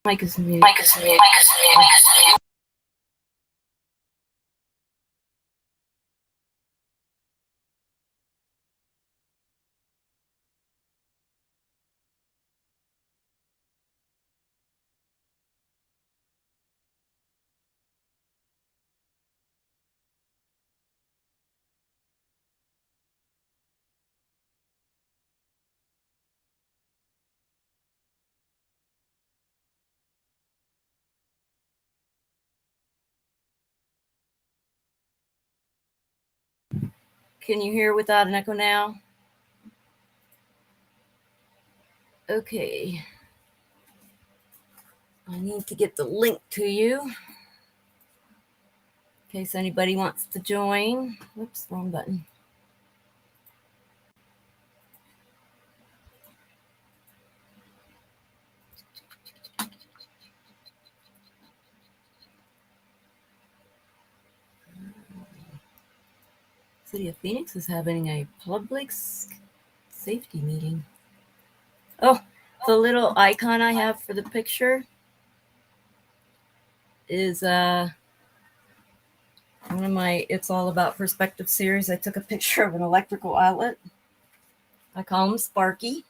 Mic is muted. Can you hear without an echo now? Okay. I need to get the link to you in case anybody wants to join. Whoops, wrong button. City of Phoenix is having a public safety meeting. Oh, the little icon I have for the picture is one of my It's All About Perspective series. I took a picture of an electrical outlet. I call him Sparky.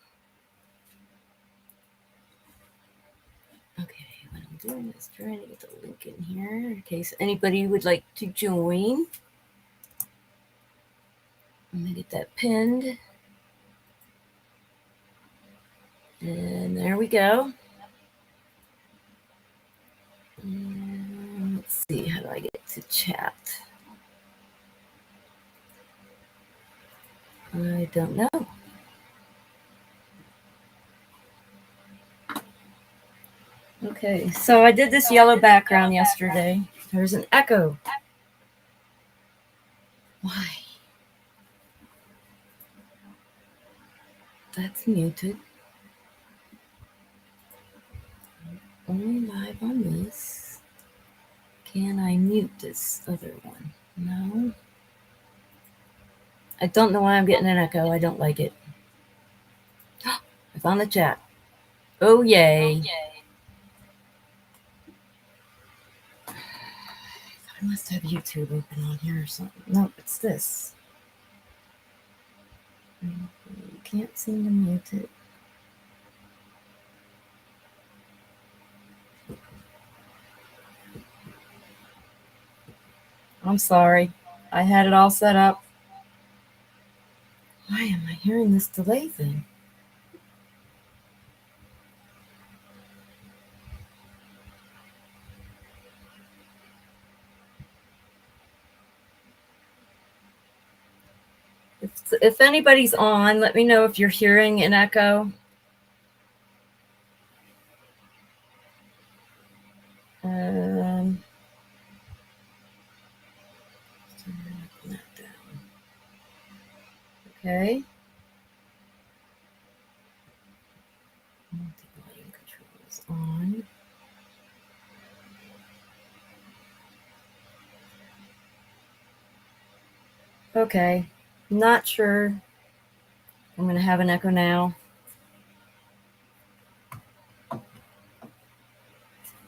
Okay, what I'm doing is trying to get the link in here in case anybody would like to join. I'm gonna get that pinned. And there we go. And let's see, how do I get to chat? I don't know. Okay, so I did this yellow background yesterday. There's an echo. Why? That's muted. Only live on this. Can I mute this other one? No. I don't know why I'm getting an echo. I don't like it. I found the chat. Oh, yay. I must have YouTube open on here or something. No, it's this. You can't seem to mute it. I'm sorry. I had it all set up. Why am I hearing this delay thing? If anybody's on, let me know if you're hearing an echo. Okay. Volume control is on. Okay. Not sure. I'm going to have an echo now.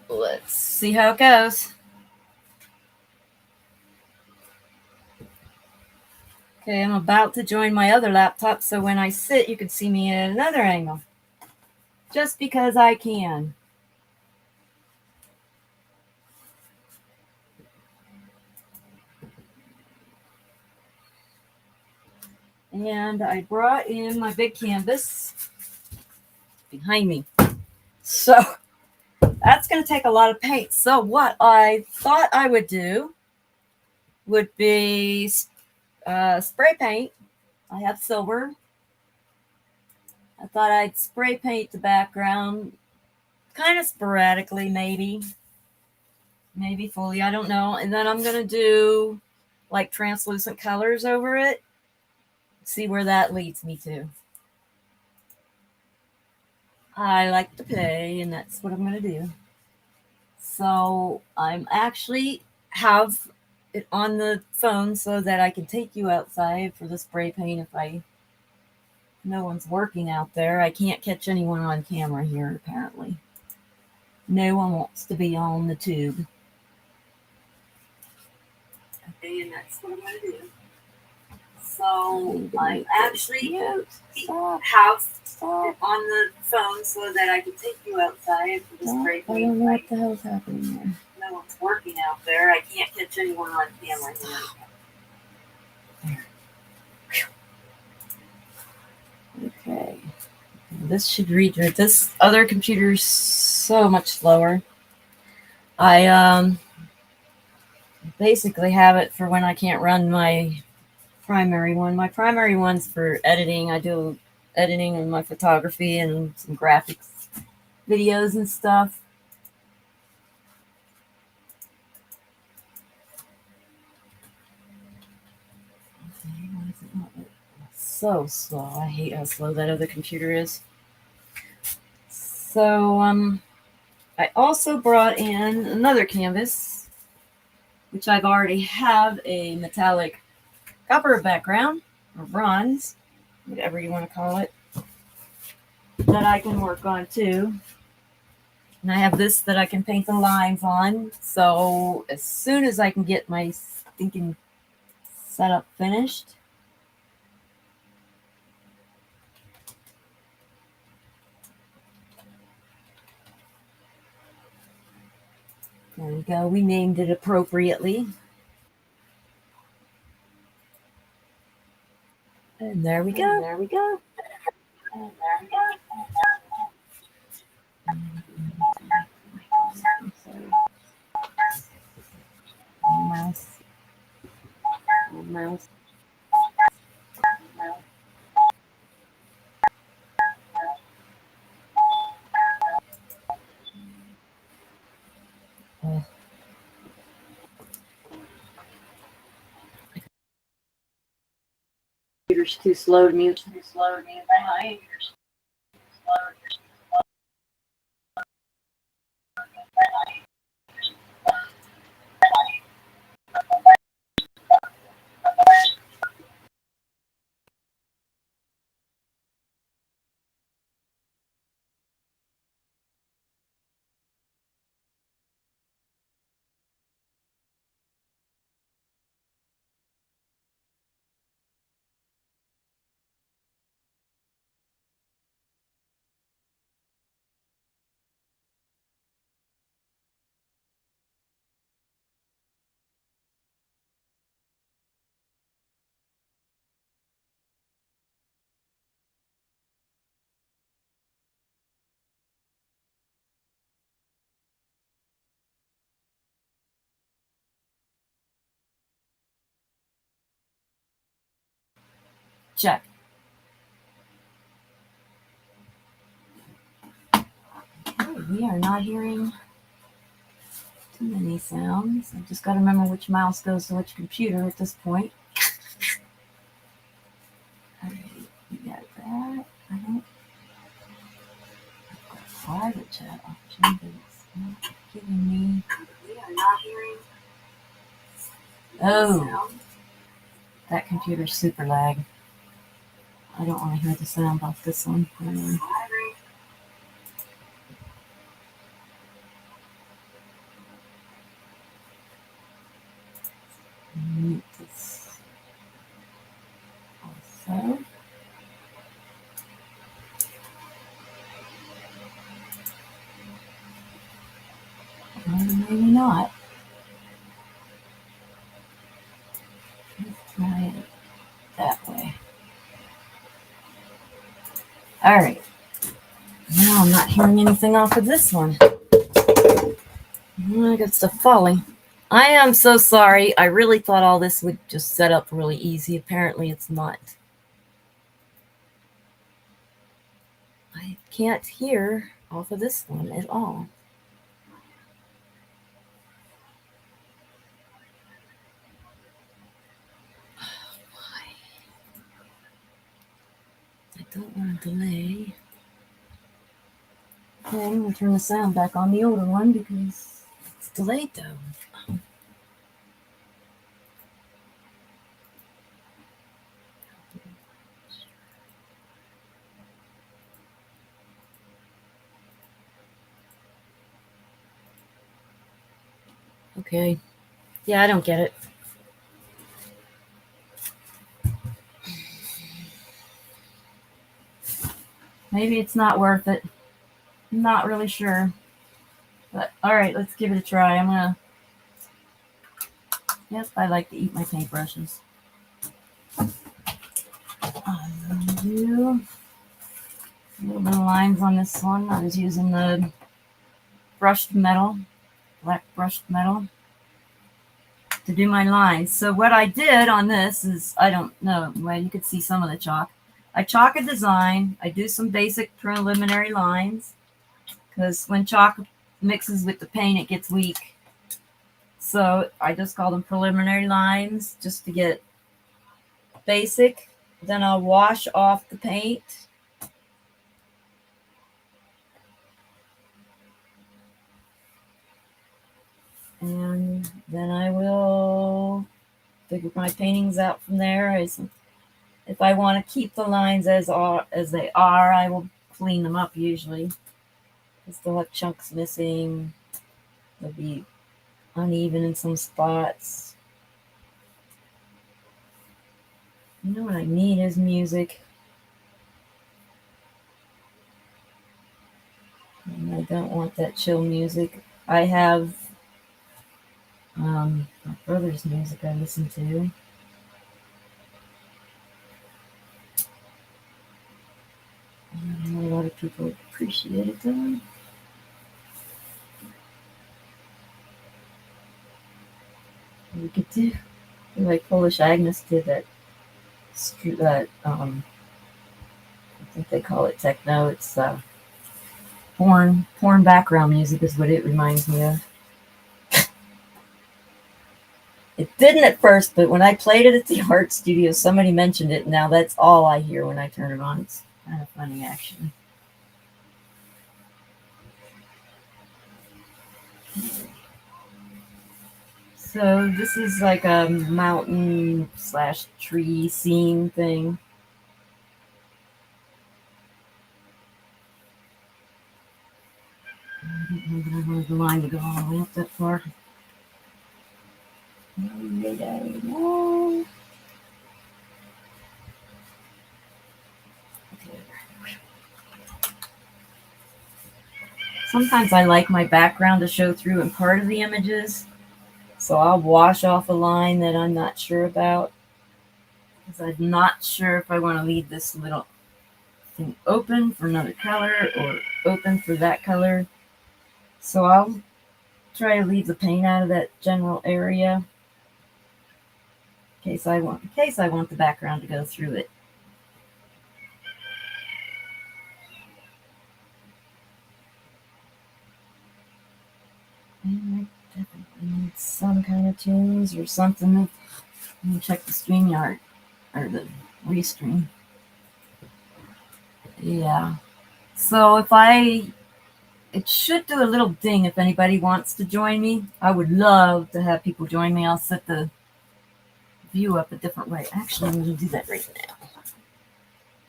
Let's see how it goes. Okay, I'm about to join my other laptop, so when I sit, you can see me at another angle. Just because I can. And I brought in my big canvas behind me. So that's going to take a lot of paint. So what I thought I would do would be spray paint. I have silver. I thought I'd spray paint the background kind of sporadically, maybe fully, I don't know. And then I'm going to do like translucent colors over it. See where that leads me to. I like to play, and that's what I'm going to do. So I'm actually have it on the phone so that I can take you outside for the spray paint if no one's working out there. I can't catch anyone on camera here, apparently. No one wants to be on the tube. Okay, and that's what I'm going to do. So I'm actually have on the phone so that I can take you outside for this great week. I don't know what the hell's happening there. No one's working out there. I can't catch anyone on camera here. Okay. This should read. This other computer is so much slower. I basically have it for when I can't run my primary one. My primary one's for editing. I do editing in my photography and some graphics videos and stuff. So slow. I hate how slow that other computer is. So I also brought in another canvas, which I've already have a metallic copper background or bronze, whatever you want to call it, that I can work on too. And I have this that I can paint the lines on. So as soon as I can get my stinking setup finished, there we go. We named it appropriately. And there we go. There we go. And there we go. Mouse. Mouse. Oh. Computer's too slow to mute. Too slow to mute my ears. Check. Okay, we are not hearing too many sounds. I just got to remember which mouse goes to which computer at this point. Alright, we got that. I don't. I've got a private chat option, but it's not giving me. We are not hearing. Oh, that computer's super lag. I don't want to hear the sound off this one. Mute this also. Maybe not. Let's try it that way. All right. Now I'm not hearing anything off of this one. I got stuff falling. I am so sorry. I really thought all this would just set up really easy. Apparently it's not. I can't hear off of this one at all. Why? I don't want to delay. Okay, I'm going to turn the sound back on the older one because it's delayed though. Okay. Yeah, I don't get it. Maybe it's not worth it. I'm not really sure. But all right, let's give it a try. I'm gonna. Yes, I like to eat my paintbrushes. I'm gonna do little bit of lines on this one. I was using the brushed metal, black brushed metal, to do my lines. So what I did on this is, I don't know, well, you could see some of the chalk. I chalk a design. I do some basic preliminary lines, because when chalk mixes with the paint, it gets weak. So I just call them preliminary lines, just to get basic. Then I'll wash off the paint. And then I will figure my paintings out from there. If I want to keep the lines as they are, I will clean them up usually. Because they'll have chunks missing. They'll be uneven in some spots. You know what I need is music. And I don't want that chill music. I have my brother's music I listen to. I know a lot of people appreciate it though. We could do like Polish Agnes did that. I think they call it techno. It's porn background music is what it reminds me of. It didn't at first, but when I played it at the art studio, somebody mentioned it. And now that's all I hear when I turn it on. It's kind of funny, actually. So this is like a mountain / tree scene thing. I don't know that I wanted the line to go all the way up that far. No. Sometimes I like my background to show through in part of the images, so I'll wash off a line that I'm not sure about, because I'm not sure if I want to leave this little thing open for another color or open for that color. So I'll try to leave the paint out of that general area in case I want the background to go through it. And I definitely need some kind of tunes or something. Let me check the StreamYard or the Restream. Yeah. So it should do a little ding if anybody wants to join me. I would love to have people join me. I'll set the view up a different way. Actually, I'm going to do that right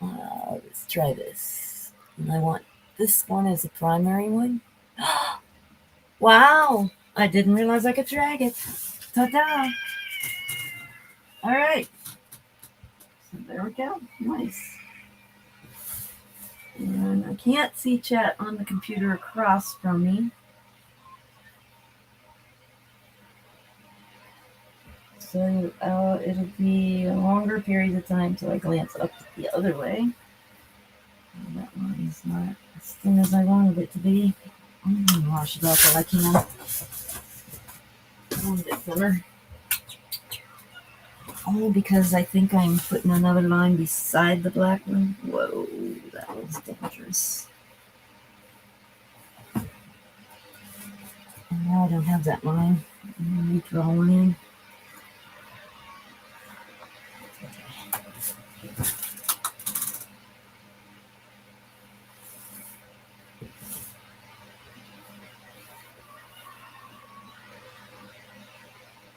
now. Let's try this. And I want this one as a primary one. Wow! I didn't realize I could drag it. Ta-da! All right. So there we go. Nice. And I can't see chat on the computer across from me. So it'll be a longer period of time till I glance up the other way. And that line's not as thin as I wanted it to be. I'm going to wash it off while I can. A little bit thinner. Only because I think I'm putting another line beside the black one. Whoa, that was dangerous. And now I don't have that line. I'm going to redraw one in.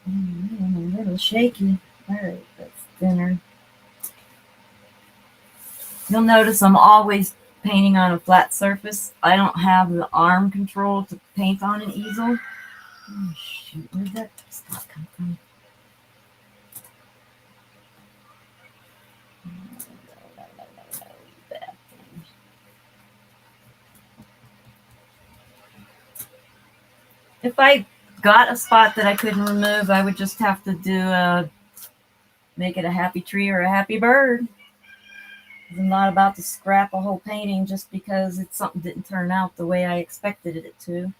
I'm a little shaky. All right, that's thinner. You'll notice I'm always painting on a flat surface. I don't have the arm control to paint on an easel. Oh, shoot, where'd that spot come from? Bad thing. If I got a spot that I couldn't remove, I would just have to do make it a happy tree or a happy bird. I'm not about to scrap a whole painting just because something didn't turn out the way I expected it to.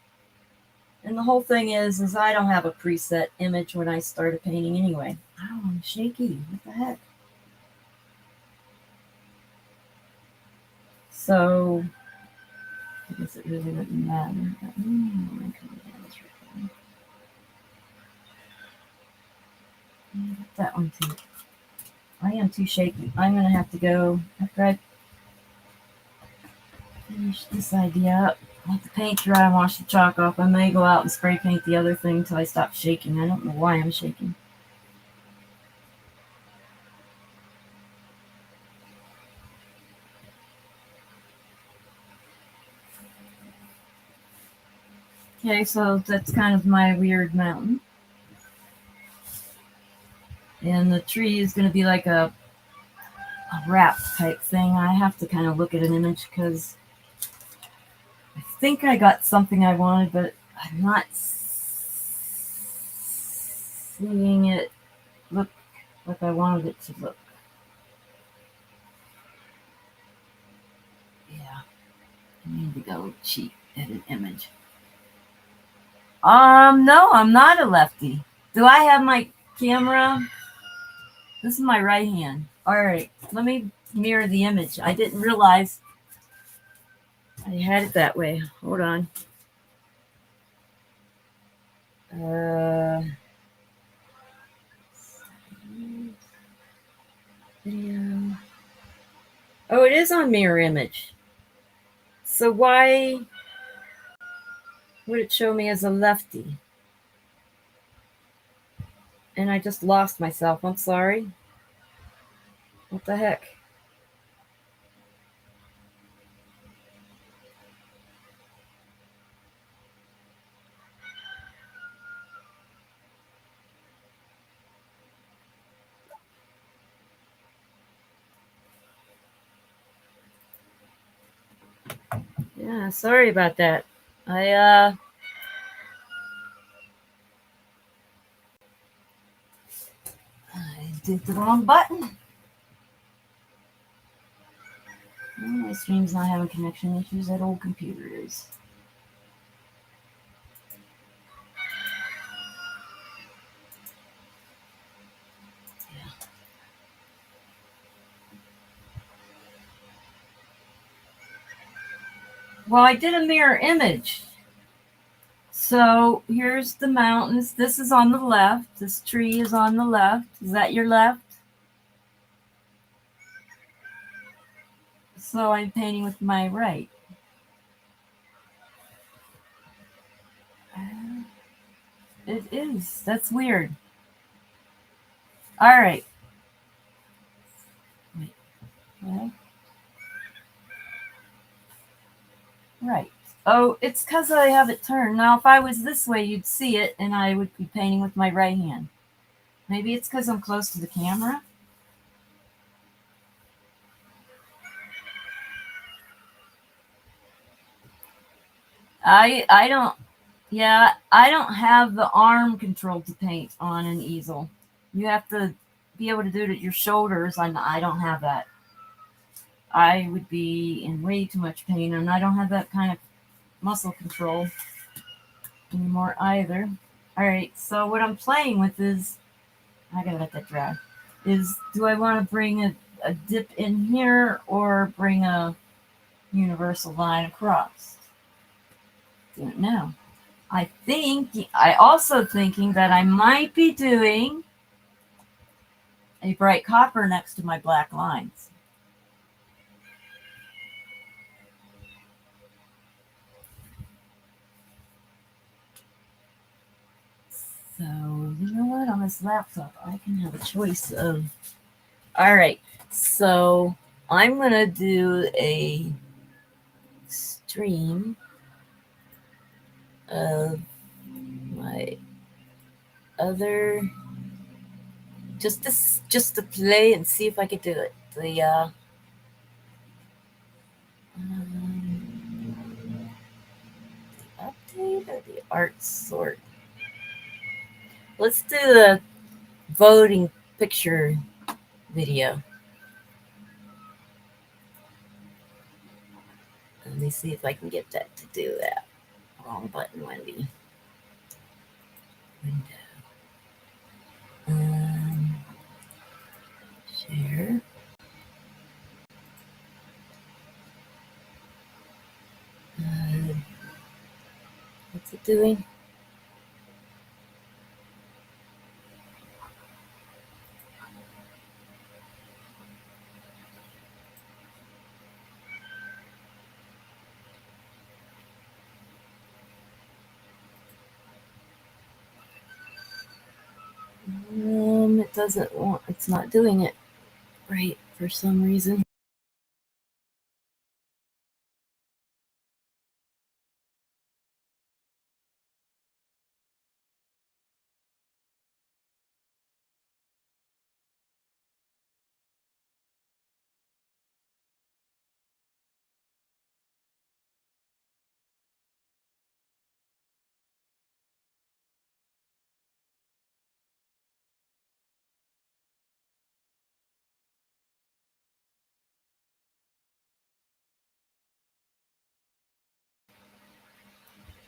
And the whole thing is I don't have a preset image when I started painting anyway. Oh, I'm shaky. What the heck? So, I guess it really wouldn't matter. That one too. I am too shaky. I'm going to have to go after I finish this idea up. Let the paint dry and wash the chalk off. I may go out and spray paint the other thing until I stop shaking. I don't know why I'm shaking. Okay, so that's kind of my weird mountain. And the tree is going to be like a wrap type thing. I have to kind of look at an image because I think I got something I wanted, but I'm not seeing it look like I wanted it to look. Yeah, I need to go cheat at an image. No, I'm not a lefty. Do I have my camera? This is my right hand. All right, let me mirror the image. I didn't realize I had it that way. Hold on. Video. Oh, it is on mirror image. So why would it show me as a lefty? And I just lost myself. I'm sorry. What the heck? Yeah, sorry about that. I did the wrong button. Oh, my stream's not having connection issues. That old computer is. Yeah. Well, I did a mirror image. So here's the mountains. This is on the left. This tree is on the left. Is that your left? So I'm painting with my right. It is. That's weird. All right. Wait. What? Right. Oh, it's because I have it turned. Now, if I was this way, you'd see it, and I would be painting with my right hand. Maybe it's because I'm close to the camera. I don't. Yeah, I don't have the arm control to paint on an easel. You have to be able to do it at your shoulders, and I don't have that. I would be in way too much pain, and I don't have that kind of muscle control anymore either. All right, so what I'm playing with is, I gotta let that dry, is do I want to bring a dip in here or bring a universal line across? Don't know. I also thinking that I might be doing a bright copper next to my black lines. So, you know what? On this laptop, I can have a choice of. All right. So, I'm going to do a stream of my other, just to play and see if I could do it. The update or the art sort. Let's do the voting picture video. Let me see if I can get that to do that. Wrong button, Wendy. Window. Share. What's it doing? It doesn't want, it's not doing it right for some reason.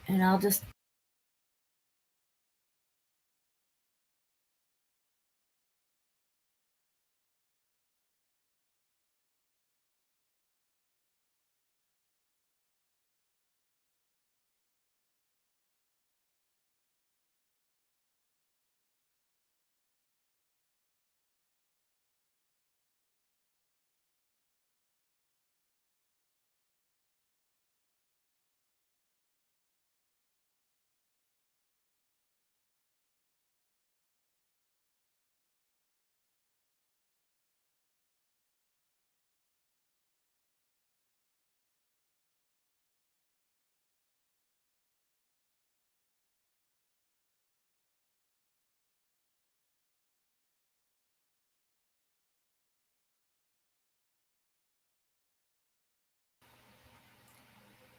And I'll just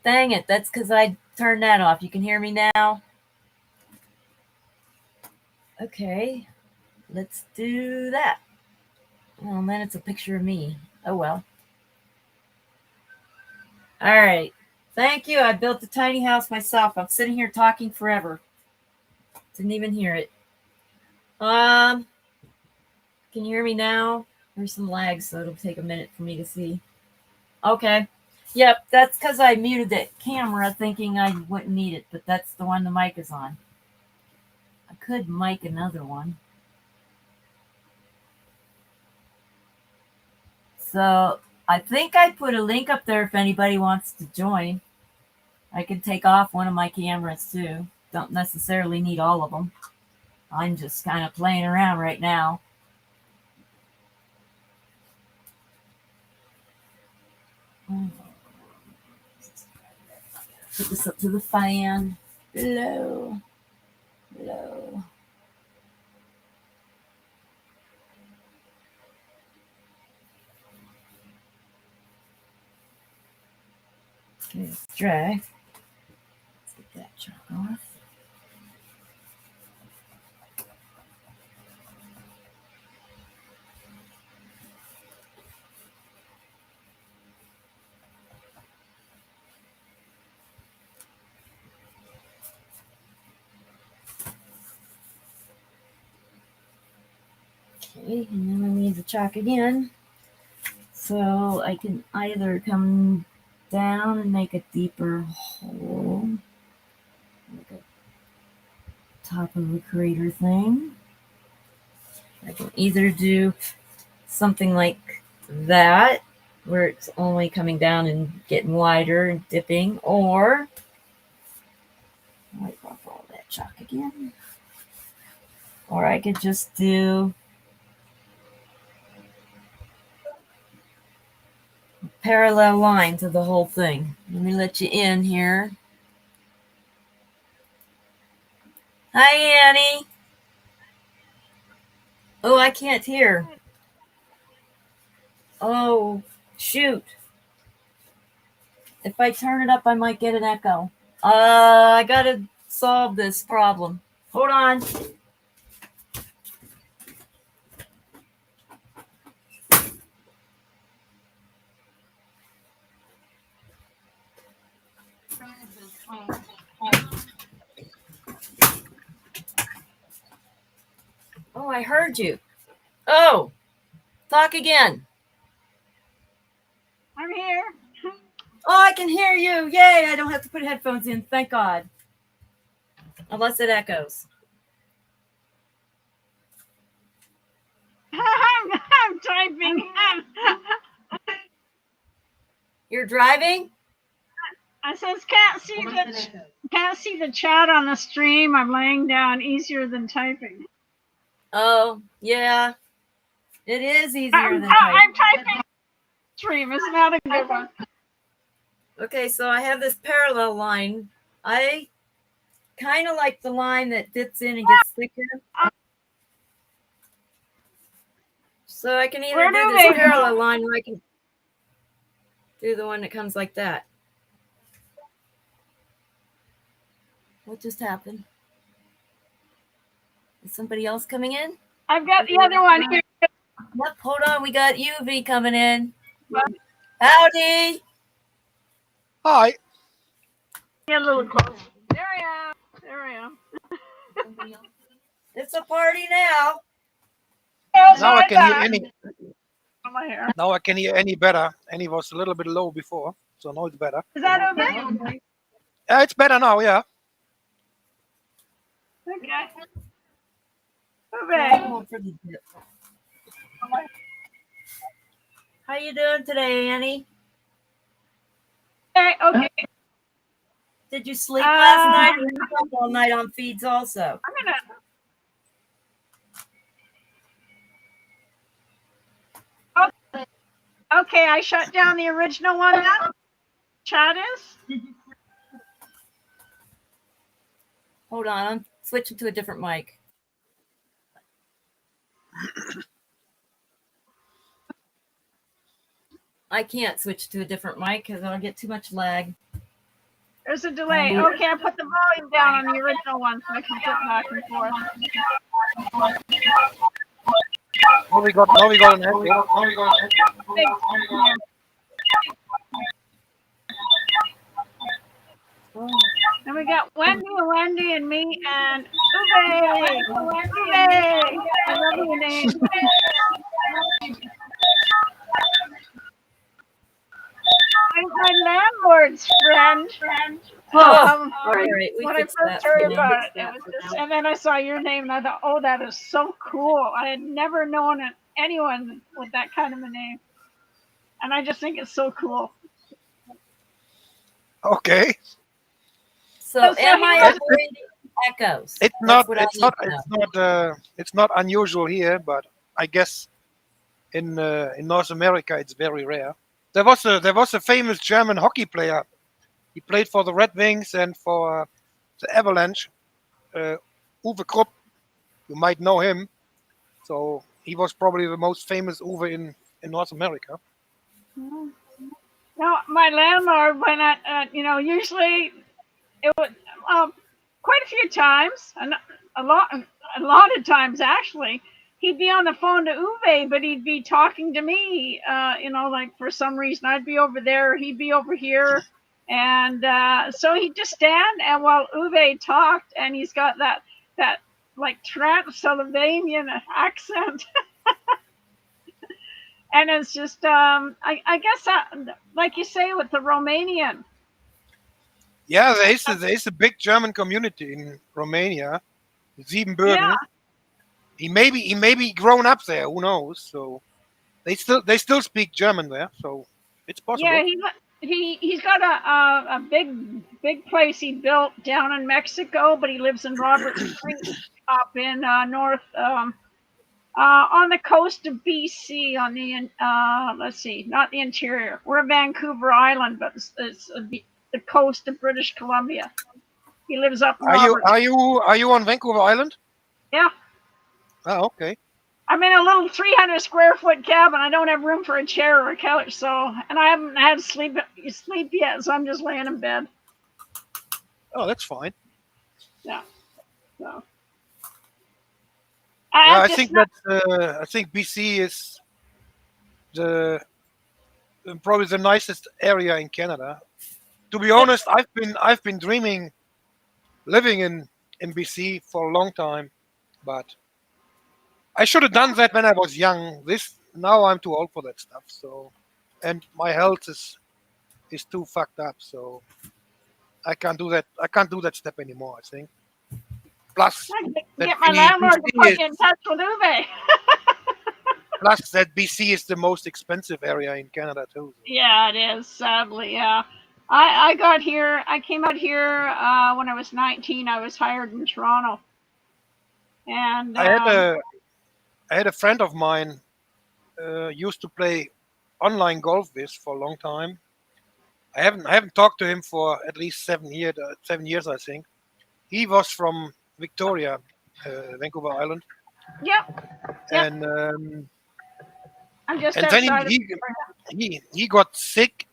dang it, that's because I turned that off. You can hear me now? Okay, let's do that. Well, and then it's a picture of me. Oh well. All right. Thank you. I built the tiny house myself. I'm sitting here talking forever. Didn't even hear it. Can you hear me now? There's some lag, so it'll take a minute for me to see. Okay. Yep, that's because I muted that camera thinking I wouldn't need it, but that's the one the mic is on. I could mic another one. So I think I put a link up there if anybody wants to join. I can take off one of my cameras too. Don't necessarily need all of them. I'm just kind of playing around right now. Put this up to the fan. Below. Below. Okay, it's dry. Let's get that chalk off. Okay, and then I need the chalk again. So I can either come down and make a deeper hole, like a top of the crater thing. I can either do something like that, where it's only coming down and getting wider and dipping, or wipe off all that chalk again. Or I could just do a parallel line to the whole thing. Let me let you in here. Hi, Annie. Oh, I can't hear. Oh, shoot. If I turn it up, I might get an echo. I gotta solve this problem. Hold on. Oh, I heard you. Oh, talk again. I'm here. Oh, I can hear you. Yay, I don't have to put headphones in. Thank God. Unless it echoes. I'm typing. You're driving? I says can't see the chat on the stream. I'm laying down. Easier than typing. Oh, yeah. It is easier than typing. I'm typing stream. Isn't that a good one? Okay, so I have this parallel line. I kind of like the line that dips in and gets thicker. So I can either do this parallel line or I can do the one that comes like that. What just happened? Is somebody else coming in? I've got the other one here. Yep, hold on. We got UV coming in. Howdy. Hi. Get a little closer. There I am. There I am. It's a party now. Now I can hear any. My hair. Now I can hear any better. Any was a little bit low before, so now it's better. Is that okay? Yeah, it's better now. Yeah. Okay. Okay. How you doing today, Annie? Okay. Did you sleep last night or were you up all night on feeds also? I'm gonna. Okay, I shut down the original one now. Chat is? Hold on, I'm switching to a different mic. I can't switch to a different mic because I'll get too much lag. There's a delay. Okay, I put the volume down on the original one so I can flip back and forth. Now we got an echo. And we got Wendy, and me, and Uwe. Uwe! I love your name. I'm my landlord's friend. All right, we when I fixed first that. heard about it, it was just, and then I saw your name, and I thought, oh, that is so cool. I had never known anyone with that kind of a name, and I just think it's so cool. Okay. So am I avoiding echoes? It's not unusual here, but I guess in North America it's very rare. There was a famous German hockey player. He played for the Red Wings and for the Avalanche. Uwe Krupp, you might know him. So he was probably the most famous Uwe in North America. Now, my landlord, when usually it would quite a few times, a lot of times actually, he'd be on the phone to Uwe, but he'd be talking to me. Like for some reason I'd be over there, he'd be over here, and so he'd just stand and while Uwe talked, and he's got that like Transylvanian accent. And it's just, I guess, like you say, with the Romanian. Yeah, there is a big German community in Romania, Siebenbürgen. Yeah. He may be grown up there. Who knows? So they still speak German there. So it's possible. Yeah, he's got a big place he built down in Mexico, but he lives in Roberts Creek up in north. On the coast of BC, on the let's see, not the interior. We're Vancouver Island, but it's the coast of British Columbia. He lives up. Are you on Vancouver Island? Yeah. Oh, okay. I'm in a little 300 square foot cabin. I don't have room for a chair or a couch, so and I haven't had sleep yet, so I'm just laying in bed. Oh, that's fine. Yeah. So Yeah, I'm I just think not. that I think BC is the probably the nicest area in Canada. To be honest, I've been dreaming living in BC for a long time, but I should have done that when I was young. This now I'm too old for that stuff. So, and my health is too fucked up. So I can't do that. I can't do that step anymore. I think. Plus I that get my landlord to put you in touch with Uwe. BC is the most expensive area in Canada too. So. Yeah, it is. Sadly, yeah. I got here. I came out here when I was 19. I was hired in Toronto, and I had a friend of mine used to play online golf with for a long time. I haven't talked to him for at least 7 years. 7 years, I think. He was from Victoria, Vancouver Island, yep, and I'm just and then outside of. he got sick,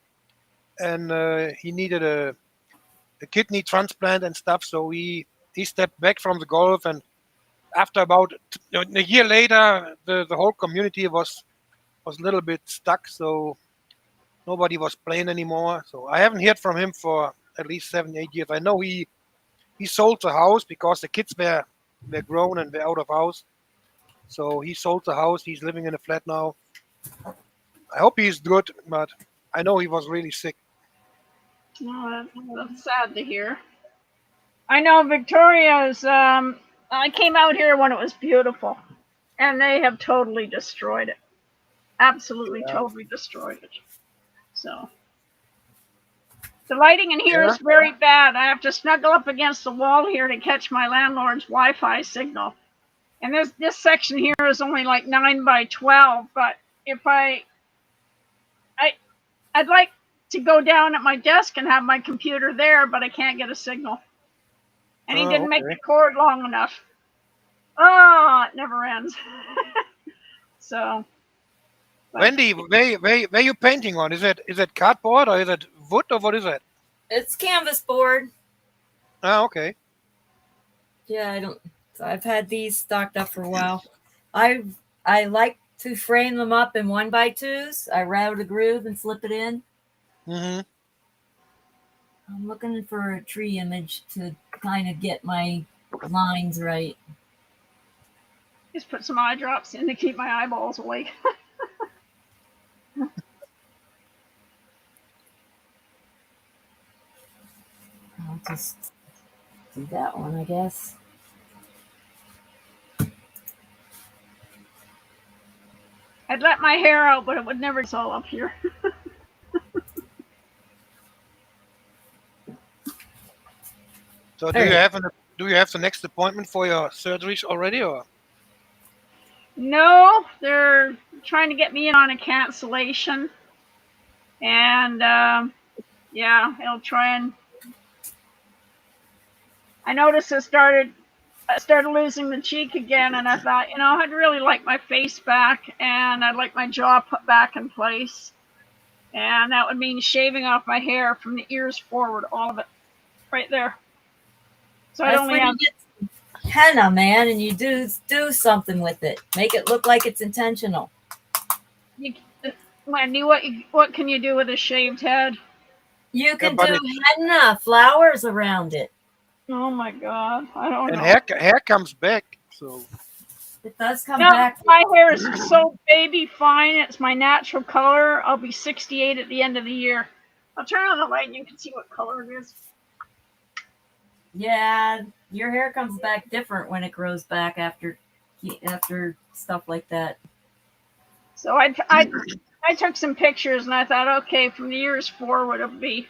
and he needed a kidney transplant and stuff. So he stepped back from the golf, and after about a year later, the whole community was a little bit stuck. So nobody was playing anymore. So I haven't heard from him for at least 7, 8 years. I know he sold the house because the kids were grown and were out of house. So he sold the house. He's living in a flat now. I hope he's good, but I know he was really sick. No, that's sad to hear. I know Victoria's. I came out here when it was beautiful, and they have totally destroyed it. Absolutely, Yeah. totally destroyed it. So the lighting in here Yeah. is very bad. I have to snuggle up against the wall here to catch my landlord's Wi-Fi signal. And this section here is only like 9 by 12. But if I'd like to go down at my desk and have my computer there, but I can't get a signal. And he Oh, didn't make okay. the cord long enough. Oh, it never ends. So. Wendy, where you painting on? Is it cardboard or is it wood or what is it? It's canvas board. Ah, okay. Yeah, I don't. So I've had these stocked up for a while. I like to frame them up in 1x2s. I route a groove and slip it in. Mm-hmm. I'm looking for a tree image to kind of get my lines right. Just put some eye drops in to keep my eyeballs awake. I'll just do that one, I guess. I'd let my hair out, but it would never get all up here. So All right. do you have the next appointment for your surgeries already or? No, they're trying to get me in on a cancellation. And yeah, it'll try and. I noticed I started losing the cheek again, and I thought, I'd really like my face back, and I'd like my jaw put back in place, and that would mean shaving off my hair from the ears forward, all of it, right there. So I That's only when have. you get henna, man, and you do something with it. Make it look like it's intentional. Wendy, what can you do with a shaved head? You can but do henna, flowers around it. Oh my God, I don't And know. hair comes back. So It does come No, back. my hair is so baby fine. It's my natural color. I'll be 68 at the end of the year. I'll turn on the light and you can see what color it is. Yeah, your hair comes back different when it grows back after stuff like that. So I took some pictures and I thought, okay, from the years forward, it'll be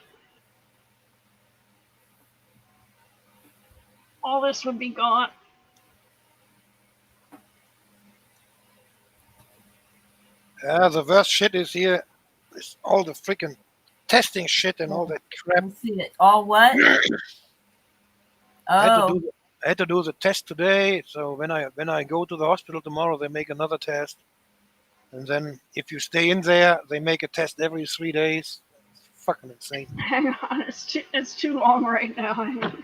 all this would be gone. the worst shit is here. Is all the freaking testing shit and all that crap. Let's see it. All what? I had to Oh, do I had to do the test today. So when I go to the hospital tomorrow, they make another test, and then if you stay in there, they make a test every 3 days. It's fucking insane. Hang on, it's too long right now. Hang on.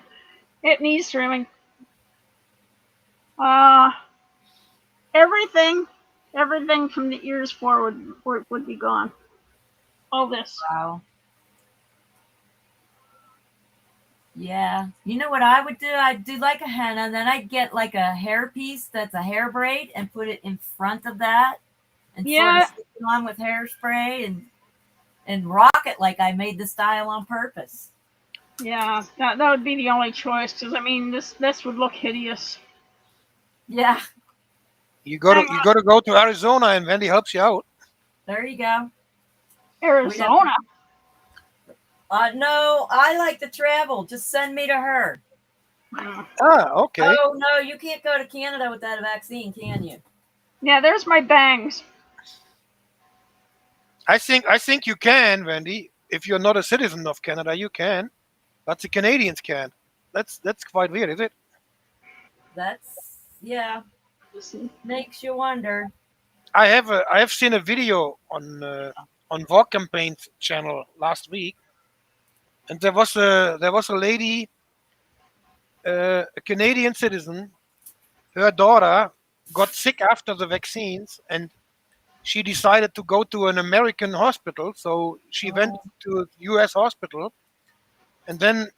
It needs streaming. Uh, everything from the ears forward would be gone. All this. Wow. Yeah. You know what I would do? I'd do like a henna, and then I'd get like a hair piece that's a hair braid and put it in front of that and Yeah. sort of stick it on with hairspray and rock it like I made the style on purpose. Yeah, that would be the only choice, because I mean this would look hideous. Yeah. You got to go to Arizona, and Wendy helps you out. There you go. Arizona. No, I like to travel. Just send me to her. Ah, okay. Oh no, you can't go to Canada without a vaccine, can you? Yeah, there's my bangs. I think you can, Wendy. If you're not a citizen of Canada, you can, but the Canadians can't. That's quite weird, is it? That's makes you wonder. I have seen a video on Vogue Campaign's channel last week, and there was a lady, a Canadian citizen. Her daughter got sick after the vaccines, and she decided to go to an American hospital. So she went to a U.S. hospital, and then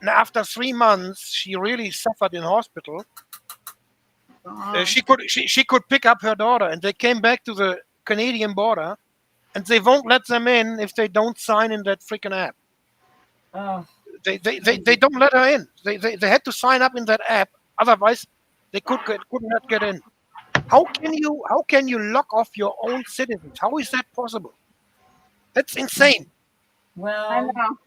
after 3 months, she really suffered in hospital. She could pick up her daughter, and they came back to the Canadian border, and they won't let them in if they don't sign in that freaking app. Oh, They don't let her in. They had to sign up in that app, otherwise they could not get in. How can you lock off your own citizens? How is that possible? That's insane. I well, know.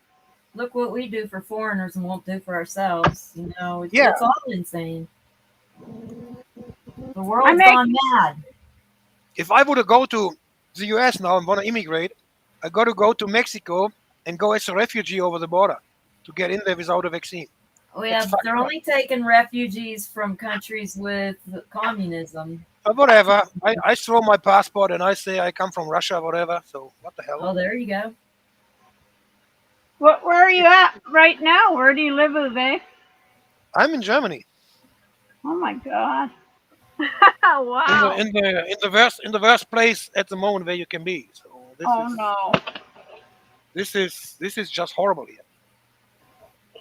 look what we do for foreigners and won't do for ourselves. You know, Yeah. it's all insane. The world's gone mad. If I were to go to the US now and want to immigrate, I got to go to Mexico and go as a refugee over the border to get in there without a vaccine. Yeah, but they're only taking refugees from countries with communism. But whatever. I throw my passport and I say I come from Russia, whatever. So what the hell? Oh, there you go. Where are you at right now? Where do you live, Uwe? I'm in Germany. Oh my God. Wow. In the worst place at the moment where you can be. So No. this is just horrible here.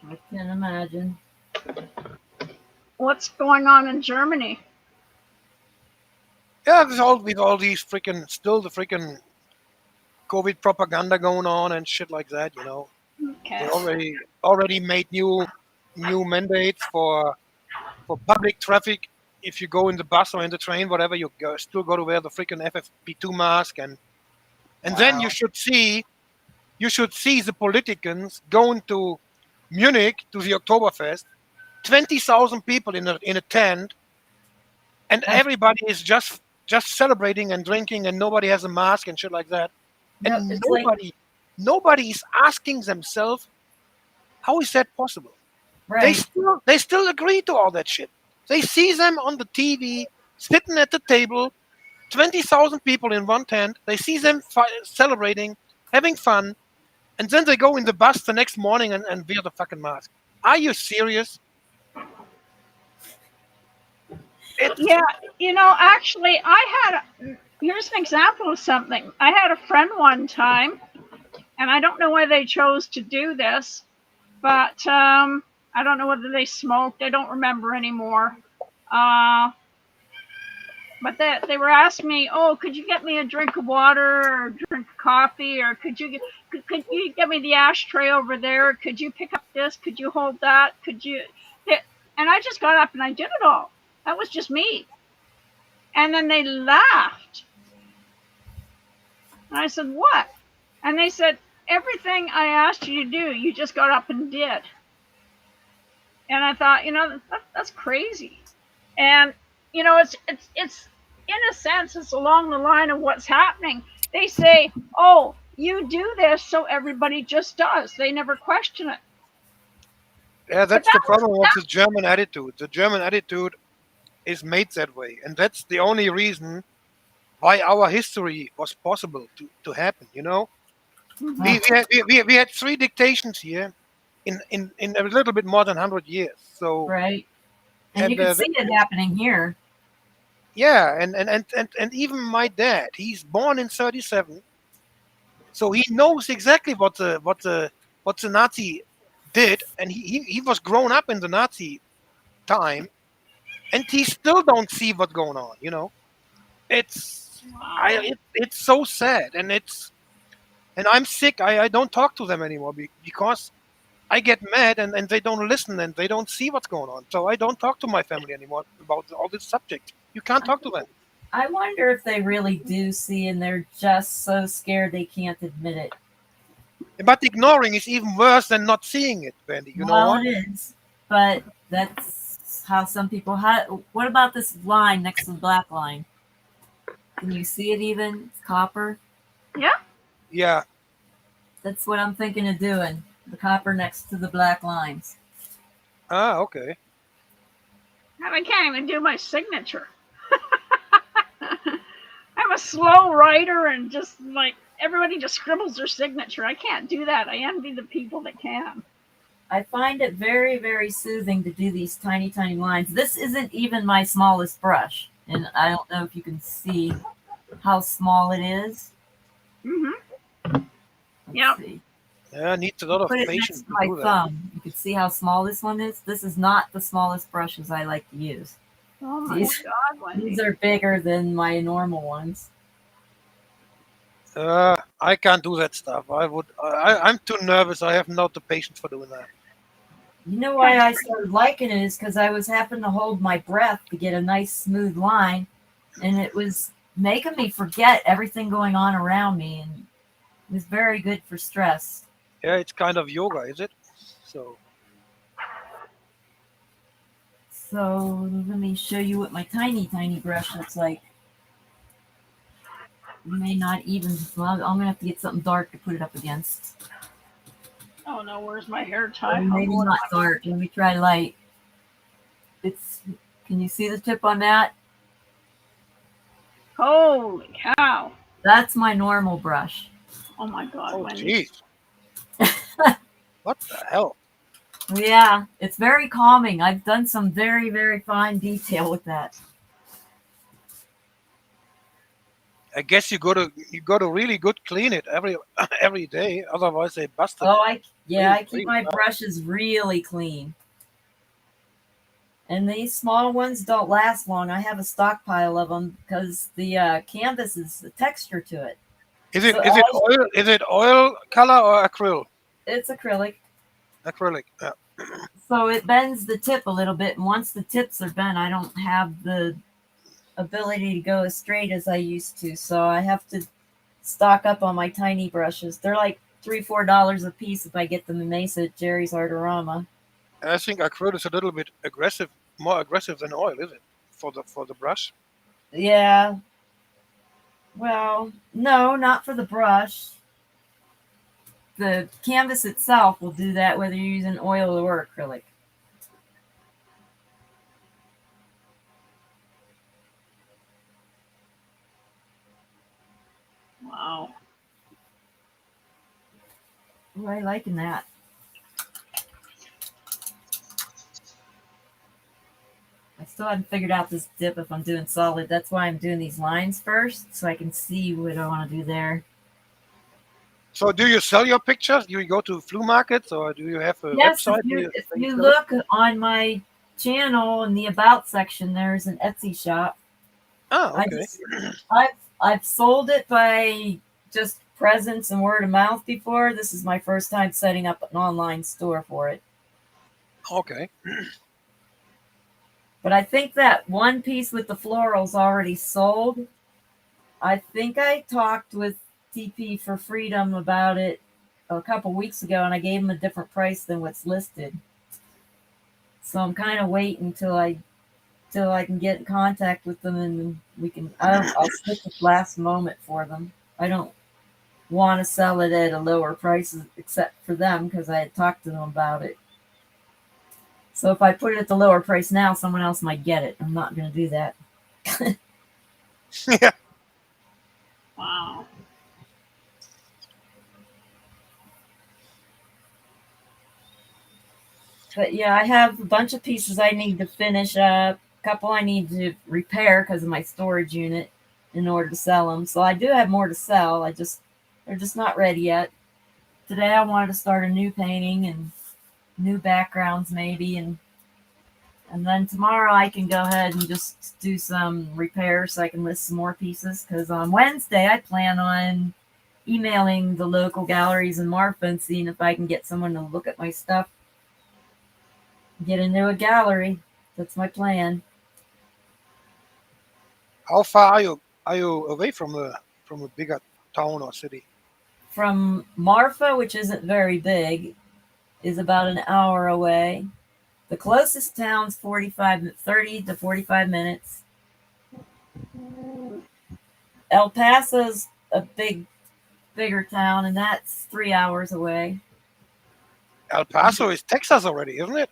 I can imagine. What's going on in Germany? Yeah, with all these freaking the freaking COVID propaganda going on and shit like that, you know. Okay. They already made new mandates for public traffic. If you go in the bus or in the train, whatever, you still got to wear the freaking FFP2 mask, and then you should see the politicians going to Munich to the Oktoberfest, 20,000 people in a tent, and everybody is just celebrating and drinking, and nobody has a mask and shit like that, and No, it's nobody is asking themselves, how is that possible? Right. They still agree to all that shit. They see them on the TV sitting at the table, 20,000 people in one tent. They see them celebrating, having fun, and then they go in the bus the next morning and wear the fucking mask. Are you serious? Yeah, actually, here's an example of something. I had a friend one time, and I don't know why they chose to do this, but I don't know whether they smoked. I don't remember anymore. But they were asking me, oh, could you get me a drink of water or a drink of coffee, or could you get me the ashtray over there? Could you pick up this? Could you hold that? And I just got up and I did it all. That was just me. And then they laughed. And I said, what? And they said, everything I asked you to do, you just got up and did. And I thought, that's crazy. And, it's in a sense, it's along the line of what's happening. They say, oh, you do this, so everybody just does. They never question it. Yeah, But that's the problem with the German attitude. The German attitude is made that way, and that's the only reason why our history was possible to happen. You know, Mhm. we had three dictations here in a little bit more than 100 years. So Right. And you and can see it happening here. yeah, and even my dad, he's born in 37, so he knows exactly what the Nazi did, and he was grown up in the Nazi time, and he still don't see what's going on. You know, it's Wow. it's so sad, and I'm sick. I don't talk to them anymore because I get mad and they don't listen and they don't see what's going on. So I don't talk to my family anymore about all this subject. You can't talk to them. I wonder if they really do see and they're just so scared they can't admit it. But ignoring is even worse than not seeing it, Wendy. You know Well, what? it is, but that's how some people. What about this line next to the black line? Can you see it even? It's copper. Yeah. Yeah. That's what I'm thinking of doing. The copper next to the black lines. Ah, okay. And I can't even do my signature. I'm a slow writer and just like everybody just scribbles their signature. I can't do that. I envy the people that can. I find it very, very soothing to do these tiny, tiny lines. This isn't even my smallest brush, and I don't know if you can see how small it is. Mhm. Let's Yep. see. Yeah, needs a lot of Put it patience next to to my do that. thumb. You can see how small this one is. This is not the smallest brushes I like to use. Oh my These God, Wendy. these are bigger than my normal ones. I can't do that stuff. I'm too nervous. I have not the patience for doing that. You know why I started liking it is because I was having to hold my breath to get a nice smooth line, and it was making me forget everything going on around me, and it was very good for stress. Yeah, it's kind of yoga, is it? So So let me show you what my tiny, tiny brush looks like. You may not even. Well, I'm gonna have to get something dark to put it up against. Oh no, where's my hair Or tie? maybe not dark. Let me try light. It's. Can you see the tip on that? Holy cow. That's my normal brush. Oh my God, oh Wendy. jeez, what the hell? Yeah, it's very calming. I've done some very, very fine detail with that. I guess you got to really good clean it every every day, otherwise they bust it. Oh, I keep Really my bad. brushes really clean. And these small ones don't last long. I have a stockpile of them because the canvas is the texture to it. Is it So is it oil? Is it oil color or acrylic? it's acrylic. Acrylic. Yeah. So it bends the tip a little bit. And once the tips are bent, I don't have the ability to go as straight as I used to. So I have to stock up on my tiny brushes. They're like $3, $4 a piece if I get them in Mesa at Jerry's Artorama. I think acrylic is a little bit aggressive, more aggressive than oil, is it? For the brush. Yeah. Well, no, not for the brush. The canvas itself will do that whether you're using oil or acrylic. Wow. Oh, I liking that. I still haven't figured out this dip if I'm doing solid. That's why I'm doing these lines first so I can see what I want to do there. So, do you sell your pictures? Do you go to flea markets, or do you have a Yes, website if where you you sell it? look on my channel in the about section, there's an Etsy shop. Ah, I okay. just I've sold it by just presence and word of mouth before. This is my first time setting up an online store for it. Okay. But I think that one piece with the florals already sold. I think I talked with TP for Freedom about it a couple weeks ago, and I gave him a different price than what's listed. So I'm kind of waiting till I can get in contact with them, and we can. I'll stick with last moment for them. I don't want to sell it at a lower price except for them because I had talked to them about it. So if I put it at the lower price now, someone else might get it. I'm not going to do that. Yeah. Wow. But yeah, I have a bunch of pieces I need to finish up. A couple I need to repair because of my storage unit in order to sell them. So I do have more to sell. They're just not ready yet. Today I wanted to start a new painting and new backgrounds maybe, and then tomorrow I can go ahead and just do some repairs so I can list some more pieces. Because on Wednesday I plan on emailing the local galleries in Marfa and seeing if I can get someone to look at my stuff. Get into a gallery. That's my plan. How far are you away from a bigger town or city? From Marfa, which isn't very big, is about an hour away. The closest town's 30 to 45 minutes. El Paso's a bigger town, and that's 3 hours away. El Paso is Texas already, isn't it?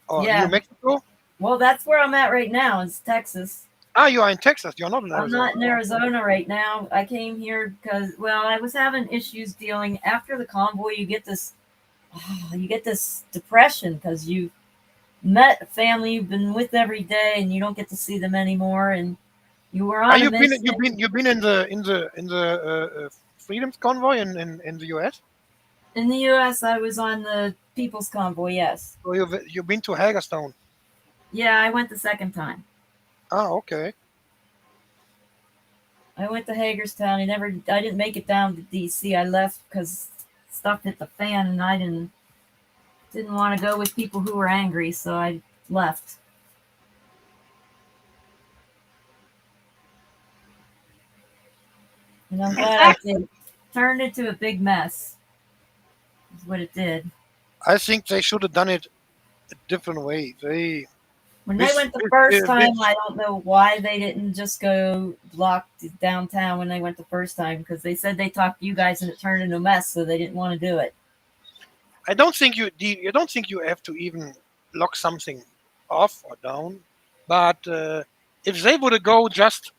Or Yeah. New Mexico? Well, that's where I'm at right now, is Texas. Ah, you are in Texas. You're not in I'm Arizona. not in Arizona right now. I came here because, well, I was having issues dealing after the convoy. You get this depression because you met a family you've been with every day, and you don't get to see them anymore. And you were on. You've been in the Freedom's Convoy in the U.S. In the U.S., I was on the People's Convoy. Yes. So you've been to Hagerstown. Yeah, I went the second time. Ah, okay. I went to Hagerstown. I didn't make it down to D.C. I left because stuff hit the fan, and I didn't want to go with people who were angry, so I left. And I'm glad I did. Turned into a big mess. Is what it did. I think they should have done it a different way. When they went the first time, I don't know why they didn't just go block downtown when they went the first time, because they said they talked to you guys and it turned into a mess, so they didn't want to do it. I don't think you have to even lock something off or down, but if they would go just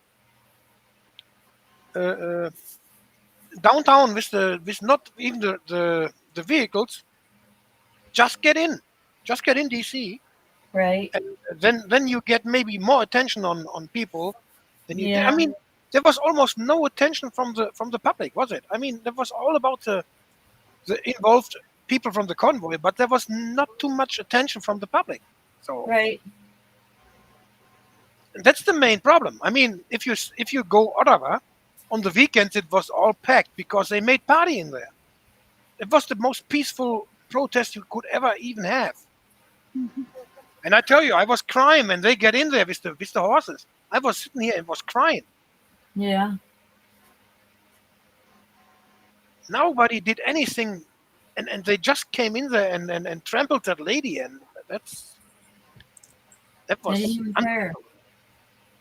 downtown with not even the vehicles, just get in DC, Right. and then you get maybe more attention on people than you did. Yeah. I mean, there was almost no attention from the public, was it? I mean, there was all about the involved people from the convoy, but there was not too much attention from the public. So Right. that's the main problem. I mean, if you go Ottawa on the weekends, it was all packed because they made party in there. It was the most peaceful protest you could ever even have. Mhm. And I tell you, I was crying when they get in there with the horses. I was sitting here and was crying. Yeah. Nobody did anything, and they just came in there and trampled that lady, and that They was didn't even care.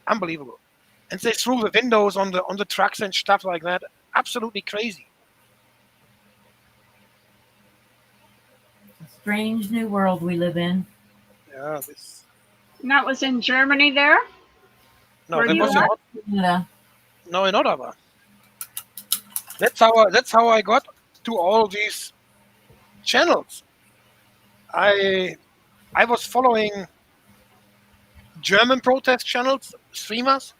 unbelievable. And they threw the windows on the trucks and stuff like that. Absolutely crazy. Strange new world we live in. Yeah, And that was in Germany there? no, Where that you was at? Yeah. no in Ottawa. That's how I got to all these channels. I was following German protest channels, streamers,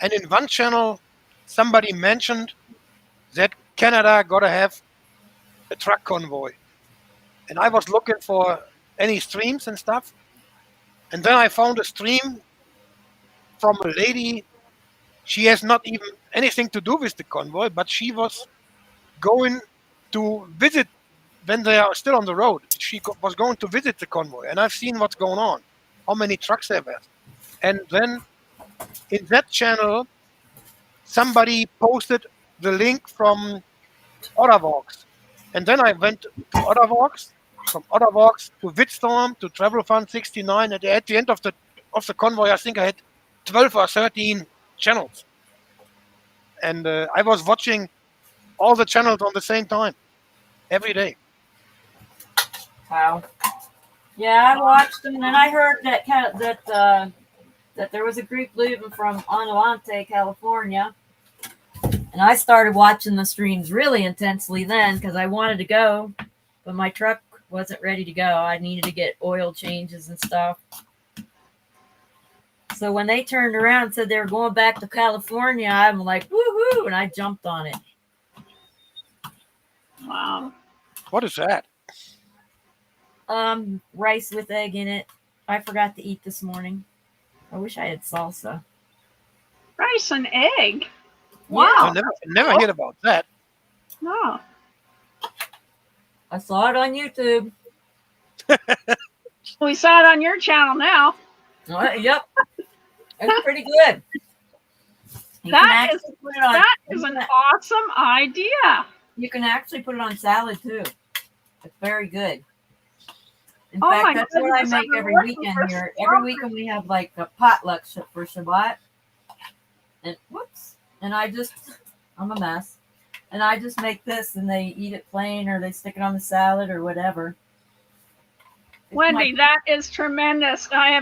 and in one channel somebody mentioned that Canada gotta have a truck convoy. And I was looking for any streams and stuff. And then I found a stream from a lady. She has not even anything to do with the convoy, but she was going to visit when they are still on the road. She was going to visit the convoy, and I've seen what's going on, how many trucks there were. And then in that channel, somebody posted the link from Ottervox. And then I went to Ottervox, from Ottervox to Witstorm to Travel Fund 69. And at the end of the convoy, I think I had 12 or 13 channels. And I was watching all the channels on the same time, every day. Wow. Yeah, I watched them, and then I heard that there was a group leaving from Adelante, California, and I started watching the streams really intensely then because I wanted to go, but my truck wasn't ready to go. I needed to get oil changes and stuff. So when they turned around and said they were going back to California, I'm like, woohoo, and I jumped on it. Wow. What is that? Rice with egg in it. I forgot to eat this morning. I wish I had salsa. Rice and egg. I Wow. never heard about that. No. I saw it on YouTube. We saw it on your channel now. Yep. It's pretty good. You can That actually put it on, is an awesome idea. you can actually put it on salad too. It's very good. In Oh my fact, that's what I goodness, I've make been every looking weekend for here. some Every weekend we have like a potluck for Shabbat. And whoops. And I'm a mess. And I just make this and they eat it plain or they stick it on the salad or whatever. It's Wendy, that is tremendous. I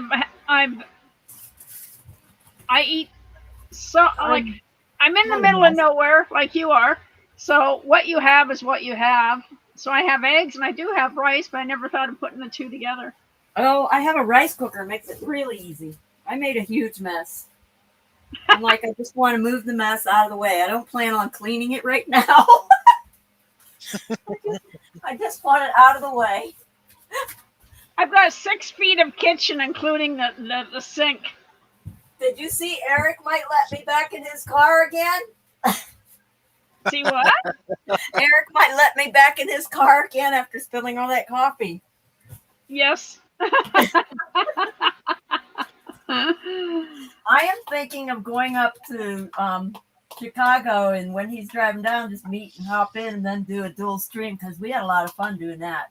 eat so like I'm in the middle of nowhere like you are. So what you have is what you have. So I have eggs and I do have rice, but I never thought of putting the two together. Oh, I have a rice cooker. It makes it really easy. I made a huge mess. I'm like, I just want to move the mess out of the way. I don't plan on cleaning it right now. I just want it out of the way. I've got 6 feet of kitchen, including the sink. Did you see Eric might let me back in his car again? See what? Eric might let me back in his car again after spilling all that coffee. Yes. I am thinking of going up to Chicago, and when he's driving down, just meet and hop in and then do a dual stream because we had a lot of fun doing that.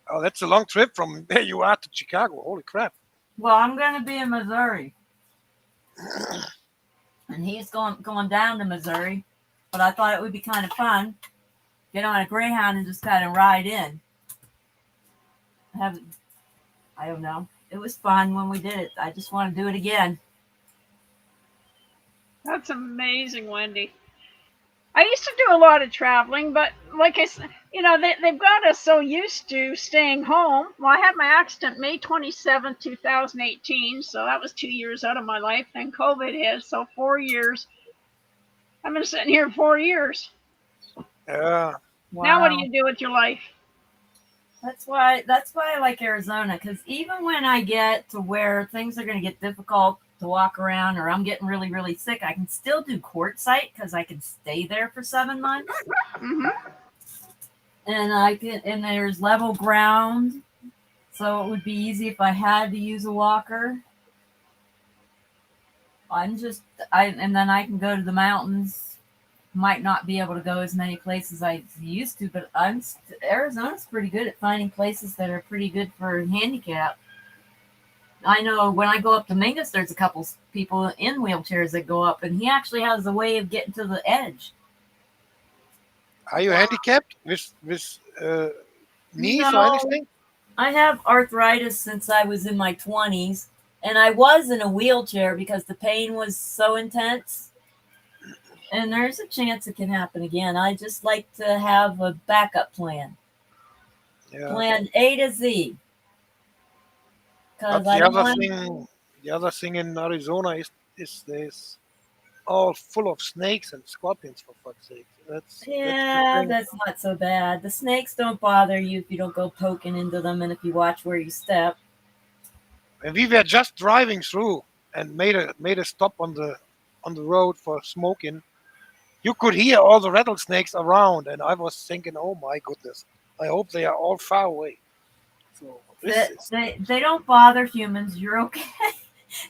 Oh, that's a long trip from where you are to Chicago. Holy crap. Well, I'm going to be in Missouri, and he's going down to Missouri, but I thought it would be kind of fun. Get on a Greyhound and just kind of ride in. I don't know. It was fun when we did it. I just want to do it again. That's amazing, Wendy. I used to do a lot of traveling, but like I said, they've got us so used to staying home. Well, I had my accident May 27th, 2018, so that was 2 years out of my life. Then COVID hit, so 4 years. I've been sitting here 4 years. Yeah. Wow. Now what do you do with your life? That's why I like Arizona, because even when I get to where things are going to get difficult to walk around or I'm getting really, really sick, I can still do quartzsite because I can stay there for 7 months. Mm-hmm. And there's level ground, so it would be easy if I had to use a walker. And then I can go to the mountains. Might not be able to go as many places I used to, but Arizona's pretty good at finding places that are pretty good for handicap. I know when I go up to Mingus, there's a couple people in wheelchairs that go up, and he actually has a way of getting to the edge. Are you handicapped with knees or No. anything? I have arthritis since I was in my 20s, and I was in a wheelchair because the pain was so intense. And there's a chance it can happen again. I just like to have a backup plan. Yeah. Plan A to Z. But the other thing in Arizona is there's all full of snakes and scorpions, for fuck's sake. That's not so bad. The snakes don't bother you if you don't go poking into them and if you watch where you step. And we were just driving through and made a stop on the road for smoking. You could hear all the rattlesnakes around, and I was thinking, oh my goodness, I hope they are all far away. So they don't bother humans. You're okay.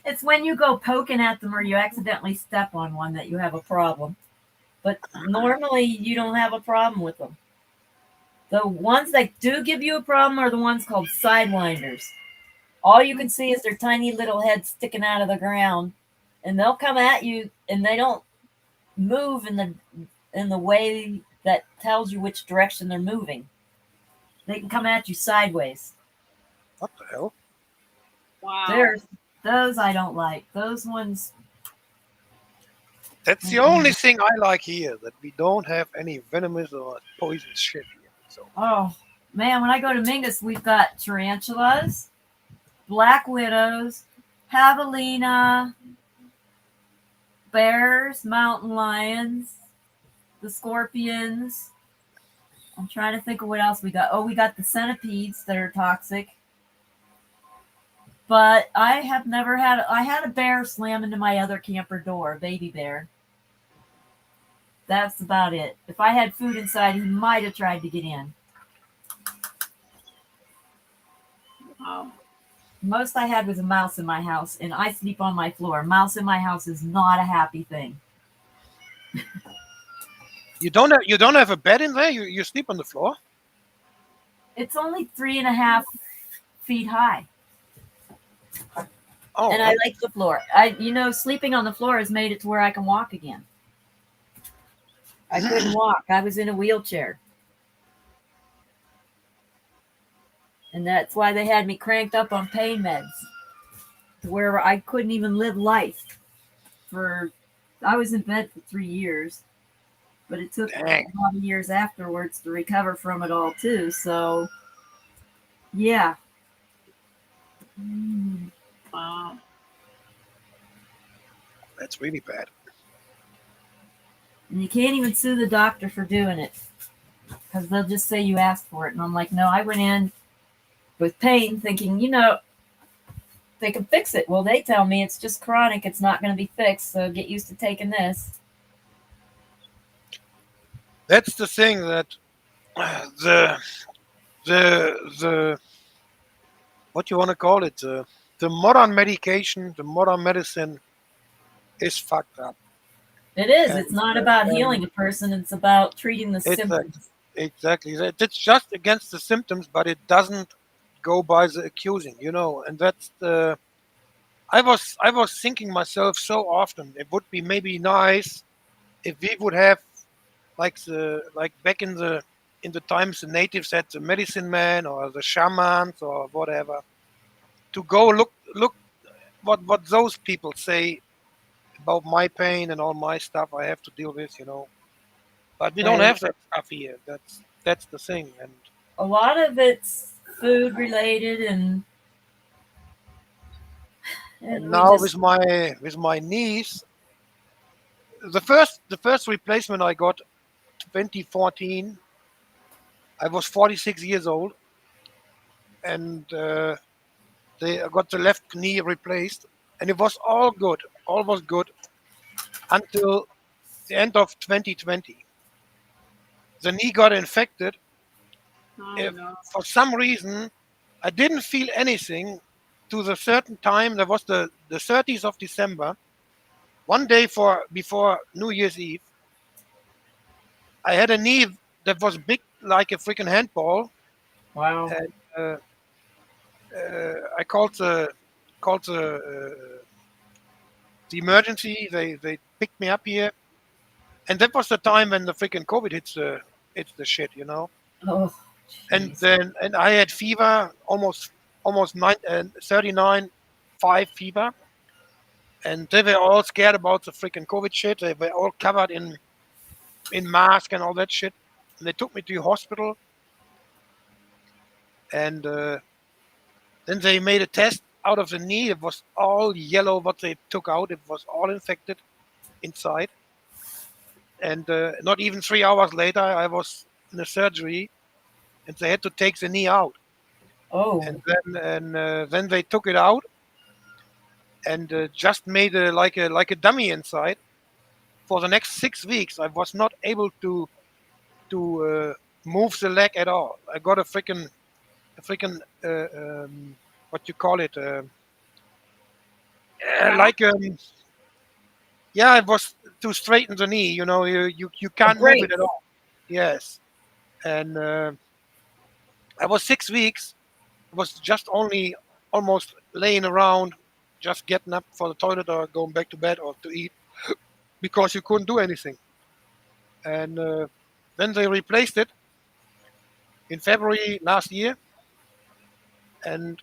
It's when you go poking at them or you accidentally step on one that you have a problem. But normally you don't have a problem with them. The ones that do give you a problem are the ones called sidewinders. All you can see is their tiny little heads sticking out of the ground, and they'll come at you, and they don't move in the way that tells you which direction they're moving. They can come at you sideways. What the hell? Wow. There's those I don't like. Those ones. That's the only thing I like here, that we don't have any venomous or poisonous shit here. So Oh man, when I go to Mingus, we've got tarantulas, black widows, javelina, bears, mountain lions, the scorpions. I'm trying to think of what else we got. Oh, we got the centipedes that are toxic. But I have never had. I had a bear slam into my other camper door, a baby bear. That's about it. If I had food inside, he might have tried to get in. Wow. Most I had was a mouse in my house, and I sleep on my floor. A mouse in my house is not a happy thing. you don't have a bed in there. You sleep on the floor. It's only 3.5 feet high, Oh, and I like the floor. Sleeping on the floor has made it to where I can walk again. I couldn't walk. I was in a wheelchair. And that's why they had me cranked up on pain meds, to where I couldn't even live life. I was in bed for 3 years, but it took Dang. a lot of years afterwards to recover from it all too. So, yeah. Wow. that's really bad. And you can't even sue the doctor for doing it, because they'll just say you asked for it. And I'm like, no, I went in with pain thinking, they can fix it. Well, they tell me it's just chronic. It's not going to be fixed. So get used to taking this. That's the thing, that the what you want to call it, the modern medication, the modern medicine is fucked up. It is. And, It's not about healing a person. It's about treating the It's symptoms. Exactly. It's just against the symptoms, but it doesn't go by the accusing, and that's the. I was thinking myself so often, it would be maybe nice if we would have, like back in the times the natives had the medicine man or the shamans or whatever, to go look what those people say about my pain and all my stuff I have to deal with, But we don't Right. have that stuff here. That's the thing. And A lot of it's food related, and we now just, with my niece, the first replacement I got 2014, I was 46 years old, and they got the left knee replaced, and it was all was good until the end of 2020. The knee got infected. Oh, If no. for some reason I didn't feel anything to the certain time, that was the 30th of December, one day before New Year's Eve, I had a knee that was big like a freaking handball, wow. and I called the emergency. They picked me up here, and that was the time when the freaking COVID hits the shit, Oh, And jeez. then I had fever, almost 39.5 fever, and they were all scared about the freaking COVID shit. They were all covered in mask and all that shit. And they took me to the hospital, and then they made a test out of the knee. It was all yellow. What they took out, it was all infected inside. And not even 3 hours later, I was in a surgery, and they had to take the knee out. Oh, Then they took it out and just made like a dummy inside. For the next 6 weeks, I was not able to move the leg at all. I got a freaking what you call it, like yeah, it was to straighten the knee. You can't move brace. it at all. Yes, and I was 6 weeks. I was just only almost laying around, just getting up for the toilet or going back to bed or to eat, because you couldn't do anything. And then they replaced it in February last year, and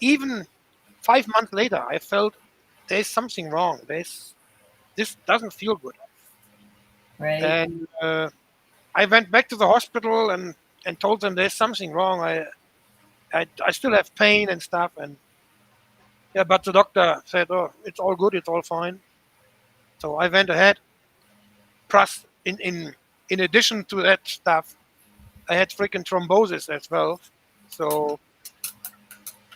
even 5 months later, I felt there's something wrong. This doesn't feel good. Right. And I went back to the hospital and told them there's something wrong. I still have pain and stuff. And yeah, but the doctor said, oh, it's all good. It's all fine. So I went ahead. Plus, in addition to that stuff, I had freaking thrombosis as well. So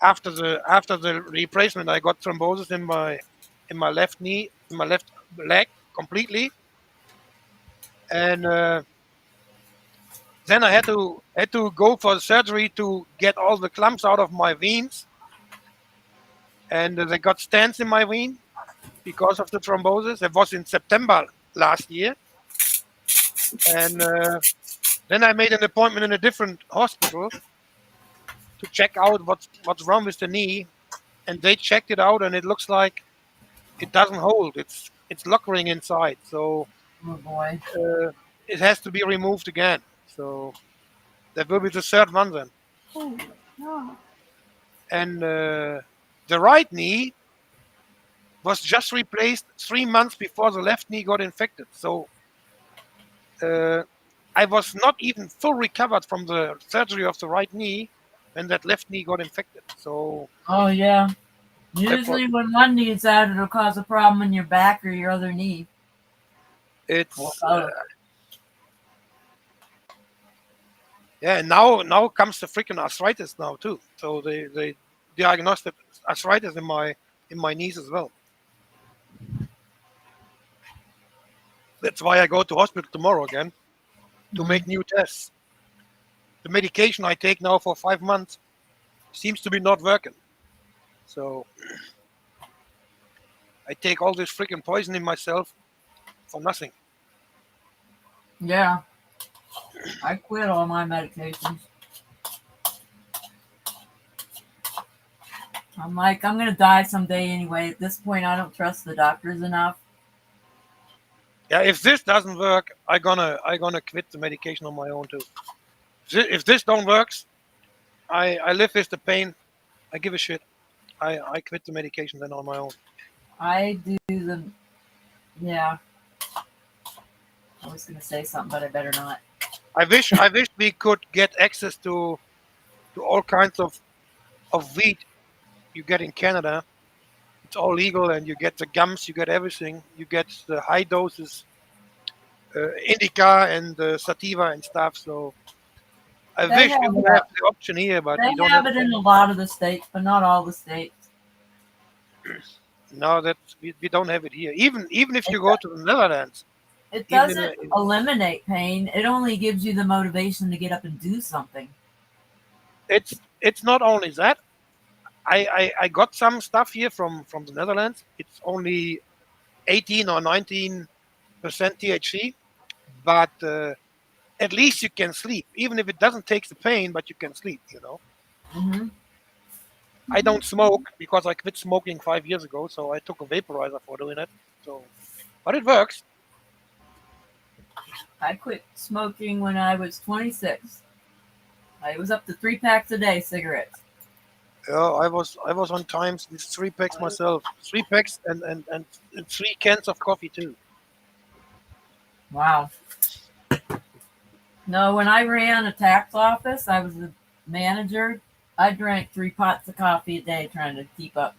after the replacement, I got thrombosis in my left knee, in my left leg completely, and then I had to go for surgery to get all the clumps out of my veins, and they got stents in my vein because of the thrombosis. It was in September last year, and then I made an appointment in a different hospital to check out what's wrong with the knee, and they checked it out, and it looks like it doesn't hold. It's lockering inside, so Oh boy. it has to be removed again. So that will be the third one then. Oh, no. And the right knee was just replaced 3 months before the left knee got infected. So I was not even full recovered from the surgery of the right knee when that left knee got infected. So Oh yeah. Usually when one knee's out, it'll cause a problem in your back or your other knee. it's Oh. yeah. And now comes the freaking arthritis now too. So they diagnosed arthritis in my knees as well. That's why I go to hospital tomorrow again to make new tests. The medication I take now for 5 months seems to be not working. So I take all this freaking poison in myself for nothing. Yeah. I quit all my medications. I'm like, I'm gonna die someday anyway. At this point, I don't trust the doctors enough. Yeah, if this doesn't work, I gonna quit the medication on my own too. If this don't works, I live with the pain. I give a shit. I quit the medication then on my own. I do the, yeah. I was gonna say something, but I better not. I wish we could get access to all kinds of weed you get in Canada. It's all legal, and you get the gums, you get everything. You get the high doses, indica and sativa and stuff. So I They wish we have would it. have the option here, but we They don't have it in a lot of the states, but not all the states. No, that we don't have it here. Even if you go to the Netherlands, It Even doesn't in- eliminate pain. It only gives you the motivation to get up and do something. it's not only that. I got some stuff here from the Netherlands. It's only 18 or 19% THC, but at least you can sleep, even if it doesn't take the pain, but you can sleep. Mm-hmm. I don't smoke because I quit smoking 5 years ago, so I took a vaporizer for doing it. So, but it works. I quit smoking when I was 26. I was up to 3 packs a day cigarettes. Yeah, I was on times with 3 packs myself. 3 packs and 3 cans of coffee too. Wow. No, when I ran a tax office, I was the manager. I drank 3 pots of coffee a day trying to keep up.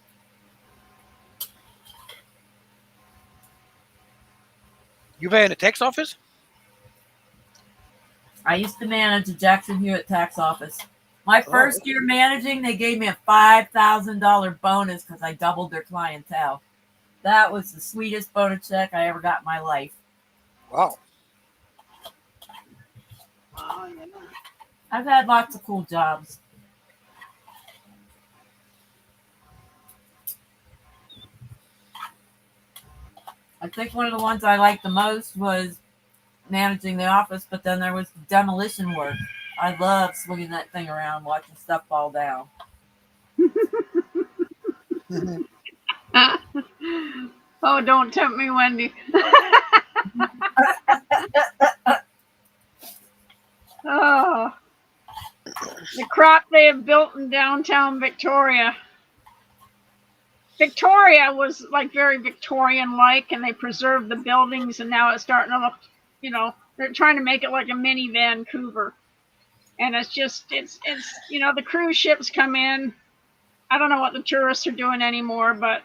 You were in a tax office? I used to manage a Jackson Hewitt tax office. My first year managing, they gave me a $5,000 bonus because I doubled their clientele. That was the sweetest bonus check I ever got in my life. Wow. Oh, yeah. I've had lots of cool jobs. I think one of the ones I liked the most was managing the office, but then there was demolition work. I love swinging that thing around, watching stuff fall down. Oh, don't tempt me, Wendy. Oh, the crop they have built in downtown Victoria. Victoria was like very Victorian-like, and they preserved the buildings, and now it's starting to look, they're trying to make it like a mini Vancouver, and it's the cruise ships come in. I don't know what the tourists are doing anymore, but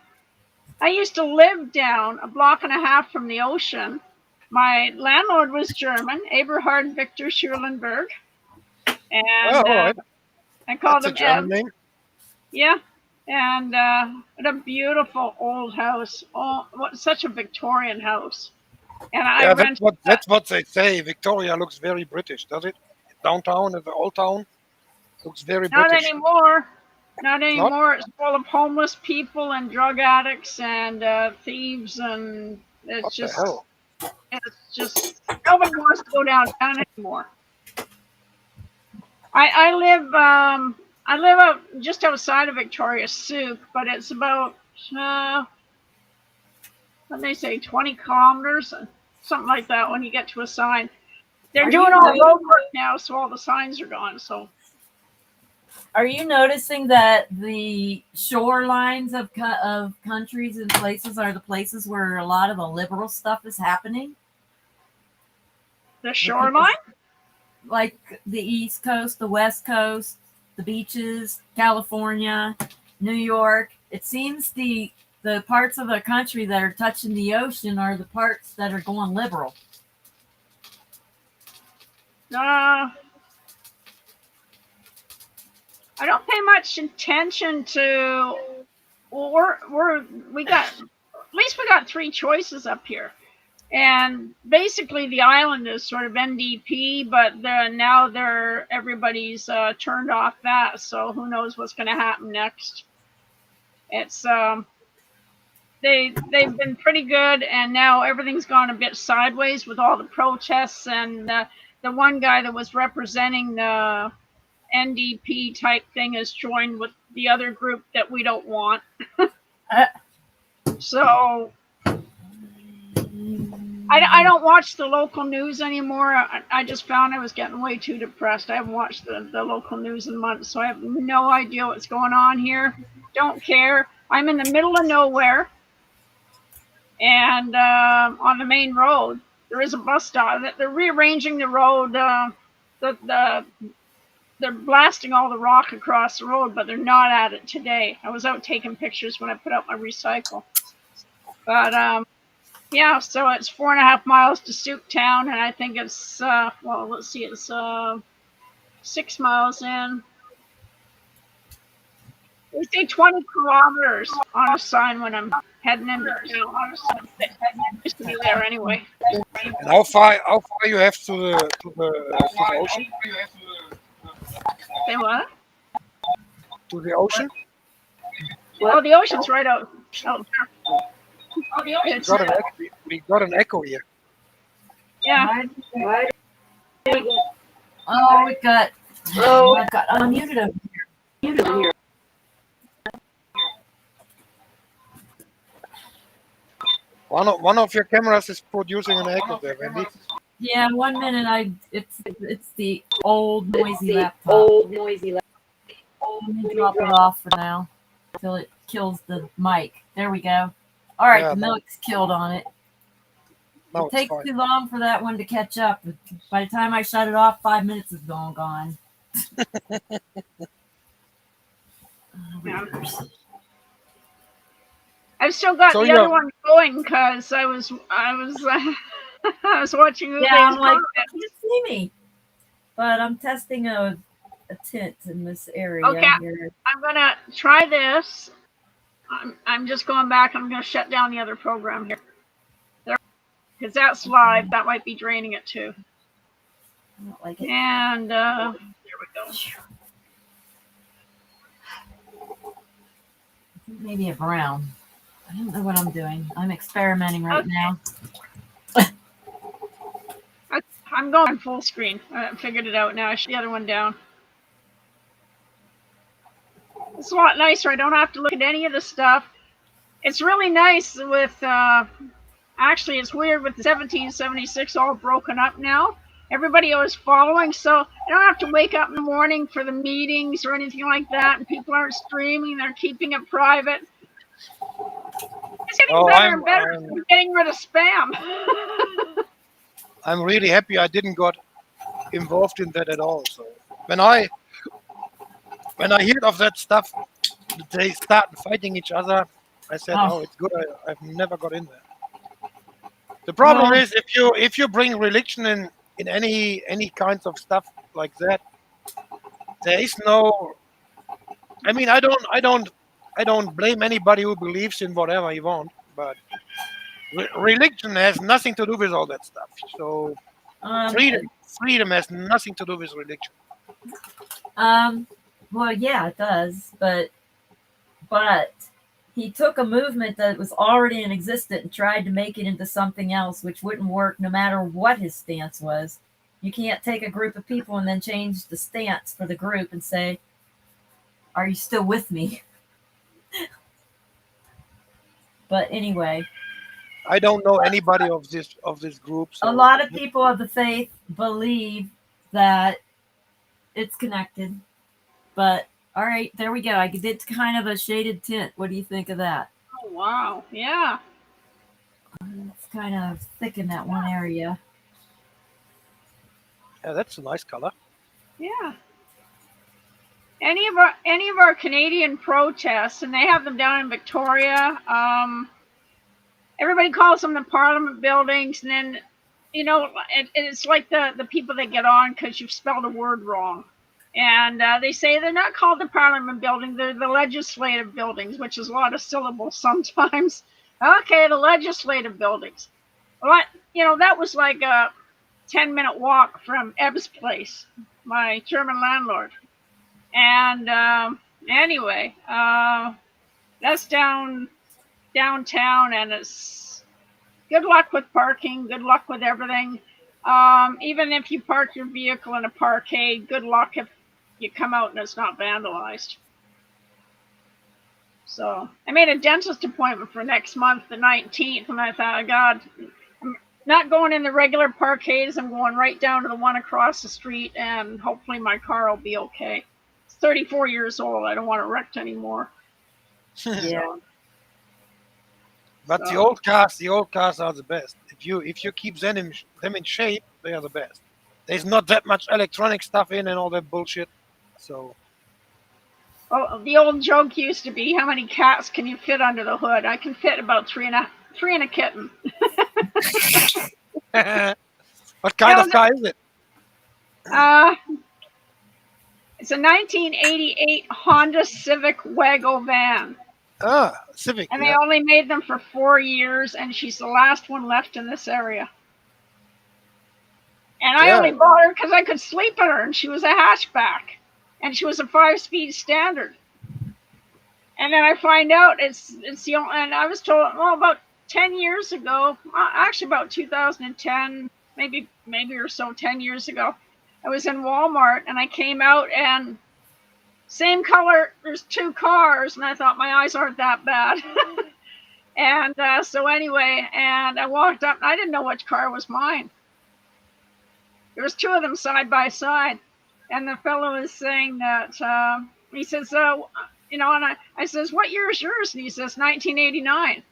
I used to live down a block and a half from the ocean. My landlord was German, Eberhard Victor Schulenberg, and Oh, all right. I called That's a him German Ev. name. Yeah, and what a beautiful old house. Oh, what such a Victorian house. And I Yeah, rented that's what they say. Victoria looks very British, does it? Downtown, in the old town, looks very not British. anymore. Not Not? anymore. It's full of homeless people and drug addicts and thieves, and What the hell? it's just nobody wants to go downtown anymore. I live out just outside of Victoria Souk, but it's about what they say 20 kilometers, something like that. When you get to a sign, they're Are doing you all really- road work now, so all the signs are gone. So Are you noticing that the shorelines of countries and places are the places where a lot of the liberal stuff is happening? the shoreline. Like the East Coast, the West Coast, the beaches, California, New York. It seems the parts of the country that are touching the ocean are the parts that are going liberal. I don't pay much attention to. Well, we got at least we got three choices up here, and basically the island is sort of NDP, but now everybody's turned off that, so who knows what's going to happen next. It's they've been pretty good, and now everything's gone a bit sideways with all the protests, and the one guy that was representing the NDP type thing has joined with the other group that we don't want. So I don't watch the local news anymore. I just found I was getting way too depressed. I haven't watched the local news in months, so I have no idea what's going on here. Don't care. I'm in the middle of nowhere, and on the main road there is a bus stop. They're rearranging the road. They're blasting all the rock across the road, but they're not at it today. I was out taking pictures when I put out my recycle. But yeah, so it's 4.5 miles to Souk Town, and I think it's let's see, it's 6 miles in. They say 20 kilometers on a sign when I'm heading into town. I used to be there anyway. And how far you have to the ocean? Say what? To the ocean? Oh, the ocean's right out there. We got an echo here. Yeah. Oh, I've got unmuted over here. One of your cameras is producing an echo there, Wendy. Yeah, 1 minute. It's the old noisy laptop. Let me drop it off for now until it kills the mic. There we go. All right, Yeah, the milk's killed on it. No, It it's takes fine. too long for that one to catch up. By the time I shut it off, 5 minutes is gone. I've still got So the you're- other one going because I was I was watching Uwe's Yeah, I'm like, comment. you see me. But I'm testing a tint in this area Okay. here. I'm gonna try this. I'm just going back. I'm gonna shut down the other program here. There, because that's live. That might be draining it too. I don't like it. And there we go. Maybe a brown. I don't know what I'm doing. I'm experimenting right Okay. now. I'm going full screen. I figured it out now. I shut the other one down. It's a lot nicer. I don't have to look at any of the stuff. It's really nice with, actually, it's weird with the 1776 all broken up now. Everybody was following, so I don't have to wake up in the morning for the meetings or anything like that, and people aren't streaming. They're keeping it private. It's getting Oh, better and better. We're getting rid of spam. I'm really happy I didn't got involved in that at all. So when I heard of that stuff, they started fighting each other. I said, Oh. "Oh, it's good. I've never got in there." The problem Well- is if you bring religion in any kinds of stuff like that, there is no. I mean, I don't blame anybody who believes in whatever he wants, but religion has nothing to do with all that stuff. So Um, freedom has nothing to do with religion. well, yeah, it does, but he took a movement that was already in existence and tried to make it into something else, which wouldn't work no matter what his stance was. You can't take a group of people and then change the stance for the group and say, "Are you still with me?" But anyway, I don't know anybody of this group. So a lot of people of the faith believe that it's connected. But all right, there we go. I did kind of a shaded tint. What do you think of that? Oh, wow. Yeah. It's kind of thick in that one area. Yeah, that's a nice color. Yeah. Any of our Canadian protests, and they have them down in Victoria. Everybody calls them the Parliament buildings, and then it's like the people that get on because you've spelled a word wrong, and they say they're not called the Parliament building; they're the legislative buildings, which is a lot of syllables sometimes. Okay, the legislative buildings. Well, that was like a 10-minute walk from Ebb's place, my German landlord. And anyway, that's downtown, and it's good luck with parking, good luck with everything. Even if you park your vehicle in a parkade, good luck if you come out and it's not vandalized. So I made a dentist appointment for next month, the 19th, and I thought, oh, God, I'm not going in the regular parkades. I'm going right down to the one across the street, and hopefully my car will be okay. 34 years old. I don't want it wrecked anymore. Yeah. But the old cars are the best. If you keep them in shape, they are the best. There's not that much electronic stuff in and all that bullshit. So Well, the old joke used to be, how many cats can you fit under the hood? I can fit about three and a kitten. what kind of car is it? It's a 1988 Honda Civic Wago van. Ah, Civic. And they only made them for 4 years, and she's the last one left in this area. And I only bought her because I could sleep in her, and she was a hatchback. And she was a 5-speed standard. And then I find out it's the only, and I was told, well, about 10 years ago, actually about 2010, maybe or so, 10 years ago, I was in Walmart, and I came out, and same color, there's 2 cars, and I thought my eyes aren't that bad. And so anyway, and I walked up, and I didn't know which car was mine. There was 2 of them side by side, and the fellow was saying that, he says, and I says, what year is yours? And he says, 1989.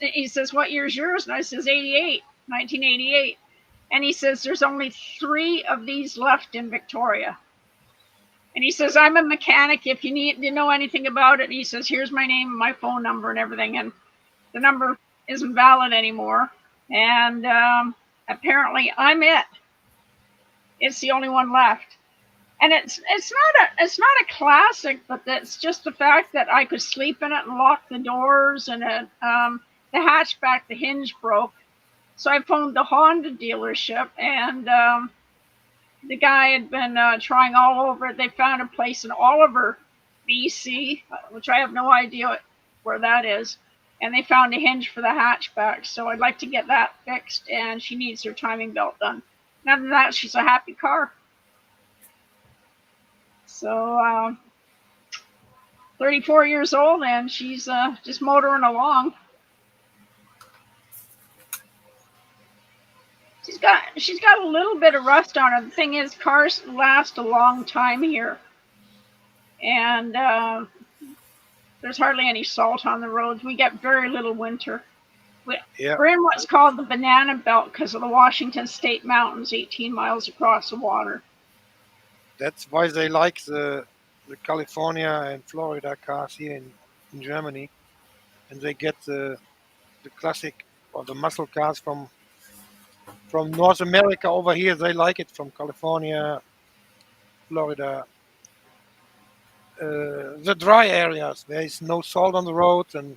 He says, what year is yours? And I says, 1988. And he says, there's only 3 of these left in Victoria. And he says, I'm a mechanic. If you need to know anything about it, and he says, here's my name and my phone number and everything. And the number isn't valid anymore. And apparently I'm it. It's the only one left. And it's not a classic, but that's just the fact that I could sleep in it and lock the doors, and the hatchback, the hinge broke. So I phoned the Honda dealership, and the guy had been trying all over it. They found a place in Oliver, BC, which I have no idea where that is. And they found a hinge for the hatchback. So I'd like to get that fixed, and she needs her timing belt done. And other than that, she's a happy car. So 34 years old, and she's just motoring along. She's got a little bit of rust on her. The thing is, cars last a long time here, and there's hardly any salt on the roads. We get very little winter. Yeah, We're in what's called the banana belt because of the Washington State Mountains, 18 miles across the water. that's why they like the California and Florida cars here in Germany, and they get the classic or the muscle cars from North America over here. They like it from California, Florida, the dry areas. There is no salt on the roads and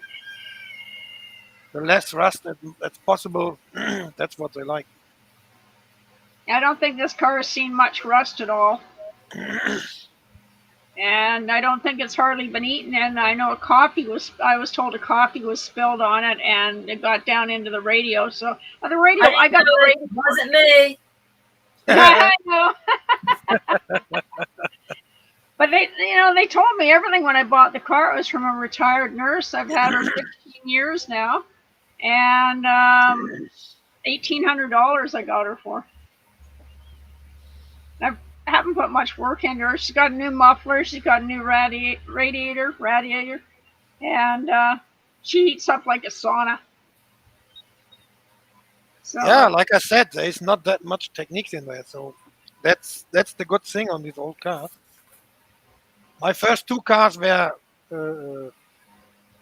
the less rust that's possible. That's what they like. I don't think this car has seen much rust at all. And I don't think it's hardly been eaten. And I know I was told a coffee was spilled on it and it got down into the radio. So the radio, I got the radio. It wasn't me. I know. But they told me everything when I bought the car. It was from a retired nurse. I've had her 15 years now. And $1,800 I got her for. I haven't put much work into her. She's got a new muffler. She's got a new radiator, and she heats up like a sauna. So, Yeah, like I said, there's not that much techniques in there, so that's the good thing on these old cars. My first two cars were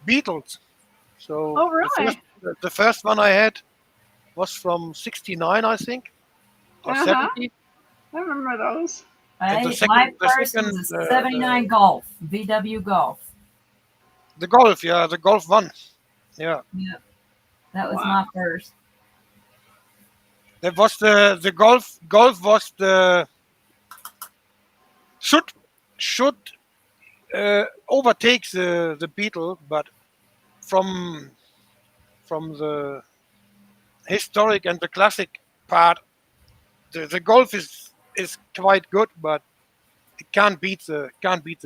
Beetles. So Oh, really? the first one I had was from '69, I think, or Uh-huh. '70. I remember those. And My the first second, was a 79 Golf, VW Golf. The Golf, yeah, the Golf One, yeah. Yeah, that was Wow. my first. That was the Golf. Golf was the should overtake the Beetle, but from the historic and the classic part, the Golf is quite good, but it can't beat the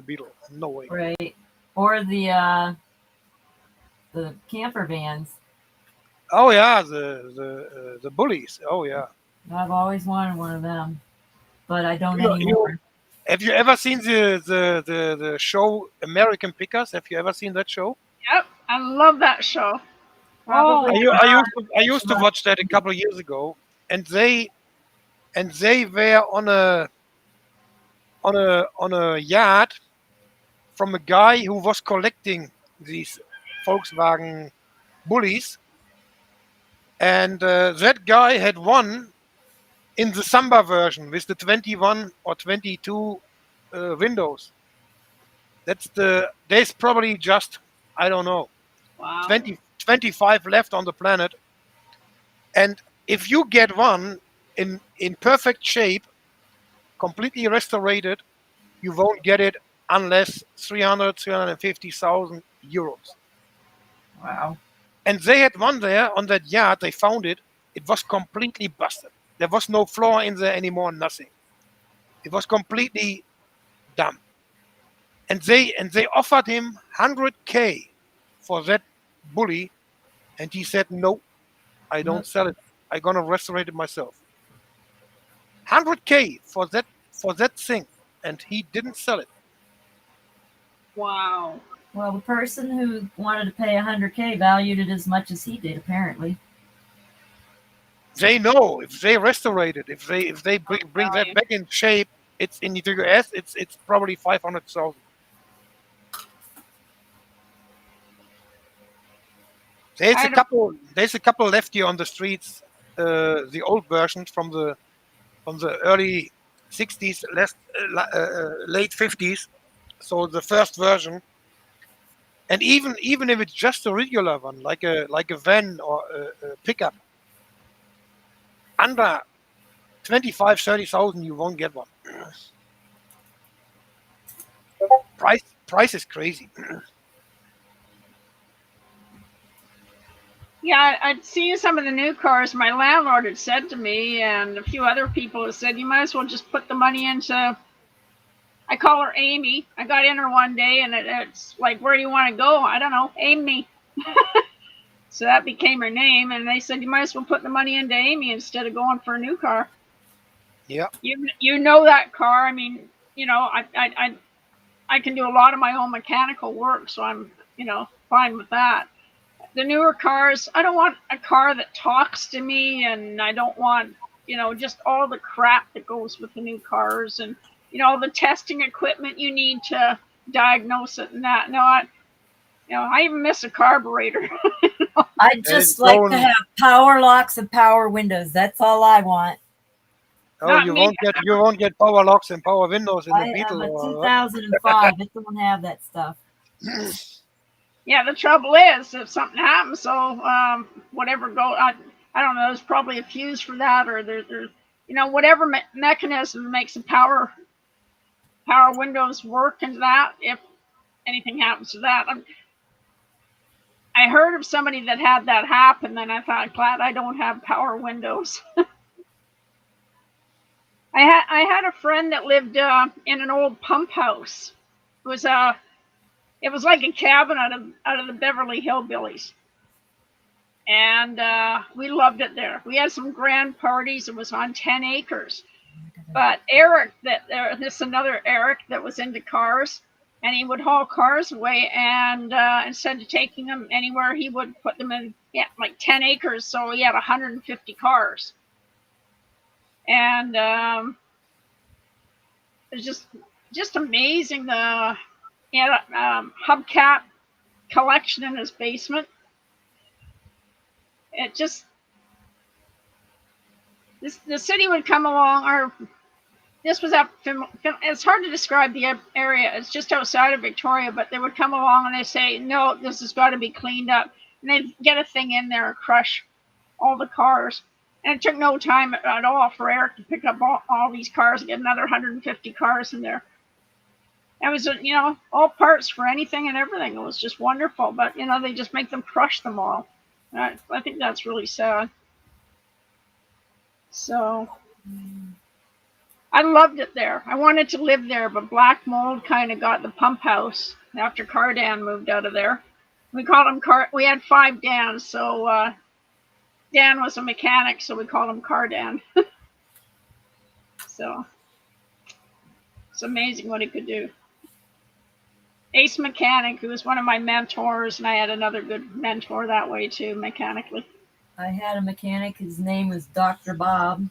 Beetle. No way. Right. Or the camper vans. Oh yeah, the bullies. Oh yeah. I've always wanted one of them, but I don't You- anymore. Have you ever seen the show American Pickers? Have you ever seen that show? Yep, I love that show. Probably I used to watch that a couple of years ago, and they were on a yard from a guy who was collecting these Volkswagen bullies, and that guy had one in the Samba version with the 21 or 22 windows. There's probably just, I don't know, Wow. 25 left on the planet. And if you get one in perfect shape, completely restored, you won't get it unless 350,000 euros. Wow. And they had one there on that yard. They found it. It was completely busted. There was no floor in there anymore, nothing. It was completely dumb. And they offered him 100K for that bully, and he said, "No, I don't sell it. I'm gonna restore it myself." 100K for that thing, and he didn't sell it. Wow. Well, the person who wanted to pay 100K valued it as much as he did, apparently. They know if they restore it, if they bring that back in shape, it's in the US. It's probably 500,000. There's a couple left here on the streets. The old versions from the early '60s, late '50s. So the first version, and even if it's just a regular one, like a van or a pickup, under 25,000-30,000, you won't get one. Price is crazy. Yeah, I'd seen some of the new cars. My landlord had said to me, and a few other people had said, you might as well just put the money into. I call her Amy. I got in her one day, and it's like, where do you want to go? I don't know, Amy. So that became her name, and they said you might as well put the money into Amy instead of going for a new car. Yeah. You know that car. I mean, I can do a lot of my own mechanical work, so I'm fine with that. The newer cars, I don't want a car that talks to me, and I don't want, just all the crap that goes with the new cars, and all the testing equipment you need to diagnose it and that. No, I even miss a carburetor. I And it's just like to going. have power locks and power windows. That's all I want. Oh, Not you me. won't get power locks and power windows in the I have Beetle. a Or 2005. It don't have that stuff. Yeah, the trouble is, if something happens, so whatever I don't know. There's probably a fuse for that, or there's whatever mechanism makes the power windows work into that. If anything happens to that, I heard of somebody that had that happen, and I thought, glad I don't have power windows. I had a friend that lived in an old pump house. It was like a cabin out of the Beverly Hillbillies, and we loved it there. We had some grand parties. It was on 10 acres. But Eric, this another Eric that was into cars, and he would haul cars away, and instead of taking them anywhere, he would put them in like 10 acres. So he had 150 cars, and it was just amazing. He had a hubcap collection in his basement. It just the city would come along, or this was up. It's hard to describe the area. It's just outside of Victoria, but they would come along and they say, "No, this has got to be cleaned up," and they'd get a thing in there and crush all the cars. And it took no time at all for Eric to pick up all these cars and get another 150 cars in there. It was, all parts for anything and everything. It was just wonderful. But, they just make them crush them all. I think that's really sad. So I loved it there. I wanted to live there, but black mold kind of got the pump house after Cardan moved out of there. We called him we had 5 Dans, so Dan was a mechanic, so we called him Cardan. So it's amazing what he could do. Ace Mechanic, who was one of my mentors, and I had another good mentor that way too, mechanically. I had a mechanic. His name was Dr. Bob.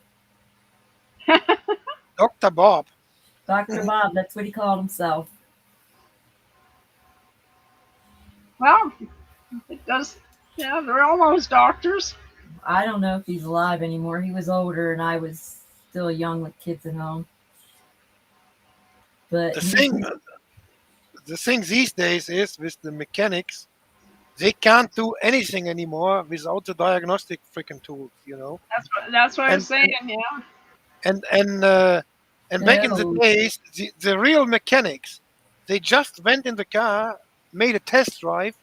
Dr. Bob. Dr. Bob, that's what he called himself. Well, it does. They're almost doctors. I don't know if he's alive anymore. He was older, and I was still young with kids at home. But The thing these days is with the mechanics, they can't do anything anymore without the diagnostic freaking tools. That's what I was saying. Yeah. And back in the days, the real mechanics, they just went in the car, made a test drive,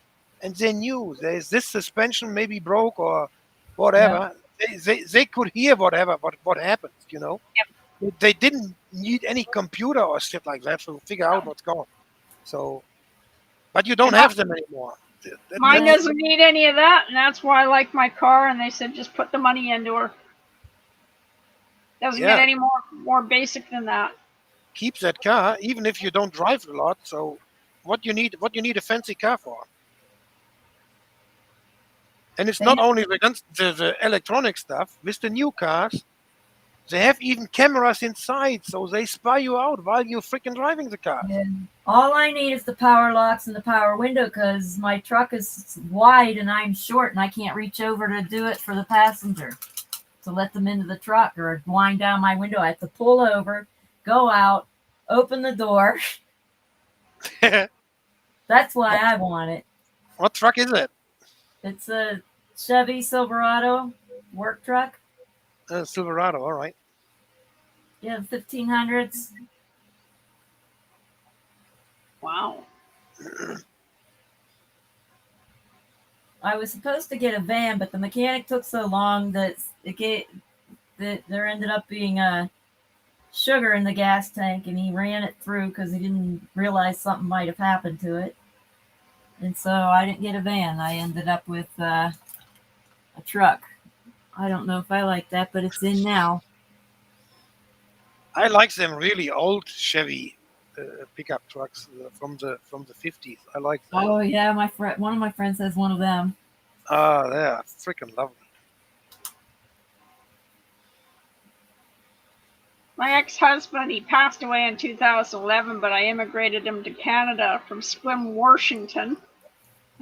and they knew there's this suspension maybe broke or whatever. Yeah. They could hear what happens. Yep. They didn't need any computer or shit like that to figure out what's going on. So, but you don't have them anymore. Mine doesn't need any of that, and that's why I like my car. And they said just put the money into her. Doesn't get any more basic than that. Keep that car, even if you don't drive a lot. So, what you need a fancy car for? And it's not only the electronic stuff. With the new cars, they have even cameras inside, so they spy you out while you're freaking driving the car. Yeah. All I need is the power locks and the power window because my truck is wide and I'm short and I can't reach over to do it for the passenger to let them into the truck or wind down my window. I have to pull over, go out, open the door. That's why I want it. What truck is it? It's a Chevy Silverado work truck. Silverado, all right. Yeah, 1500s. Wow. I was supposed to get a van, but the mechanic took so long that there ended up being a sugar in the gas tank, and he ran it through because he didn't realize something might have happened to it. And so I didn't get a van. I ended up with a truck. I don't know if I like that, but it's in now. I like them really old Chevy pickup trucks from the 50s. I like that. Oh yeah, one of my friends has one of them. Ah, they're freaking lovely. My ex-husband, he passed away in 2011, but I immigrated him to Canada from Sequim, Washington.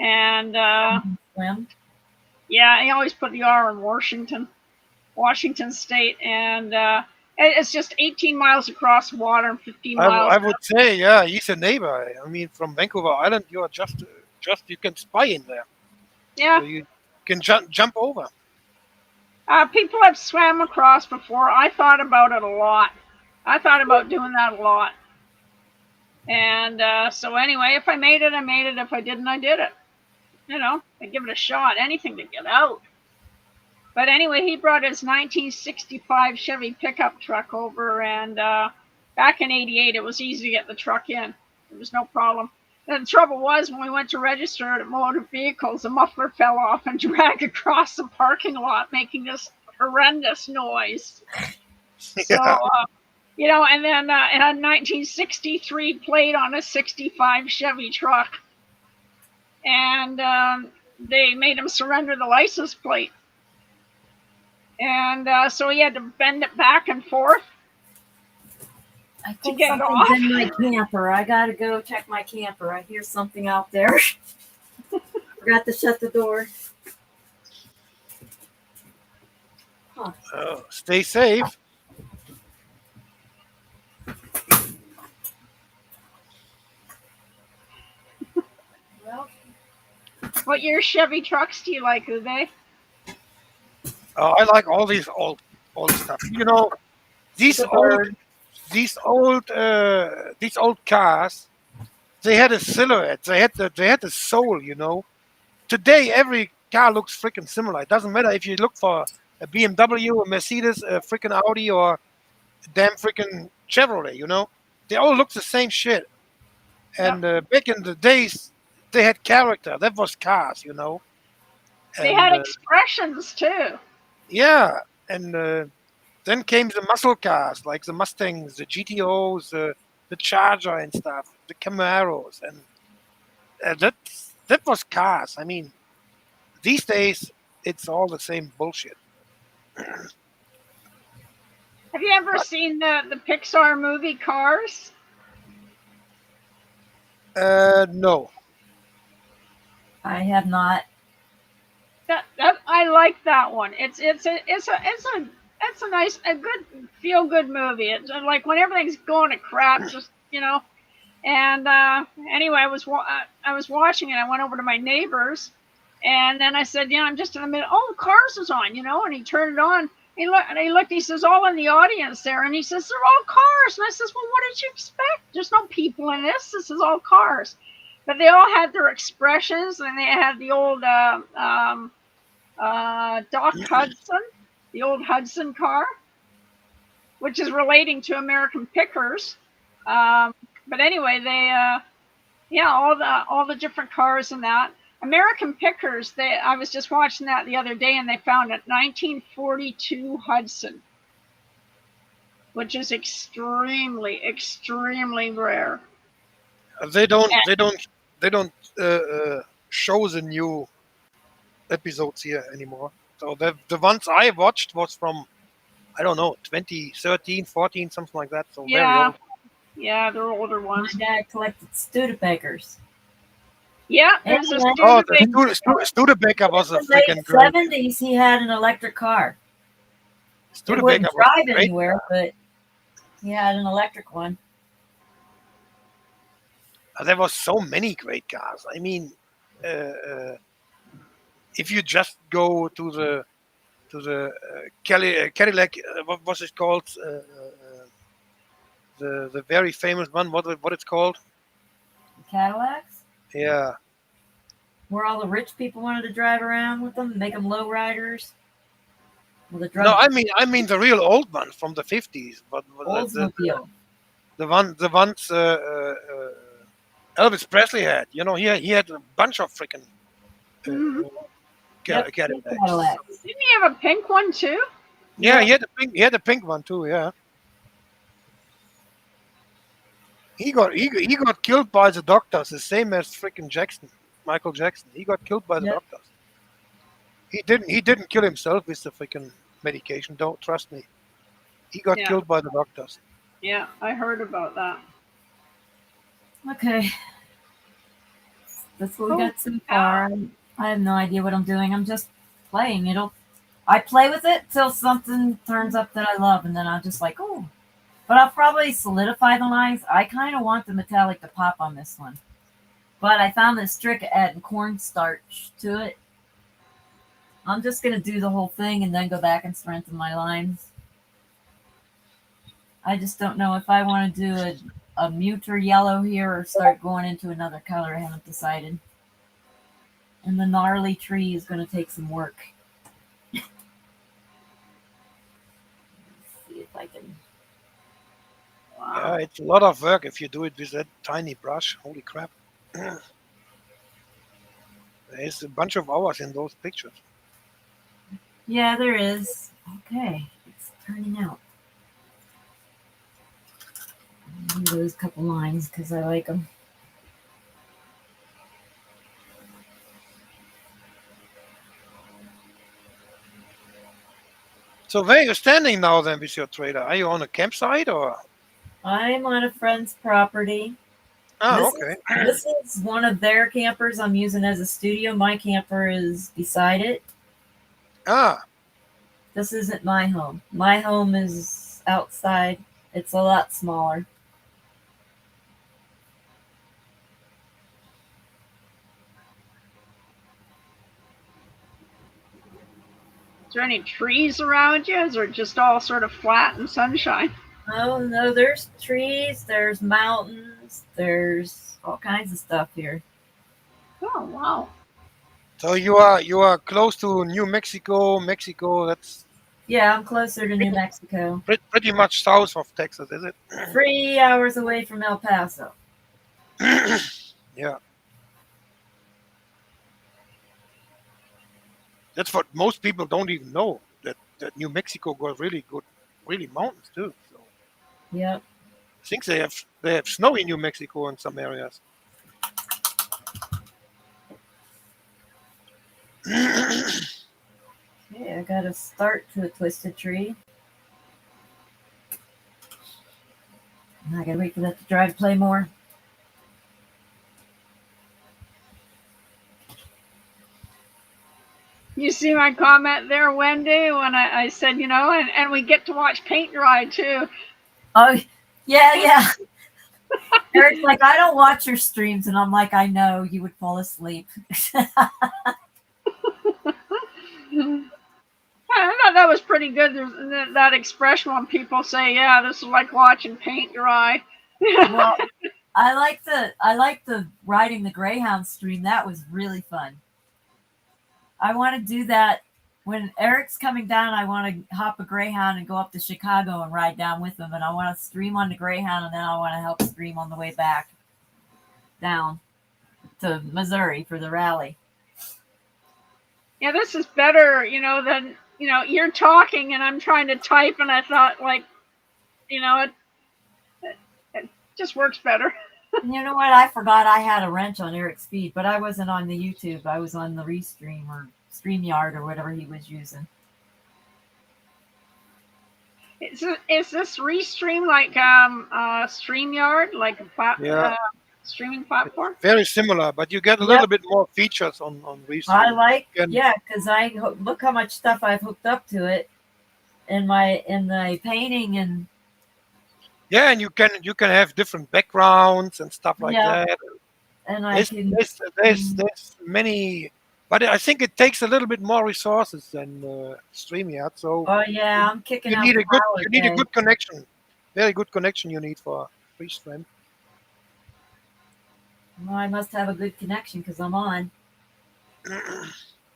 And Swim. yeah, he always put the R in Washington State. And it's just 18 miles across water and 15 miles. I would say, yeah, he's a neighbor. I mean, from Vancouver Island, you are just you can spy in there. Yeah. So you can jump over. People have swam across before. I thought about it a lot. I thought about doing that a lot. And so anyway, if I made it, I made it. If I didn't, I did it. You know, I give it a shot. Anything to get out. But anyway, he brought his 1965 Chevy pickup truck over, and back in '88, it was easy to get the truck in. There was no problem. The trouble was, when we went to register it at motor vehicles, the muffler fell off and dragged across the parking lot, making this horrendous noise. Yeah. So, you know, and then it had 1963 plate on a 65 Chevy truck. And they made him surrender the license plate. And so he had to bend it back and forth. I think get something's off. in my camper. I gotta go check my camper. I hear something out there. Forgot to shut the door. Stay safe. Well, What year Chevy trucks do you like, Uwe? I like all these old stuff. You know, these old cars. They had a silhouette. They had the soul. You know. Today, every car looks freaking similar. It doesn't matter if you look for a BMW, a Mercedes, a freaking Audi, or a damn freaking Chevrolet. You know, they all look the same shit. And back in the days, they had character. That was cars. You know. They had expressions too. Yeah, and then came the muscle cars like the Mustangs, the GTOs, the Charger and stuff, the Camaros, and that was cars. I mean, these days it's all the same bullshit. Have you ever seen the Pixar movie Cars? No. I have not. That I like that one. It's a nice, a good feel good movie. It's like when everything's going to crap, just you know. And anyway, I was watching it. I went over to my neighbor's, and then I said, I'm just in the middle. Oh, Cars is on, and he turned it on. He looked. He says, all in the audience there, and he says, they're all cars. And I says, well, what did you expect? There's no people in this. This is all cars. But they all had their expressions, and they had the old Doc Hudson, the old Hudson car, which is relating to American Pickers. But anyway, they, all the different cars and that. American Pickers, I was just watching that the other day, and they found a 1942 Hudson, which is extremely, extremely rare. They don't show the new episodes here anymore. So the ones I watched was from, I don't know, 2013, 14, something like that. So very old. Yeah, they're older ones. My dad collected Studebakers. Yeah, there's a the Studebaker was a In the late freaking great. 70s, he had an electric car. It Studebaker wouldn't was drive great. anywhere, but he had an electric one. There was so many great cars. I mean, if you just go to the Cadillac, what was it called? The very famous one. What it's called? Cadillacs? Yeah. Where all the rich people wanted to drive around with them, make them low riders. Well, the No, I mean the real old one from the 50s. But Oldsmobile. the ones Elvis Presley had. He had a bunch of freaking Cadillacs. Cadillacs. Didn't he have a pink one too? Yeah, he had a pink one too. Yeah. he got killed by the doctors, the same as freaking Jackson, Michael Jackson. He got killed by the Yep. doctors. He didn't kill himself with the freaking medication. Don't trust me. He got Yeah. killed by the doctors. Yeah, I heard about that. Okay. That's what we Cool. got so far. I have no idea what I'm doing. I'm just playing. I play with it till something turns up that I love, and then I'm just like, oh. But I'll probably solidify the lines. I kind of want the metallic to pop on this one. But I found this trick of adding cornstarch to it. I'm just going to do the whole thing and then go back and strengthen my lines. I just don't know if I want to do a mute or yellow here or start going into another color. I haven't decided. And the gnarly tree is going to take some work. Let's see if I can. Wow. Yeah, it's a lot of work if you do it with that tiny brush. Holy crap. There's a bunch of hours in those pictures. Yeah, there is. Okay, it's turning out. I'll do those couple lines because I like them. So where are you standing now then with your trailer? Are you on a campsite or? I'm on a friend's property. Oh, This okay. This is one of their campers I'm using as a studio. My camper is beside it. Ah, This isn't my home. My home is outside. It's a lot smaller. Is there any trees around you? Is it just all sort of flat and sunshine? Oh no, there's trees, there's mountains, there's all kinds of stuff here. Oh wow. so you are close to New Mexico. Mexico, that's Yeah, I'm closer to New Mexico. pretty much south of Texas, is it? 3 hours away from El Paso. Yeah. That's what most people don't even know, that New Mexico got really good, really mountains too. So Yep. I think they have snow in New Mexico in some areas. Okay, I got a start to a twisted tree. And I gotta wait for that to dry to play more. You see my comment there, Wendy, when I said, and we get to watch paint dry too. Oh, yeah. Eric's like, I don't watch your streams. And I'm like, I know, you would fall asleep. I thought that was pretty good. That expression when people say, "Yeah, this is like watching paint dry." Well, I like the riding the Greyhound stream. That was really fun. I want to do that when Eric's coming down. I want to hop a Greyhound and go up to Chicago and ride down with him. And I want to stream on the Greyhound, and then I want to help stream on the way back down to Missouri for the rally. Yeah, this is better, than you're talking and I'm trying to type, and I thought, like, it just works better. You know what? I forgot I had a wrench on Eric's feed, but I wasn't on the YouTube. I was on the Restream or StreamYard or whatever he was using. Is this Restream like StreamYard, like a streaming platform? Very similar, but you get a little bit more features on Restream. I like, And- yeah, because look how much stuff I've hooked up to it in the painting and Yeah, and you can have different backgrounds and stuff like Yeah. that. and I can. There's many, but I think it takes a little bit more resources than StreamYard. So Oh yeah, I'm kicking you out need the a good power you need a today. good connection, very good connection. You need for Restream. Well, I must have a good connection because I'm on.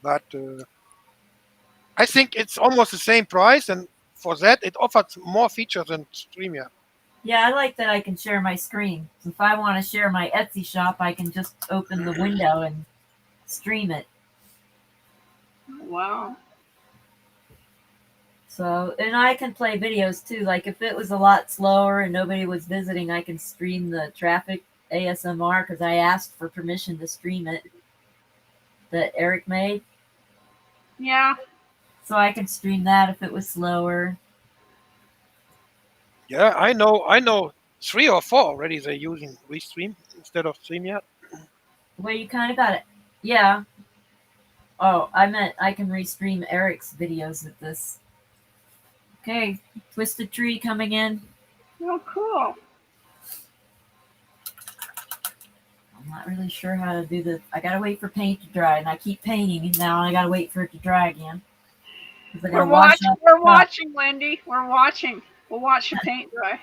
But I think it's almost the same price, and for that it offers more features than StreamYard. Yeah, I like that I can share my screen. So if I want to share my Etsy shop, I can just open the window and stream it. Wow. So, and I can play videos too. Like if it was a lot slower and nobody was visiting, I can stream the traffic ASMR because I asked for permission to stream it that Eric made. Yeah. So I can stream that if it was slower. Yeah, I know 3 or 4 already they're using Restream instead of StreamYard. Well, you kind of got it. Yeah. Oh, I meant I can restream Eric's videos with this. Okay, Twisted Tree coming in. Oh, cool. I'm not really sure how to do the. I gotta wait for paint to dry, and I keep painting, and now I gotta wait for it to dry again. 'Cause I gotta We're wash watching. out We're the top. watching, Wendy. We're watching. We'll watch the paint dry.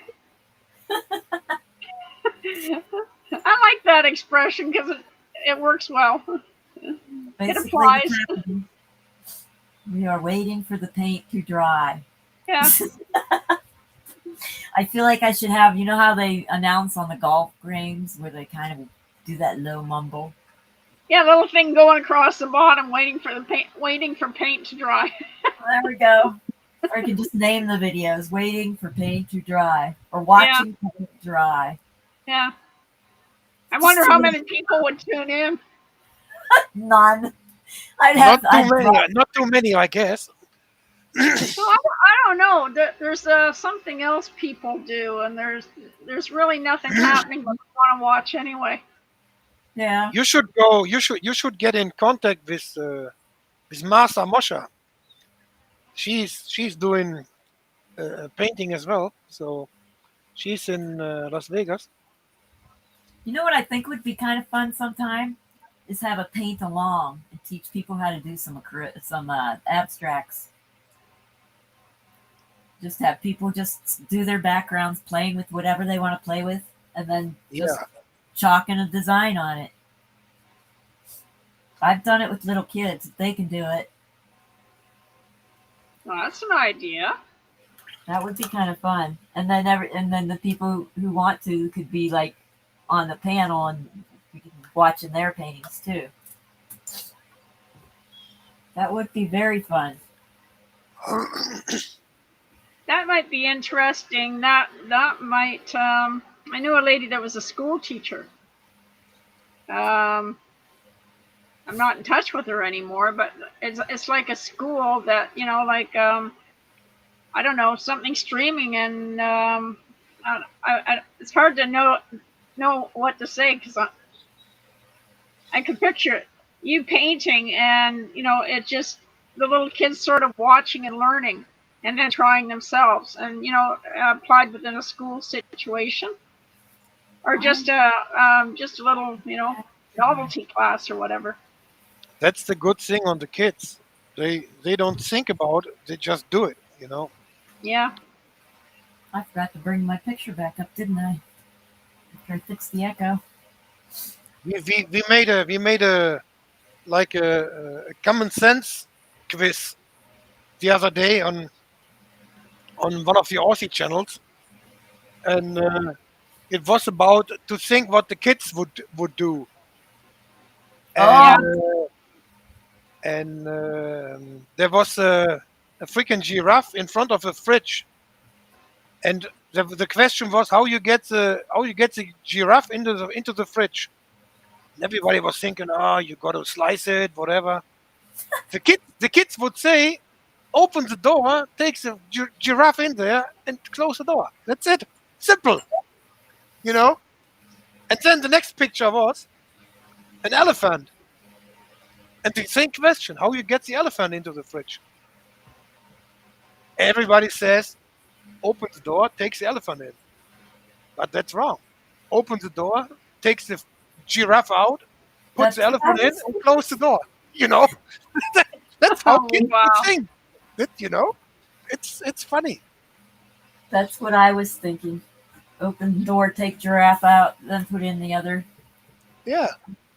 I like that expression because it works well. Basically, applies. what's happening, we are waiting for the paint to dry. Yeah. I feel like I should have. You know how they announce on the golf games where they kind of do that low mumble. Yeah, little thing going across the bottom, waiting for paint to dry. There we go. Or I can just name the videos "Waiting for Paint to Dry" or "Watching Paint Dry." Yeah. I wonder how many people would tune in. None. Not too many, I guess. So I don't know. There's something else people do, and there's really nothing happening but I want to watch anyway. Yeah. You should go. You should get in contact with Martha Mosha. She's doing painting as well. So she's in Las Vegas. You know what I think would be kind of fun sometime is have a paint along and teach people how to do some abstracts. Just have people just do their backgrounds playing with whatever they want to play with, and then just chalking a design on it. I've done it with little kids. If they can do it, Well, that's an idea. that would be kind of fun. And then the people who want to could be like on the panel and watching their paintings too. That would be very fun. That might be interesting. That might. I knew a lady that was a school teacher. I'm not in touch with her anymore, but it's like a school that like I don't know, something streaming, and it's hard to know what to say because I could picture it, you painting, and it just the little kids sort of watching and learning, and then trying themselves, and applied within a school situation, or just a little novelty class or whatever. That's the good thing on the kids. They don't think about it. They just do it. Yeah. I forgot to bring my picture back up, didn't I? After I fixed the echo. We made a common sense quiz the other day on one of the Aussie channels, and it was about to think what the kids would do. And there was a freaking giraffe in front of a fridge, and the question was how you get the giraffe into the fridge. And everybody was thinking, you got to slice it, whatever. The kids would say, open the door, take the giraffe in there, and close the door. That's it. Simple. And then the next picture was an elephant. And the same question, how you get the elephant into the fridge. Everybody says, open the door, takes the elephant in. But that's wrong. Open the door, takes the giraffe out, puts the elephant in, and close the door. That's how kids think. It's funny. That's what I was thinking. Open the door, take giraffe out, then put in the other. Yeah.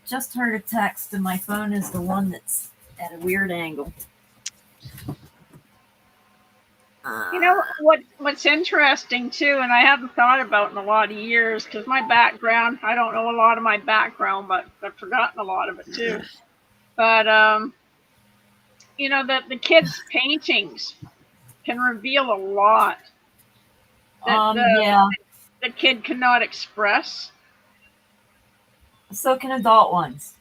Just heard a text, and my phone is the one that's at a weird angle. What's interesting too, and I haven't thought about in a lot of years because my background, I don't know a lot of my background, but I've forgotten a lot of it too. But the kids' paintings, can reveal a lot that Yeah. the kid cannot express. So can adult ones,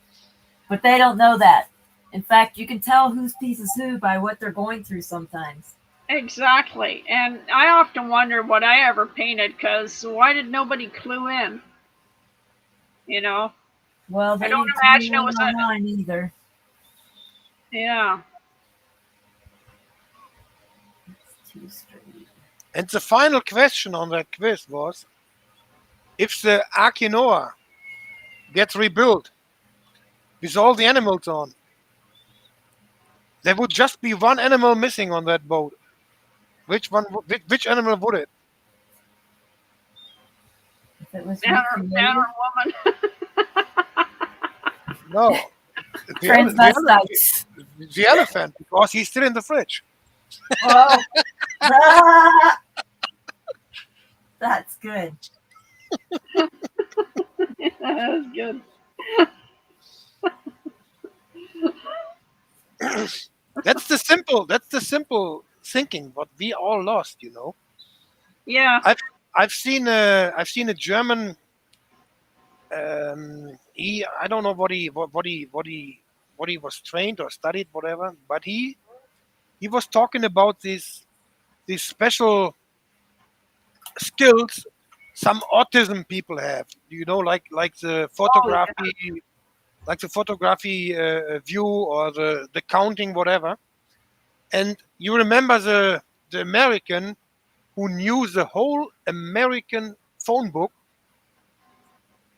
but they don't know that. In fact, you can tell whose piece is who by what they're going through sometimes. Exactly. And I often wonder what I ever painted, because why did nobody clue in? You know? Well, I they don't didn't imagine clue it in was on a. mine either. Yeah. It's too straight. And the final question on that quiz was, if the Ark Noah gets rebuilt with all the animals on, there would just be one animal missing on that boat. Which one? Which animal would it? If it was Man recreated, or woman. No, transvestites. the elephant, because he's still in the fridge. Oh, ah, that's good. That's good. That's the simple thinking what we all lost. Yeah. I've seen a German. I don't know what he was trained or studied, whatever, but he was talking about these special skills some autism people have. Like the Oh, yeah. photography view, or the counting, whatever. And you remember the American who knew the whole American phone book,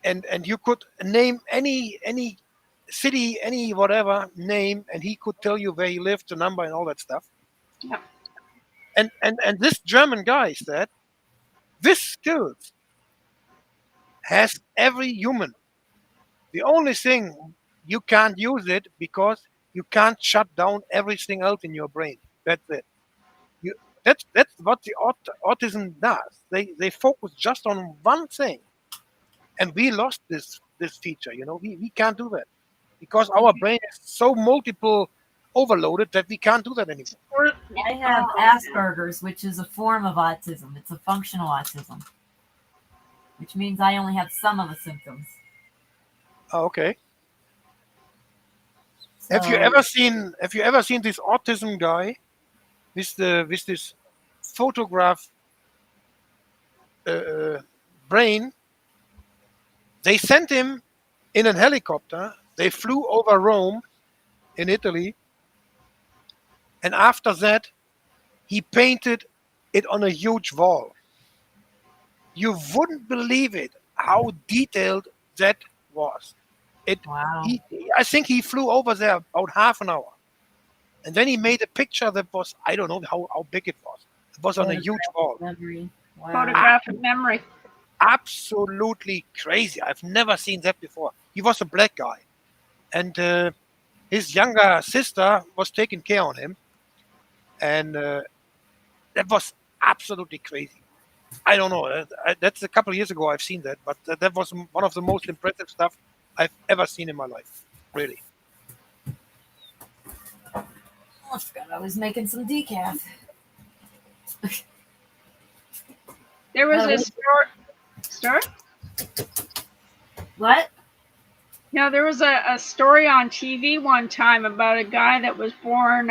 and you could name any city, any whatever name, and he could tell you where he lived, the number, and all that stuff. Yeah. And this German guy said this skills has every human. The only thing, you can't use it because you can't shut down everything else in your brain. That's it. You, that's what the autism does. They focus just on one thing, and we lost this feature. We can't do that because our brain is so multiple overloaded that we can't do that anymore. I have Asperger's, which is a form of autism. It's a functional autism, which means I only have some of the symptoms. Oh, okay. So, Have you ever seen this autism guy with this photograph uh, brain? They sent him in a helicopter. They flew over Rome in Italy, and after that, he painted it on a huge wall. You wouldn't believe it how detailed that was. wow. I think he flew over there about half an hour, and then he made a picture that was, I don't know how big it was. It was on a huge wall. Memory. Wow. Photographic memory. Absolutely crazy. I've never seen that before. He was a black guy, and his younger sister was taking care of him, and that was absolutely crazy. I don't know. That's a couple of years ago I've seen that, but that was one of the most impressive stuff I've ever seen in my life. Really. Oh, I forgot I was making some decaf. There was a story. What? No, there was a story on TV one time about a guy that was born.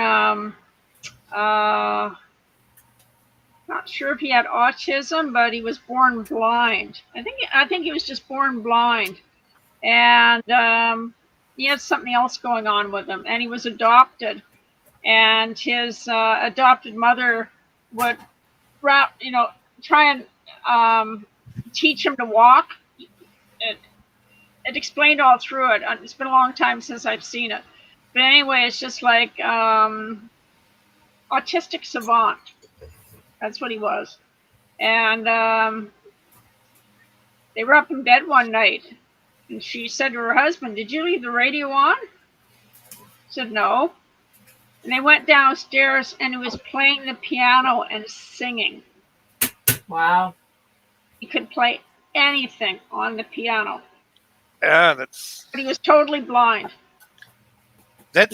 Not sure if he had autism, but he was born blind. I think he was just born blind, and he had something else going on with him, and he was adopted, and his adopted mother would try and teach him to walk. It explained all through it. It's been a long time since I've seen it, but anyway, it's just like autistic savant. That's what he was. And they were up in bed one night, and she said to her husband, "Did you leave the radio on?" He said, "No." And they went downstairs, and he was playing the piano and singing. Wow. He could play anything on the piano. Yeah, But he was totally blind. that's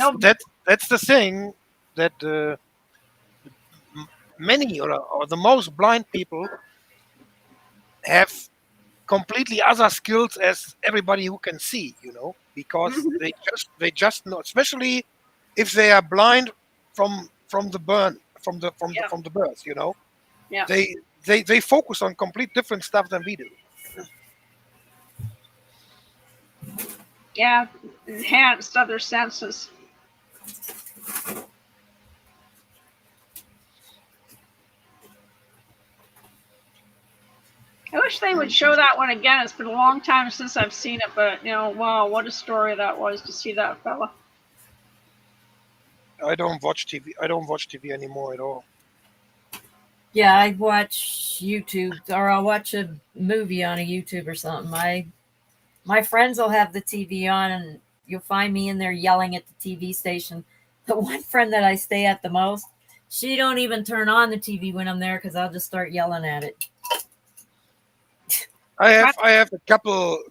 the thing that many or the most blind people have completely other skills as everybody who can see, because Mhm. they just know, especially if they are blind from the burn Yeah, from the birth, yeah, they focus on complete different stuff than we do. yeah. Enhanced other senses. I wish they would show that one again. It's been a long time since I've seen it, but wow, what a story that was to see that fella. I don't watch TV anymore at all. Yeah, I watch YouTube or I'll watch a movie on a YouTube or something. My friends will have the TV on and you'll find me in there yelling at the TV station. The one friend that I stay at the most, she don't even turn on the TV when I'm there because I'll just start yelling at it. I have a couple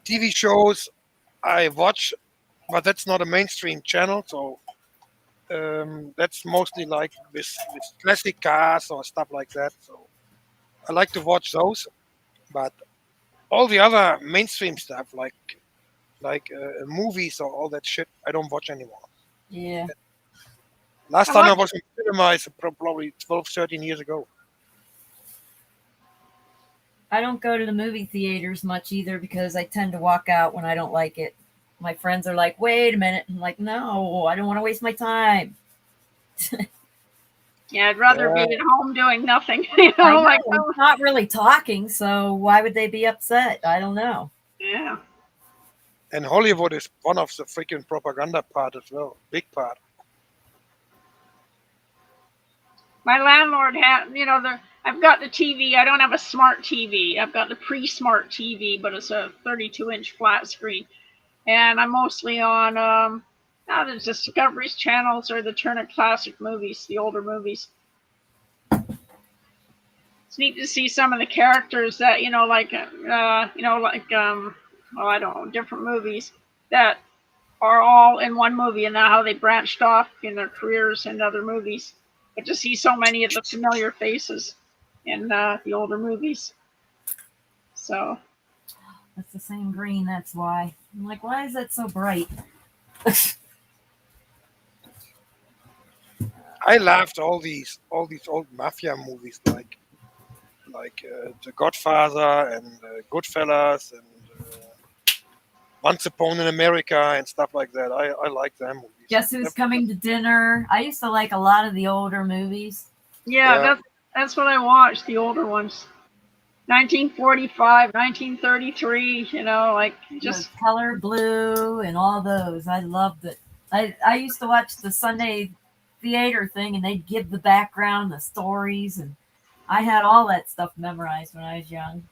TV shows I watch, but that's not a mainstream channel, so that's mostly like with classic cars or stuff like that. So I like to watch those, but all the other mainstream stuff like movies or all that shit, I don't watch anymore. Yeah. Last I time I watched. was in cinema is probably 12, 13 years ago. I don't go to the movie theaters much either because I tend to walk out when I don't like it. My friends are like, wait a minute. I'm like, no, I don't want to waste my time. Yeah, I'd rather be Yeah, at home doing nothing. I know Like, it's not really talking, so why would they be upset? I don't know. yeah. and Hollywood is one of the freaking propaganda part as well, big part. My landlord had, I've got the TV. I don't have a smart TV. I've got the pre-smart TV, but it's a 32-inch flat screen. And I'm mostly on the Discovery's channels or the Turner Classic Movies, the older movies. It's neat to see some of the characters that well, I don't know, different movies that are all in one movie, and how they branched off in their careers in other movies. But to see so many of the familiar faces in the older movies, so That's the same green, that's why. I'm like, why is that so bright? I laughed all these old mafia movies like The Godfather and Goodfellas and Once Upon in America and stuff like that. I like them movies. Guess who's coming to dinner? I used to like a lot of the older movies. yeah, Yeah, that's what I watched, the older ones. 1945, 1933, like The just color blue and all those. I loved it. I used to watch the Sunday theater thing and they'd give the background, the stories, and I had all that stuff memorized when I was young.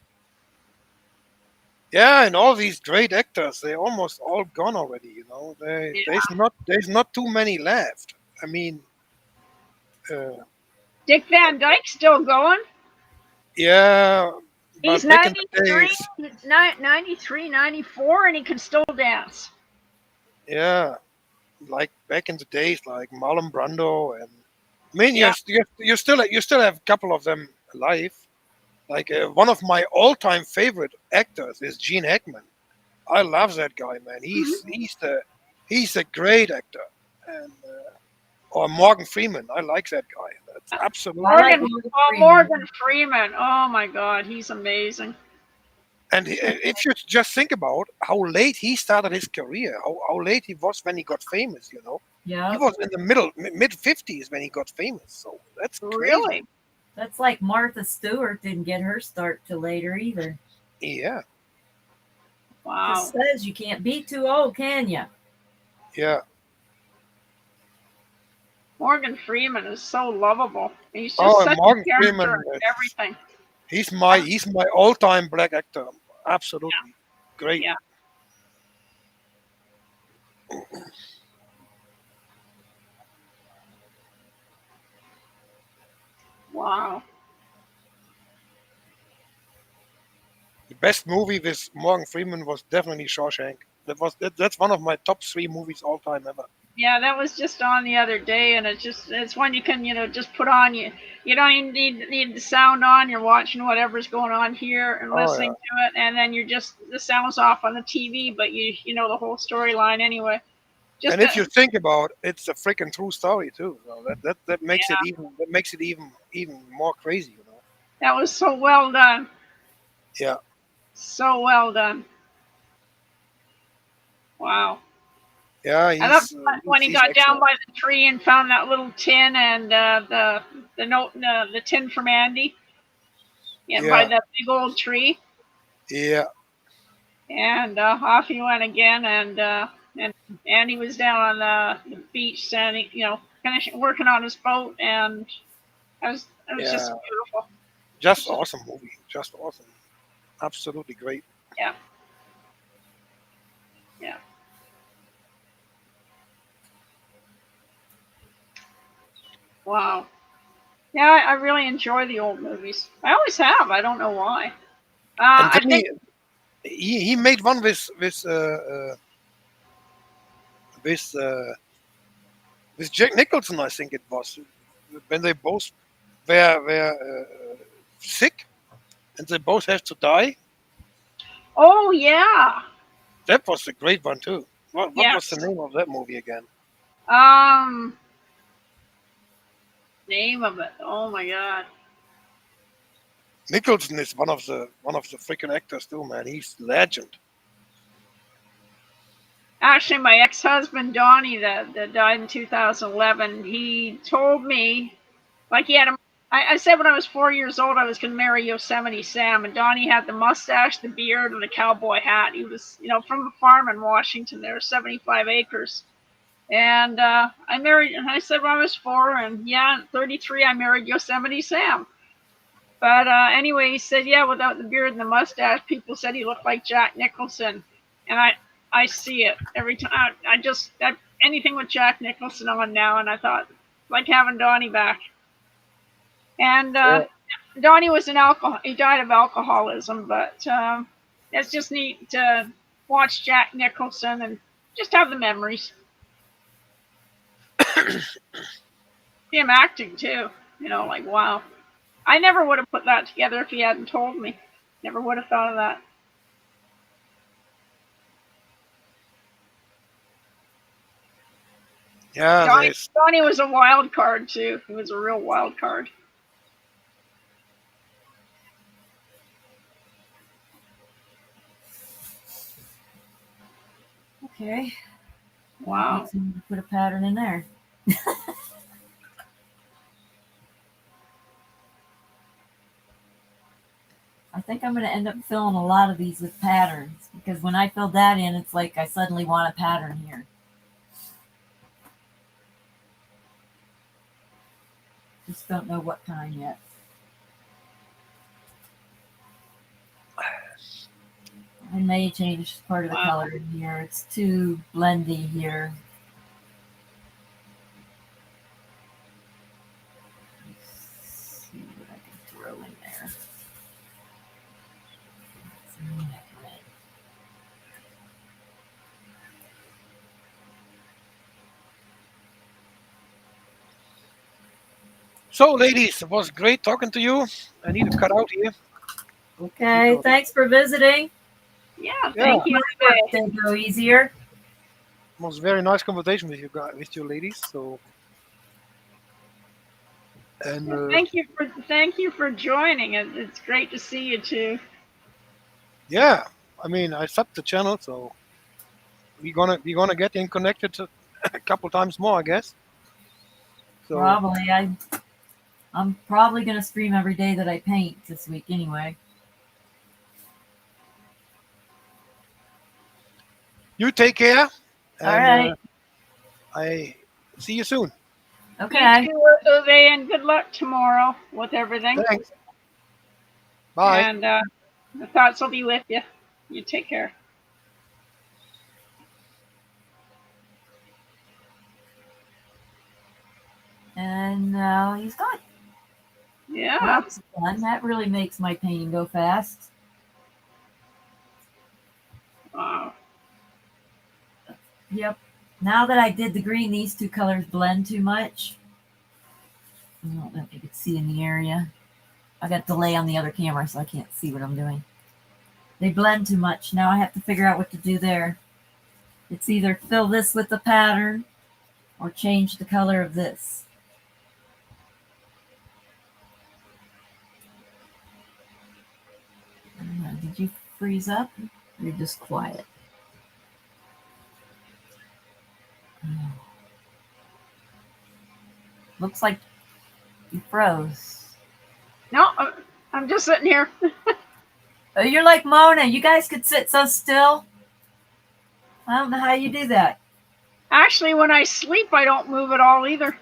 yeah, and all these great actors, they're almost all gone already. yeah. There's not too many left. I mean, uh, Dick Van Dyke's still going. yeah, He's but back in the 93, days, 93, 94, and he can still dance. yeah, like back in the days, like Marlon Brando, and I mean, Yeah. you still have a couple of them alive. Like one of my all-time favorite actors is Gene Hackman. I love that guy, man. Mhm. He's a great actor, and or Morgan Freeman. I like that guy. That's absolutely. I like Morgan, Morgan oh, Freeman. Morgan Freeman. Oh my God, he's amazing. And if you just think about how late he started his career, how late he was when he got famous, he Yeah. was in the mid 50s when he got famous. So that's crazy. Really? That's like Martha Stewart didn't get her start till later either. Yeah, Wow. Just says you can't be too old, can you? yeah. Morgan Freeman is so lovable. He's just Oh, and such Morgan a character Freeman, in everything. he's my all-time black actor. Absolutely great. Yeah. Wow. The best movie with Morgan Freeman was definitely Shawshank. That's one of my top 3 movies all time ever. Yeah, that was just on the other day, and it's one you can just put on. You don't even need the sound on. You're watching whatever's going on here and Oh listening yeah. to it, and then the sound's off on the TV, but you know the whole storyline anyway. And Just if you think about it, it's a freaking true story too. So that makes it yeah, even more crazy. that was so well done, Yeah. so well done. Wow. Yeah. I love He's when he he's got down excellent. by the tree and found that little tin and the note, the tin from Andy, yeah, by Yeah. the big old tree. Yeah. And off he went again, and Andy was down on the beach, standing, finishing working on his boat, and it was just Yeah. beautiful. Just It's just, awesome movie. Just awesome. Absolutely great. yeah, yeah. Wow. Yeah, I really enjoy the old movies. I always have. I don't know why. And I then think. he made one with with Jack Nicholson, I think it was, when they both were sick and they both have to die. Oh yeah. That was a great one too. What was the Yes. name of that movie again? Um. Name of it. Oh my God. Nicholson is one of the freaking actors too, man. He's legend. Actually, my ex-husband Donnie, that died in 2011, he told me, like, he had a. I said when I was 4 years old I was going to marry Yosemite Sam, and Donnie had the mustache, the beard, and the cowboy hat. He was, from a farm in Washington. There were 75 acres, and I married. And I said when I was 4, and yeah, at 33 I married Yosemite Sam. But anyway, he said, yeah, without the beard and the mustache, people said he looked like Jack Nicholson, and I see it every time. Anything with Jack Nicholson on now, and I thought, like having Donnie back. And Yeah. Donnie was an alcohol. He died of alcoholism, but it's just neat to watch Jack Nicholson and just have the memories. Him acting too. Like wow. I never would have put that together if he hadn't told me. Never would have thought of that. Yeah, Donnie, there's Donnie was a wild card too. He was a real wild card. Okay. Wow. Let's put a pattern in there. I think I'm going to end up filling a lot of these with patterns because when I fill that in, it's like I suddenly want a pattern here. Just don't know what kind yet. I may change part of the color in here. It's too blendy here. Let's see what I can throw in there. so, ladies. It was great talking to you. I need to cut out here. Okay, thanks for visiting. Yeah, Yeah. thank you. They go easier. It was a very nice conversation with you guys, with you ladies. So, and Thank you for joining. It's great to see you too. yeah, I mean, I subbed the channel, so we're gonna get in connected a couple times more, I guess. So Probably. I'm probably gonna stream every day that I paint this week anyway. you take care. All And, right. I see you soon. Okay. You too, Uwe, and good luck tomorrow with everything. Thanks. Bye. And the thoughts will be with you. You take care. And now he's gone. Yeah. Well, that's fun. That really makes my painting go fast. Wow. Yep. Now that I did the green, these two colors blend too much. I don't know if you can see in the area. I got delay on the other camera, so I can't see what I'm doing. They blend too much. Now I have to figure out what to do there. It's either fill this with the pattern or change the color of this. Did you freeze up? You're just quiet. Looks like you froze. No, I'm just sitting here. Oh, you're like Mona. You guys could sit so still. I don't know how you do that. Actually, when I sleep, I don't move at all either.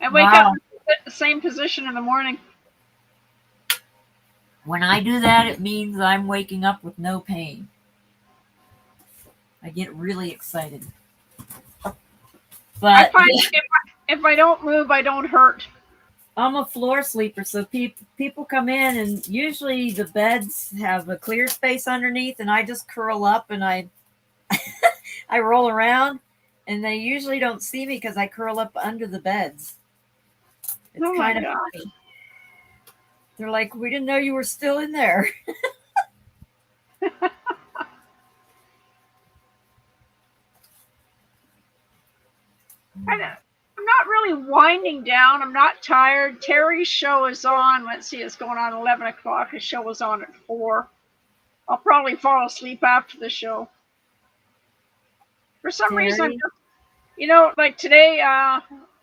I wake Wow. up at the same position in the morning. When I do that, it means I'm waking up with no pain. I get really excited. I But find if I don't move, I don't hurt. I'm a floor sleeper, so people come in, and usually the beds have a clear space underneath, and I just curl up and I I roll around, and they usually don't see me because I curl up under the beds. It's Oh my kind of God. funny. They're like, we didn't know you were still in there. I'm not really winding down. I'm not tired. Terry's show is on. Let's see, it's going on 11 o'clock. His show was on at 4. I'll probably fall asleep after the show. For some reason, I'm Terry? just, like today,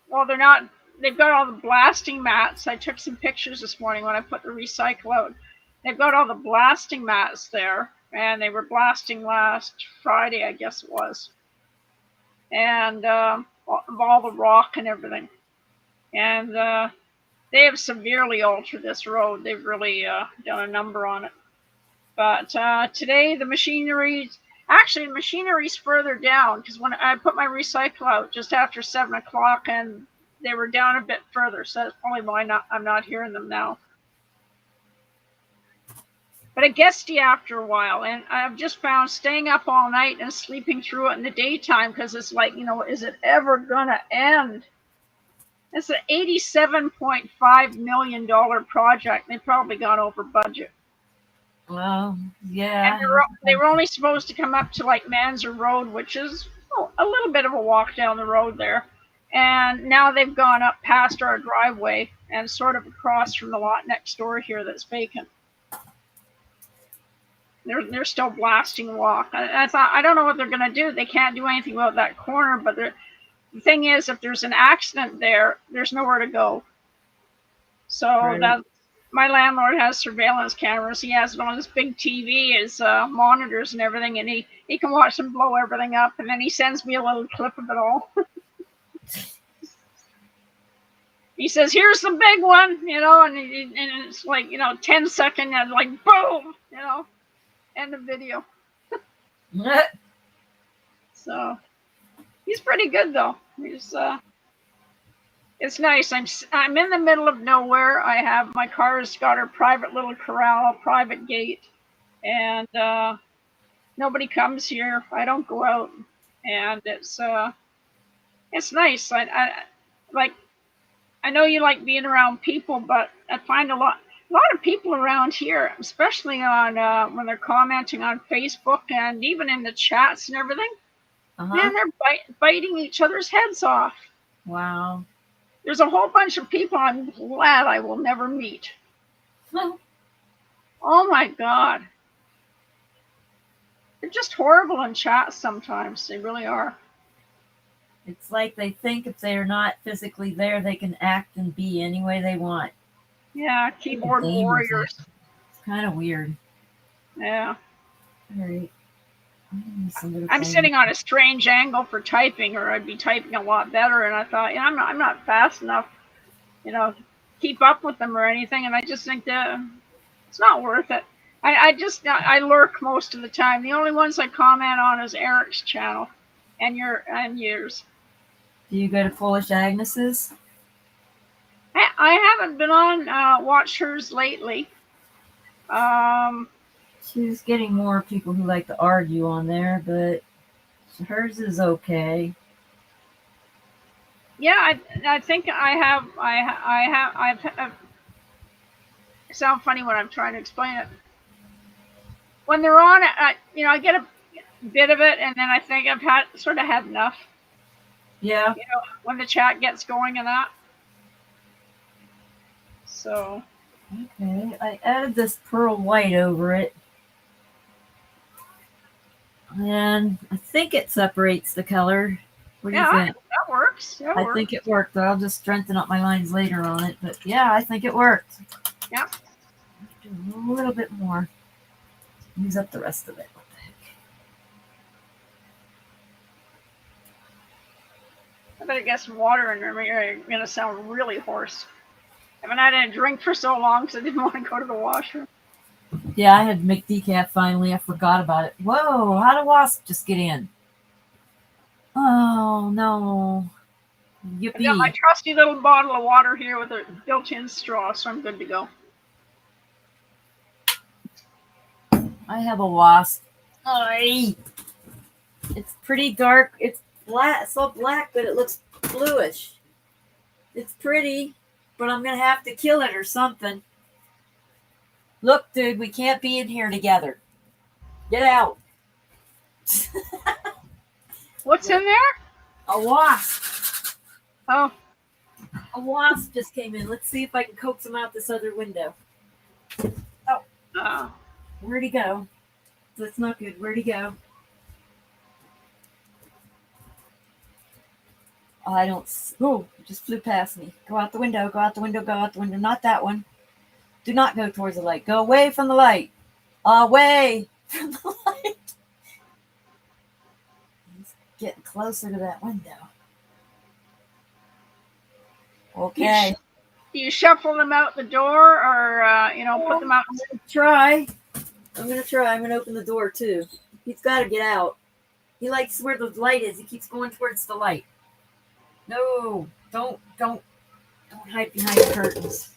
well, they've got all the blasting mats. I took some pictures this morning when I put the recycle out. They've got all the blasting mats there, and they were blasting last Friday, I guess it was. And all the rock and everything. And they have severely altered this road. They've really done a number on it. But today the machinery's further down, because when I put my recycle out just after 7 o'clock, and they were down a bit further, so that's probably why I'm not hearing them now. But it gets to you after a while, and I've just found staying up all night and sleeping through it in the daytime, because it's like, is it ever gonna end? It's an $87.5 million project. They probably got over budget. Well, yeah. And they were only supposed to come up to like Manzer Road, which is a little bit of a walk down the road there. And now they've gone up past our driveway and sort of across from the lot next door here that's vacant. They're still blasting rock. I thought, I don't know what they're going to do. They can't do anything about that corner, but the thing is, if there's an accident there, there's nowhere to go. So Right. my landlord has surveillance cameras. He has it on his big TV, his monitors and everything, and he can watch them blow everything up, and then he sends me a little clip of it all. He says, here's the big one, and it's like, 10-second, and like, boom, end of video. So he's pretty good, though. It's nice. I'm in the middle of nowhere. My car's got her private little corral, private gate, and nobody comes here. I don't go out, and it's nice. I know you like being around people, but I find a lot of people around here, especially on when they're commenting on Facebook and even in the chats and everything. Uh-huh. Man, they're biting each other's heads off. Wow. There's a whole bunch of people I'm glad I will never meet. Oh my God. They're just horrible in chat sometimes. They really are. It's like they think if they're not physically there, they can act and be any way they want. Yeah, keyboard warriors. It's kind of weird. Yeah. All right. I'm sitting on a strange angle for typing, or I'd be typing a lot better. And I thought, I'm not fast enough, keep up with them or anything. And I just think that it's not worth it. I lurk most of the time. The only ones I comment on is Eric's channel and yours. Do you go to Foolish Agnes's? I haven't been on Watch Hers lately. She's getting more people who like to argue on there, but hers is okay. Yeah, I think I've it sounds funny when I'm trying to explain it. When they're on it, I get a bit of it, and then I think I've had enough. Yeah. When the chat gets going and that. So. Okay, I added this pearl white over it. And I think it separates the color. What do you think? That works. I think it worked. I'll just strengthen up my lines later on it. But yeah, I think it worked. Yeah. Do a little bit more. Use up the rest of it. What the heck? I better get some water in there. I'm going to sound really hoarse. I haven't had a drink for so long because I didn't want to go to the washroom. Yeah, I had to make decaf finally. I forgot about it. Whoa, how did Wasp just get in? Oh, no. Yippee. I've got my trusty little bottle of water here with a built-in straw, so I'm good to go. I have a wasp. It's pretty dark. It's black, so black, but it looks bluish. It's pretty, but I'm going to have to kill it or something. Look, dude, we can't be in here together. Get out. What's in there? A wasp. Oh. A wasp just came in. Let's see if I can coax him out this other window. Oh. Where'd he go? That's not good. Where'd he go? I don't... Oh, it just flew past me. Go out the window. Go out the window. Go out the window. Not that one. Do not go towards the light. Go away from the light. Away from the light. He's getting closer to that window. Okay. You shuffle them out the door or, put them out? I'm going to try. I'm going to open the door, too. He's got to get out. He likes where the light is. He keeps going towards the light. No, don't hide behind the curtains.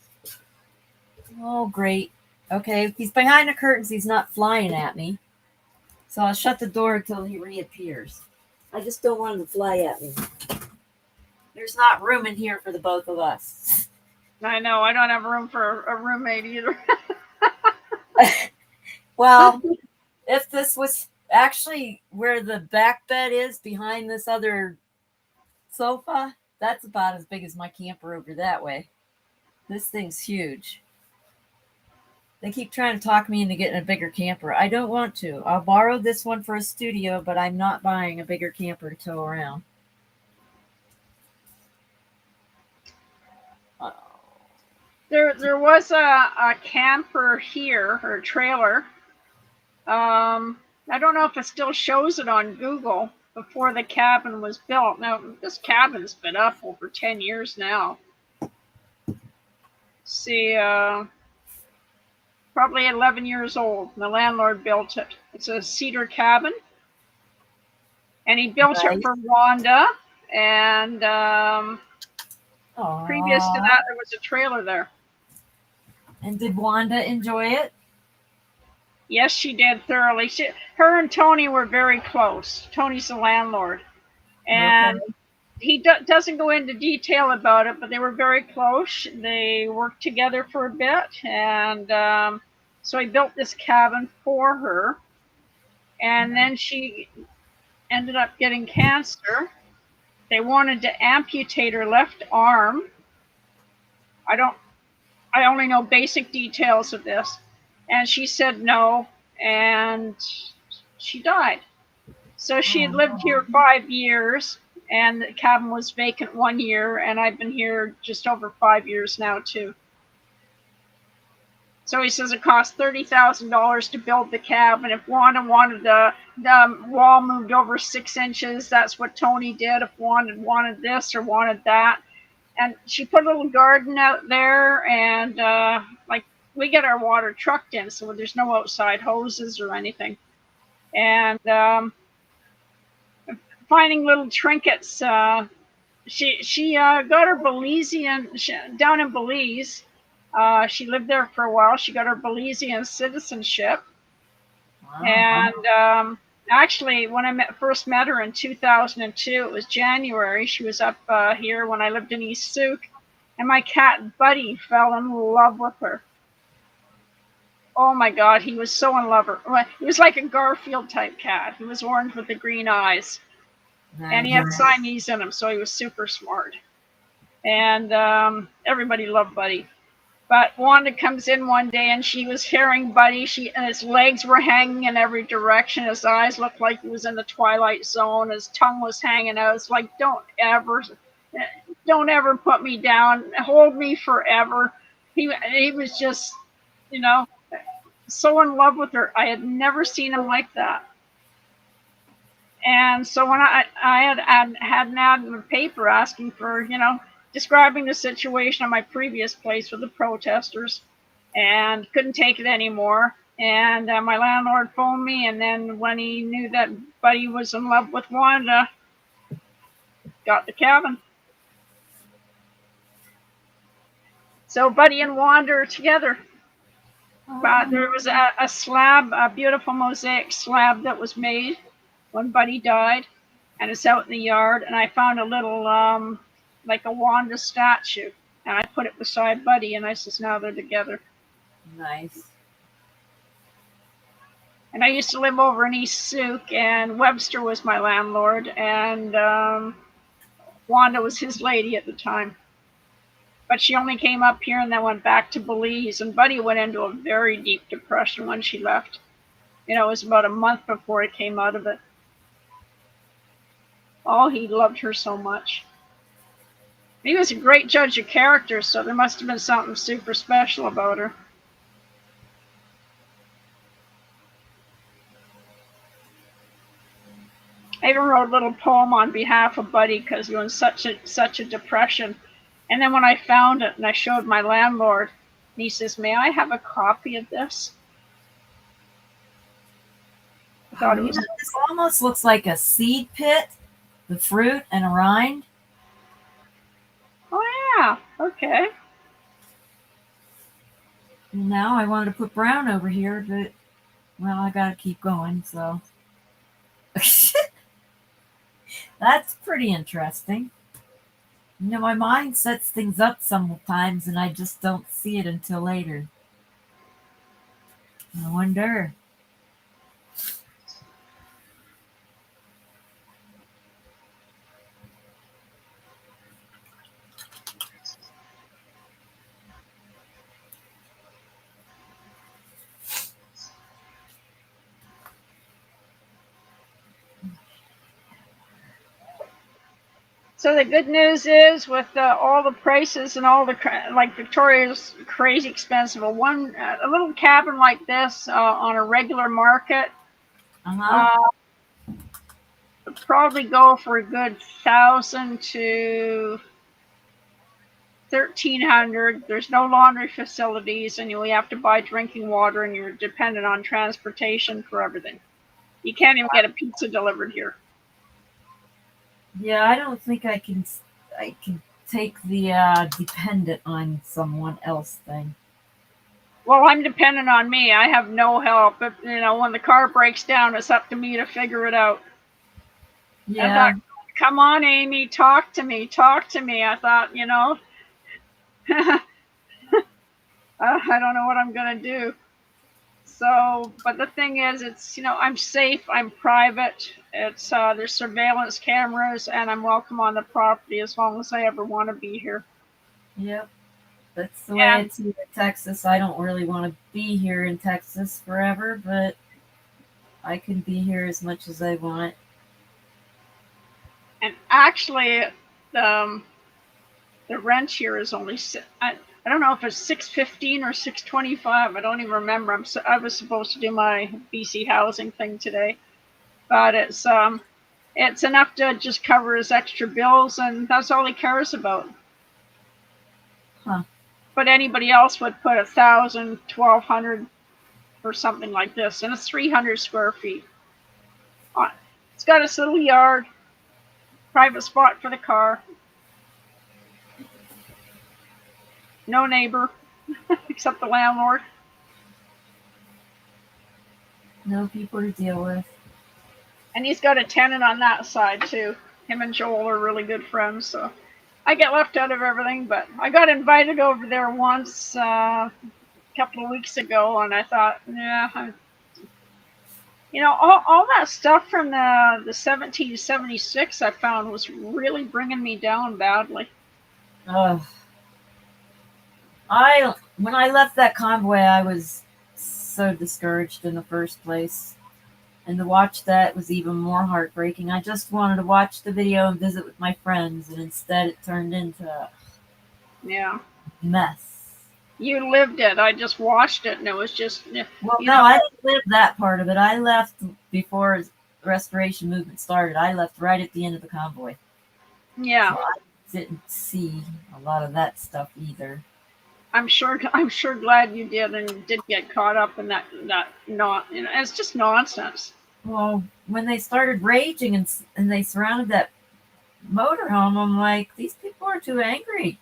Oh, great. Okay, if he's behind the curtains, he's not flying at me. So I'll shut the door until he reappears. I just don't want him to fly at me. There's not room in here for the both of us. I know. I don't have room for a roommate either. Well, if this was actually where the back bed is behind this other sofa, that's about as big as my camper over that way. This thing's huge. They keep trying to talk me into getting a bigger camper. I don't want to. I'll borrow this one for a studio, but I'm not buying a bigger camper to tow around. There was a camper here, or a trailer. I don't know if it still shows it on Google before the cabin was built. Now, this cabin's been up over 10 years now. See, probably 11 years old. The landlord built it. It's a cedar cabin. And he built it for Wanda. And previous to that, there was a trailer there. And did Wanda enjoy it? Yes, she did thoroughly. Her and Tony were very close. Tony's the landlord. And he doesn't go into detail about it, but they were very close. They worked together for a bit. And so he built this cabin for her. And then she ended up getting cancer. They wanted to amputate her left arm. I only know basic details of this. And she said no, and she died. So she had lived here 5 years, and the cabin was vacant 1 year, and I've been here just over 5 years now, too. So he says it cost $30,000 to build the cabin. If Wanda wanted the wall moved over 6 inches, that's what Tony did. If Wanda wanted this or wanted that. And she put a little garden out there, and we get our water trucked in, so there's no outside hoses or anything. And finding little trinkets. She got her Belizean down in Belize. She lived there for a while. She got her Belizean citizenship. Wow. And Actually, when I first met her in 2002, it was January. She was up here when I lived in East Souk, and my cat Buddy fell in love with her. Oh my God, he was so in love with her. He was like a Garfield type cat. He was orange with the green eyes, and he had Siamese in him, so he was super smart. And everybody loved Buddy. But Wanda comes in one day and she was hearing Buddy. And his legs were hanging in every direction. His eyes looked like he was in the Twilight Zone. His tongue was hanging out. It's like, don't ever put me down. Hold me forever. He was just, you know, so in love with her. I had never seen him like that. And so when I had an ad in the paper asking for, describing the situation at my previous place with the protesters, and couldn't take it anymore. And my landlord phoned me, and then when he knew that Buddy was in love with Wanda, got the cabin. So Buddy and Wanda are together. But there was a slab, a beautiful mosaic slab that was made when Buddy died, and it's out in the yard. And I found a little, like a Wanda statue, and I put it beside Buddy, and I says, now they're together. Nice. And I used to live over in East Souk, and Webster was my landlord, and Wanda was his lady at the time. But she only came up here and then went back to Belize, and Buddy went into a very deep depression when she left. It was about a month before he came out of it. Oh, he loved her so much. He was a great judge of character, so there must have been something super special about her. I even wrote a little poem on behalf of Buddy because he was in such a depression. And then when I found it and I showed my landlord, and he says, may I have a copy of this? I thought it was... This almost looks like a seed pit, the fruit and a rind. Oh, yeah. Okay. And now I wanted to put brown over here, but, well, I got to keep going, so. That's pretty interesting. My mind sets things up sometimes, and I just don't see it until later. I wonder. So the good news is, with all the prices and all the like Victoria's crazy expensive, a little cabin like this on a regular market would probably go for a good $1,000 to $1,300. There's no laundry facilities, and you have to buy drinking water, and you're dependent on transportation for everything. You can't even get a pizza delivered here. Yeah, I don't think I can take the dependent on someone else thing. Well, I'm dependent on me. I have no help. If, when the car breaks down, it's up to me to figure it out. Yeah. I thought, come on, Amy, talk to me. I thought, I don't know what I'm going to do. So, but the thing is, it's, I'm safe, I'm private. It's, there's surveillance cameras, and I'm welcome on the property as long as I ever want to be here. Yep. That's the way it's here in Texas. I don't really want to be here in Texas forever, but I can be here as much as I want. And actually, the rent here is only, I don't know if it's $6.15 or $6.25. I don't even remember. I was supposed to do my BC housing thing today, but it's enough to just cover his extra bills, and that's all he cares about. Huh. But anybody else would put $1,000, $1,200 for something like this, and it's 300 square feet. It's got its little yard, private spot for the car. No neighbor, except the landlord. No people to deal with. and he's got a tenant on that side too. Him and Joel are really good friends, so I get left out of everything. But I got invited over there once a couple of weeks ago, and I thought, yeah, all that stuff from the 1776 I found was really bringing me down badly. When I left that convoy, I was so discouraged in the first place. And to watch that was even more heartbreaking. I just wanted to watch the video and visit with my friends, and instead it turned into a mess. You lived it. I just watched it, and it was just. Well, no, I didn't live that part of it. I left before the restoration movement started. I left right at the end of the convoy. Yeah. So I didn't see a lot of that stuff either. I'm sure glad you did and did get caught up in that it's just nonsense. Well, when they started raging and they surrounded that motorhome, I'm like, these people are too angry.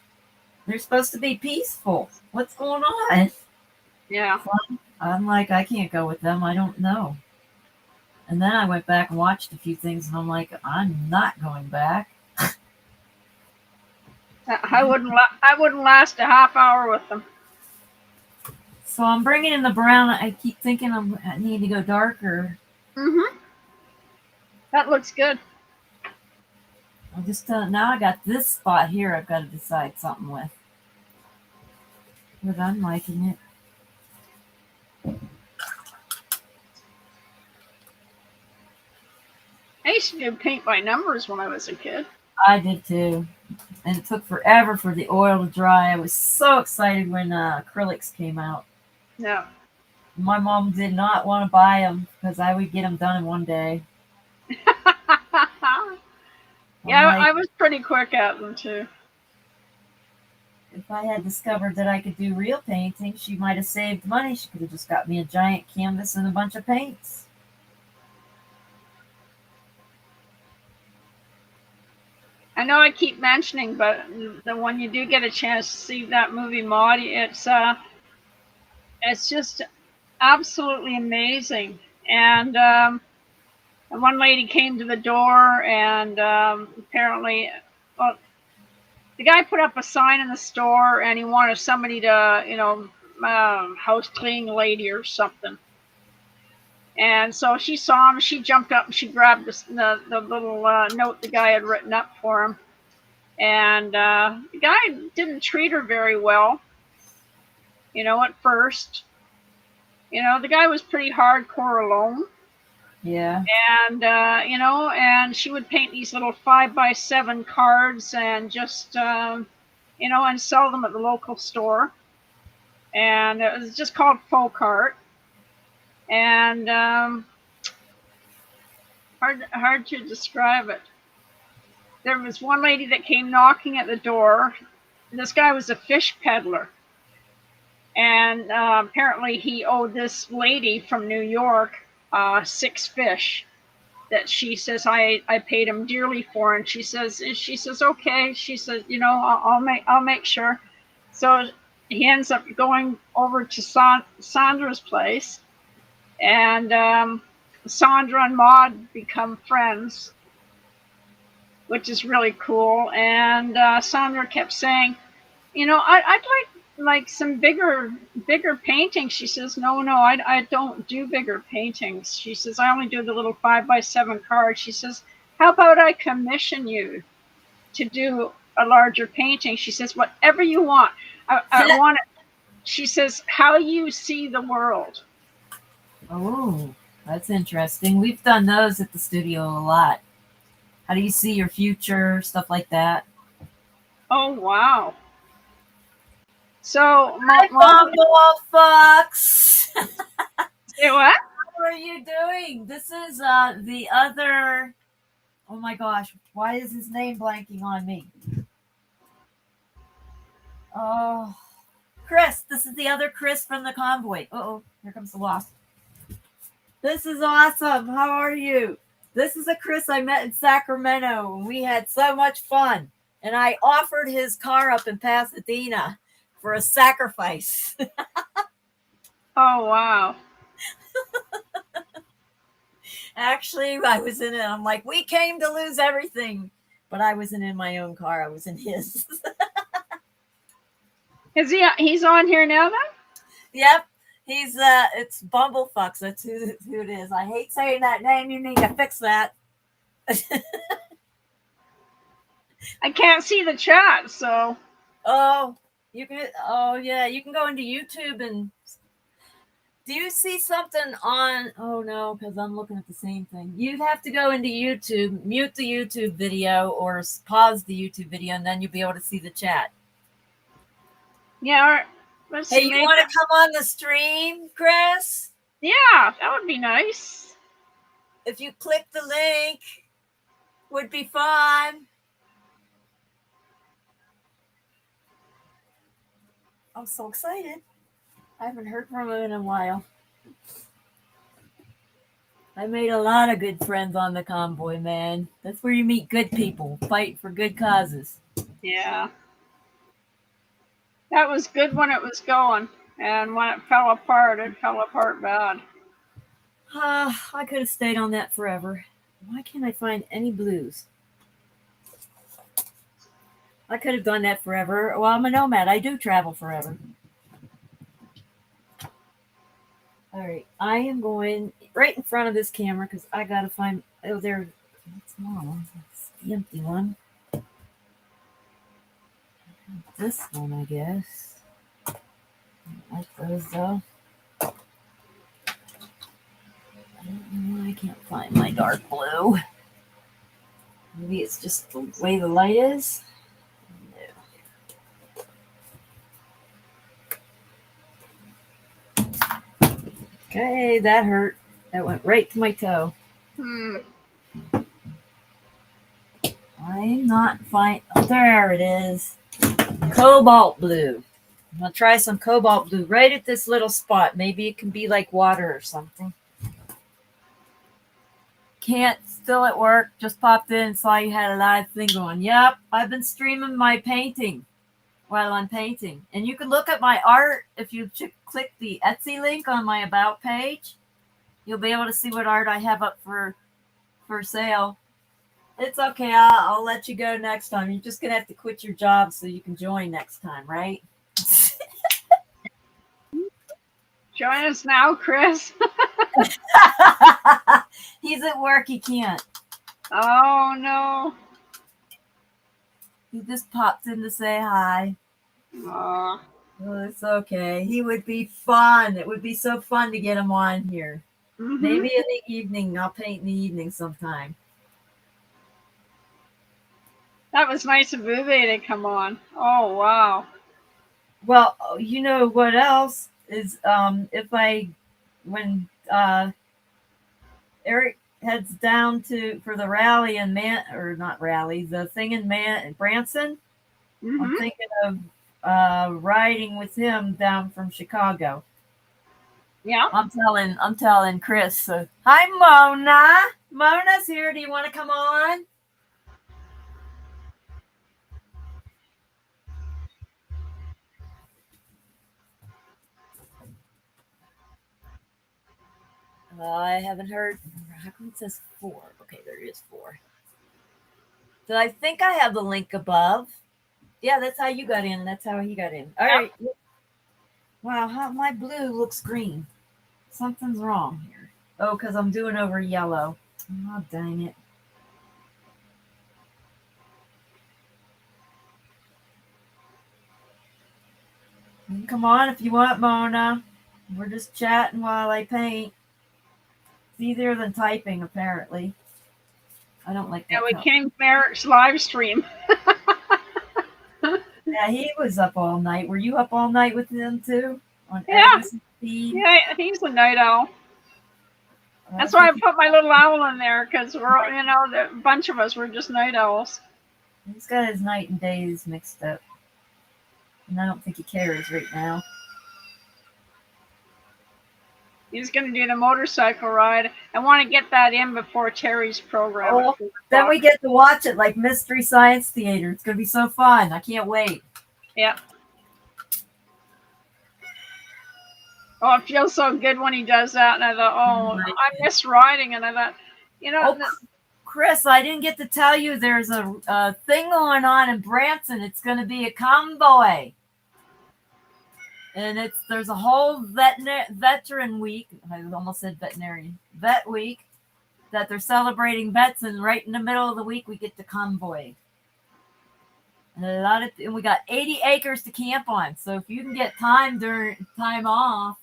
They're supposed to be peaceful. What's going on? Yeah. So I'm like, I can't go with them. I don't know. And then I went back and watched a few things, and I'm like, I'm not going back. I wouldn't last a half hour with them. So I'm bringing in the brown. I keep thinking I need to go darker. Mm-hmm. That looks good. I just now I got this spot here I've got to decide something with. But I'm liking it. I used to do paint by numbers when I was a kid. I did too. And it took forever for the oil to dry. I was so excited when acrylics came out. Yeah. My mom did not want to buy them because I would get them done in one day. Yeah, I was pretty quick at them too. If I had discovered that I could do real painting, she might have saved money. She could have just got me a giant canvas and a bunch of paints. I know I keep mentioning, but when you do get a chance to see that movie, Maudie, it's just absolutely amazing. And one lady came to the door, and apparently, well, the guy put up a sign in the store, and he wanted somebody to, house cleaning lady or something. And so she saw him, she jumped up and she grabbed the little note the guy had written up for him. And the guy didn't treat her very well, at first. The guy was pretty hardcore alone. Yeah. And, and she would paint these little 5x7 cards and just, and sell them at the local store. And it was just called Folk Art. And hard to describe it. There was one lady that came knocking at the door. This guy was a fish peddler. And apparently he owed this lady from New York 6 fish that she says I paid him dearly for. And she says, okay. She says, I'll make sure. So he ends up going over to Sandra's place. And Sandra and Maud become friends, which is really cool. And Sandra kept saying, I'd like some bigger paintings. She says, no, I don't do bigger paintings. She says, I only do the little 5x7 cards. She says, how about I commission you to do a larger painting? She says, whatever you want. I want it. She says, how you see the world. Oh, that's interesting. We've done those at the studio a lot. How do you see your future? Stuff like that. Oh, wow. So, Mom Fox. Say what? How are you doing? This is the other. Oh my gosh, why is his name blanking on me? Oh, Chris. This is the other Chris from the convoy. Uh-oh, here comes the wasp. This is awesome. How are you? This is a Chris I met in Sacramento, and we had so much fun. And I offered his car up in Pasadena for a sacrifice. Oh, wow. Actually, I was in it. I'm like, we came to lose everything. But I wasn't in my own car. I was in his. Is he's on here now then? Yep. He's it's Bumblefucks. That's who it is. I hate saying that name. You need to fix that. I can't see the chat, so Oh, you can. Oh, yeah. You can go into YouTube and. Do you see something on? Oh no, because I'm looking at the same thing. You'd have to go into YouTube, mute the YouTube video, or pause the YouTube video, and then you'll be able to see the chat. yeah. Let's Hey, see. you want to come on the stream, Chris? Yeah, that would be nice. If you click the link, would be fun. I'm so excited. I haven't heard from him in a while. I made a lot of good friends on the convoy, man. That's where you meet good people, fight for good causes. Yeah. That was good when it was going, and when it fell apart bad. I could have stayed on that forever. Why can't I find any blues? I could have done that forever. Well, I'm a nomad. I do travel forever. All right. I am going right in front of this camera because I got to find... Oh, there. That's one. That's the empty one. This one, I guess. I don't like those, though. I don't know why I can't find my dark blue. Maybe it's just the way the light is. No. Okay, that hurt. That went right to my toe. I'm not fine. Oh, there it is. Cobalt blue. I'm going to try some cobalt blue right at this little spot. Maybe it can be like water or something. Can't, still at work. Just popped in and saw you had a live thing going. Yep, I've been streaming my painting while I'm painting. And you can look at my art if you click the Etsy link on my About page. You'll be able to see what art I have up for sale. It's okay. I'll let you go next time. You're just going to have to quit your job so you can join next time, right? Join us now, Chris. He's at work. He can't. Oh, no. He just popped in to say hi. Aw. Oh, it's okay. He would be fun. It would be so fun to get him on here. Mhm. Maybe in the evening. I'll paint in the evening sometime. That was nice of Uwe to come on. Oh, wow. Well, you know what else is when Eric heads down for the rally in the thing in Branson. Mhm. I'm thinking of riding with him down from Chicago. Yeah. I'm telling Chris. Hi, Mona. Mona's here. Do you want to come on? I haven't heard. How come it says 4? Okay, there is 4. So I think I have the link above. Yeah, that's how you got in. That's how he got in. All right. Wow, my blue looks green. Something's wrong here. Oh, because I'm doing over yellow. Oh, dang it. You can come on if you want, Mona. We're just chatting while I paint. It's easier than typing, apparently. I don't like that. Yeah, we came from Eric's live stream. Yeah, he was up all night. Were you up all night with him too? Yeah. Feed? Yeah, he's a night owl. That's why I put my little owl in there, because a bunch of us were just night owls. He's got his night and days mixed up. And I don't think he cares right now. He's going to do the motorcycle ride. I want to get that in before Terry's program. Oh, then we get to watch it like Mystery Science Theater. It's going to be so fun. I can't wait. Yeah. Oh, it feels so good when he does that. And I thought, I miss riding. And I thought, You know, Oh, Chris, I didn't get to tell you there's a thing going on in Branson. It's going to be a convoy. And there's a whole veteran week. I almost said veterinarian. Vet week that they're celebrating vets, and right in the middle of the week we get the convoy. And we got 80 acres to camp on. So if you can get time off,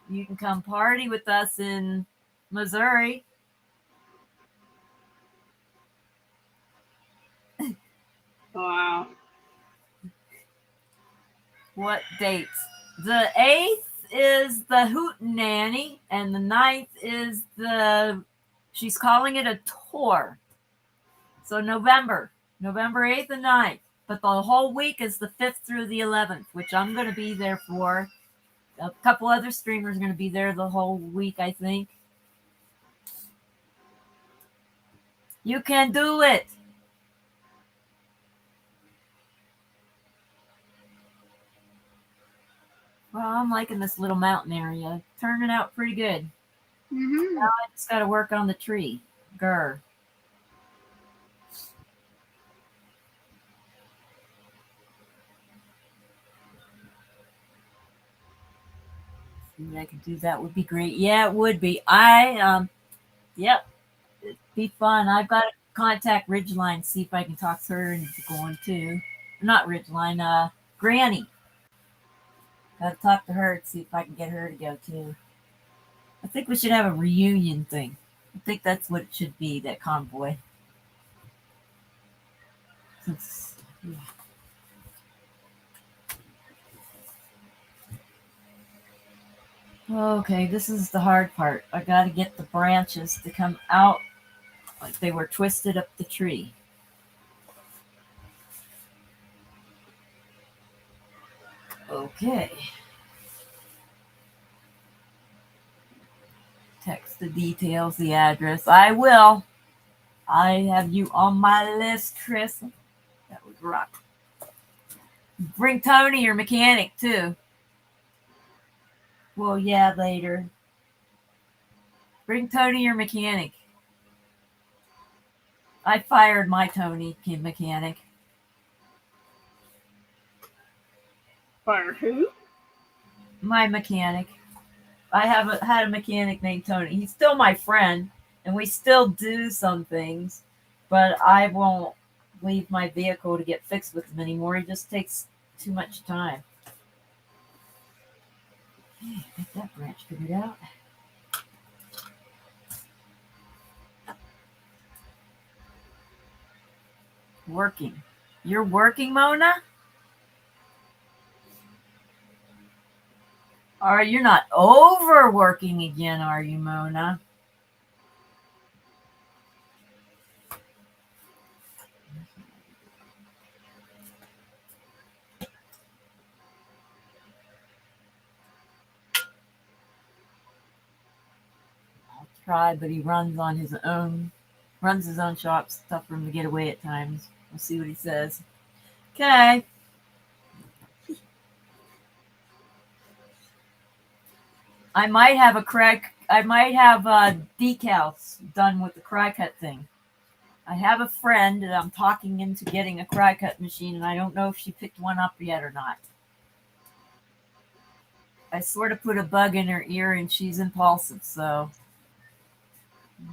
you can come party with us in Missouri. wow. What dates? The 8th is the Hootenanny, and the 9th is she's calling it a tour. So November 8th and 9th. But the whole week is the 5th through the 11th, which I'm going to be there for. A couple other streamers are going to be there the whole week, I think. You can do it. Well, I'm liking this little mountain area. Turning out pretty good. Mm-hmm. Now I just got to work on the tree. Grr. See, I could do that would be great. Yeah, it would be. Yep, it'd be fun. I've got to contact Ridgeline, see if I can talk to her into going too. Not Ridgeline, Granny. Got to talk to her and see if I can get her to go too. I think we should have a reunion thing. I think that's what it should be, that convoy. Yeah. Okay, this is the hard part. I got to get the branches to come out like they were twisted up the tree. Okay. Text the details, the address. I will. I have you on my list, Chris. That would rock. Bring Tony, your mechanic, too. Well, yeah, later. Bring Tony, your mechanic. I fired my Tony mechanic. Fire who? My mechanic. I had a mechanic named Tony. He's still my friend, and we still do some things, but I won't leave my vehicle to get fixed with him anymore. He just takes too much time. Okay, get that branch figured out. Working. You're working, Mona? You're not overworking again, are you, Mona? I'll try, but he runs his own shop. It's tough for him to get away at times. We'll see what he says. Okay. I might have decals done with the cry cut thing. I have a friend that I'm talking into getting a cry cut machine, and I don't know if she picked one up yet or not. I sort of put a bug in her ear, and she's impulsive, so.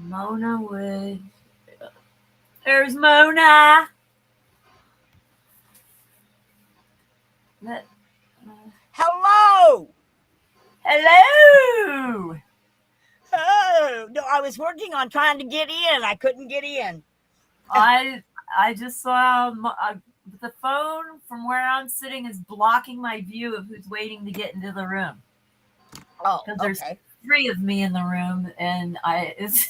Mona would. There's Mona. Hello. Hello. Oh, no, I was working on trying to get in. I couldn't get in. I just saw the phone from where I'm sitting is blocking my view of who's waiting to get into the room. Oh, Because there's okay. 3 of me in the room, and it's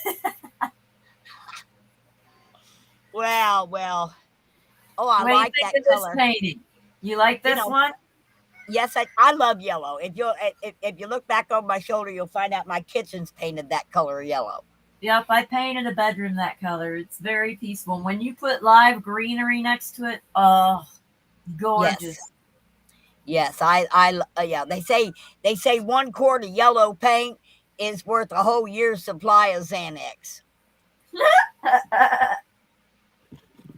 Well. Oh, I what do you like think that of this color. painting? You like this know, one? Yes, I love yellow. If you look back over my shoulder, you'll find out my kitchen's painted that color yellow. Yep, I painted a bedroom that color. It's very peaceful. When you put live greenery next to it, oh, gorgeous. Yes, yeah. They say 1 quart of yellow paint is worth a whole year's supply of Xanax.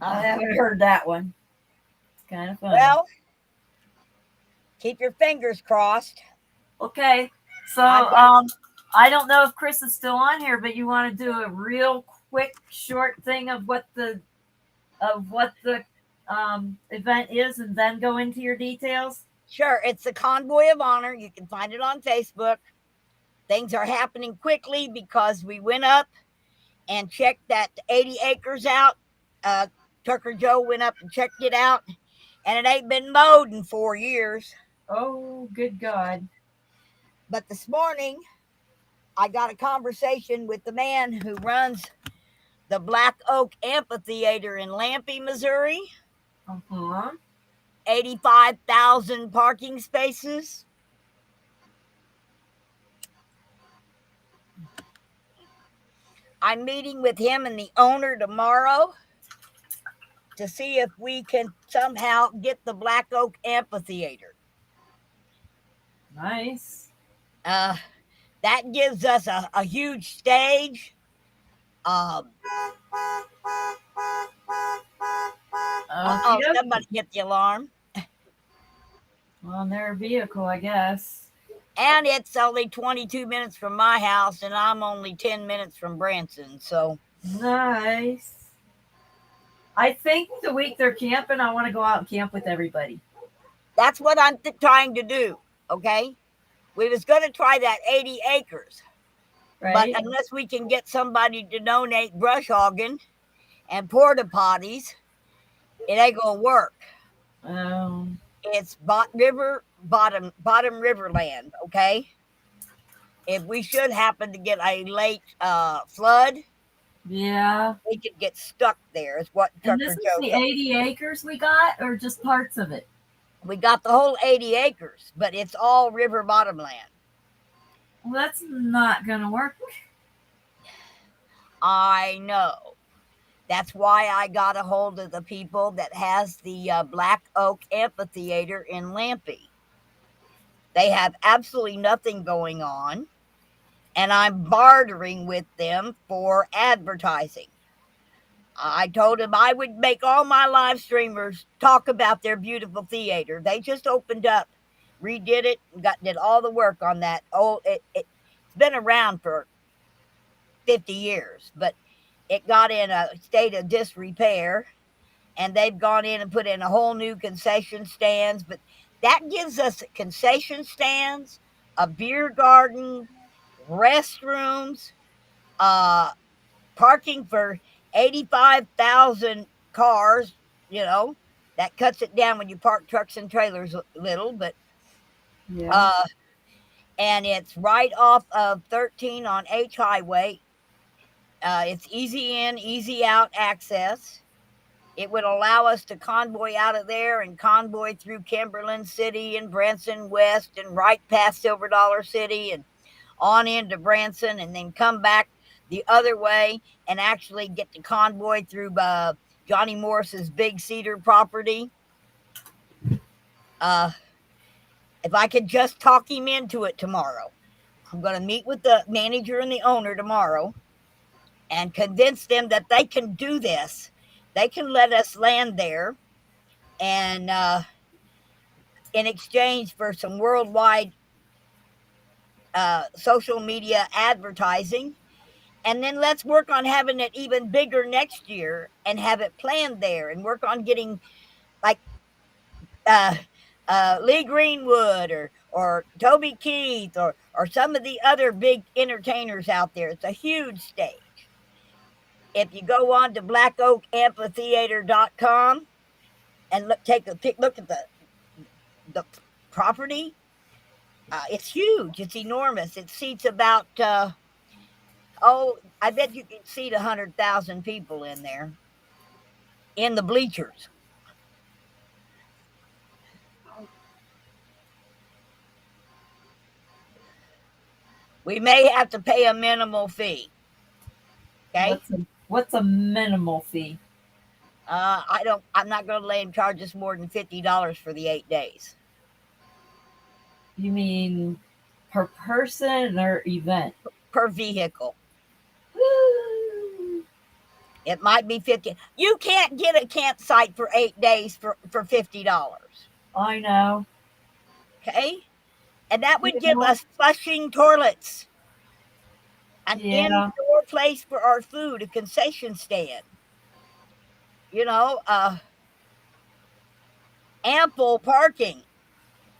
I haven't heard that one. It's kind of funny. Well, keep your fingers crossed. Okay, so I've got- I don't know if Chris is still on here, but you want to do a real quick, short thing of what the event is, and then go into your details. Sure, it's the Convoy of Honor. You can find it on Facebook. Things are happening quickly because we went up and checked that 80 acres out. Tucker Joe went up and checked it out, and it ain't been mowed in 4 years. Oh, good God! But this morning, I got a conversation with the man who runs the Black Oak Amphitheater in Lampe, Missouri. 85,000 parking spaces. I'm meeting with him and the owner tomorrow to see if we can somehow get the Black Oak Amphitheater. Nice. That gives us a huge stage. Somebody hit the alarm. On their vehicle, I guess. And it's only 22 minutes from my house, and I'm only 10 minutes from Branson. So nice. I think the week they're camping, I want to go out and camp with everybody. That's what I'm trying to do. Okay. We was going to try that 80 acres. Right. But unless we can get somebody to donate brush hogging and porta potties, it ain't going to work. It's bottom river land. Okay. If we should happen to get a late flood, yeah, we could get stuck there. Is what and this is the 80 acres we got, or just parts of it? We got the whole 80 acres, but it's all river bottom land. Well, that's not gonna work. I know. That's why I got a hold of the people that has the Black Oak Amphitheater in Lampe. They have absolutely nothing going on, and I'm bartering with them for advertising. I told them I would make all my live streamers talk about their beautiful theater. They just opened up, redid it, and did all the work on that. It's been around for 50 years, but it got in a state of disrepair, and they've gone in and put in a whole new concession stands. But that gives us concession stands, a beer garden, restrooms, parking for 85,000 cars. You know, that cuts it down when you park trucks and trailers a little, but yeah. And it's right off of 13 on H Highway. It's easy in, easy out access. It would allow us to convoy out of there and convoy through Kimberlin City and Branson West and right past Silver Dollar City and on into Branson, and then come back the other way and actually get to convoy through Johnny Morris's Big Cedar property. If I could just talk him into it tomorrow. I'm going to meet with the manager and the owner tomorrow and convince them that they can do this. They can let us land there, and in exchange for some worldwide social media advertising. And then let's work on having it even bigger next year and have it planned there, and work on getting like Lee Greenwood or Toby Keith or some of the other big entertainers out there. It's a huge stage. If you go on to blackoakamphitheater.com and look at the property, it's huge. It's enormous. It seats about, I bet you can seat 100,000 people in there, in the bleachers. We may have to pay a minimal fee. Okay. What's a minimal fee? I'm not going to let him charge us more than $50 for the 8 days. You mean per person or event? Per vehicle. It might be 50. You can't get a campsite for 8 days for $50. I know. Okay? And that would You give know, us flushing toilets, an yeah, indoor place for our food, a concession stand, you know, ample parking.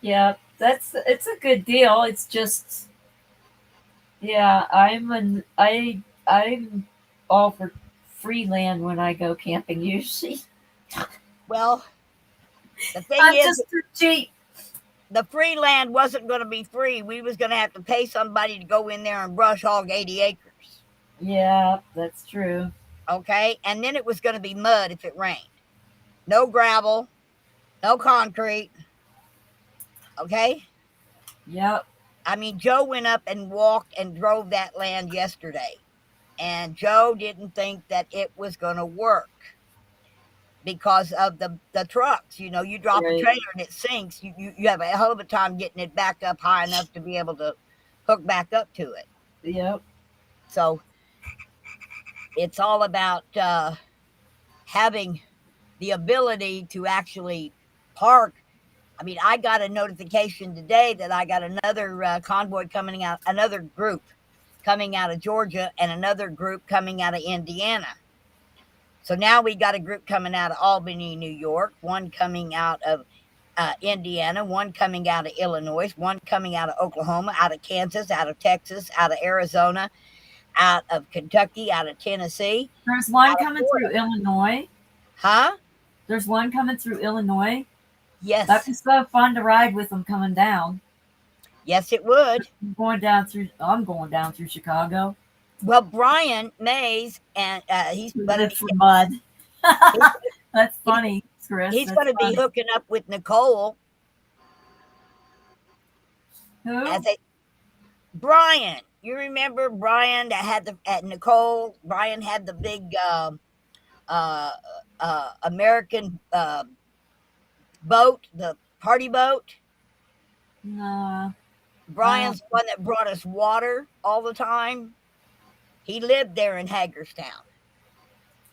yeah. It's a good deal. It's just, yeah. I'm all for free land when I go camping. Usually, Well, the thing I'm is, just too cheap. the free land wasn't going to be free. We was going to have to pay somebody to go in there and brush hog 80 acres. Yeah, that's true. Okay? And then it was going to be mud if it rained. No gravel, no concrete. Okay? Yep. I mean, Joe went up and walked and drove that land yesterday. And Joe didn't think that it was going to work because of the trucks. You know, you drop a Right. trailer and it sinks. You have a hell of a time getting it back up high enough to be able to hook back up to it. Yep. So it's all about having the ability to actually park. I mean, I got a notification today that I got another convoy coming out, another group coming out of Georgia, and another group coming out of Indiana. So now we got a group coming out of Albany, New York, one coming out of Indiana, one coming out of Illinois, one coming out of Oklahoma, out of Kansas, out of Texas, out of Arizona, out of Kentucky, out of Tennessee, There's one out of coming through Florida. Illinois. Huh? There's one coming through Illinois. Yes. That'd be so fun to ride with them coming down. Yes, it would. I'm going down through Chicago. Well, Brian Mays, and he's going That's to for mud. That's funny, Chris. he's That's going to be funny. hooking up with Nicole Who? as a Brian. You remember Brian that had the at Nicole? Brian had the big American boat, the party boat. No. Brian's the one that brought us water all the time. He lived there in Hagerstown.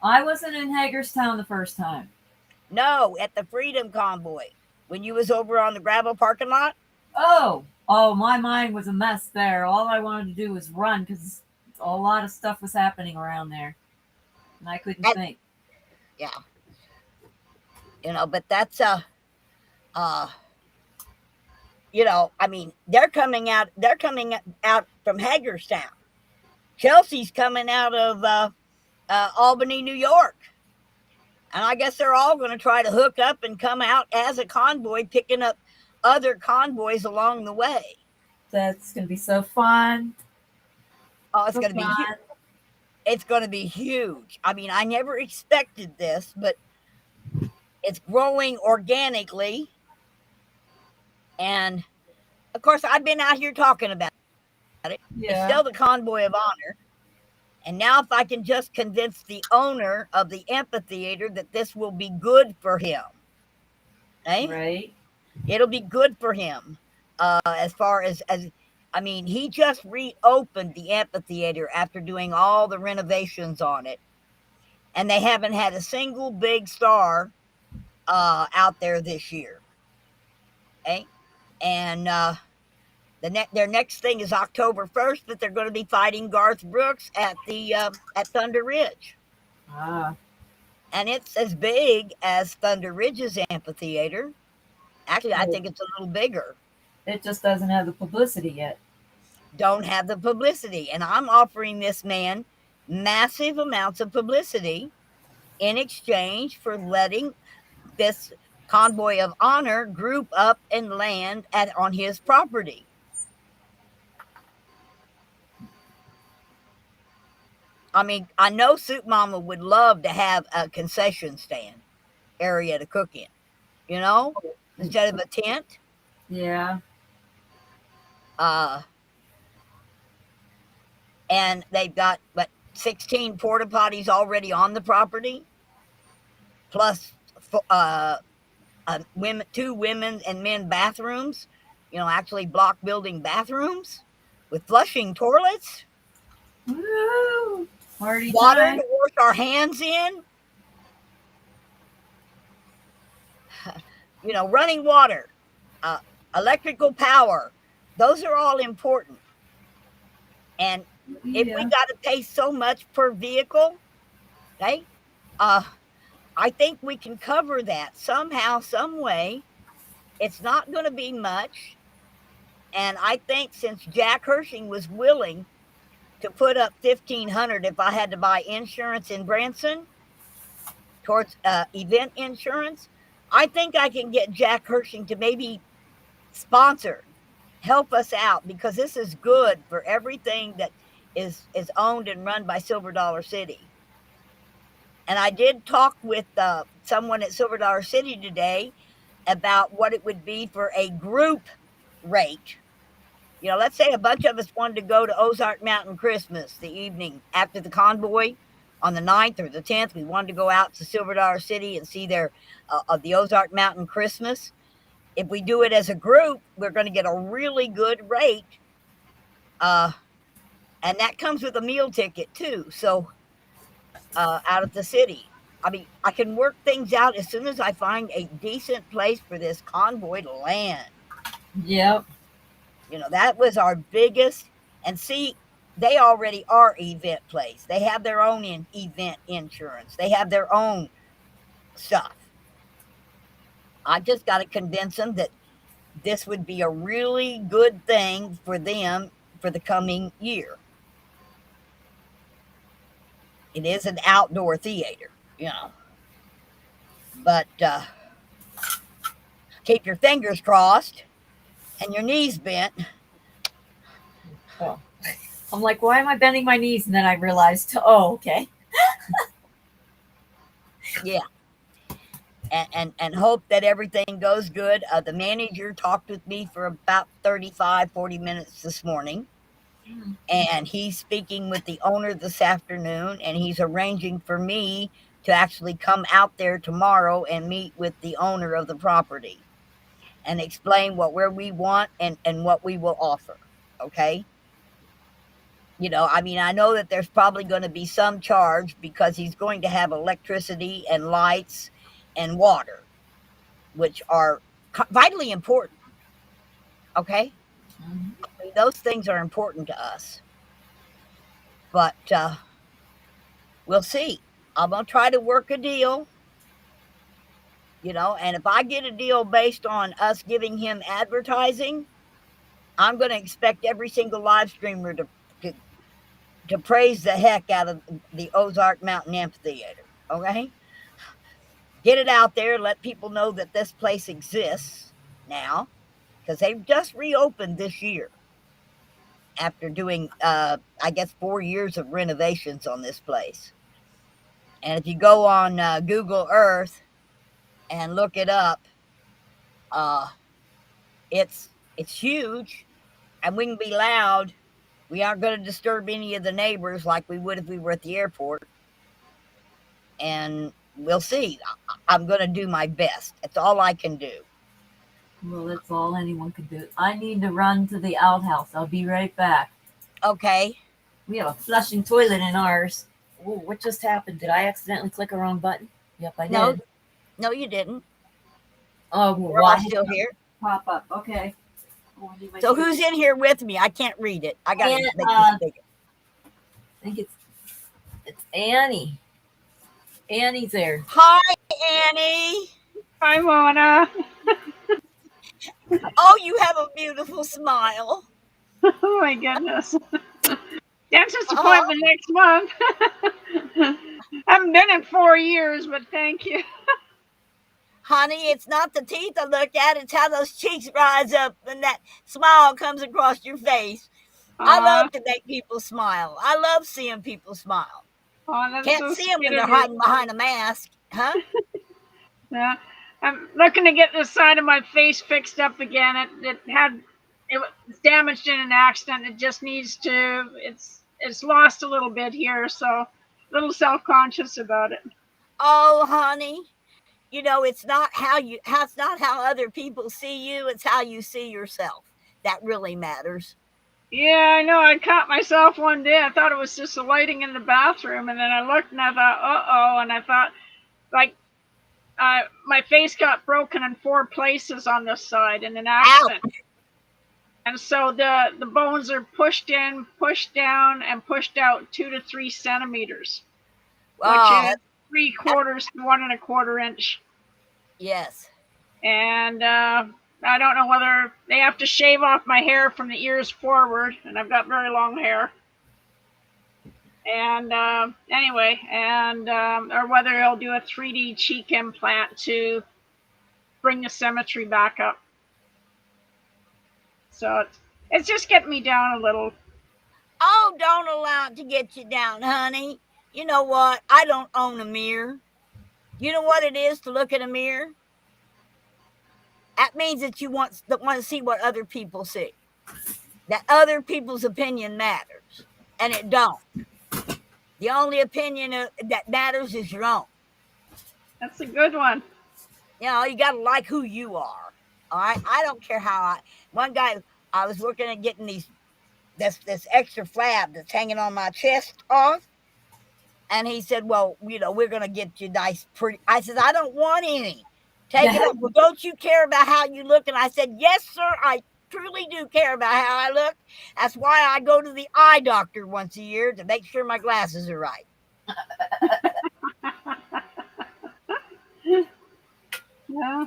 I wasn't in Hagerstown the first time. No, at the Freedom Convoy when you was over on the gravel parking lot. Oh, my mind was a mess there. All I wanted to do was run because a lot of stuff was happening around there, and I couldn't think. Yeah, you know, but that's you know, I mean, they're coming out from Hagerstown. Chelsea's coming out of Albany, New York. And I guess they're all going to try to hook up and come out as a convoy, picking up other convoys along the way. That's going to be so fun. Oh, it's So going to be fun. huge. It's going to be huge. I mean, I never expected this, but it's growing organically. And of course, I've been out here talking about it. It's Yeah. still the Convoy of Honor. And now, if I can just convince the owner of the amphitheater that this will be good for him, eh? Right. It'll be good for him. As far as I mean, he just reopened the amphitheater after doing all the renovations on it, and they haven't had a single big star out there this year. Okay, and their next thing is October 1st, that they're going to be fighting Garth Brooks at the at Thunder Ridge, Ah. and it's as big as Thunder Ridge's amphitheater. Actually, I think it's a little bigger. It just doesn't have the publicity yet. Don't have the publicity, and I'm offering this man massive amounts of publicity in exchange for letting this Convoy of Honor group up and land on his property. I mean, I know Soup Mama would love to have a concession stand area to cook in, you know, instead of a tent. Yeah. And they've got 16 porta potties already on the property, plus two women and men bathrooms, you know, actually block building bathrooms with flushing toilets. Woo! Party Water time. to wash our hands in. You know, running water, electrical power. Those are all important. And if we Yeah. got to pay so much per vehicle, okay, I think we can cover that somehow, some way. It's not going to be much. And I think since Jack Hershing was willing to put up $1,500 if I had to buy insurance in Branson towards event insurance, I think I can get Jack Hershing to maybe sponsor, help us out, because this is good for everything that is owned and run by Silver Dollar City. And I did talk with someone at Silver Dollar City today about what it would be for a group rate. You know, let's say a bunch of us wanted to go to Ozark Mountain Christmas the evening after the convoy on the 9th or the 10th. We wanted to go out to Silver Dollar City and see their the Ozark Mountain Christmas. If we do it as a group, we're going to get a really good rate. And that comes with a meal ticket too. So out of the city. I mean, I can work things out as soon as I find a decent place for this convoy to land. Yep. You know, that was our biggest. And see, they already are event place. They have their own event insurance. They have their own stuff. I just got to convince them that this would be a really good thing for them for the coming year. It is an outdoor theater, you know. But keep your fingers crossed and your knees bent. Oh. I'm like, why am I bending my knees? And then I realized, oh, okay. Yeah. And hope that everything goes good. The manager talked with me for about 35-40 minutes this morning. And he's speaking with the owner this afternoon, and he's arranging for me to actually come out there tomorrow and meet with the owner of the property and explain where we want and what we will offer. Okay. You know, I mean, I know that there's probably going to be some charge because he's going to have electricity and lights and water, which are vitally important. Okay. I mean, those things are important to us. But we'll see. I'm going to try to work a deal, you know, and if I get a deal based on us giving him advertising, I'm going to expect every single live streamer to praise the heck out of the Ozark Mountain Amphitheater. Okay? Get it out there. Let people know that this place exists now, because they've just reopened this year after doing, I guess, 4 years of renovations on this place. And if you go on Google Earth and look it up, it's huge, and we can be loud. We aren't going to disturb any of the neighbors like we would if we were at the airport. And we'll see. I'm going to do my best. That's all I can do. Well, that's all anyone can do. I need to run to the outhouse. I'll be right back. Okay. We have a flushing toilet in ours. Ooh, what just happened? Did I accidentally click a wrong button? Yep, I did. No, you didn't. Oh, We're all still here. Pop up. Okay. So who's in here with me? I can't read it. I got to make this bigger. I think it's Annie. Annie's there. Hi, Annie. Hi, Mona. Oh, you have a beautiful smile. Oh my goodness. Dentist appointment next month. Haven't been in 4 years, but thank you. Honey, it's not the teeth I look at, it's how those cheeks rise up and that smile comes across your face. I love to make people smile. I love seeing people smile. Can't see them when they're hiding behind a mask, huh? Yeah. I'm looking to get this side of my face fixed up again. It was damaged in an accident. It just needs to. It's lost a little bit here, so a little self-conscious about it. Oh, honey, you know it's not how other people see you. It's how you see yourself. That really matters. Yeah, I know. I caught myself one day. I thought it was just the lighting in the bathroom, and then I looked and I thought, uh-oh, and I thought, like, my face got broken in 4 places on this side in an Ouch. accident. And so the bones are pushed in, pushed down, and pushed out 2 to 3 centimeters, which Oh, is 3/4 to 1 1/4 inch. yes. And I don't know whether they have to shave off my hair from the ears forward, and I've got very long hair. And anyway, and or whether he'll do a 3D cheek implant to bring the symmetry back up. So it's just getting me down a little. Oh, don't allow it to get you down, honey. You know what? I don't own a mirror. You know what it is to look in a mirror? That means that you want to see what other people see. That other people's opinion matters, and it don't. The only opinion that matters is your own. That's a good one. You know, you got to like who you are. All right. I don't care how one guy, I was looking at getting this extra flab that's hanging on my chest off. And he said, well, you know, we're going to get you nice, pretty. I said, I don't want any. Take it up. Well, don't you care about how you look? And I said, yes, sir. I truly do care about how I look. That's why I go to the eye doctor once a year to make sure my glasses are right. Yeah.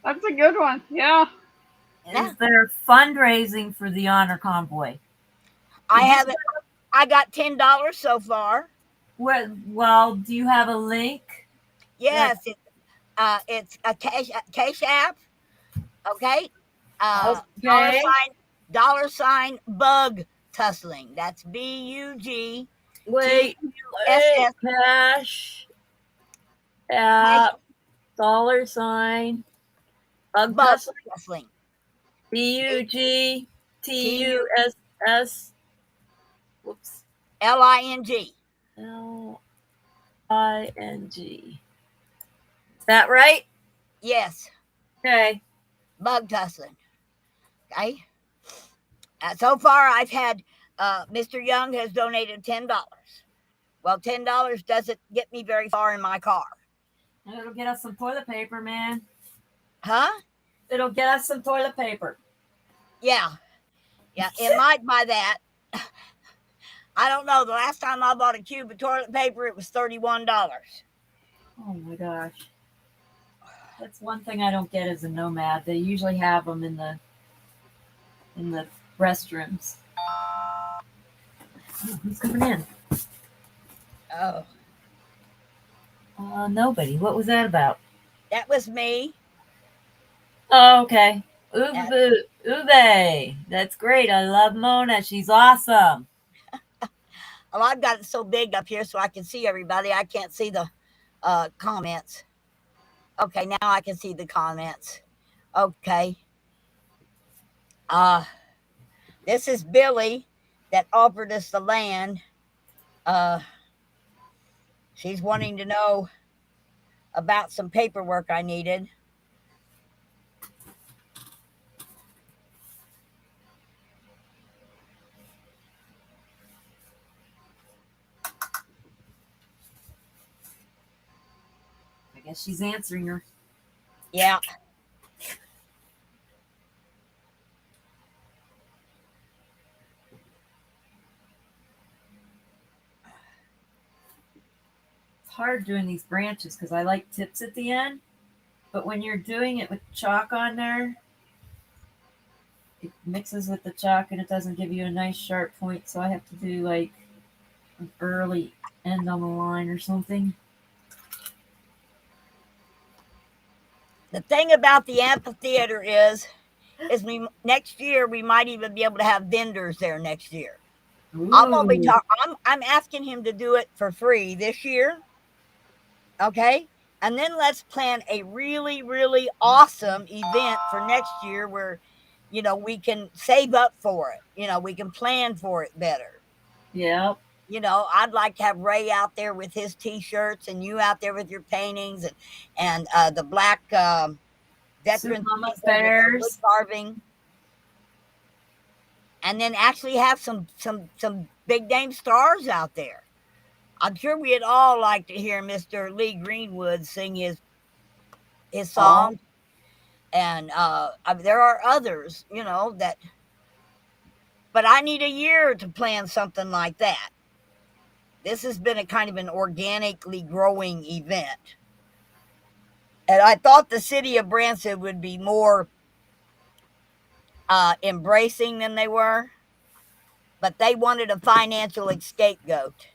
That's a good one. Yeah. Is there fundraising for the honor convoy? I haven't. I got $10 so far. Well, do you have a link? Yes, it's a cash app. Okay. Okay. Dollar sign bug tussling. That's BUG. Wait. SS. Cash app dollar sign bug Bug tussling. tussling. BUGTUSS. Whoops. LING. LING. Is that right? Yes. Okay. Bug tussling. Okay. So far, I've had Mr. Young has donated $10. Well, $10 doesn't get me very far in my car. It'll get us some toilet paper, man. Huh? It'll get us some toilet paper. Yeah. Yeah, it might buy that. I don't know. The last time I bought a cube of toilet paper, it was $31. Oh my gosh. That's one thing I don't get as a nomad. They usually have them in the restrooms. Oh, who's coming in? Oh, Nobody. What was that about? that was me. Oh, okay. Uve. That's great. I love Mona. She's awesome. Well, I've got it so big up here so I can see everybody. I can't see the comments. Okay, now I can see the comments. Okay. This is Billy that offered us the land. She's wanting to know about some paperwork I needed. I guess she's answering her. Yeah. It's hard doing these branches because I like tips at the end. But when you're doing it with chalk on there, it mixes with the chalk and it doesn't give you a nice sharp point. So I have to do like an early end on the line or something. The thing about the amphitheater is next year we might even be able to have vendors there next year. I'm gonna be I'm asking him to do it for free this year. Okay. And then let's plan a really, really awesome event for next year where, you know, we can save up for it. You know, we can plan for it better. Yep. You know, I'd like to have Ray out there with his T-shirts and you out there with your paintings and the black veterans Mama Bears carving. and then actually have some big name stars out there. I'm sure we'd all like to hear Mr. Lee Greenwood sing his Oh, song, and I mean, there are others, that. But I need a year to plan something like that. This has been a kind of an organically growing event, and I thought the city of Branson would be more embracing than they were, but they wanted a financial scapegoat,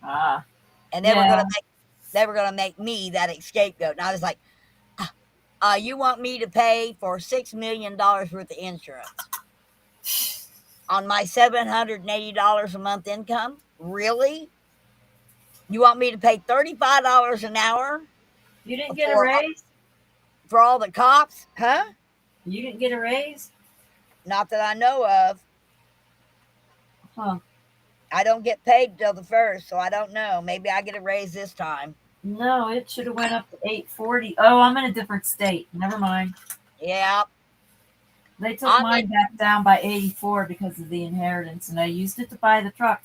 ah, and yeah. they were gonna make me that scapegoat. And I was like, you want me to pay for $6 million worth of insurance on my $780 a month income? Really? You want me to pay $35 an hour You didn't get a for raise? for all the cops? Huh? You didn't get a raise? Not that I know of. Huh. I don't get paid till the first, so I don't know. Maybe I get a raise this time. No, it should have went up to 840. Oh, I'm in a different state. Never mind. Yeah, They took I'm mine back down by 84 because of the inheritance, and I used it to buy the truck.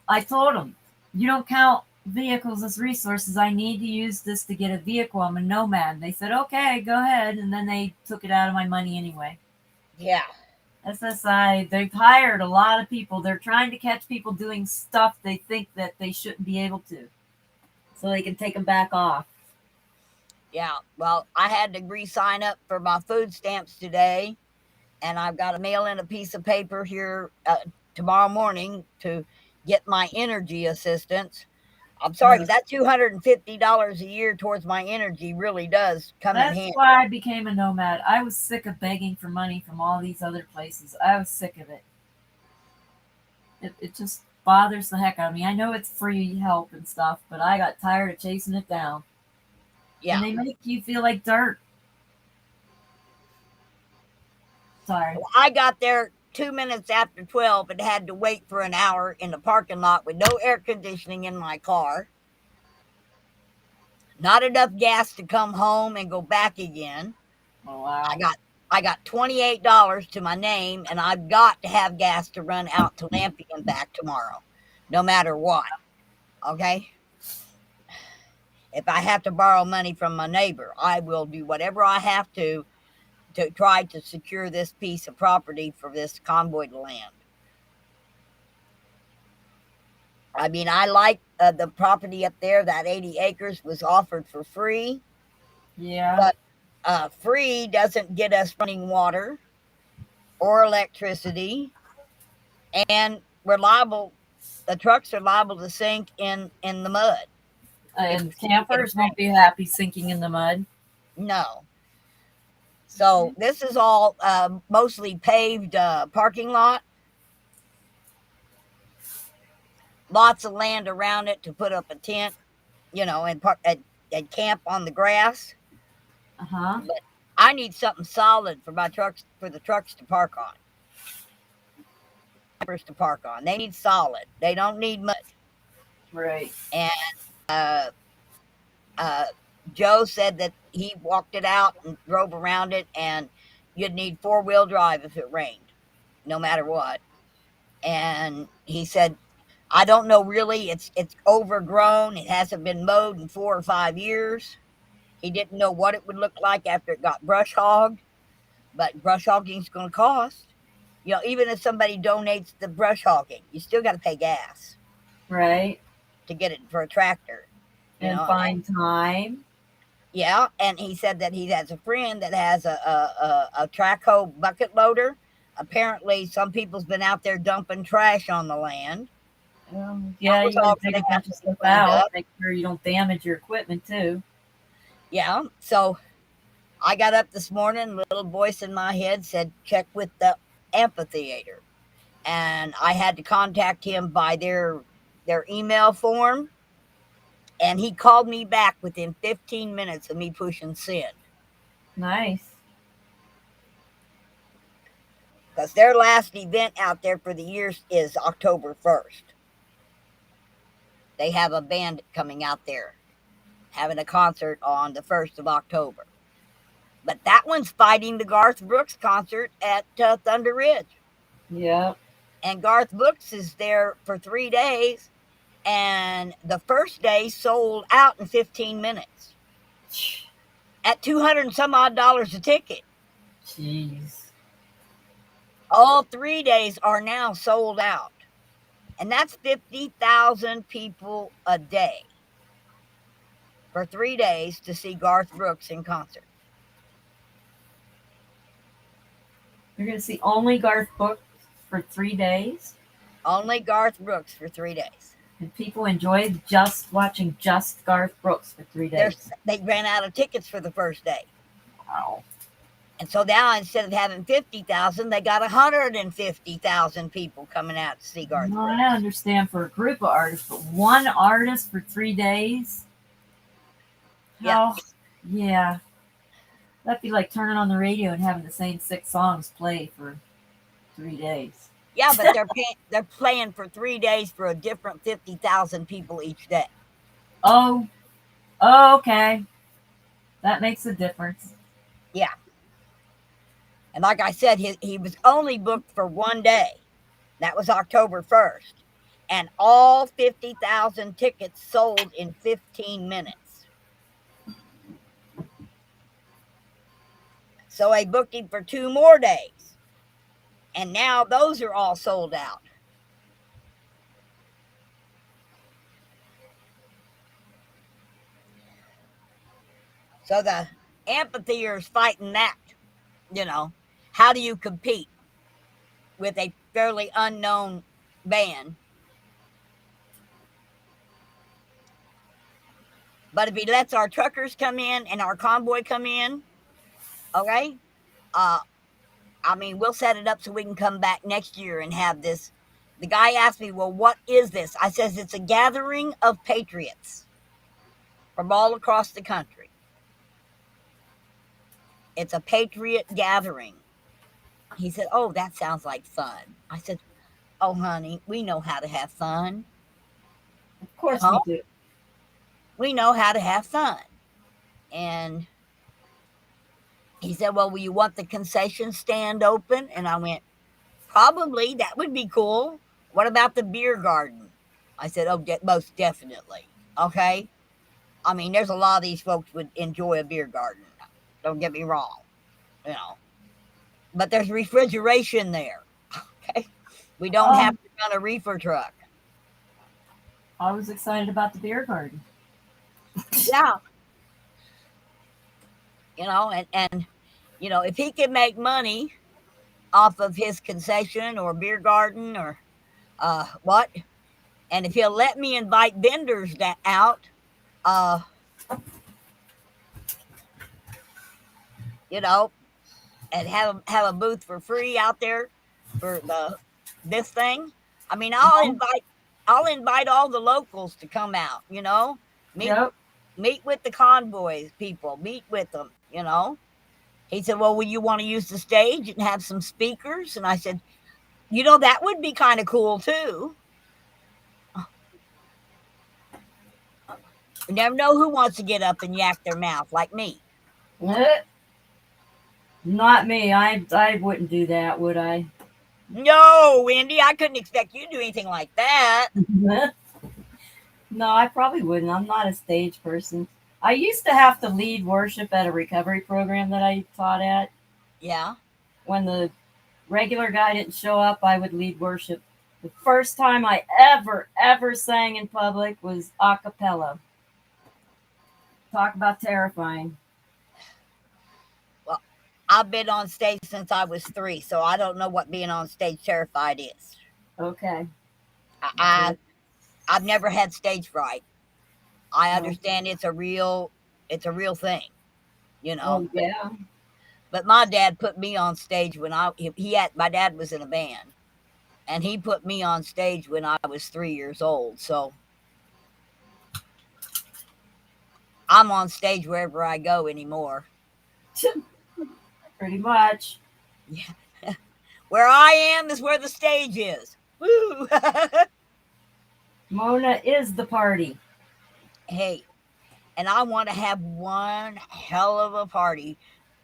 I told them, you don't count vehicles as resources. I need to use this to get a vehicle. I'm a nomad. They said, okay, go ahead. And then they took it out of my money anyway. yeah. SSI, they've hired a lot of people. They're trying to catch people doing stuff they think that they shouldn't be able to, so they can take them back off. Yeah, well, I had to re-sign up for my food stamps today, and I've got to mail in a piece of paper here tomorrow morning to get my energy assistance. I'm sorry, that $250 a year towards my energy really does come in That's handy. why I became a nomad. I was sick of begging for money from all these other places. I was sick of it. It just bothers the heck out of me. I know it's free help and stuff, but I got tired of chasing it down. Yeah, And they make you feel like dirt. Sorry. I got there 2 minutes after 12 and had to wait for an hour in the parking lot with no air conditioning in my car. Not enough gas to come home and go back again. Oh, wow. I got $28 to my name, and I've got to have gas to run out to Lampe and back tomorrow, no matter what. Okay? If I have to borrow money from my neighbor, I will do whatever I have to try to secure this piece of property for this convoyed land. I mean, I like the property up there. That 80 acres was offered for free. Yeah. But free doesn't get us running water or electricity, and we're liable. The trucks are liable to sink in the mud. And campers won't be happy sinking in the mud. No. So this is all mostly paved parking lot. Lots of land around it to put up a tent, and camp on the grass. Uh-huh. But I need something solid for the trucks to park on. To park on. They need solid. They don't need mud. Right. And Joe said that he walked it out and drove around it, and you'd need 4-wheel drive if it rained, no matter what. And he said, I don't know really. It's overgrown. It hasn't been mowed in 4 or 5 years. He didn't know what it would look like after it got brush hogged, but brush hogging is going to cost. Even if somebody donates the brush hogging, you still got to pay gas. Right. To get it for a tractor. And find time. Yeah, and he said that he has a friend that has a track hoe bucket loader. Apparently, some people's been out there dumping trash on the land. Yeah, you gotta dig a bunch of stuff out. Make sure you don't damage your equipment too. Yeah, so I got up this morning, little voice in my head said, check with the amphitheater. And I had to contact him by their email form. And he called me back within 15 minutes of me pushing send. Nice. Because their last event out there for the year is October 1st. They have a band coming out there, having a concert on the 1st of October. But that one's fighting the Garth Brooks concert at Thunder Ridge. Yep. And Garth Brooks is there for 3 days, and the first day sold out in 15 minutes at 200 and some odd dollars a ticket. Jeez. All 3 days are now sold out. And that's 50,000 people a day for 3 days to see Garth Brooks in concert. You're going to see only Garth Brooks for 3 days? Only Garth Brooks for 3 days. And people enjoyed just watching just Garth Brooks for 3 days. They ran out of tickets for the first day. Wow. And so now instead of having 50,000, they got 150,000 people coming out to see Garth No, Brooks. I understand for a group of artists, but one artist for 3 days? Yeah. Yeah. That'd be like turning on the radio and having the same 6 songs play for 3 days. Yeah, but they're playing for 3 days for a different 50,000 people each day. Oh, okay. That makes a difference. Yeah. And like I said, he was only booked for 1 day. That was October 1st. And all 50,000 tickets sold in 15 minutes. So I booked him for 2 more days. And now those are all sold out. So the amphitheater is fighting that, how do you compete with a fairly unknown band? But if he lets our truckers come in and our convoy come in, okay, we'll set it up so we can come back next year and have this. The guy asked me, well, what is this? I says, it's a gathering of patriots from all across the country. It's a patriot gathering. He said, oh, that sounds like fun. I said, oh, honey, we know how to have fun. Of course we do. We know how to have fun. And he said, well, will you want the concession stand open? And I went, probably. That would be cool. What about the beer garden? I said, oh, most definitely. Okay. There's a lot of these folks would enjoy a beer garden. Don't get me wrong. But there's refrigeration there. Okay. We don't have to run a reefer truck. I was excited about the beer garden. Yeah. And if he can make money off of his concession or beer garden or what, and if he'll let me invite vendors out, and have a booth for free out there for this thing. I'll invite all the locals to come out. Meet with the convoys people. Meet with them. He said, well, will you want to use the stage and have some speakers? And I said, that would be kind of cool too. You never know who wants to get up and yak their mouth like me. Not me. I wouldn't do that, would I? No, Wendy, I couldn't expect you to do anything like that. No, I probably wouldn't. I'm not a stage person. I used to have to lead worship at a recovery program that I taught at. Yeah. When the regular guy didn't show up, I would lead worship. The first time I ever sang in public was a cappella. Talk about terrifying. Well, I've been on stage since I was 3, so I don't know what being on stage terrified is. Okay. I've never had stage fright. I understand it's a real thing, Oh, yeah. But my dad put me on stage when my dad was in a band, and he put me on stage when I was 3 years old. So I'm on stage wherever I go anymore. Pretty much. Yeah. Where I am is where the stage is. Woo! Mona is the party. Hey, and I want to have one hell of a party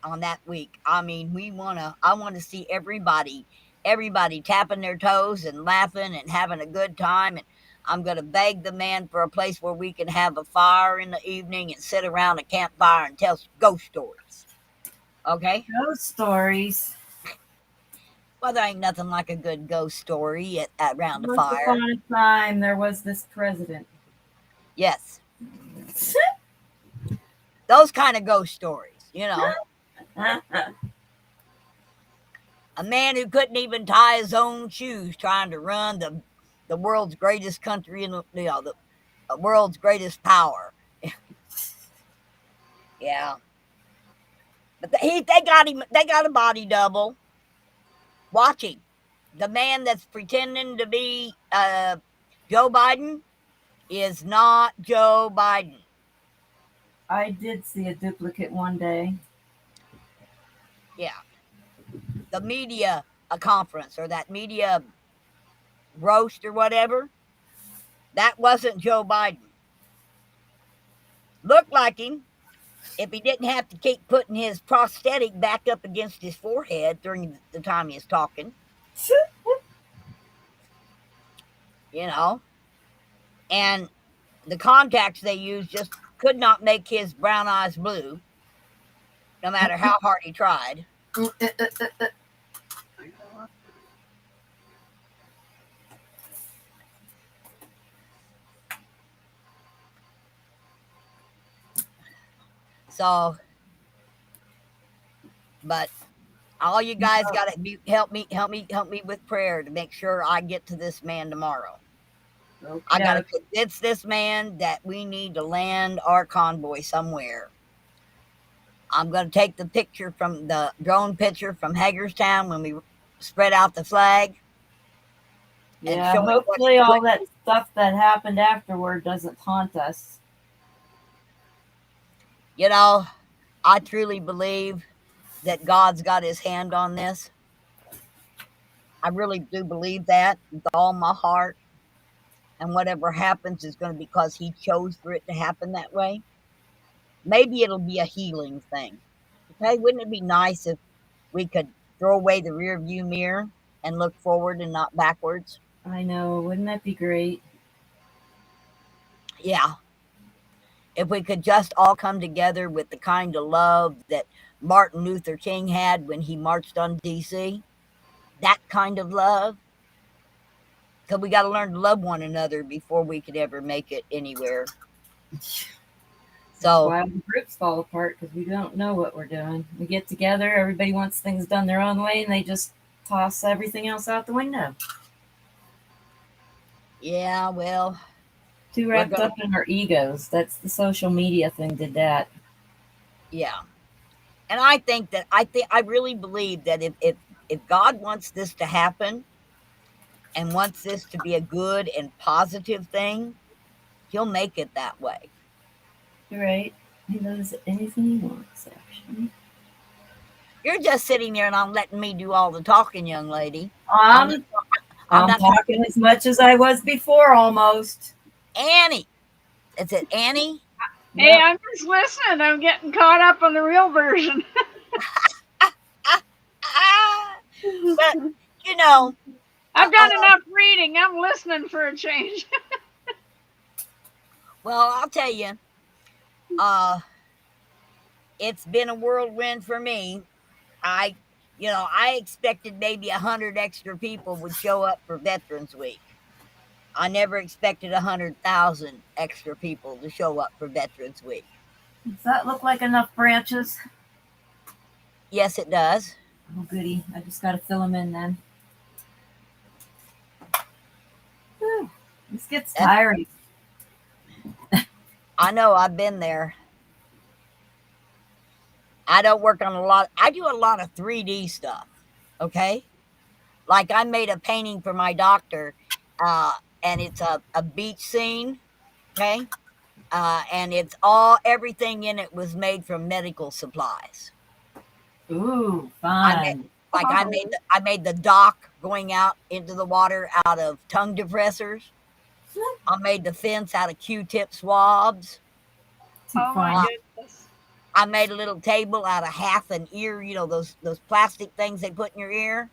on that week. I want to see everybody everybody tapping their toes and laughing and having a good time. And I'm going to beg the man for a place where we can have a fire in the evening and sit around a campfire and tell ghost stories. Okay? Those stories. Well, there ain't nothing like a good ghost story around the Once fire. upon a time, there was this president. Yes. Those kind of ghost stories, you know. A man who couldn't even tie his own shoes trying to run the world's greatest country in the world's greatest power. Yeah. But they got him. They got a body double. Watch him. The man that's pretending to be Joe Biden is not Joe Biden. I did see a duplicate one day. Yeah. The media conference or that media roast or whatever, that wasn't Joe Biden. Looked like him if he didn't have to keep putting his prosthetic back up against his forehead during the time he was talking. You know, and the contacts they used just could not make his brown eyes blue, no matter how hard he tried. So, but all you guys got to help me with prayer to make sure I get to this man tomorrow. Okay. I got to convince this man that we need to land our convoy somewhere. I'm going to take the picture from the drone picture from Hagerstown when we spread out the flag. Yeah, hopefully all that stuff that happened afterward doesn't haunt us. You know, I truly believe that God's got his hand on this. I really do believe that with all my heart. And whatever happens is going to be because he chose for it to happen that way. Maybe it'll be a healing thing. Okay, wouldn't it be nice if we could throw away the rear view mirror and look forward and not backwards? I know, wouldn't that be great? Yeah. If we could just all come together with the kind of love that Martin Luther King had when he marched on DC, that kind of love. Because we got to learn to love one another before we could ever make it anywhere. So why the groups fall apart, because we don't know what we're doing. We get together, everybody wants things done their own way, and they just toss everything else out the window. Yeah, well, too wrapped up in our egos. That's the social media thing did that. Yeah. And I really believe that if God wants this to happen and wants this to be a good and positive thing, he'll make it that way. You're right. He does anything he wants, actually. You're just sitting there and I'm letting me do all the talking, young lady. I'm not talking as much as I was before, almost. Annie. Is it Annie? Hey, yep. I'm just listening. I'm getting caught up on the real version. But, you know. I've done enough reading. I'm listening for a change. Well, I'll tell you. It's been a whirlwind for me. I expected maybe 100 extra people would show up for Veterans Week. I never expected 100,000 extra people to show up for Veterans Week. Does that look like enough branches? Yes, it does. Oh, goody. I just got to fill them in then. Whew. This gets tiring. I know. I've been there. I don't work on a lot. I do a lot of 3D stuff. Okay. Like I made a painting for my doctor, and it's a beach scene. Okay. And it's everything in it was made from medical supplies. Ooh, fun. I made the dock going out into the water out of tongue depressors. I made the fence out of Q-tip swabs. Oh my goodness. I made a little table out of half an ear, those plastic things they put in your ear.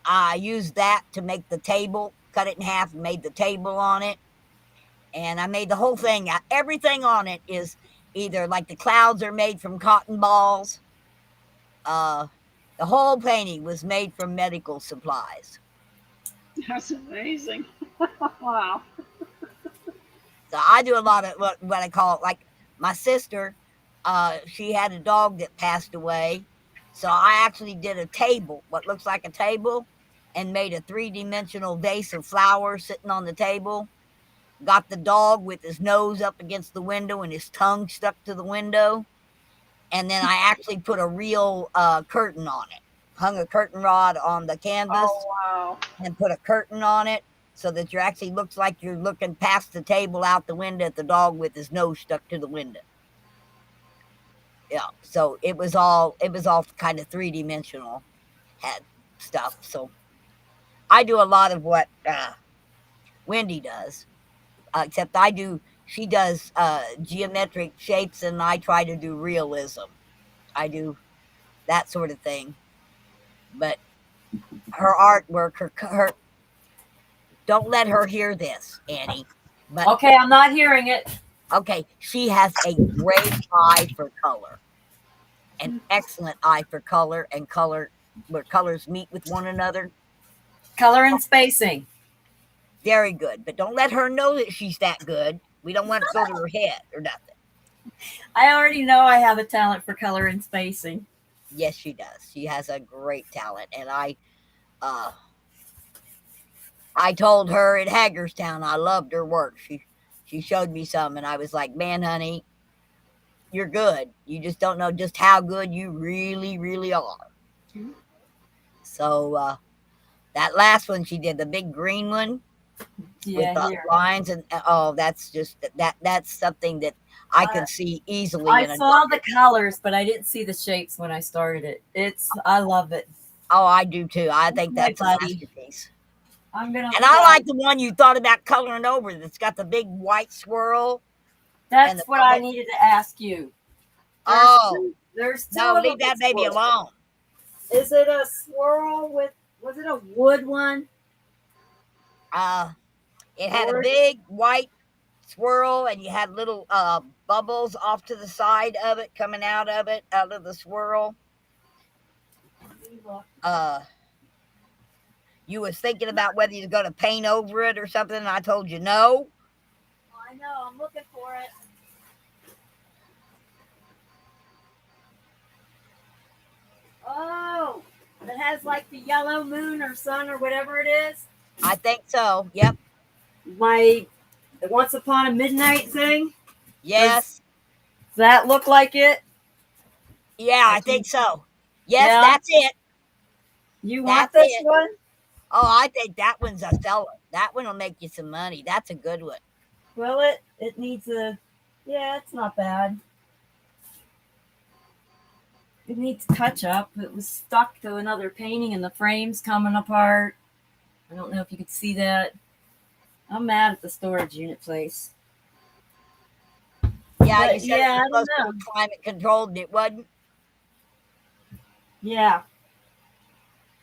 I used that to make the table, cut it in half and made the table on it. And I made the whole thing. Everything on it is either like the clouds are made from cotton balls. The whole painting was made from medical supplies. That's amazing. Wow. So I do a lot of what I call, like, my sister, she had a dog that passed away. So I actually did a table, what looks like a table, and made a 3-dimensional vase of flowers sitting on the table. Got the dog with his nose up against the window and his tongue stuck to the window. And then I actually put a real curtain on it. Hung a curtain rod on the canvas. Oh, wow. And put a curtain on it so that you actually looks like you're looking past the table out the window at the dog with his nose stuck to the window. Yeah, so it was all kind of 3-dimensional, had stuff. So I do a lot of what Wendy does, except she does geometric shapes, and I try to do realism. I do that sort of thing. But her artwork, her don't let her hear this, Annie. But Okay, I'm not hearing it. okay, she has a great eye for color, an excellent eye for color, and color where colors meet with one another. Color and spacing. Very good, but don't let her know that she's that good. We don't want to go to her head or nothing. I already know I have a talent for color and spacing. Yes, she does. She has a great talent, and I told her at Hagerstown I loved her work. She showed me some, and I was like, man, honey, you're good. You just don't know just how good you really, really are. Mhm. So that last one she did, the big green one Yeah, with the here. lines, and that's just that's something that I can see easily. I saw the colors, but I didn't see the shapes when I started it. I love it. Oh, I do too. I think My that's a buddy. masterpiece. I'm gonna. And I like the one you thought about coloring over that's got the big white swirl. That's and the what I bubble. needed to ask you. There's two No, of leave them that baby swirls. alone. Is it a swirl with? Was it a wood one? It had Or- a big white swirl, and you had little bubbles off to the side of it, coming out of the swirl. You was thinking about whether you're going to paint over it or something, and I told you no. I know. I'm looking for it. Oh, it has like the yellow moon or sun or whatever it is. I think so. Yep. My Once Upon a Midnight thing. Yes. Does that look like it? Yeah, I think so. Yes, Yeah. that's it. You want That's this it. one? Oh, I think that one's a seller. That one will make you some money. That's a good one. Well, it needs a. Yeah, it's not bad. It needs touch up. It was stuck to another painting, and the frame's coming apart. I don't know if you could see that. I'm mad at the storage unit place. Yeah, But, you said yeah, it I was don't supposed to be climate controlled, and it wasn't. Yeah.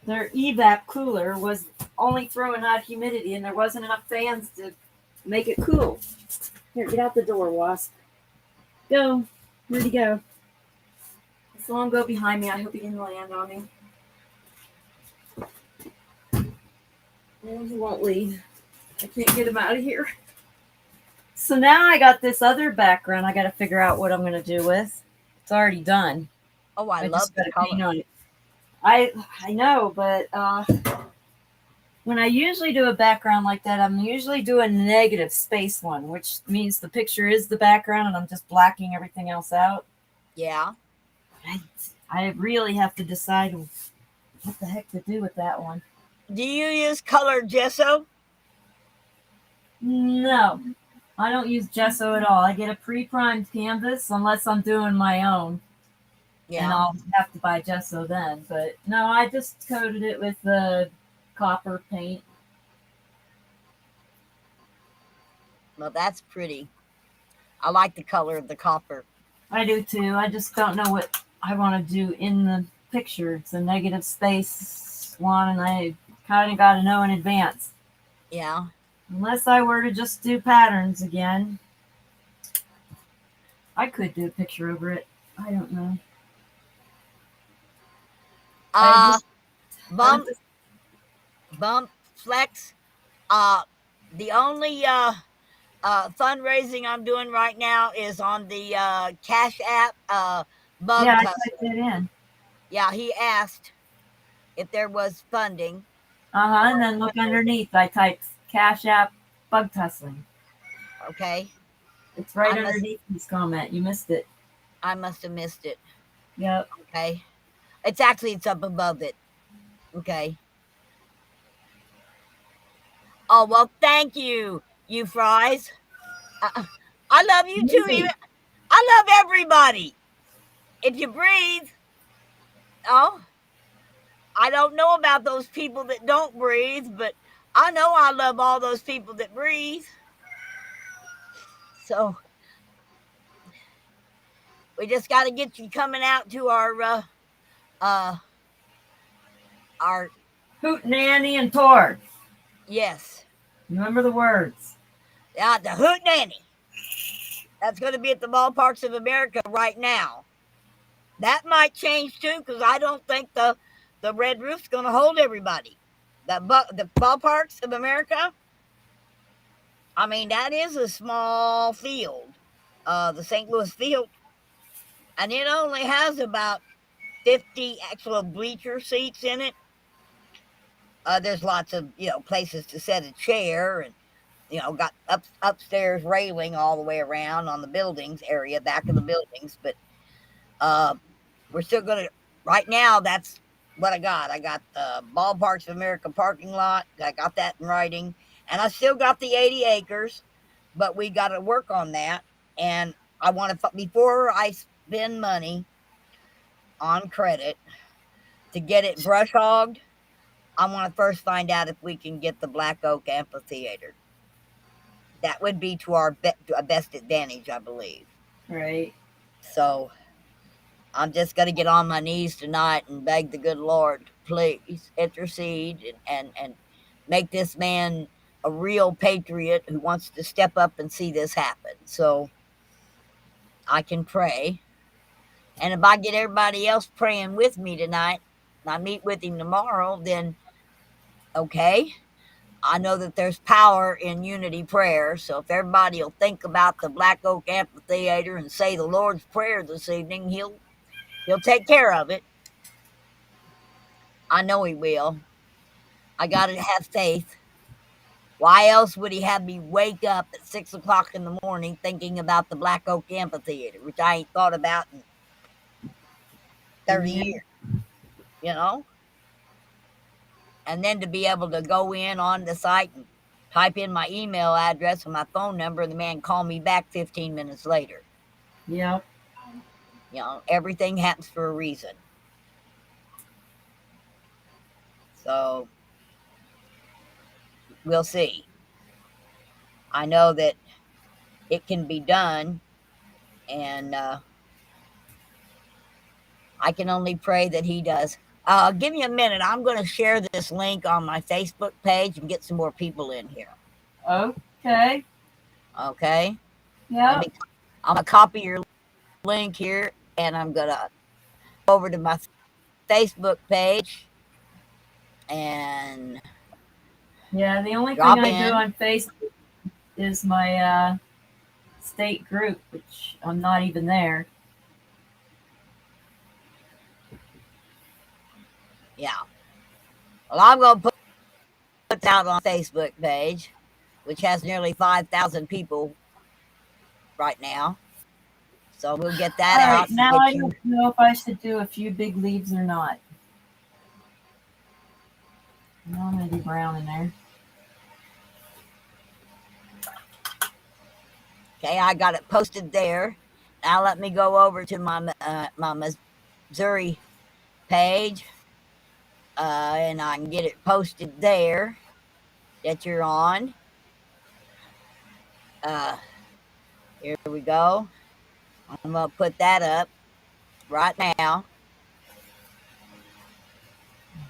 Their evap cooler was only throwing out humidity, and there wasn't enough fans to make it cool. Here, get out the door, Wasp. Go. Where'd he go? I saw him go behind me. I hope he didn't land on me. And he won't leave. I can't get him out of here. So now I got this other background I got to figure out what I'm going to do with. It's already done. Oh, I love just the gotta paint color. on it. I know, but when I usually do a background like that, I'm usually doing a negative space one, which means the picture is the background and I'm just blacking everything else out. Yeah. I really have to decide what the heck to do with that one. Do you use colored gesso? No, I don't use gesso at all. I get a pre-primed canvas unless I'm doing my own. And Yeah. I'll have to buy gesso then. But no, I just coated it with the copper paint. Well, that's pretty. I like the color of the copper. I do too. I just don't know what I want to do in the picture. It's a negative space one, and kind of got to know in advance. Yeah. Unless I were to just do patterns again. I could do a picture over it. I don't know. I Bump, just- bump, flex. The only fundraising I'm doing right now is on the Cash App. Bug yeah, I Tussle. typed it in. Yeah, he asked if there was funding. And then look underneath. I typed Cash App bug tussling. Okay, It's right I must- underneath his comment. You missed it. I must have missed it. Yep. Okay, it's up above it. Okay. Oh well, thank you, you fries. I love you too. Maybe. Even I love everybody. If you breathe. Oh, I don't know about those people that don't breathe, but I know I love all those people that breathe. So we just got to get you coming out to our Hoot Nanny and Tor. yes, Remember the words. the Hoot Nanny. That's going to be at the Ballparks of America right now. That might change too, because I don't think the Red Roof's going to hold everybody. The Ballparks of America. I mean, that is a small field, the St. Louis field, and it only has about 50 actual bleacher seats in it. There's lots of places to set a chair, and got upstairs railing all the way around on the buildings area, back of the buildings. But we're still gonna. Right now, that's what I got. I got the Ballparks of America parking lot. I got that in writing, and I still got the 80 acres. But we got to work on that, and I want to before I spend money on credit to get it brush hogged. I want to first find out if we can get the Black Oak Amphitheater. That would be to our best advantage, I believe. Right. So I'm just going to get on my knees tonight and beg the good Lord to please intercede and make this man a real patriot who wants to step up and see this happen. So I can pray. And if I get everybody else praying with me tonight, and I meet with him tomorrow, then okay. I know that there's power in unity prayer. So if everybody will think about the Black Oak Amphitheater and say the Lord's Prayer this evening, he'll take care of it. I know he will. I got to have faith. Why else would he have me wake up at 6 o'clock in the morning thinking about the Black Oak Amphitheater, which I ain't thought about in 30 years, And then to be able to go in on the site and type in my email address and my phone number, and the man called me back 15 minutes later. Yep. Everything happens for a reason. So we'll see. I know that it can be done, and I can only pray that he does. Give me a minute. I'm going to share this link on my Facebook page and get some more people in here. Okay. Okay? Yeah. I'm going to copy your link here, and I'm going to go over to my Facebook page and Yeah, the only thing drop I in. do on Facebook is my state group, which I'm not even there. Yeah. Well, I'm going to put that on Facebook page, which has nearly 5,000 people right now. So we'll get that All out. right, now I don't know if I should do a few big leaves or not. No, I'm going to do brown in there. Okay, I got it posted there. Now let me go over to my Missouri page, and I can get it posted there that you're on. Here we go. I'm going to put that up right now.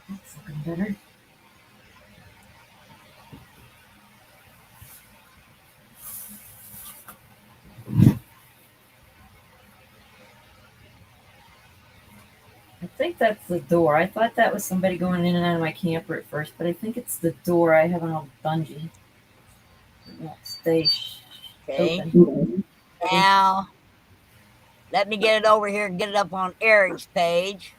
That's looking better. think that's the door. I thought that was somebody going in and out of my camper at first, but I think it's the door. I have an old bungee. It won't stay Okay. open. Now, let me get it over here and get it up on Eric's page.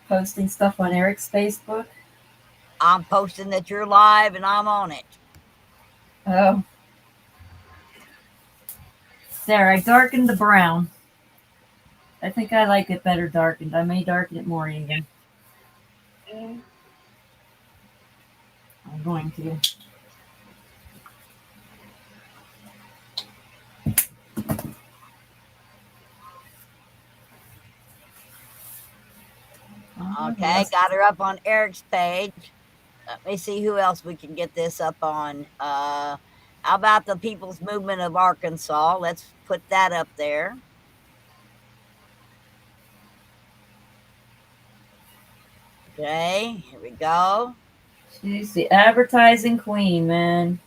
Posting stuff on Eric's Facebook. I'm posting that you're live and I'm on it. Oh. There, I darkened the brown. I think I like it better darkened. I may darken it more even. I'm going to. Okay, got her up on Eric's page. Let me see who else we can get this up on. How about the People's Movement of Arkansas? Let's put that up there. Okay, here we go. She's the advertising queen, man.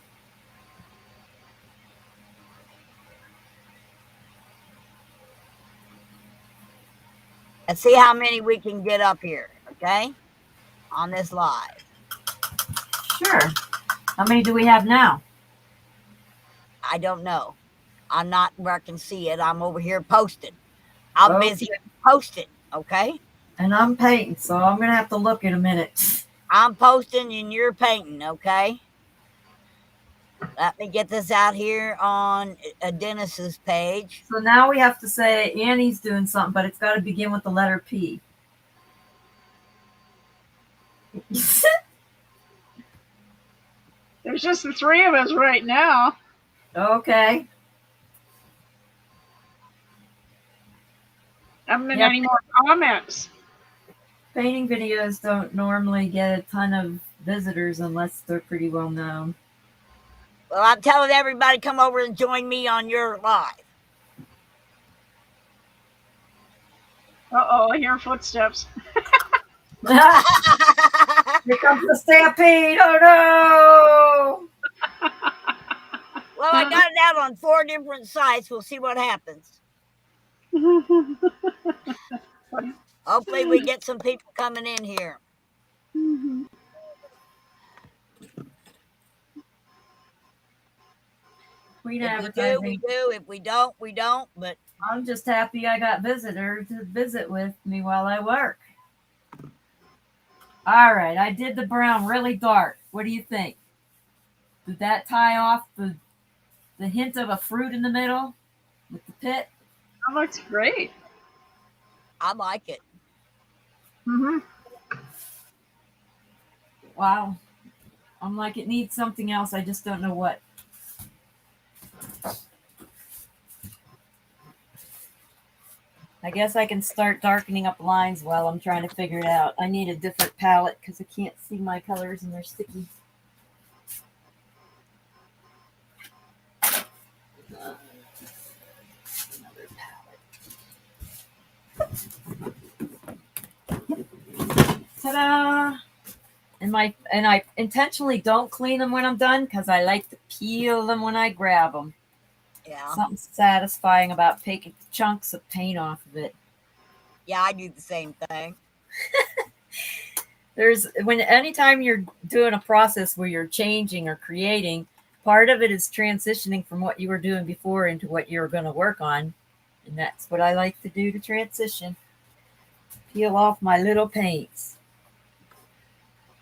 Let's see how many we can get up here, okay? On this live. Sure. How many do we have now? I don't know. I'm not where I can see it. I'm over here posting. I'm busy posting, okay? And I'm painting, so I'm going to have to look in a minute. I'm posting and you're painting, okay? Let me get this out here on Dennis's page. So now we have to say Annie's doing something, but it's got to begin with the letter P. There's just the three of us right now. Okay. Haven't been Yep. any more comments. Painting videos don't normally get a ton of visitors unless they're pretty well known. Well, I'm telling everybody, come over and join me on your live. Uh-oh, I hear footsteps. Here comes the stampede. Oh no! Well, I got it out on 4 different sites. We'll see what happens. Hopefully we get some people coming in here. Queen If we do, advertising. we do. If we don't, we don't. But I'm just happy I got visitors to visit with me while I work. All right, I did the brown really dark. What do you think? Did that tie off the hint of a fruit in the middle with the pit? That looks great. I like it. Mm-hmm. Wow. I'm like, it needs something else. I just don't know what. I guess I can start darkening up lines while I'm trying to figure it out. I need a different palette because I can't see my colors and they're sticky. Another palette. Ta-da! And I intentionally don't clean them when I'm done because I like to peel them when I grab them. Yeah. Something satisfying about taking chunks of paint off of it. Yeah, I do the same thing. Anytime you're doing a process where you're changing or creating, part of it is transitioning from what you were doing before into what you're going to work on. And that's what I like to do to transition. Peel off my little paints.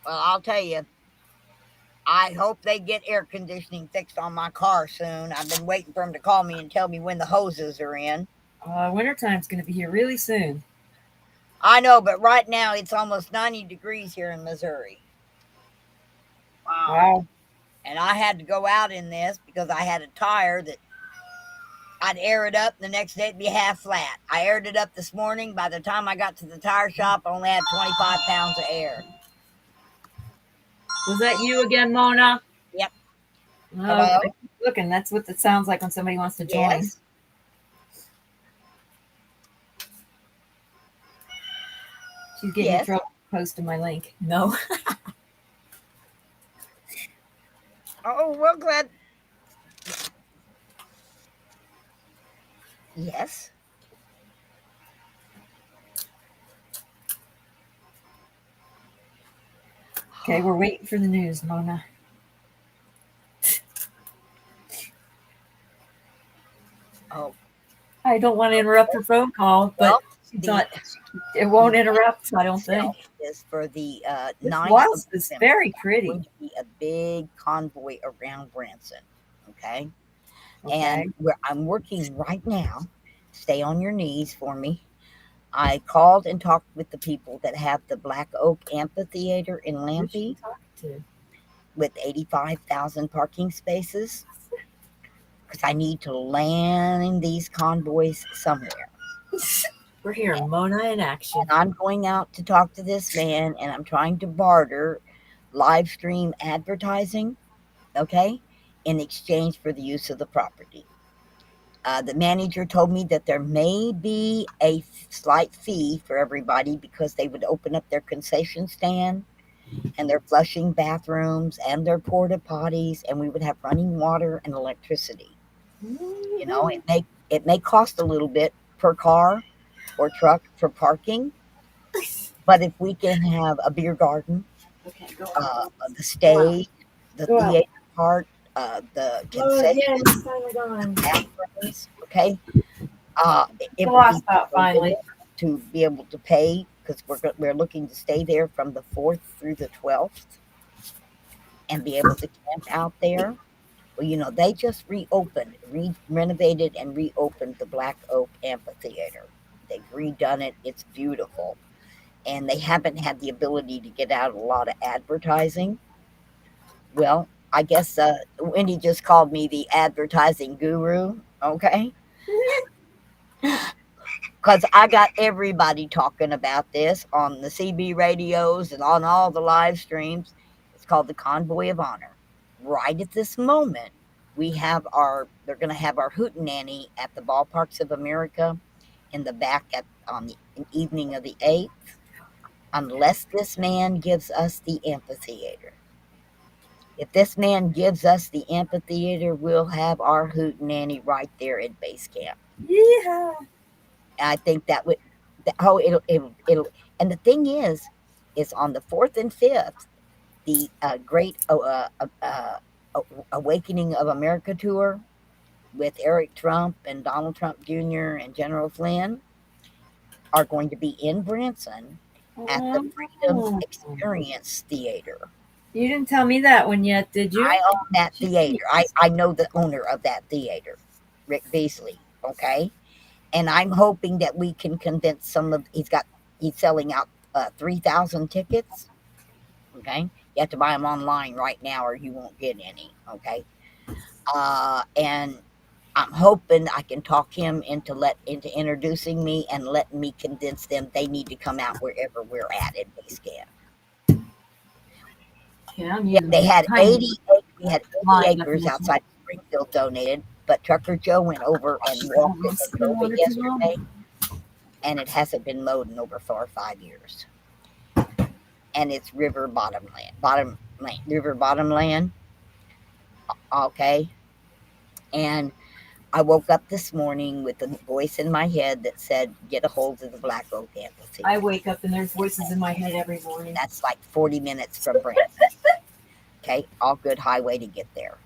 Well, I'll tell you, I hope they get air conditioning fixed on my car soon. I've been waiting for them to call me and tell me when the hoses are in. Wintertime's going to be here really soon. I know, but right now it's almost 90 degrees here in Missouri. Wow. And I had to go out in this because I had a tire that I'd air it up. The next day it'd be half flat. I aired it up this morning. By the time I got to the tire shop, I only had 25 pounds of air. Was that you again, Mona? Yep. Oh, looking. That's what it sounds like when somebody wants to join. Yes. She's getting in trouble posting my link. No. Oh, well, glad. Yes. Okay, we're waiting for the news, Mona. Oh, I don't want to interrupt her phone call, but well, she's the not. It won't interrupt. I don't think. is for the This 9th of wasp is December. very Going pretty. to be a big convoy around Branson. Okay. Okay. And I'm working right now. Stay on your knees for me. I called and talked with the people that have the Black Oak Amphitheater in Who's she Lampe talking to? with 85,000 parking spaces because I need to land these convoys somewhere. We're hearing Mona in action. And I'm going out to talk to this man and I'm trying to barter live stream advertising, okay, in exchange for the use of the property. The manager told me that there may be a slight fee for everybody because they would open up their concession stand and their flushing bathrooms and their porta potties, and we would have running water and electricity. You know, it may cost a little bit per car or truck for parking, but if we can have a beer garden, Okay, go the stage, the Go out. theater part, the Oh, concession yeah, it's finally gone. bathrooms, okay, it The would last be spot, finally. to be able to pay because we're looking to stay there from the 4th through the 12th and be able to camp out there. Well, you know, they just reopened, renovated and reopened the Black Oak Amphitheater. They've redone it. It's beautiful. And they haven't had the ability to get out a lot of advertising. Well, I guess Wendy just called me the advertising guru, okay? Because I got everybody talking about this on the CB radios and on all the live streams. It's called the Convoy of Honor. Right at this moment, they're going to have our hootenanny at the Ballparks of America in the back on the evening of the 8th, unless this man gives us the amphitheater. If this man gives us the amphitheater, we'll have our hootenanny right there at base camp. Yeah. I think that would, it'll, and the thing is on the 4th and 5th, the Great Awakening of America tour with Eric Trump and Donald Trump Jr. and General Flynn are going to be in Branson at the Freedom Experience Theater. You didn't tell me that one yet, did you? I own that theater. I know the owner of that theater, Rick Beasley, okay? And I'm hoping that we can convince he's selling out 3,000 tickets, okay? You have to buy them online right now or you won't get any, okay? And I'm hoping I can talk him into introducing me and letting me convince them they need to come out wherever we're at in base camp. Yeah, they had 80 Line acres definition. outside of Springfield donated, but Trucker Joe went over and walked it and drove it yesterday, and it hasn't been mowed in over 4 or 5 years. And it's river bottom land. Okay. And I woke up this morning with a voice in my head that said, get a hold of the Black Oak Amphitheater. I wake up and there's voices in my head every morning. That's like 40 minutes from Branson. Okay, all good highway to get there.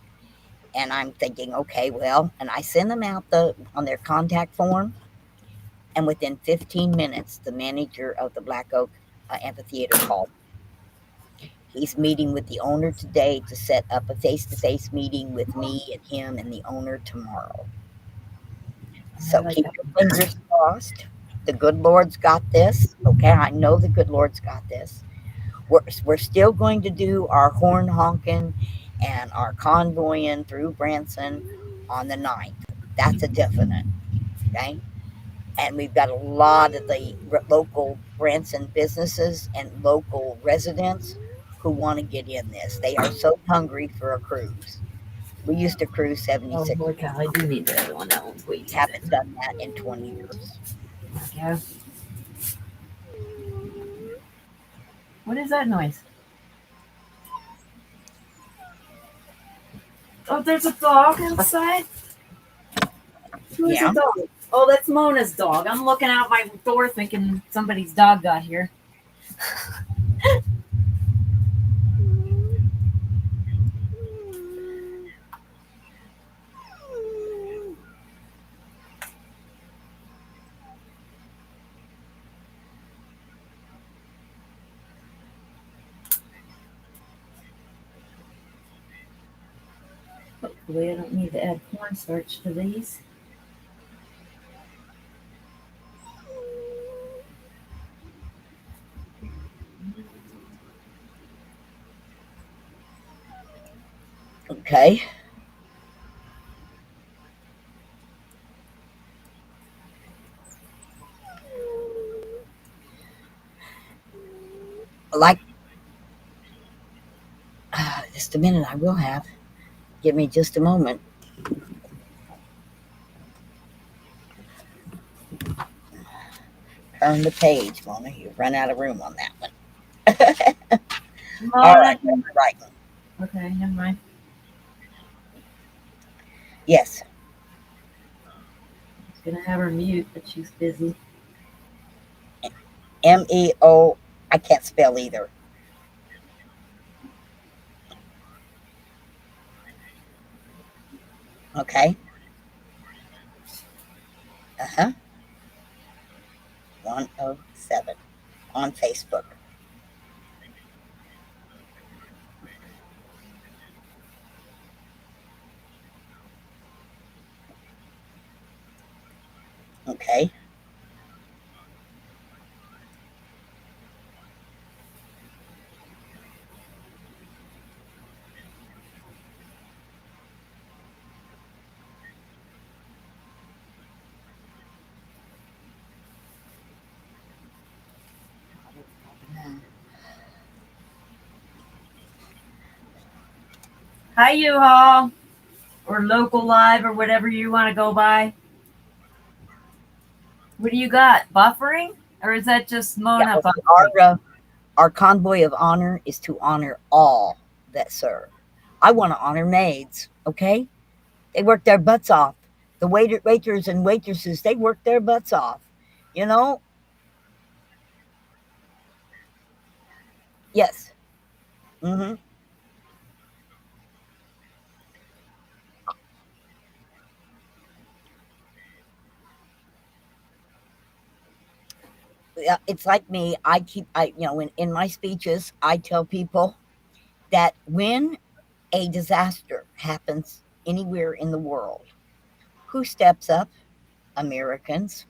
And I'm thinking, okay, well, and I send them out on their contact form. And within 15 minutes, the manager of the Black Oak Amphitheater called. He's meeting with the owner today to set up a face-to-face meeting with me and him and the owner tomorrow. So keep your fingers crossed. The good Lord's got this. Okay, I know the good Lord's got this. We're still going to do our horn honking and our convoying through Branson on the 9th. That's a definite. Okay. And we've got a lot of the local Branson businesses and local residents who want to get in this. They are so hungry for a cruise. We used to cruise 76. Oh, cow, I do need the other one. That one's We haven't done that in 20 years. Yeah. What is that noise? Oh, there's a dog outside. Who's Yeah. the dog? Oh, that's Mona's dog. I'm looking out my door thinking somebody's dog got here. Hopefully, I don't need to add cornstarch to these. Okay. Like, just a minute, I will have. Give me just a moment. Turn the page, Mona. You've run out of room on that one. All right, right. Okay, never mind. Yes. I was gonna have her mute, but she's busy. MEO. I can't spell either. Okay. Uh huh. 107 on Facebook. Okay. Hi, U-Haul, or Local Live, or whatever you want to go by. What do you got? Buffering, or is that just Mona buffering? Our convoy of honor is to honor all that serve. I want to honor maids. Okay. They work their butts off. The waiters and waitresses, they work their butts off. You know? Yes. Mm-hmm. Yeah, it's like me. In my speeches, I tell people that when a disaster happens anywhere in the world, who steps up? Americans.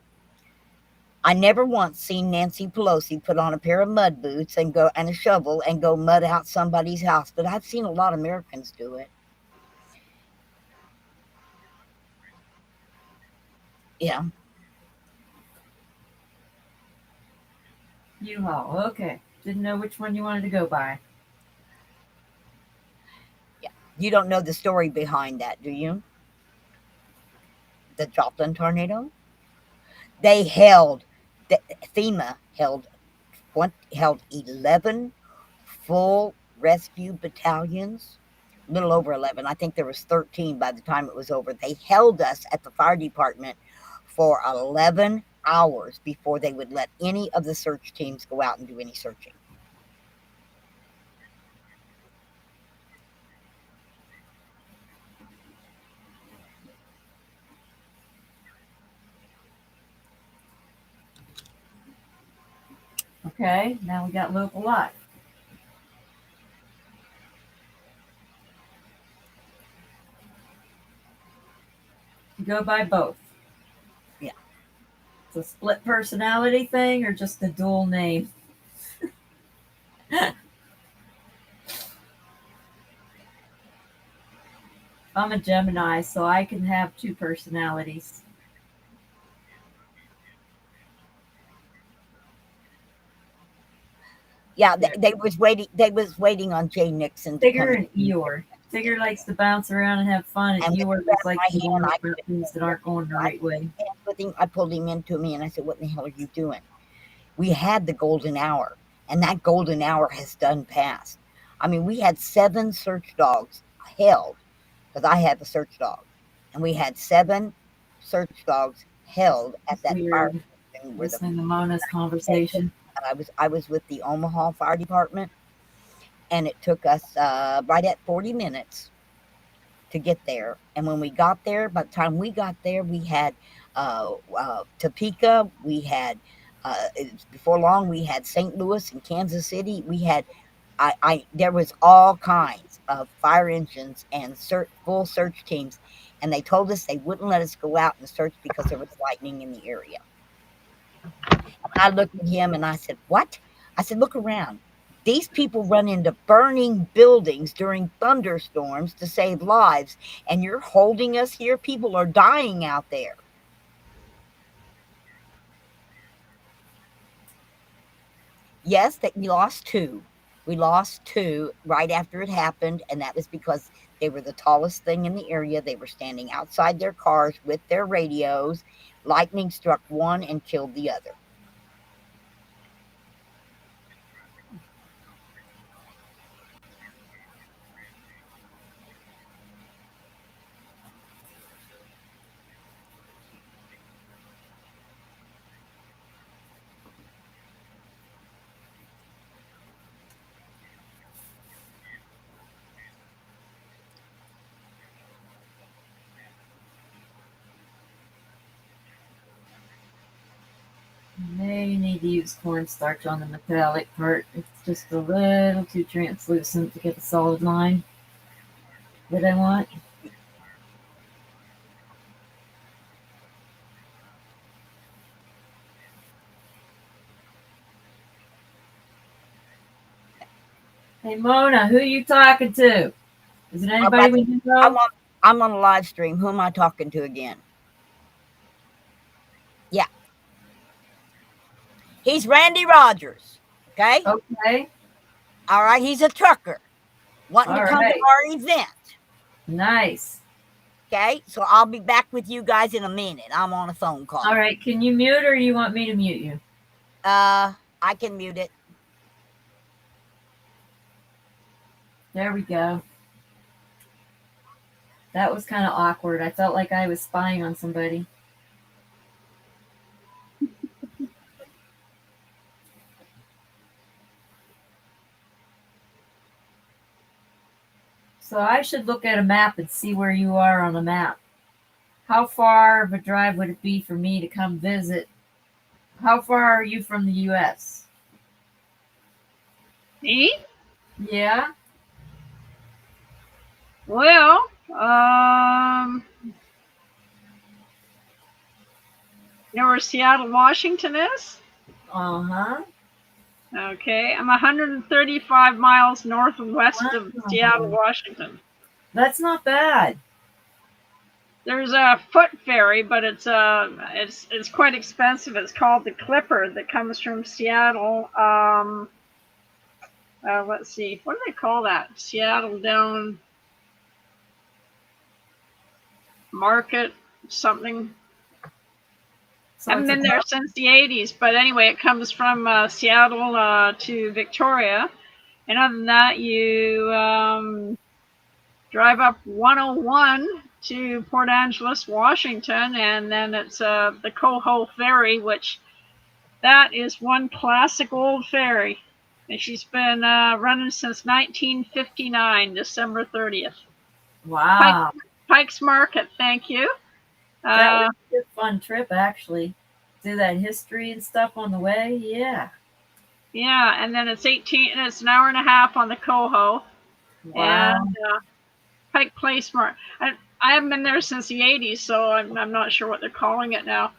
I never once seen Nancy Pelosi put on a pair of mud boots and go and a shovel and go mud out somebody's house, but I've seen a lot of Americans do it. Yeah. U-Haul. Okay. Didn't know which one you wanted to go by. Yeah. You don't know the story behind that, do you? The Joplin tornado? They held FEMA held 11 full rescue battalions, a little over 11. I think there was 13 by the time it was over. They held us at the fire department for 11 hours before they would let any of the search teams go out and do any searching. Okay, now we got Local Live. You go by both. Yeah. It's a split personality thing or just a dual name? I'm a Gemini, so I can have two personalities. Yeah, they was waiting on Jay Nixon to Tigger come and Eeyore. Tigger likes to bounce around and have fun, and And when Eeyore he just grabbed likes my to go hand, I over things that aren't going the right way. I pulled him into me and I said, "What in the hell are you doing?" We had the golden hour, and that golden hour has done past. I mean, we had 7 search dogs held because I had the search dog, and we had 7 search dogs held at It's that fire weird station where the listening to Mona's conversation. I was with the Omaha Fire Department, and it took us right at 40 minutes to get there. And when we got there, by the time we got there, we had Topeka, we had before long we had St. Louis and Kansas City. We had There was all kinds of fire engines and full search teams, and they told us they wouldn't let us go out and search because there was lightning in the area. I looked at him and I said, "What?" I said, "Look around. These people run into burning buildings during thunderstorms to save lives, and you're holding us here? People are dying out there." Yes, that we lost two. We lost two right after it happened, and that was because they were the tallest thing in the area. They were standing outside their cars with their radios. Lightning struck one and killed the other. May need to use cornstarch on the metallic part. It's just a little too translucent to get the solid line that I want. Hey Mona, who are you talking to? Is it anybody we know? I'm on a live stream. Who am I talking to again? Yeah. He's Randy Rogers. Okay? Okay. All right. He's a trucker wanting to come to our event. Nice. Okay. So I'll be back with you guys in a minute. I'm on a phone call. All right. Can you mute or you want me to mute you? I can mute it. There we go. That was kind of awkward. I felt like I was spying on somebody. So I should look at a map and see where you are on a map. How far of a drive would it be for me to come visit? How far are you from the U.S.? Me? Yeah. Well, you know where Seattle, Washington is? Uh-huh. Okay, I'm 135 miles north and west of Seattle, Washington. That's not bad. There's a foot ferry, but it's quite expensive. It's called the Clipper that comes from Seattle. Let's see, what do they call that? Seattle down Market something. So I haven't been there since the 80s, but anyway, it comes from Seattle to Victoria. And other than that, you drive up 101 to Port Angeles, Washington, and then it's the Coho Ferry, which that is one classic old ferry. And she's been running since 1959, December 30th. Wow. Pike's Market, thank you. That was a good fun trip, actually. Do that history and stuff on the way, yeah. Yeah, and then it's an hour and a half on the Coho. Wow. And Pike Place Market. I haven't been there since the 80s, so I'm not sure what they're calling it now.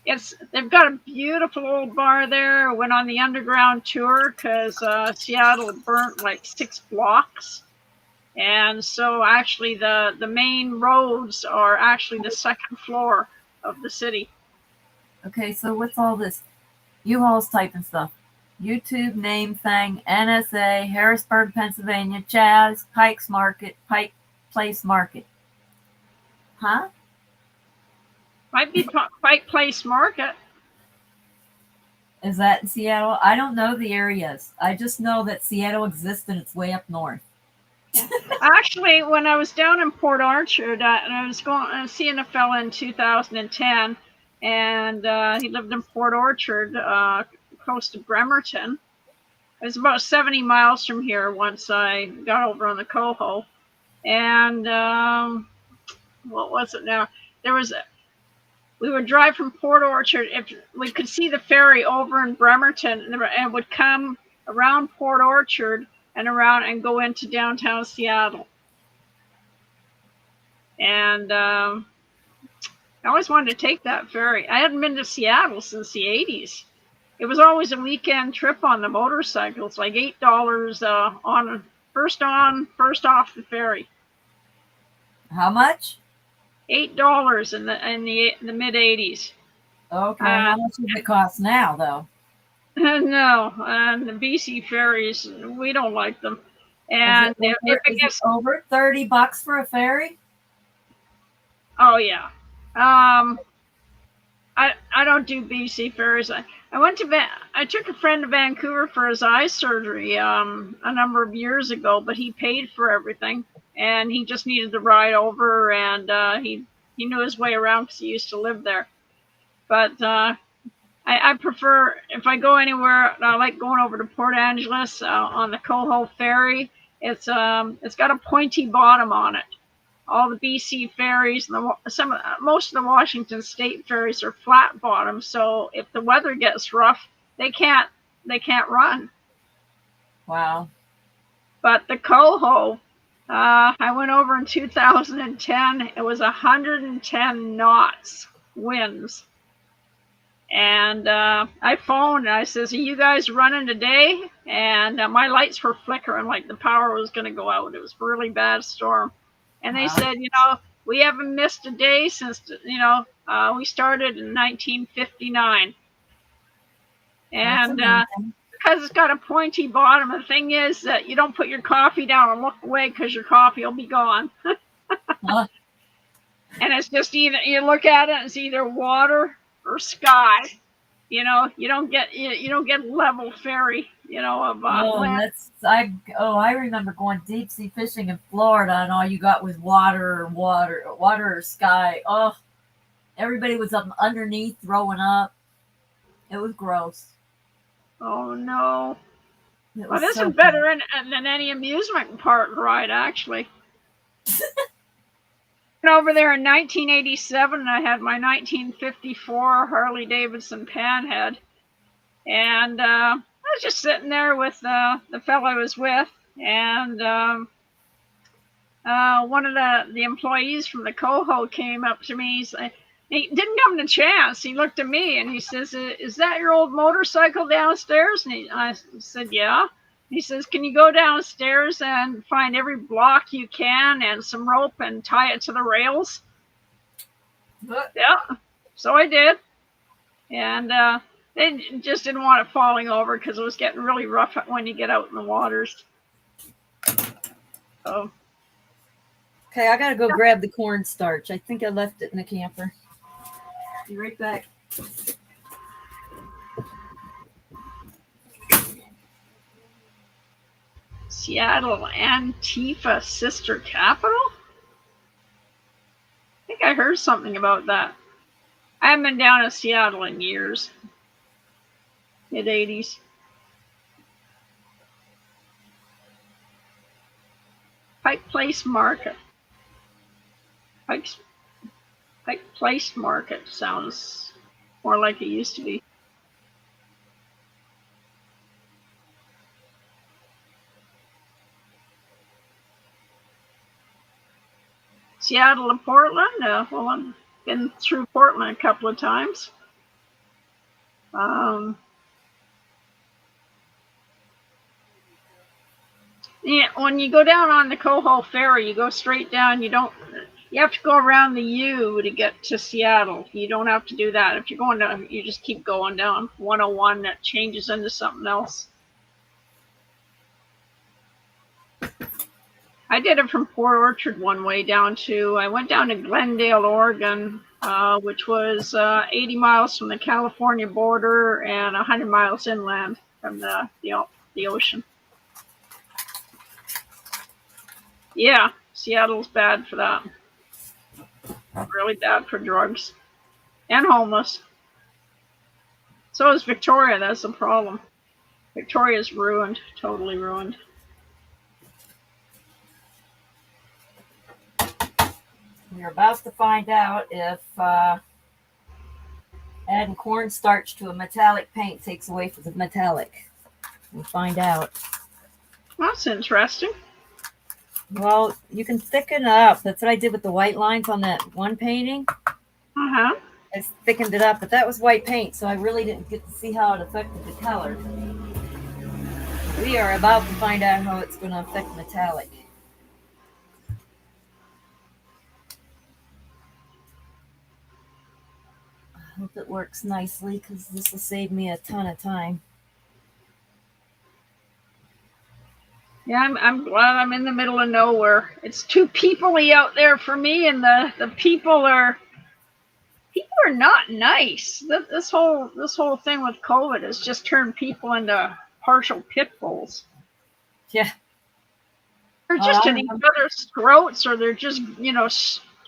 They've got a beautiful old bar there. Went on the underground tour because Seattle burnt like 6 blocks. And so actually the main roads are actually the second floor of the city. Okay, so what's all this? U-Haul's typing stuff. YouTube, name thing, NSA, Harrisburg, Pennsylvania, Chaz, Pike's Market, Pike Place Market. Huh? Might be Pike Place Market. Is that in Seattle? I don't know the areas. I just know that Seattle exists and it's way up north. Yeah. Actually, when I was down in Port Orchard, and I was seeing a fella in 2010, and he lived in Port Orchard, close to Bremerton. It was about 70 miles from here once I got over on the Coho. And what was it now? We would drive from Port Orchard. If we could see the ferry over in Bremerton, and it would come around Port Orchard and around and go into downtown Seattle. And I always wanted to take that ferry. I hadn't been to Seattle since the 80s. It was always a weekend trip on the motorcycle. It's like $8 on first off the ferry. How much? $8 in the mid 80s. Okay. How much does it cost now, though? No, and the BC ferries, we don't like them. And Is it over $30 for a ferry? Oh yeah. I don't do BC ferries. I took a friend to Vancouver for his eye surgery a number of years ago, but he paid for everything, and he just needed to ride over, and he knew his way around because he used to live there. But I prefer, if I go anywhere, I like going over to Port Angeles on the Coho ferry. It's got a pointy bottom on it. All the BC ferries and most of the Washington State ferries are flat bottoms. So if the weather gets rough, they can't run. Wow. But the Coho, I went over in 2010. It was 110 knots winds. And I phoned and I says, "Are you guys running today?" And my lights were flickering like the power was going to go out. It was a really bad storm. And they said, we haven't missed a day since, we started in 1959. And because it's got a pointy bottom, the thing is that you don't put your coffee down and look away because your coffee will be gone. And it's just either, you look at it, it's either water or sky. You don't get level ferry, of land. I remember going deep sea fishing in Florida, and all you got was water or sky. Oh, everybody was up underneath throwing up. It was gross. Oh no! Well, this so is better than any amusement park ride, actually. Over there in 1987, I had my 1954 Harley Davidson Panhead, and I was just sitting there with the fellow I was with, and one of the employees from the Coho came up to me. He didn't give him a chance. He looked at me and he says, "Is that your old motorcycle downstairs?" And I said, "Yeah." He says, "Can you go downstairs and find every block you can and some rope and tie it to the rails?" Yeah. So I did. And they just didn't want it falling over because it was getting really rough when you get out in the waters. So. Okay, I gotta go grab the cornstarch. I think I left it in the camper. Be right back. Seattle Antifa sister capital? I think I heard something about that. I haven't been down to Seattle in years. Mid-80s. Pike Place Market. Pike Place Market sounds more like it used to be. Seattle and Portland. Well, I've been through Portland a couple of times. Yeah, when you go down on the Coho Ferry, you go straight down. You have to go around the U to get to Seattle. You don't have to do that. If you're going down, you just keep going down 101. That changes into something else. I did it from Port Orchard one way I went down to Glendale, Oregon, which was 80 miles from the California border and 100 miles inland from the ocean. Yeah, Seattle's bad for that. Really bad for drugs and homeless. So is Victoria. That's the problem. Victoria's ruined, totally ruined. We're about to find out if adding cornstarch to a metallic paint takes away from the metallic. We'll find out. That's interesting. Well, you can thicken it up. That's what I did with the white lines on that one painting. Uh-huh. I thickened it up, but that was white paint, so I really didn't get to see how it affected the color. We are about to find out how it's going to affect metallic. I hope it works nicely because this will save me a ton of time. Yeah, I'm glad I'm in the middle of nowhere. It's too people-y out there for me, and the people are not nice. This whole thing with COVID has just turned people into partial pit bulls. Yeah. They're just in each other's throats, or they're just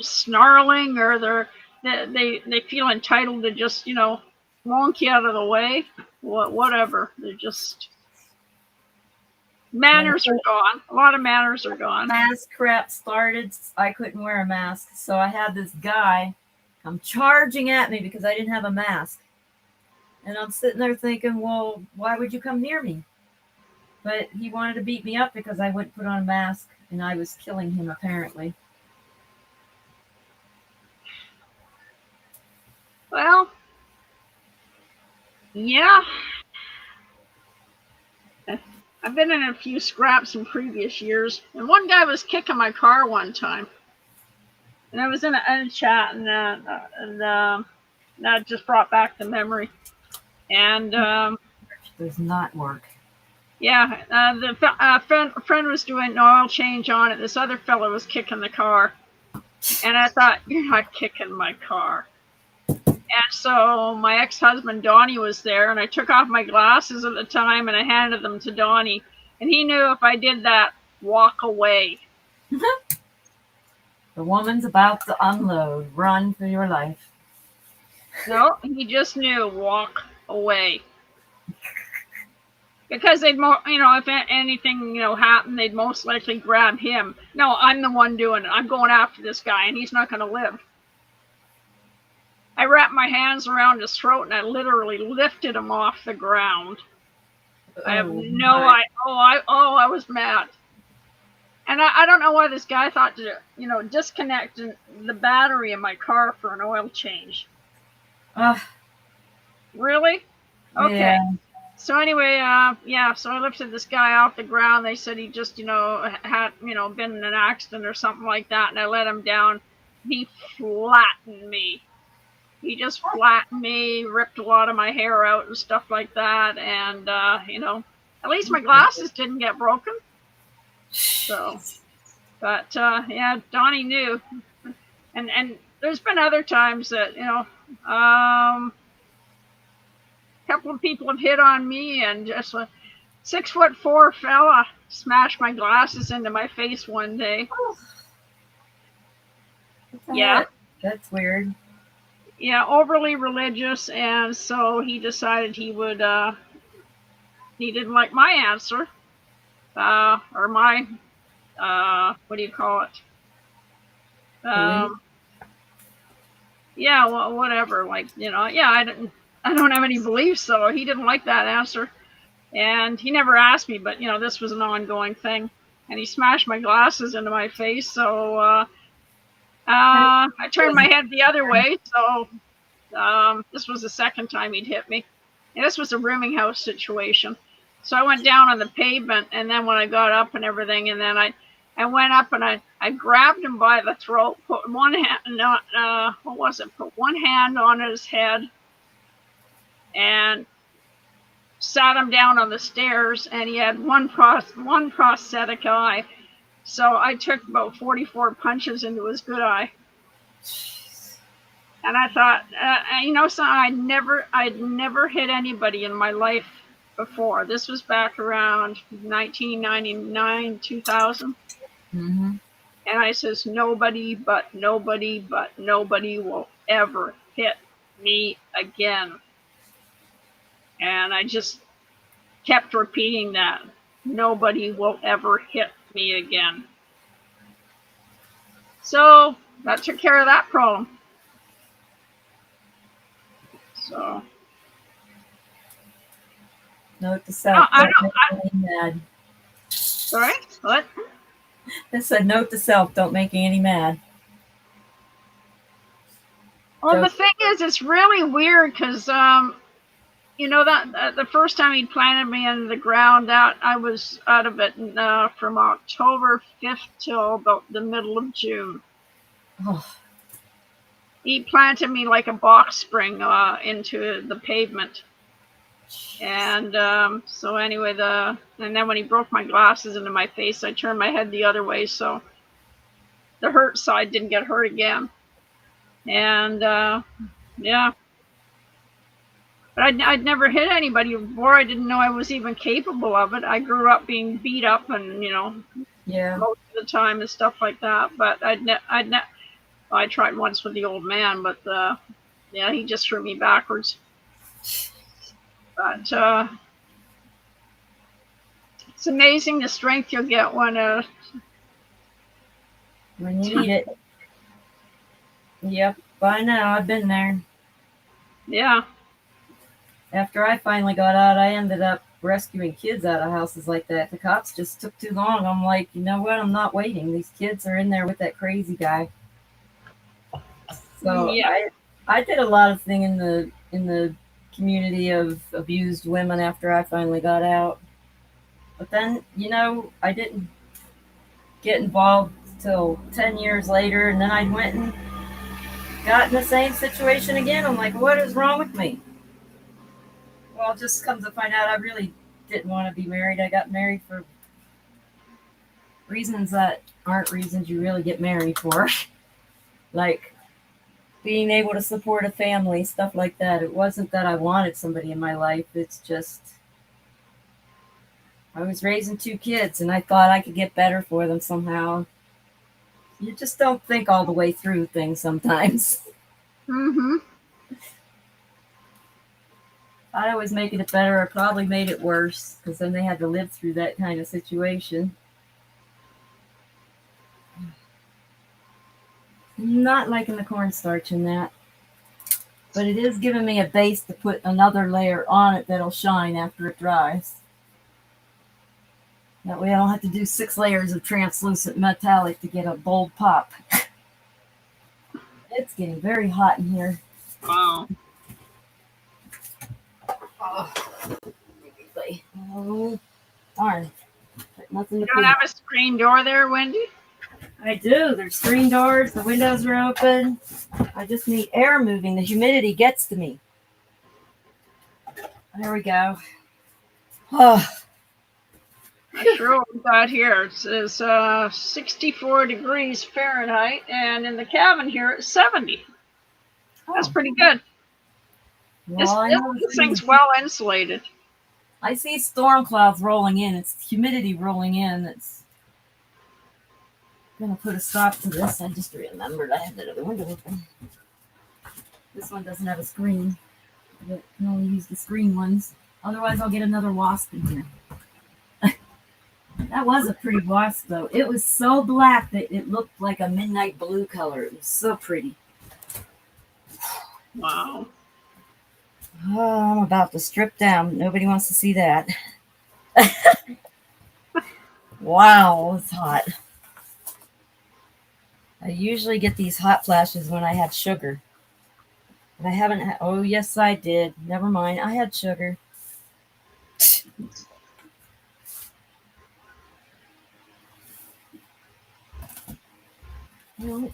snarling, or they feel entitled to just monkey out of the way. Whatever. They're just manners are gone. A lot of manners are gone. Mask crap started. I couldn't wear a mask, so I had this guy come charging at me because I didn't have a mask. And I'm sitting there thinking, well, why would you come near me? But he wanted to beat me up because I wouldn't put on a mask, and I was killing him, apparently. Well, yeah. I've been in a few scraps in previous years, and one guy was kicking my car one time. And I was in a chat, and that just brought back the memory. And does not work. Yeah, the friend was doing an oil change on it. This other fellow was kicking the car, and I thought, you're not kicking my car. And so my ex-husband Donnie was there, and I took off my glasses at the time, and I handed them to Donnie, and he knew if I did that, walk away. The woman's about to unload. Run for your life. No, he just knew, walk away. Because they'd, if anything, happened, they'd most likely grab him. No, I'm the one doing it. I'm going after this guy, and he's not going to live. I wrapped my hands around his throat, and I literally lifted him off the ground. I have no idea. I was mad. And I don't know why this guy thought to, disconnect the battery in my car for an oil change. Really? Okay. Yeah. So anyway, so I lifted this guy off the ground. They said he just, had, been in an accident or something like that, and I let him down. He flattened me. He just flattened me, ripped a lot of my hair out and stuff like that, and, at least my glasses didn't get broken. So, but, Donnie knew. And there's been other times that, a couple of people have hit on me, and just a 6'4" fella smashed my glasses into my face one day. Yeah. That's weird. Yeah, overly religious, and so he decided he would, he didn't like my answer, or my, what do you call it? Yeah, well, whatever, I don't have any beliefs, so he didn't like that answer. And he never asked me, but, this was an ongoing thing. And he smashed my glasses into my face, so I turned my head the other way. So this was the second time he'd hit me. And this was a rooming house situation. So I went down on the pavement, and then when I got up and everything, and then I went up and I grabbed him by the throat, put one hand, put one hand on his head, and sat him down on the stairs, and he had one prosthetic eye. So I took about 44 punches into his good eye. And I thought, I'd never hit anybody in my life before. This was back around 1999, 2000. Mm-hmm. And I says, nobody will ever hit me again. And I just kept repeating that. Nobody will ever hit me again. So that took care of that problem. So. Note to self. Sorry? What? I said, note to self, don't make Annie mad. Well, the So- thing is, it's really weird because, you know, that the first time he planted me into the ground, that I was out of it from October 5th till about the middle of June. Oh, He planted me like a box spring into the pavement. And so anyway, and then when he broke my glasses into my face, I turned my head the other way, so the hurt side didn't get hurt again. And yeah, but I'd never hit anybody before. I didn't know I was even capable of it. I grew up being beat up, and yeah. most of the time and stuff like that. But I tried once with the old man, but yeah, he just threw me backwards. But it's amazing the strength you'll get when When you need it. Yep, I know. I've been there. yeah. After I finally got out, I ended up rescuing kids out of houses like that. The cops just took too long. I'm like, you know what? I'm not waiting. These kids are in there with that crazy guy. So Yeah. I did a lot of thing in the community of abused women after I finally got out. But then, I didn't get involved till 10 years later, and then I went and got in the same situation again. I'm like, what is wrong with me? Well, just come to find out, I really didn't want to be married. I got married for reasons that aren't reasons you really get married for. Like being able to support a family, stuff like that. It wasn't that I wanted somebody in my life. It's just I was raising 2 kids and I thought I could get better for them somehow. You just don't think all the way through things sometimes. Mm-hmm. I was making it better. I probably made it worse because then they had to live through that kind of situation. Not liking the cornstarch in that. But it is giving me a base to put another layer on it that'll shine after it dries. That way I don't have to do 6 layers of translucent metallic to get a bold pop. It's getting very hot in here. Wow. Oh, darn. But nothing to You don't do. have a screen door there, Wendy? I do. There's screen doors. The windows are open. I just need air moving. The humidity gets to me. There we go. Oh, That's sure what we got here. It says 64 degrees Fahrenheit, and in the cabin here it's 70. That's pretty good. well, I know This thing's well insulated. I see storm clouds rolling in. It's humidity rolling in. It's gonna put a stop to this. I just remembered I had that other window open. This one doesn't have a screen. I can only use the screen ones. Otherwise, I'll get another wasp in here. That was a pretty wasp, though. It was so black that it looked like a midnight blue color. It was so pretty. Wow. Oh, I'm about to strip down. Nobody wants to see that. Wow, it's hot. I usually get these hot flashes when I had sugar. But I haven't had, oh, yes, I did. Never mind. I had sugar. Well,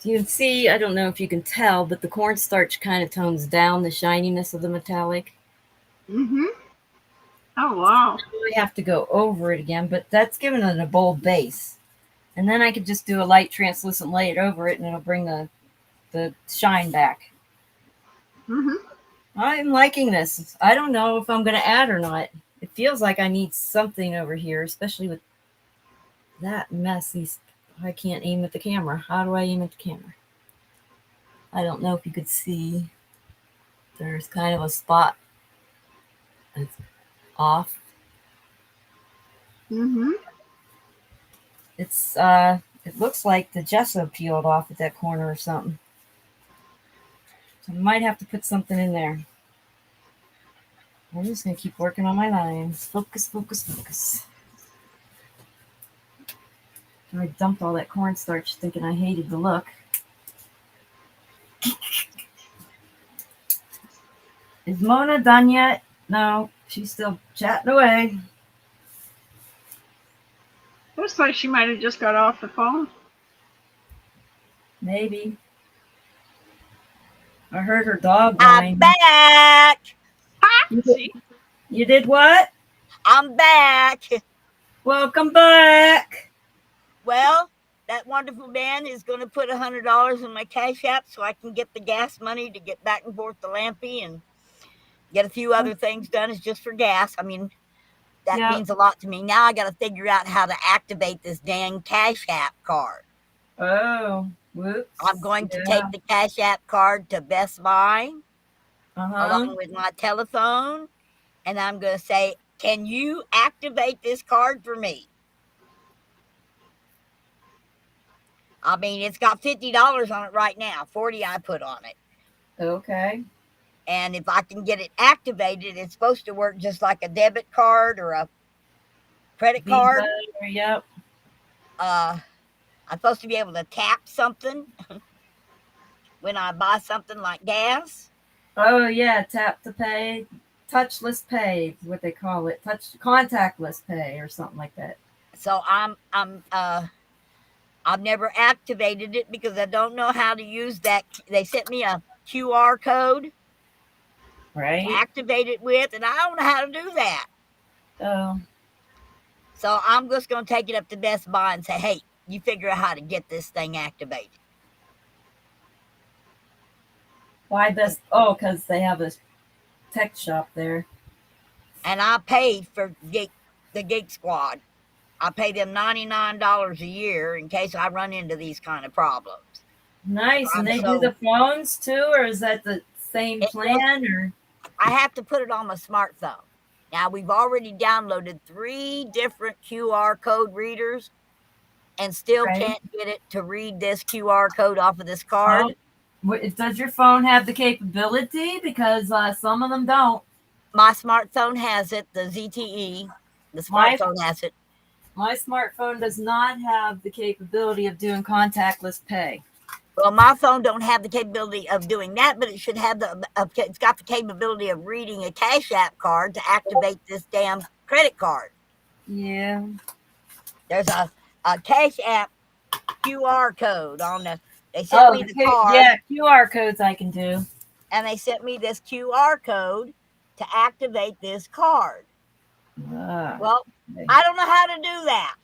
you can see, I don't know if you can tell, but the cornstarch kind of tones down the shininess of the metallic. Mm-hmm. Oh, wow. I have to go over it again, but that's giving it a bold base. And then I could just do a light translucent layer over it and it'll bring the shine back. Mm-hmm. I'm liking this. I don't know if I'm going to add or not. It feels like I need something over here, especially with that mess. I can't aim at the camera. How do I aim at the camera? I don't know if you could see. There's kind of a spot that's off. Mm-hmm. It looks like the gesso peeled off at that corner or something. So I might have to put something in there. I'm just going to keep working on my lines. Focus, focus, focus. I dumped all that cornstarch thinking I hated the look. Is Mona done yet? No, she's still chatting away. Looks like she might have just got off the phone. Maybe. I heard her dog I'm whine. back. See? You did what? I'm back. Welcome back. Well, that wonderful man is going to put $100 in my Cash App so I can get the gas money to get back and forth to Lampe and get a few other things done. It's just for gas. I mean, that Yep. means a lot to me. Now I got to figure out how to activate this dang Cash App card. Oh, whoops. I'm going to take the Cash App card to Best Buy along with my telephone, and I'm going to say, can you activate this card for me? I mean, it's got $50 on it right now. $40 I put on it. Okay. And if I can get it activated, it's supposed to work just like a debit card or a credit card. Visa, yep. I'm supposed to be able to tap something when I buy something like gas. Oh yeah, tap to pay, touchless pay is what they call it. Contactless pay or something like that. So I've never activated it because I don't know how to use that. They sent me a QR code Right. to activate it with, and I don't know how to do that. Oh. So I'm just going to take it up to Best Buy and say, hey, you figure out how to get this thing activated. Why this? Oh, because they have a tech shop there. And I paid for the Geek Squad. I pay them $99 a year in case I run into these kind of problems. Nice. And they So- do the phones too, or is that the same It plan? Or I have to put it on my smartphone. Now, we've already downloaded 3 different QR code readers and still Right. can't get it to read this QR code off of this card. Does your phone have the capability? Because some of them don't. My smartphone has it, the ZTE. The My- smartphone has it. My smartphone does not have the capability of doing contactless pay. Well, my phone don't have the capability of doing that, but it should have it's got the capability of reading a Cash App card to activate this damn credit card. Yeah. There's a Cash App QR code on they sent me the card, yeah, QR codes I can do. and they sent me this QR code to activate this card. Well, I don't know how to do that.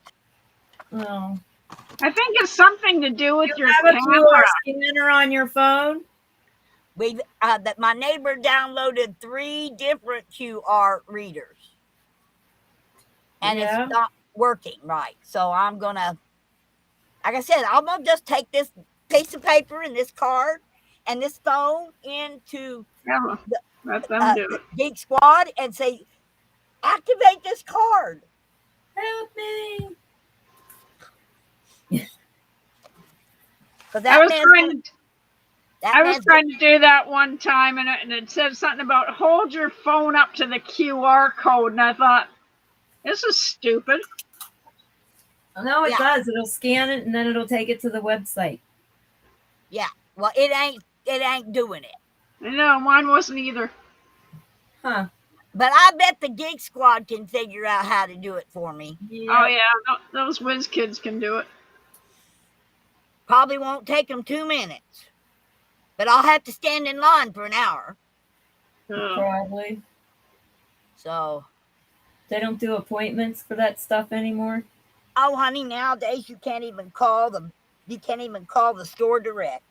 Oh. I think it's something to do with You your have a camera. QR scanner on your phone? We've that my neighbor downloaded 3 different QR readers, and Yeah. it's not working right. So I'm gonna, like I said, I'm gonna just take this piece of paper and this card and this phone into Yeah, let them do it. Geek Squad and say, activate this card. Help me. Because I was trying to do that one time, and it said something about hold your phone up to the QR code, and I thought, this is stupid. No, it Yeah. does. It'll scan it and then it'll take it to the website. Well, it ain't doing it. No, mine wasn't either. Huh. But I bet the Geek Squad can figure out how to do it for me. Oh yeah, those whiz kids can do it. Probably won't take them 2 minutes. But I'll have to stand in line for an hour. Oh. Probably. So, They don't do appointments for that stuff anymore. oh honey, nowadays you can't even call the store direct.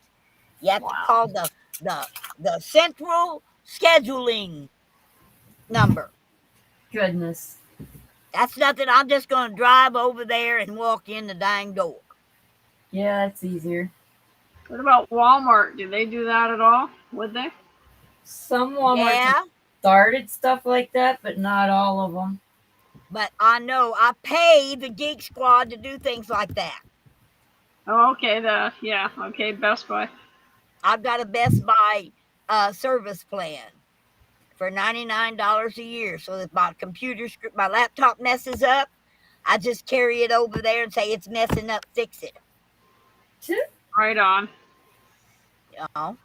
You have to call the central scheduling number. Goodness. That's nothing. I'm just going to drive over there and walk in the dang door. Yeah, it's easier. What about Walmart? Do they do that at all? Would they? Some Walmart Yeah, started stuff like that, but not all of them. but I know I pay the Geek Squad to do things like that. Oh, okay. Okay. Best Buy. I've got a Best Buy service plan for $99 a year. So that my laptop messes up, I just carry it over there and say it's messing up, fix it. Right on. You know,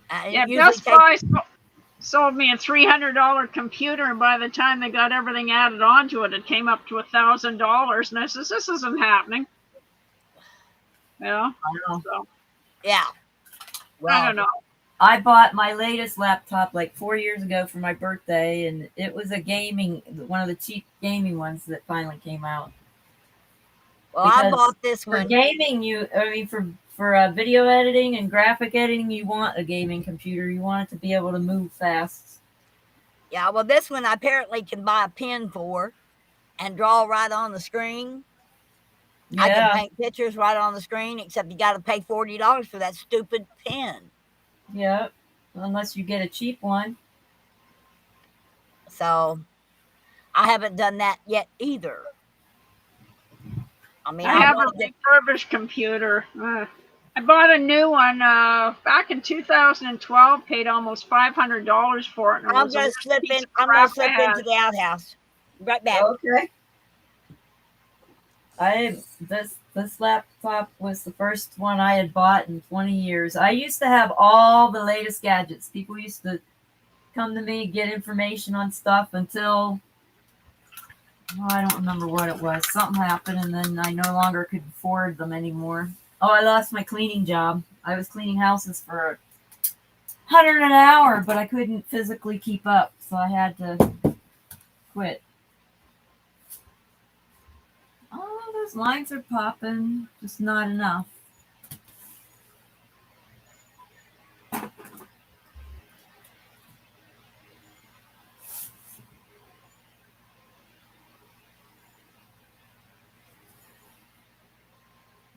and Yeah, it usually Best takes. Buy sold me a $300 computer, and by the time they got everything added onto it, it came up to $1,000. And I says, "This isn't happening." Yeah. Wow. So Yeah. I Well, don't know. I bought my latest laptop like 4 years ago for my birthday, and it was one of the cheap gaming ones that finally came out. I Because bought this for one. gaming, for video editing and graphic editing, you want a gaming computer. You want it to be able to move fast. Yeah, well, this one I apparently can buy a pen for and draw right on the screen. I can Yeah, paint pictures right on the screen, except you got to pay $40 for that stupid pen. yeah. Unless you get a cheap one. So I haven't done that yet either. I mean, I I have a want to get. refurbished computer. I bought a new one back in 2012. Paid almost $500 for it. And it I'm was a gonna worse slip piece in. of I'm gonna crap I slip had. into the outhouse. Right back. Okay. This laptop was the first one I had bought in 20 years. I used to have all the latest gadgets. People used to come to me, get information on stuff until I don't remember what it was. Something happened, and then I no longer could afford them anymore. Oh, I lost my cleaning job. I was cleaning houses for 100 an hour, but I couldn't physically keep up, so I had to quit. Oh, those lines are popping, just not enough.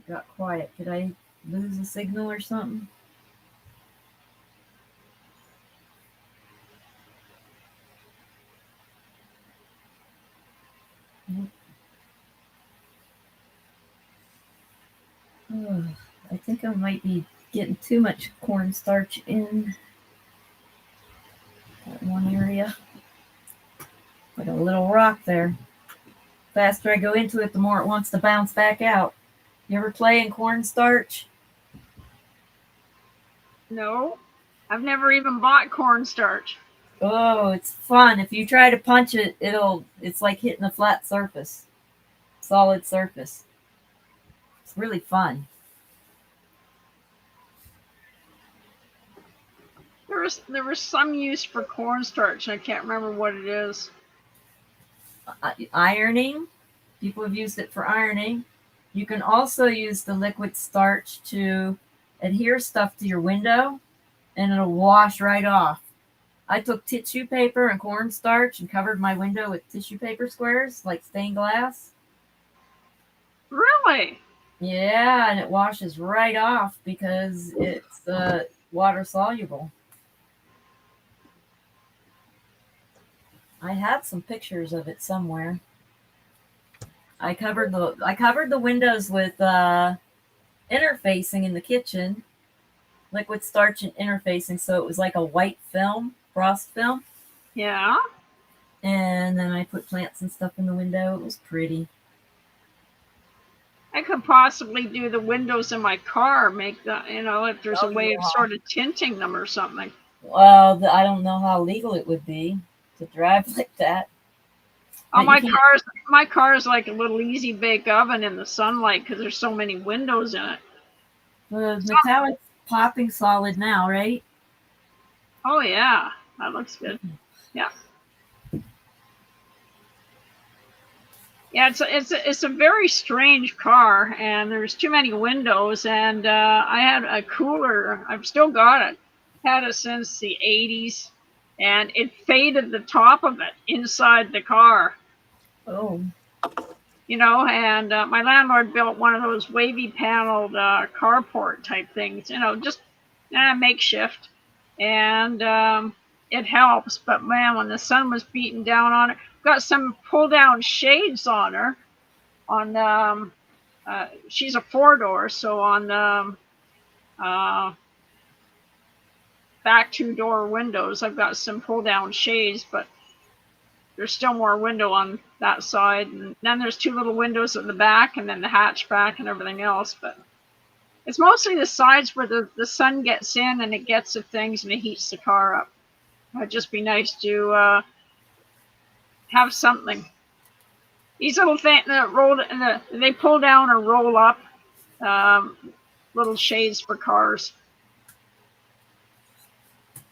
Got quiet. Did I lose a signal or something? Nope. Oh, I think I might be getting too much cornstarch in that one area. Like a little rock there. The faster I go into it, the more it wants to bounce back out. You ever play in cornstarch? No, I've never even bought cornstarch. Oh, it's fun. If you try to punch it, it's like hitting a flat surface. Solid surface. It's really fun. There was some use for cornstarch. I can't remember what it is. Ironing. People have used it for ironing. You can also use the liquid starch to adhere stuff to your window, and it'll wash right off. I took tissue paper and cornstarch and covered my window with tissue paper squares, like stained glass. Really? Yeah, and it washes right off because it's water soluble. I have some pictures of it somewhere. I covered the windows with interfacing in the kitchen, liquid starch and interfacing, so it was like a white film, frost film. Yeah. And then I put plants and stuff in the window. It was pretty. I could possibly do the windows in my car, make the, if there's a way of yeah. sort of tinting them or something. Well, I don't know how legal it would be to drive like that. Oh, But you can't- my car's like a little easy bake oven in the sunlight because there's so many windows in it. The metallic popping solid now, right? Oh yeah, that looks good. Yeah. Yeah, it's a very strange car, and there's too many windows. And I had a cooler. I've still got it. Had it since the '80s, and it faded the top of it inside the car. Oh, And my landlord built one of those wavy paneled carport type things. Just makeshift, and it helps. But man, when the sun was beating down on it, got some pull down shades on her. She's a 4-door, so on back 2-door windows, I've got some pull down shades. But there's still more window on that side, and then there's 2 little windows in the back, and then the hatchback and everything else. But it's mostly the sides where the sun gets in and it gets at things and it heats the car up. It'd just be nice to have something. These little things that roll, they pull down or roll up, little shades for cars.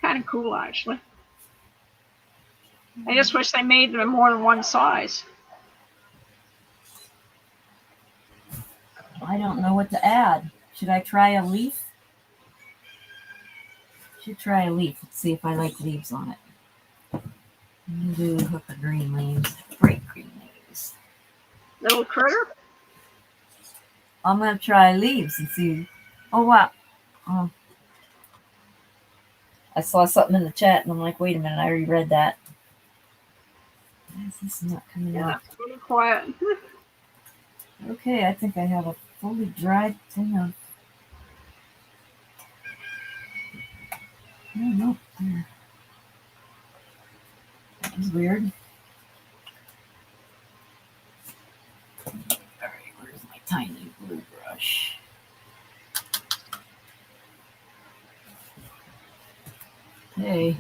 Kind of cool, actually. I just wish they made them in more than one size. I don't know what to add. Should I try a leaf? Should try a leaf. Let's see if I like leaves on it. Do a hook of green leaves. Bright green leaves. Little critter? I'm gonna try leaves and see. Oh wow. Oh. I saw something in the chat and I'm like, wait a minute, I already read that. Why is this not coming Yeah, out? it's really quiet. Okay, I think I have a fully dried thing of. Oh no, there. That was weird. Alright, where's my tiny blue brush? Okay,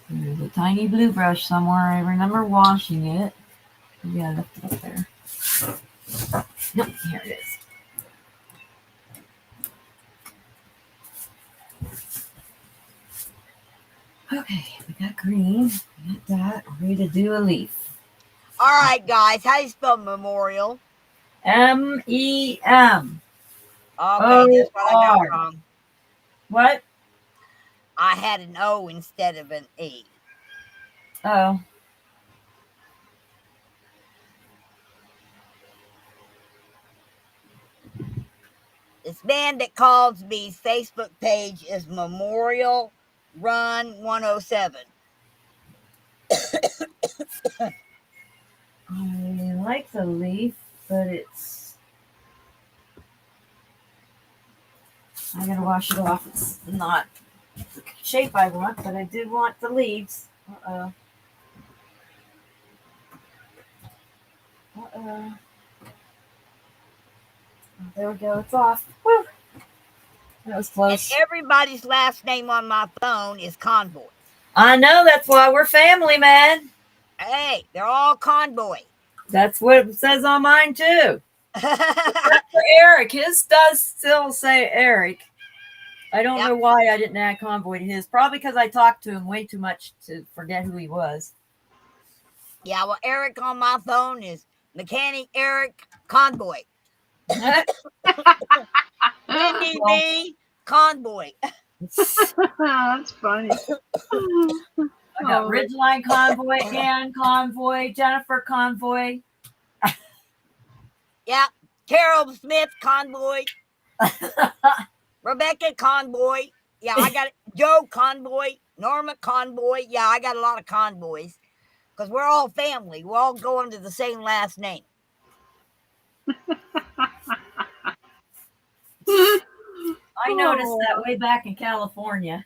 there's a tiny blue brush somewhere. I remember washing it. Maybe I left it up there. Nope, here it is. Okay, we got green. We got that. We're ready to do a leaf. All right, guys. How do you spell memorial? MEM. Okay, that's what I got O-R. wrong. What? I had an O instead of an E. Oh. This man that calls me's Facebook page is Memorial Run 107. I like the leaf, but it's. I gotta wash it off. It's not the shape I want, but I did want the leaves. Uh-oh. Uh-oh. There we go. It's off. Woo! That was And close. everybody's last name on my phone is Convoy. I know. That's why we're family, man. Hey, they're all Convoy. That's what it says on mine, too. For Eric, his does still say Eric. I don't know why I didn't add Convoy to his. Probably because I talked to him way too much to forget who he was. Yeah, well, Eric on my phone is Mechanic Eric Convoy. MDB Convoy. That's funny. I got Ridgeline Convoy, Ann Convoy, Jennifer Convoy. Yeah, Carol Smith Convoy. Rebecca Convoy. Yeah, I got it. Joe Convoy. Norma Convoy. Yeah, I got a lot of convoys because we're all family. We all go under the same last name. I noticed that way back in California.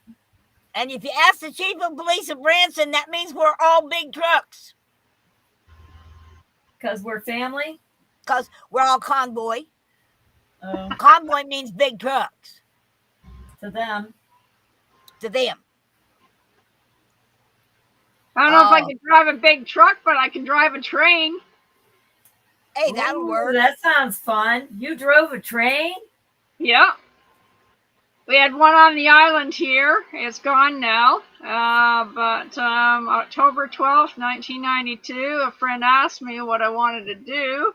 And if you ask the chief of police of Branson, that means we're all big trucks Because we're family? because we're all convoy. Oh, Convoy means big trucks to them. to them. I don't know if I Oh. can drive a big truck, but I can drive a train. Hey, that'll Ooh, work. That sounds fun. You drove a train? Yeah. We had one on the island here. It's gone now. But October 12th, 1992, a friend asked me what I wanted to do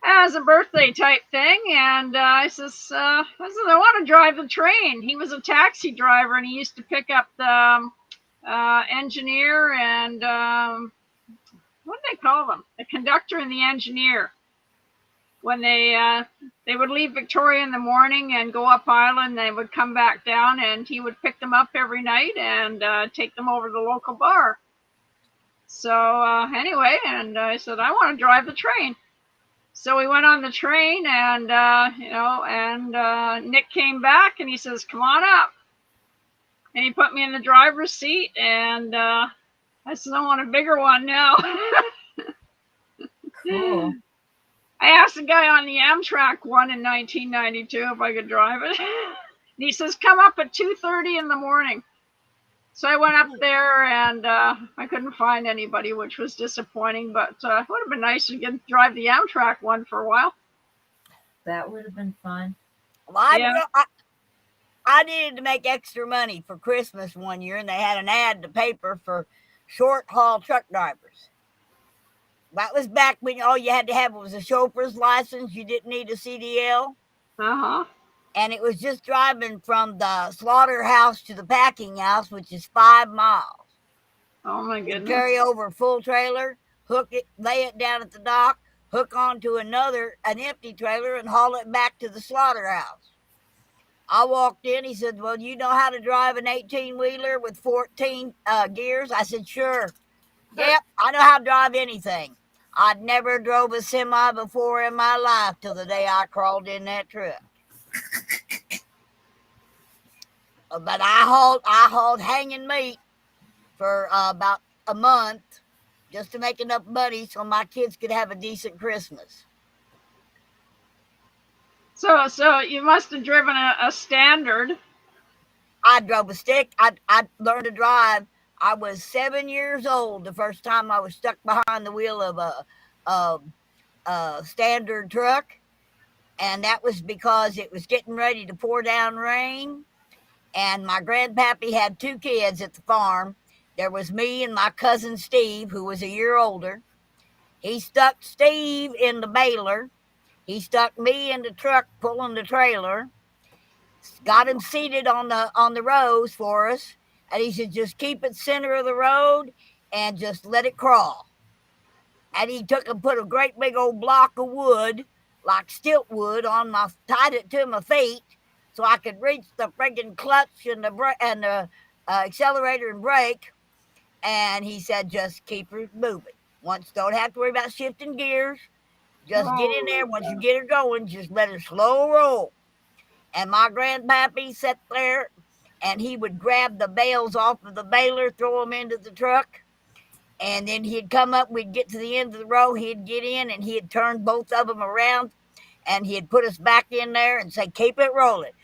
as a birthday type thing. And I says, I want to drive the train. He was a taxi driver and he used to pick up the engineer and what do they call them? The conductor and the engineer. When they would leave Victoria in the morning and go up island, they would come back down and he would pick them up every night and take them over to the local bar. So anyway, and I said, I want to drive the train. So we went on the train and, Nick came back and he says, come on up. And he put me in the driver's seat and I still want a bigger one now. Cool. I asked the guy on the Amtrak one in 1992 if I could drive it. And he says, come up at 2:30 in the morning. So I went up there and I couldn't find anybody, which was disappointing, but it would have been nice to drive the Amtrak one for a while. That would have been fun. Well, Yeah. I needed to make extra money for Christmas one year, and they had an ad in the paper for short haul truck drivers. That was back when all you had to have was a chauffeur's license. You didn't need a CDL. Uh-huh. And it was just driving from the slaughterhouse to the packing house, which is 5 miles. Oh, my You goodness. carry over a full trailer, hook it, lay it down at the dock, hook onto an empty trailer, and haul it back to the slaughterhouse. I walked in. He said, well, you know how to drive an 18-wheeler with 14 gears? I said, sure. Yep, I know how to drive anything. I'd never drove a semi before in my life till the day I crawled in that truck. But I hauled hanging meat for about a month just to make enough money so my kids could have a decent Christmas. So you must have driven a standard. I drove a stick. I learned to drive. I was 7 years old the first time I was stuck behind the wheel of a standard truck. And that was because it was getting ready to pour down rain. And my grandpappy had 2 kids at the farm. There was me and my cousin Steve, who was a year older. He stuck Steve in the baler. He stuck me in the truck pulling the trailer. Got him seated on the rows for us. And he said, just keep it center of the road and just let it crawl. And he took and put a great big old block of wood, like stilt wood, tied it to my feet so I could reach the friggin' clutch and the accelerator and brake. And he said, just keep her moving. Don't have to worry about shifting gears. Just get in there. Once you get her going, just let her slow roll. And my grandpappy sat there, and he would grab the bales off of the baler, throw them into the truck. And then he'd come up, we'd get to the end of the row, he'd get in, and he'd turn both of them around, and he'd put us back in there and say, keep it rolling.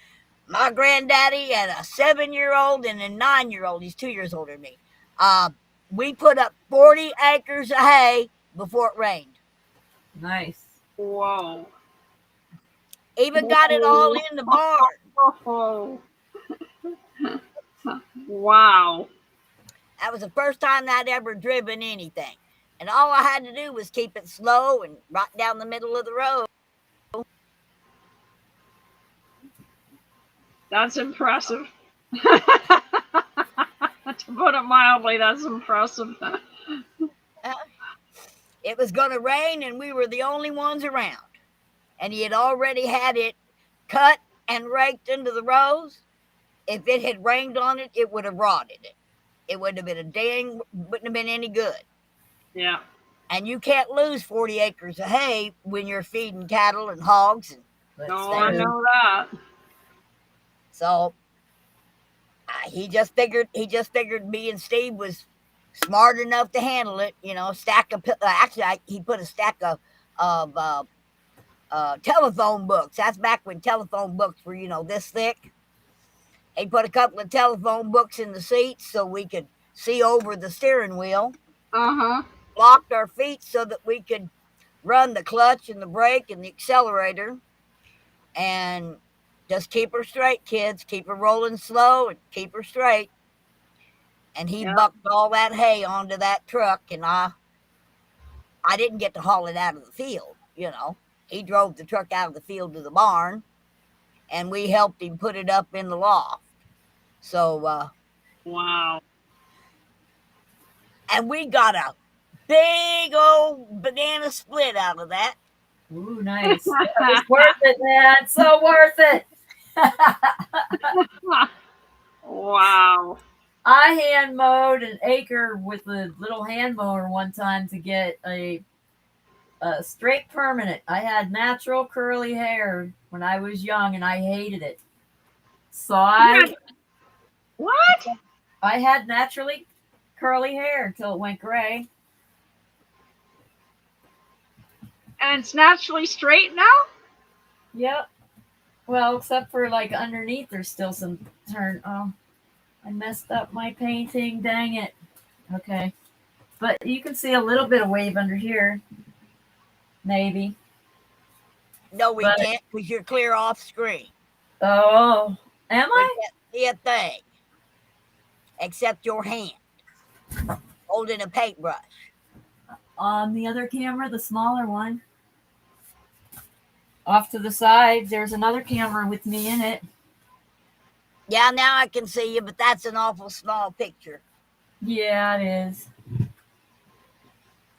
My granddaddy had a 7-year-old and a 9-year-old. He's 2 years older than me. We put up 40 acres of hay before it rained. Nice. Whoa. Even got it all in the barn. Oh. Wow. That was the first time I'd ever driven anything. And all I had to do was keep it slow and right down the middle of the road. That's impressive. To put it mildly, that's impressive. It was going to rain, and we were the only ones around. And he had already had it cut and raked into the rows. If it had rained on it, it would have rotted it. It wouldn't have been any good. Yeah. And you can't lose 40 acres of hay when you're feeding cattle and hogs. No, I know that. So he just figured me and Steve was smart enough to handle it. You know, he put a stack of telephone books. That's back when telephone books were, this thick. He put a couple of telephone books in the seats so we could see over the steering wheel. Uh-huh. Blocked our feet so that we could run the clutch and the brake and the accelerator. And just keep her straight, kids. Keep her rolling slow and keep her straight. And he bucked all that hay onto that truck, and I didn't get to haul it out of the field, He drove the truck out of the field to the barn, and we helped him put it up in the loft. So, wow. And we got a big old banana split out of that. Ooh, nice. It's worth it, man. So worth it. Wow. I hand mowed an acre with a little hand mower one time to get a straight permanent. I had natural curly hair when I was young, and I hated it. So What? I had naturally curly hair till it went gray. And it's naturally straight now? Yep. Well, except for like underneath, there's still some turn. Oh, I messed up my painting. Dang it. Okay. But you can see a little bit of wave under here. Maybe. No, we But- can't because you're clear off screen. Oh, am We I? can't see a thing except your hand holding a paintbrush. On the other camera, the smaller one. Off to the side, there's another camera with me in it. Yeah, now I can see you, but that's an awful small picture. Yeah, it is.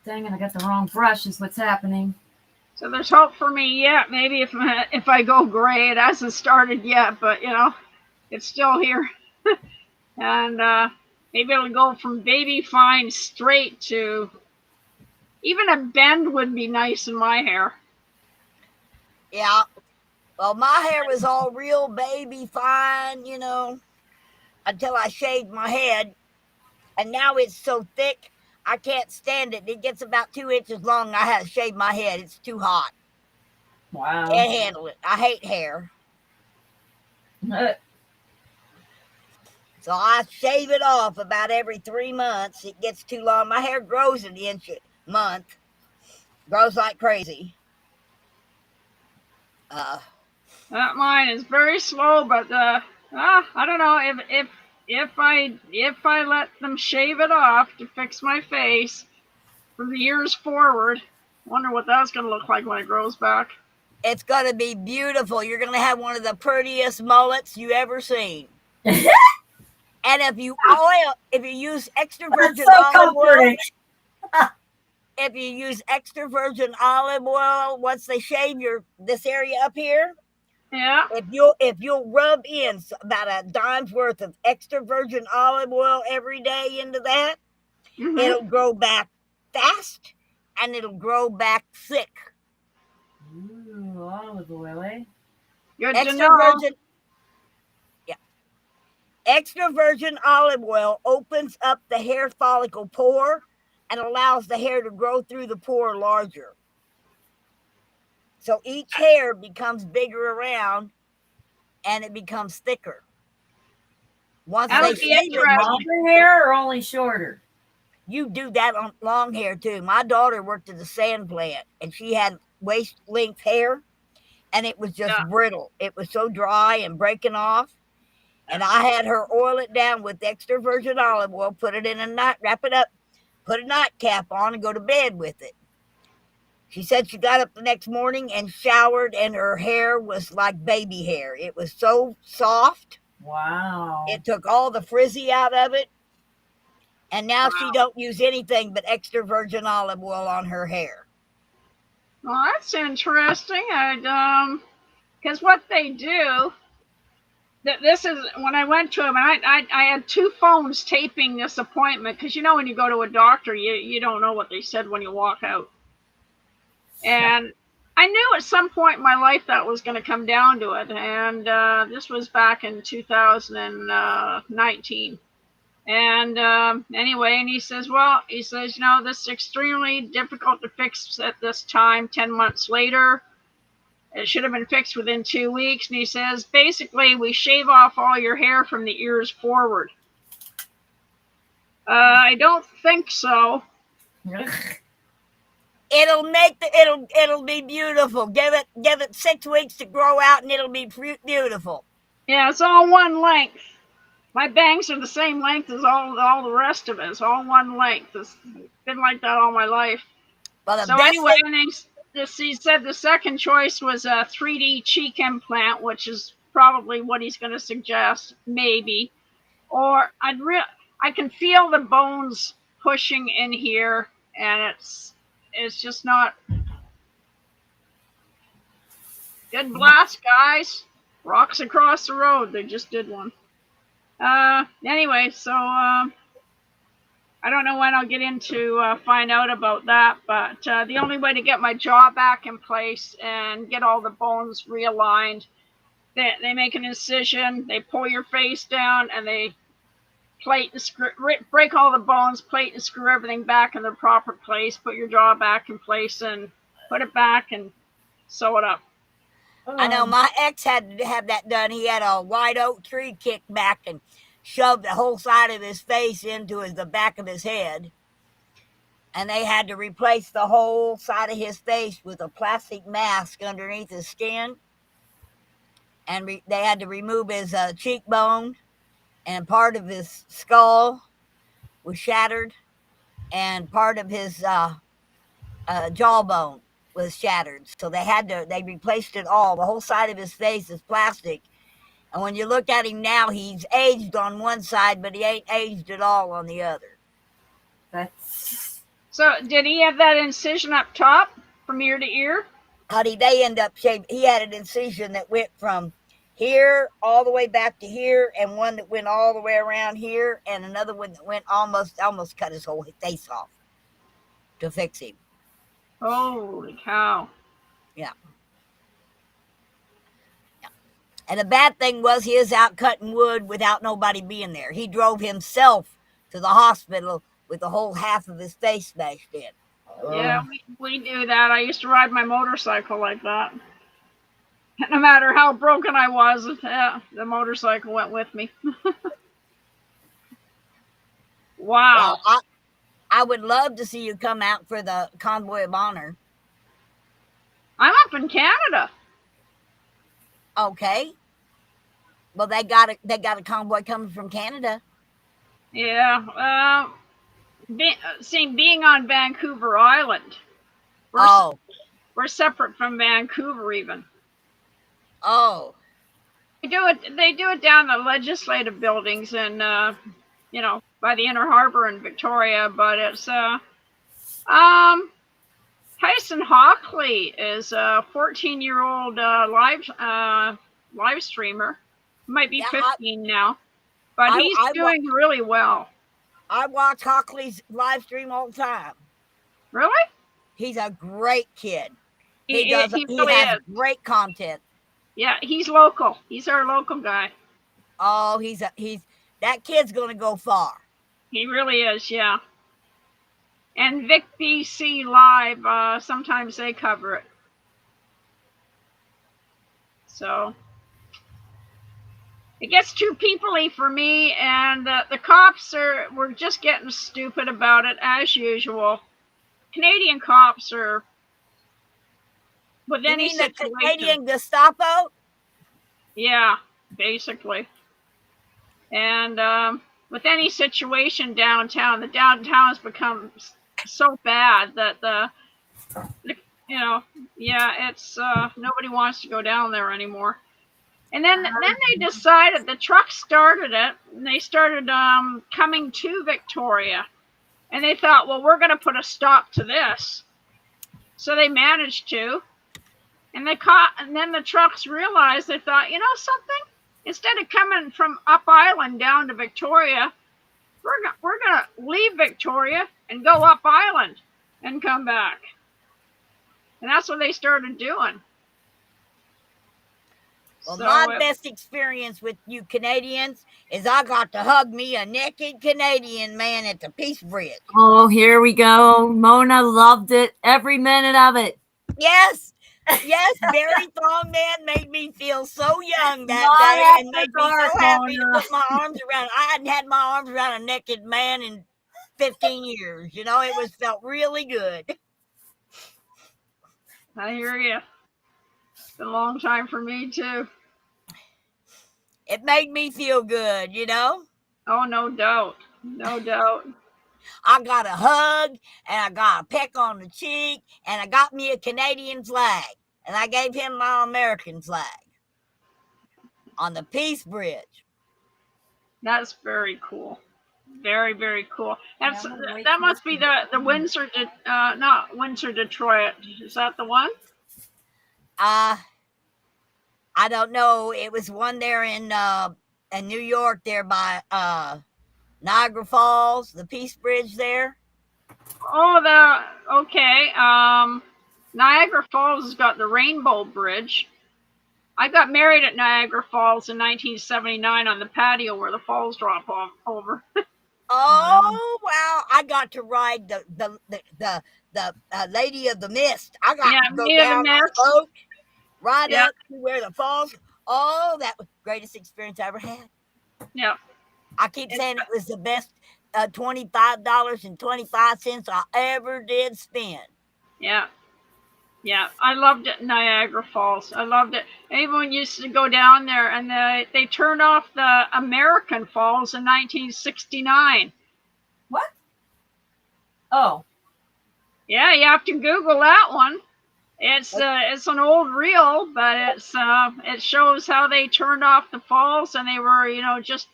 Dang it, I got the wrong brush is what's happening. So there's hope for me yet. Maybe if I go gray, it hasn't started yet, but it's still here. And maybe it'll go from baby fine straight to even a bend would be nice in my hair. Yeah. Well, my hair was all real baby fine, until I shaved my head. And now it's so thick, I can't stand it. It gets about 2 inches long. I had to shave my head. It's too hot. Wow. Can't handle it. I hate hair. So I shave it off about every 3 months. It gets too long. My hair grows an inch a month. Grows like crazy. Mine is very slow, but I don't know if I let them shave it off to fix my face for the years forward. Wonder what that's gonna look like when it grows back. It's going to be beautiful. You're going to have one of the prettiest mullets you ever seen. And if you use extra virgin so olive oil, comforting. if you use extra virgin olive oil, once they shave this area up here, Yeah. if you'll rub in about a dime's worth of extra virgin olive oil every day into that, Mhm. it'll grow back fast and it'll grow back thick. Ooh, olive oil, eh? Good to Extra know. virgin, yeah. Extra virgin olive oil opens up the hair follicle pore and allows the hair to grow through the pore larger. So each hair becomes bigger around and it becomes thicker. Once That'll they be shave it, interesting. Longer hair or only shorter? you do that on long hair too. My daughter worked at the sand plant and she had waist length hair and it was just brittle. It was so dry and breaking off. And I had her oil it down with extra virgin olive oil, put it in a night, wrap it up, put a nightcap on and go to bed with it. She said she got up the next morning and showered and her hair was like baby hair. It was so soft. Wow. It took all the frizzy out of it. And now she don't use anything but extra virgin olive oil on her hair. Well, that's interesting. Because what they do, this is when I went to them, and I had 2 phones taping this appointment because when you go to a doctor, you don't know what they said when you walk out. And I knew at some point in my life that was going to come down to it. And this was back in 2019. And anyway, and he says, this is extremely difficult to fix at this time, 10 months later. It should have been fixed within 2 weeks. And he says, basically, we shave off all your hair from the ears forward. I don't think so. It'll be beautiful. Give it 6 weeks to grow out and it'll be beautiful. Yeah, it's all one length. My bangs are the same length as all the rest of it. It's all one length. It's been like that all my life. Well, So anyway, he said the second choice was a 3D cheek implant, which is probably what he's going to suggest, maybe. Or I can feel the bones pushing in here, and it's just not good. Blast, guys! Rocks across the road. They just did one. Anyway, so I don't know when I'll get into find out about that, but the only way to get my jaw back in place and get all the bones realigned, they make an incision, they pull your face down, and they plate and break all the bones, plate and screw everything back in the proper place, put your jaw back in place and put it back and sew it up. I know my ex had to have that done. He had a white oak tree kicked back and shoved the whole side of his face into the back of his head. And they had to replace the whole side of his face with a plastic mask underneath his skin. And they had to remove his cheekbone, and part of his skull was shattered, and part of his jawbone was shattered. So they replaced it all. The whole side of his face is plastic. And when you look at him now, he's aged on one side, but he ain't aged at all on the other. That's So did he have that incision up top from ear to ear? Honey, they end up shaving. He had an incision that went from here all the way back to here, and one that went all the way around here, and another one that went almost cut his whole face off to fix him. Holy cow. Yeah. And the bad thing was he was out cutting wood without nobody being there. He drove himself to the hospital with the whole half of his face smashed in. Yeah, we do that. I used to ride my motorcycle like that. No matter how broken I was, the motorcycle went with me. Wow. Well, I would love to see you come out for the Convoy of Honor. I'm up in Canada. Okay. Well, they got a convoy coming from Canada. Yeah. Being on Vancouver Island. We're separate from Vancouver even. Oh. They do it down the legislative buildings and by the Inner Harbor in Victoria, but it's Tyson Hockley is a 14-year-old live streamer. Might be 15 now, but he's doing really well. I watch Hockley's live stream all the time. Really? He's a great kid. He really has is. Great content. Yeah, he's local. He's our local guy. Oh, that kid's gonna go far. He really is, yeah. And Vic BC Live, sometimes they cover it. So it gets too people-y for me, and the cops were just getting stupid about it as usual. Canadian cops are with You any mean the situation. Canadian Gestapo? Yeah, basically. And with any situation downtown, the downtown has become so bad that it's nobody wants to go down there anymore. And then they decided, the trucks started it, and they started coming to Victoria. And they thought, well, we're going to put a stop to this. So they managed to. And then the trucks realized, they thought, you know something? Instead of coming from up island down to Victoria, we're going to leave Victoria and go up island and come back. And that's what they started doing. Well, my best experience with you Canadians is I got to hug me a naked Canadian man at the Peace Bridge. Oh, here we go. Mona loved it. Every minute of it. Yes. Yes, Barry Thongman made me feel so young that day and made me so happy to put my arms around. I hadn't had my arms around a naked man in 15 years. You know, it felt really good. I hear you. It's been a long time for me, too. It made me feel good, you know? Oh, no doubt. No doubt. I got a hug, and I got a peck on the cheek, and I got me a Canadian flag, and I gave him my American flag on the Peace Bridge. That's very cool. Very, very cool. That must be the Windsor, not Windsor, Detroit. Is that the one? I don't know. It was one there in New York, there by Niagara Falls, the Peace Bridge there. Oh, okay. Niagara Falls has got the Rainbow Bridge. I got married at Niagara Falls in 1979 on the patio where the falls drop off over. Oh wow! I got to ride the Lady of the Mist. I got Yeah, to go me and the down on mess. the boat, ride Yeah, up to where the falls. Oh, that was the greatest experience I ever had. yeah. I keep saying it was the best $25.25 I ever did spend. Yeah, yeah. I loved it, Niagara Falls. I loved it. Everyone used to go down there, and they turned off the American Falls in 1969. What? Oh, Yeah, you have to Google that one. It's an old reel, but it shows how they turned off the falls, and they were just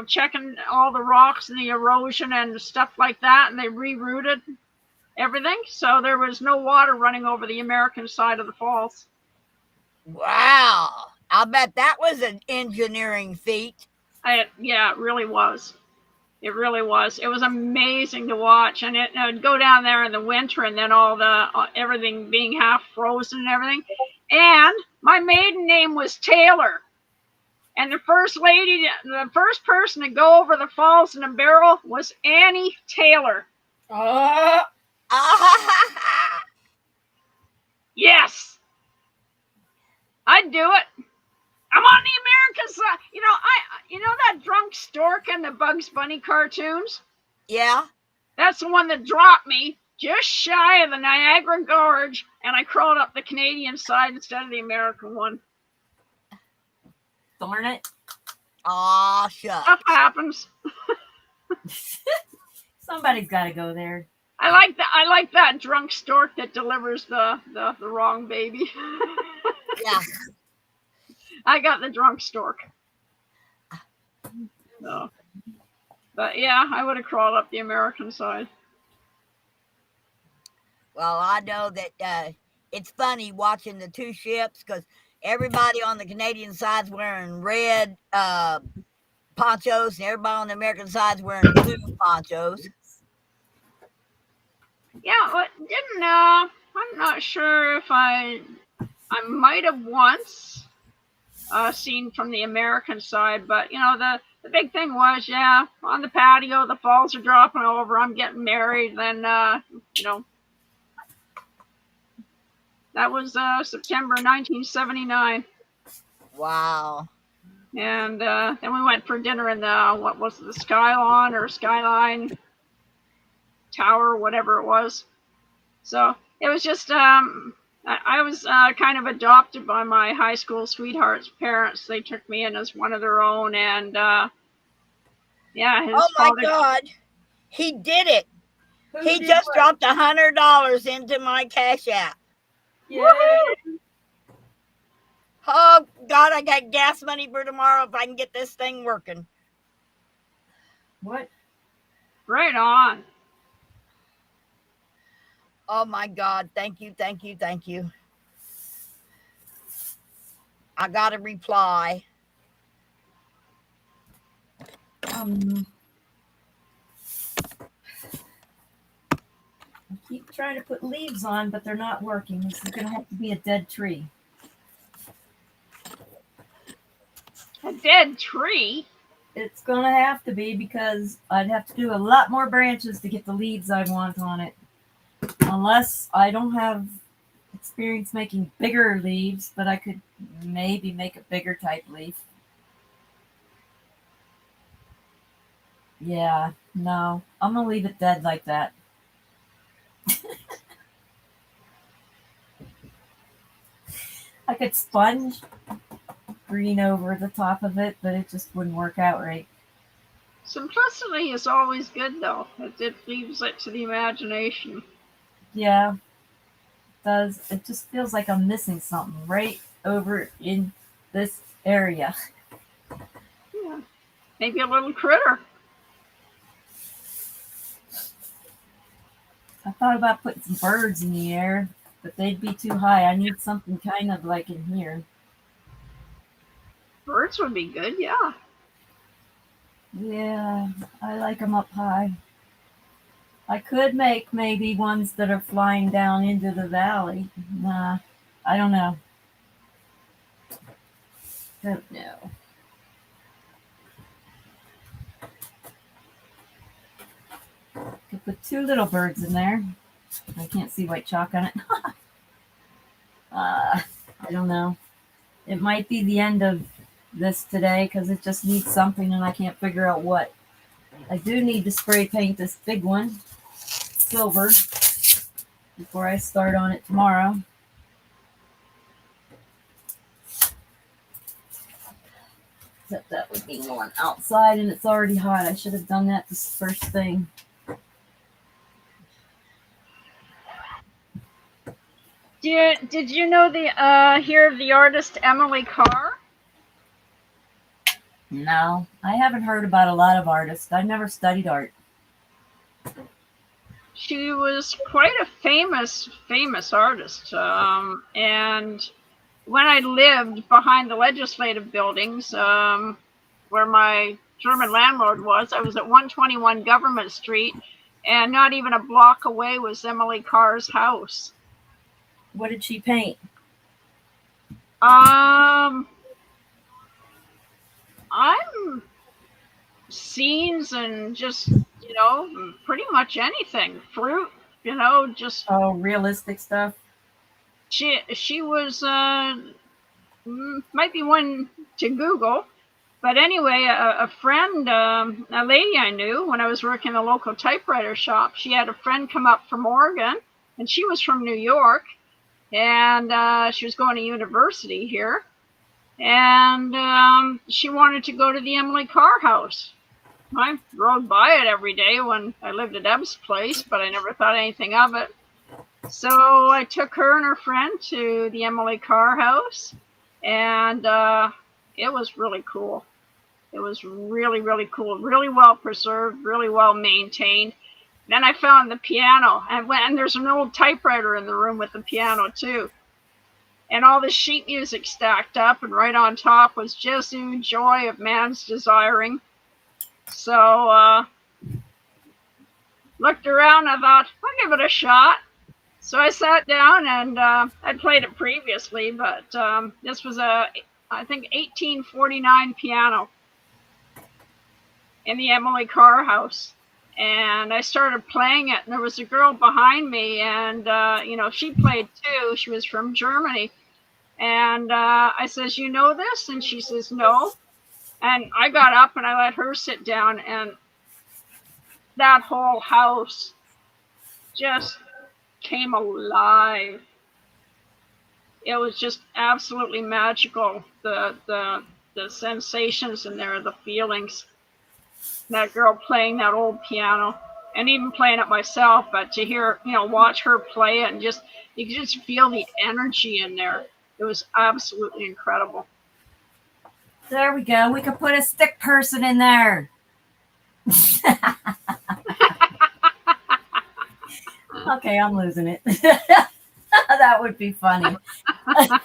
checking all the rocks and the erosion and stuff like that, and they rerouted everything, so there was no water running over the American side of the falls. Wow! I bet that was an engineering feat. Yeah, it really was. It really was. It was amazing to watch, and it'd go down there in the winter, and then all the everything being half frozen and everything. And my maiden name was Taylor, and the first person to go over the falls in a barrel was Annie Taylor. Yes, I'd do it. I'm on the American side. You know that drunk stork in the Bugs Bunny cartoons? Yeah. That's the one that dropped me just shy of the Niagara Gorge, and I crawled up the Canadian side instead of the American one. darn it. Aw, shucks. Stuff happens. Somebody's got to go there. I like that drunk stork that delivers the wrong baby. Yeah. I got the drunk stork. So, but yeah, I would have crawled up the American side. Well, I know that it's funny watching the two ships because everybody on the Canadian side's wearing red ponchos, and everybody on the American side's wearing blue ponchos. Yeah, but I'm not sure if I might have once seen from the American side, but the big thing was, yeah, on the patio, the falls are dropping over, I'm getting married, then that was September 1979. Wow. And then we went for dinner in the Skyline Tower, whatever it was. So it was just, I was kind of adopted by my high school sweetheart's parents. They took me in as one of their own, and yeah. Oh my God, he did it! He just dropped $100 into my Cash App. Yeah. Oh God, I got gas money for tomorrow if I can get this thing working. What? Right on. Oh my God, thank you. I got a reply. I keep trying to put leaves on, but they're not working. This is going to have to be a dead tree. A dead tree? It's going to have to be because I'd have to do a lot more branches to get the leaves I want on it. Unless I don't have experience making bigger leaves, but I could maybe make a bigger type leaf. Yeah, no, I'm going to leave it dead like that. I could sponge green over the top of it, but it just wouldn't work out right. Simplicity is always good, though. It leaves it to the imagination. Yeah, it does. It just feels like I'm missing something right over in this area. Yeah. Maybe a little critter. I thought about putting some birds in the air, but they'd be too high. I need something kind of like in here. Birds would be good, yeah. Yeah, I like them up high. I could make maybe ones that are flying down into the valley. Nah, I don't know. Don't know. Could put two little birds in there. I can't see white chalk on it. I don't know. It might be the end of this today because it just needs something and I can't figure out what. I do need to spray paint this big one silver before I start on it tomorrow. Except that would be going outside and it's already hot. I should have done that this first thing. Did you know hear of the artist Emily Carr? No, I haven't heard about a lot of artists. I never studied art. She was quite a famous artist. And when I lived behind the legislative buildings, where my German landlord was, I was at 121 Government Street, and not even a block away was Emily Carr's house. What did she paint? I'm scenes and just, pretty much anything. Fruit, just. Oh, realistic stuff. She was might be one to Google, but anyway, a friend, a lady I knew when I was working in a local typewriter shop, she had a friend come up from Oregon, and she was from New York, and she was going to university here, and she wanted to go to the Emily Carr house. I rode by it every day when I lived at Ebb's place, but I never thought anything of it. So I took her and her friend to the Emily Carr house, and it was really cool. It was really, really cool, really well preserved, really well maintained. Then I found the piano, and there's an old typewriter in the room with the piano too. And all the sheet music stacked up, and right on top was Jesu, joy of man's desiring. So looked around, I thought, I'll give it a shot. So I sat down, and I'd played it previously, but this was I think 1849 piano in the Emily Carr house. And I started playing it, and there was a girl behind me, and, she played too. She was from Germany. And I says, you know this? And she says, no. And I got up, and I let her sit down, and that whole house just came alive. It was just absolutely magical. The sensations in there, the feelings. That girl playing that old piano, and even playing it myself, but to hear, watch her play it, and you could just feel the energy in there. It was absolutely incredible. There we go. We could put a stick person in there. Okay, I'm losing it. That would be funny. That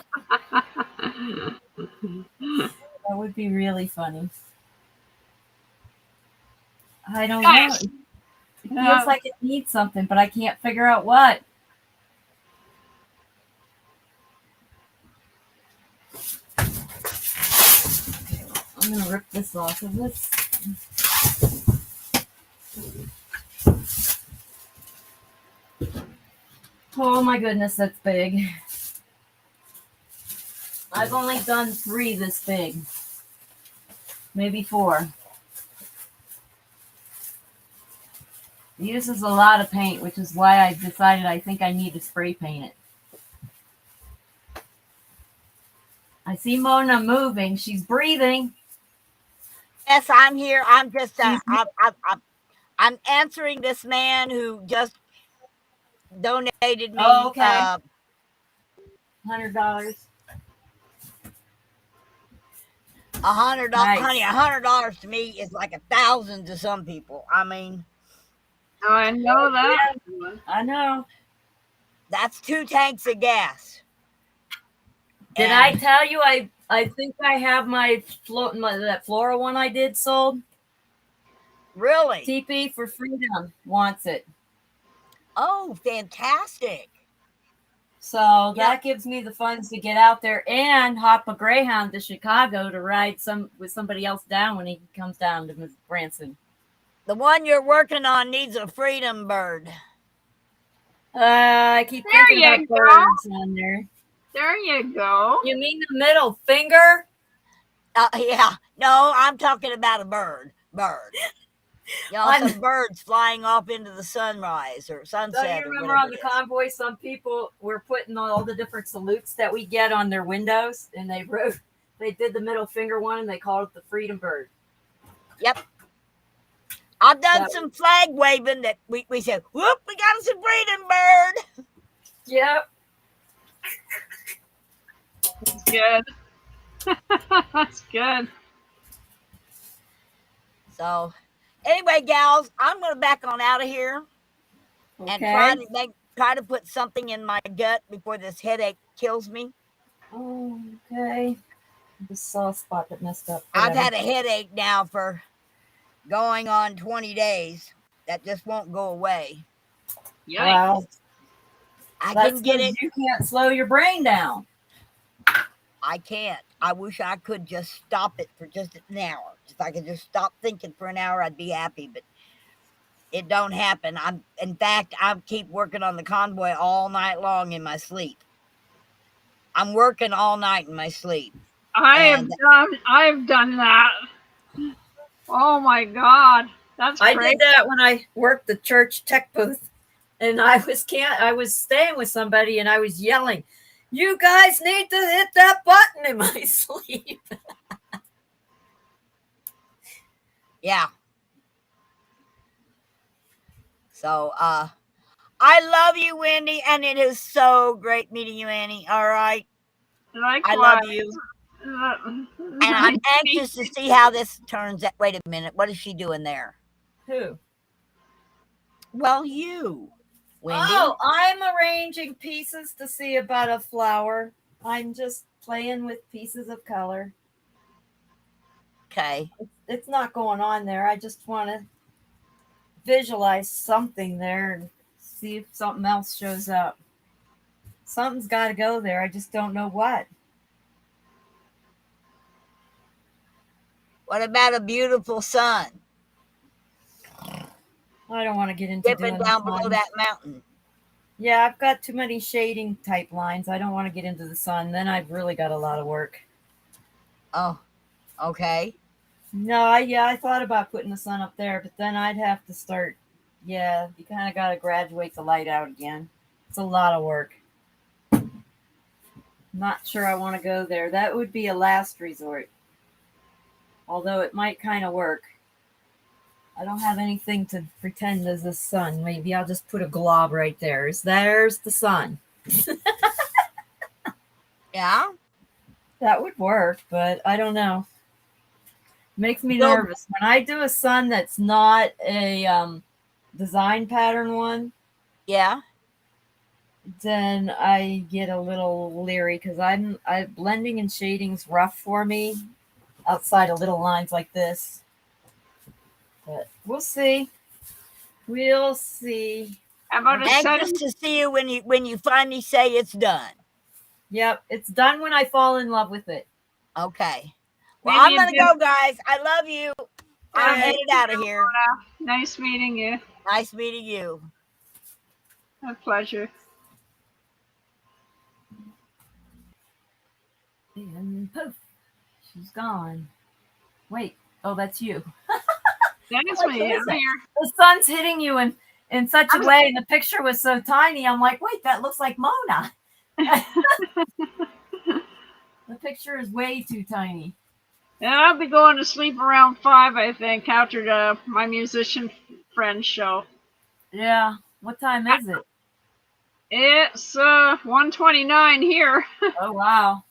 would be really funny. I don't know. It feels like it needs something, but I can't figure out what. I'm going to rip this off of this. Oh my goodness, that's big. I've only done 3 this big. Maybe 4. It uses a lot of paint, which is why I decided I think I need to spray paint it. I see Mona moving. She's breathing. Yes, I'm here. I'm just I'm answering this man who just donated me $100. $100. Nice. Honey, $100 to me is like 1,000 to some people. I mean, I know that. I know. that's 2 tanks of gas. Did I tell you I think I have that Flora one I did sold? Really? TP for Freedom wants it. Oh, fantastic. So that gives me the funds to get out there and hop a Greyhound to Chicago to ride with somebody else down when he comes down to Branson. The one you're working on needs a freedom bird. I keep There thinking about you go. birds on there. There you go. You mean the middle finger? Yeah. No, I'm talking about a bird. You know, some birds flying off into the sunrise or sunset. So you remember on the convoy, some people were putting all the different salutes that we get on their windows, and they did the middle finger one, and they called it the freedom bird. Yep. I've done some flag waving that we said, whoop, we got us a freedom bird. Yep. That's good. That's good. So anyway, gals, I'm going to back on out of here and try to put something in my gut before this headache kills me. Okay. The soft spot that messed up. I've had a headache now for going on 20 days. That just won't go away. Yikes. Wow. I can get it. You can't slow your brain down. I can't. I wish I could just stop it for just an hour. If I could just stop thinking for an hour, I'd be happy. But it don't happen. In fact, I keep working on the convoy all night long in my sleep. I'm working all night in my sleep. I have done that. Oh my God, that's crazy. I did that when I worked the church tech booth, and I was staying with somebody, and I was yelling, "You guys need to hit that button" in my sleep. Yeah. So, I love you, Wendy, and it is so great meeting you, Annie. All right. Likewise. I love you. And I'm anxious to see how this turns out. Wait a minute. What is she doing there? Who? Well, you, Wendy. Oh, I'm arranging pieces to see about a flower. I'm just playing with pieces of color. Okay. It's not going on there. I just want to visualize something there and see if something else shows up. Something's got to go there. I just don't know what. What about a beautiful sun? I don't want to get into dipping down below that mountain. Yeah, I've got too many shading type lines. I don't want to get into the sun. Then I've really got a lot of work. Oh, okay. No, I thought about putting the sun up there, but then I'd have to start. Yeah, you kind of got to graduate the light out again. It's a lot of work. Not sure I want to go there. That would be a last resort. Although it might kind of work. I don't have anything to pretend as the sun. Maybe I'll just put a glob right there. There's the sun. Yeah? That would work, but I don't know. Makes me nervous. When I do a sun that's not a design pattern one, yeah, then I get a little leery because blending and shading's rough for me outside of little lines like this. But we'll see. We'll see. How about anxious to see you when you finally say it's done. Yep, it's done when I fall in love with it. Okay. Well, I'm gonna go, guys. I love you. I'm headed out of here. Nice meeting you. Nice meeting you. A pleasure. And poof, she's gone. Wait, oh, that's you. That's me. I'm here. The sun's hitting you in such a way, and the picture was so tiny. I'm like, wait, that looks like Mona. The picture is way too tiny. And I'll be going to sleep around 5, I think, after my musician friend show. Yeah. What time is it? It's 1:29 here. Oh wow.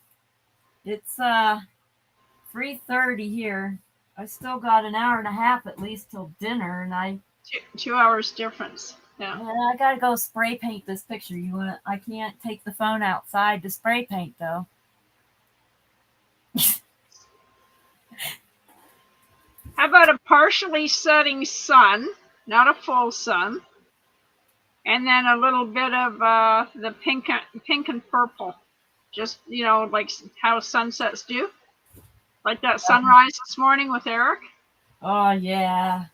It's 3:30 here. I still got an hour and a half at least till dinner, and I 2 hours difference. Yeah. I gotta go spray paint this picture. I can't take the phone outside to spray paint though. How about a partially setting sun, not a full sun? and then a little bit of the pink and purple. Just, like how sunsets do. Like that sunrise this morning with Eric. Oh yeah.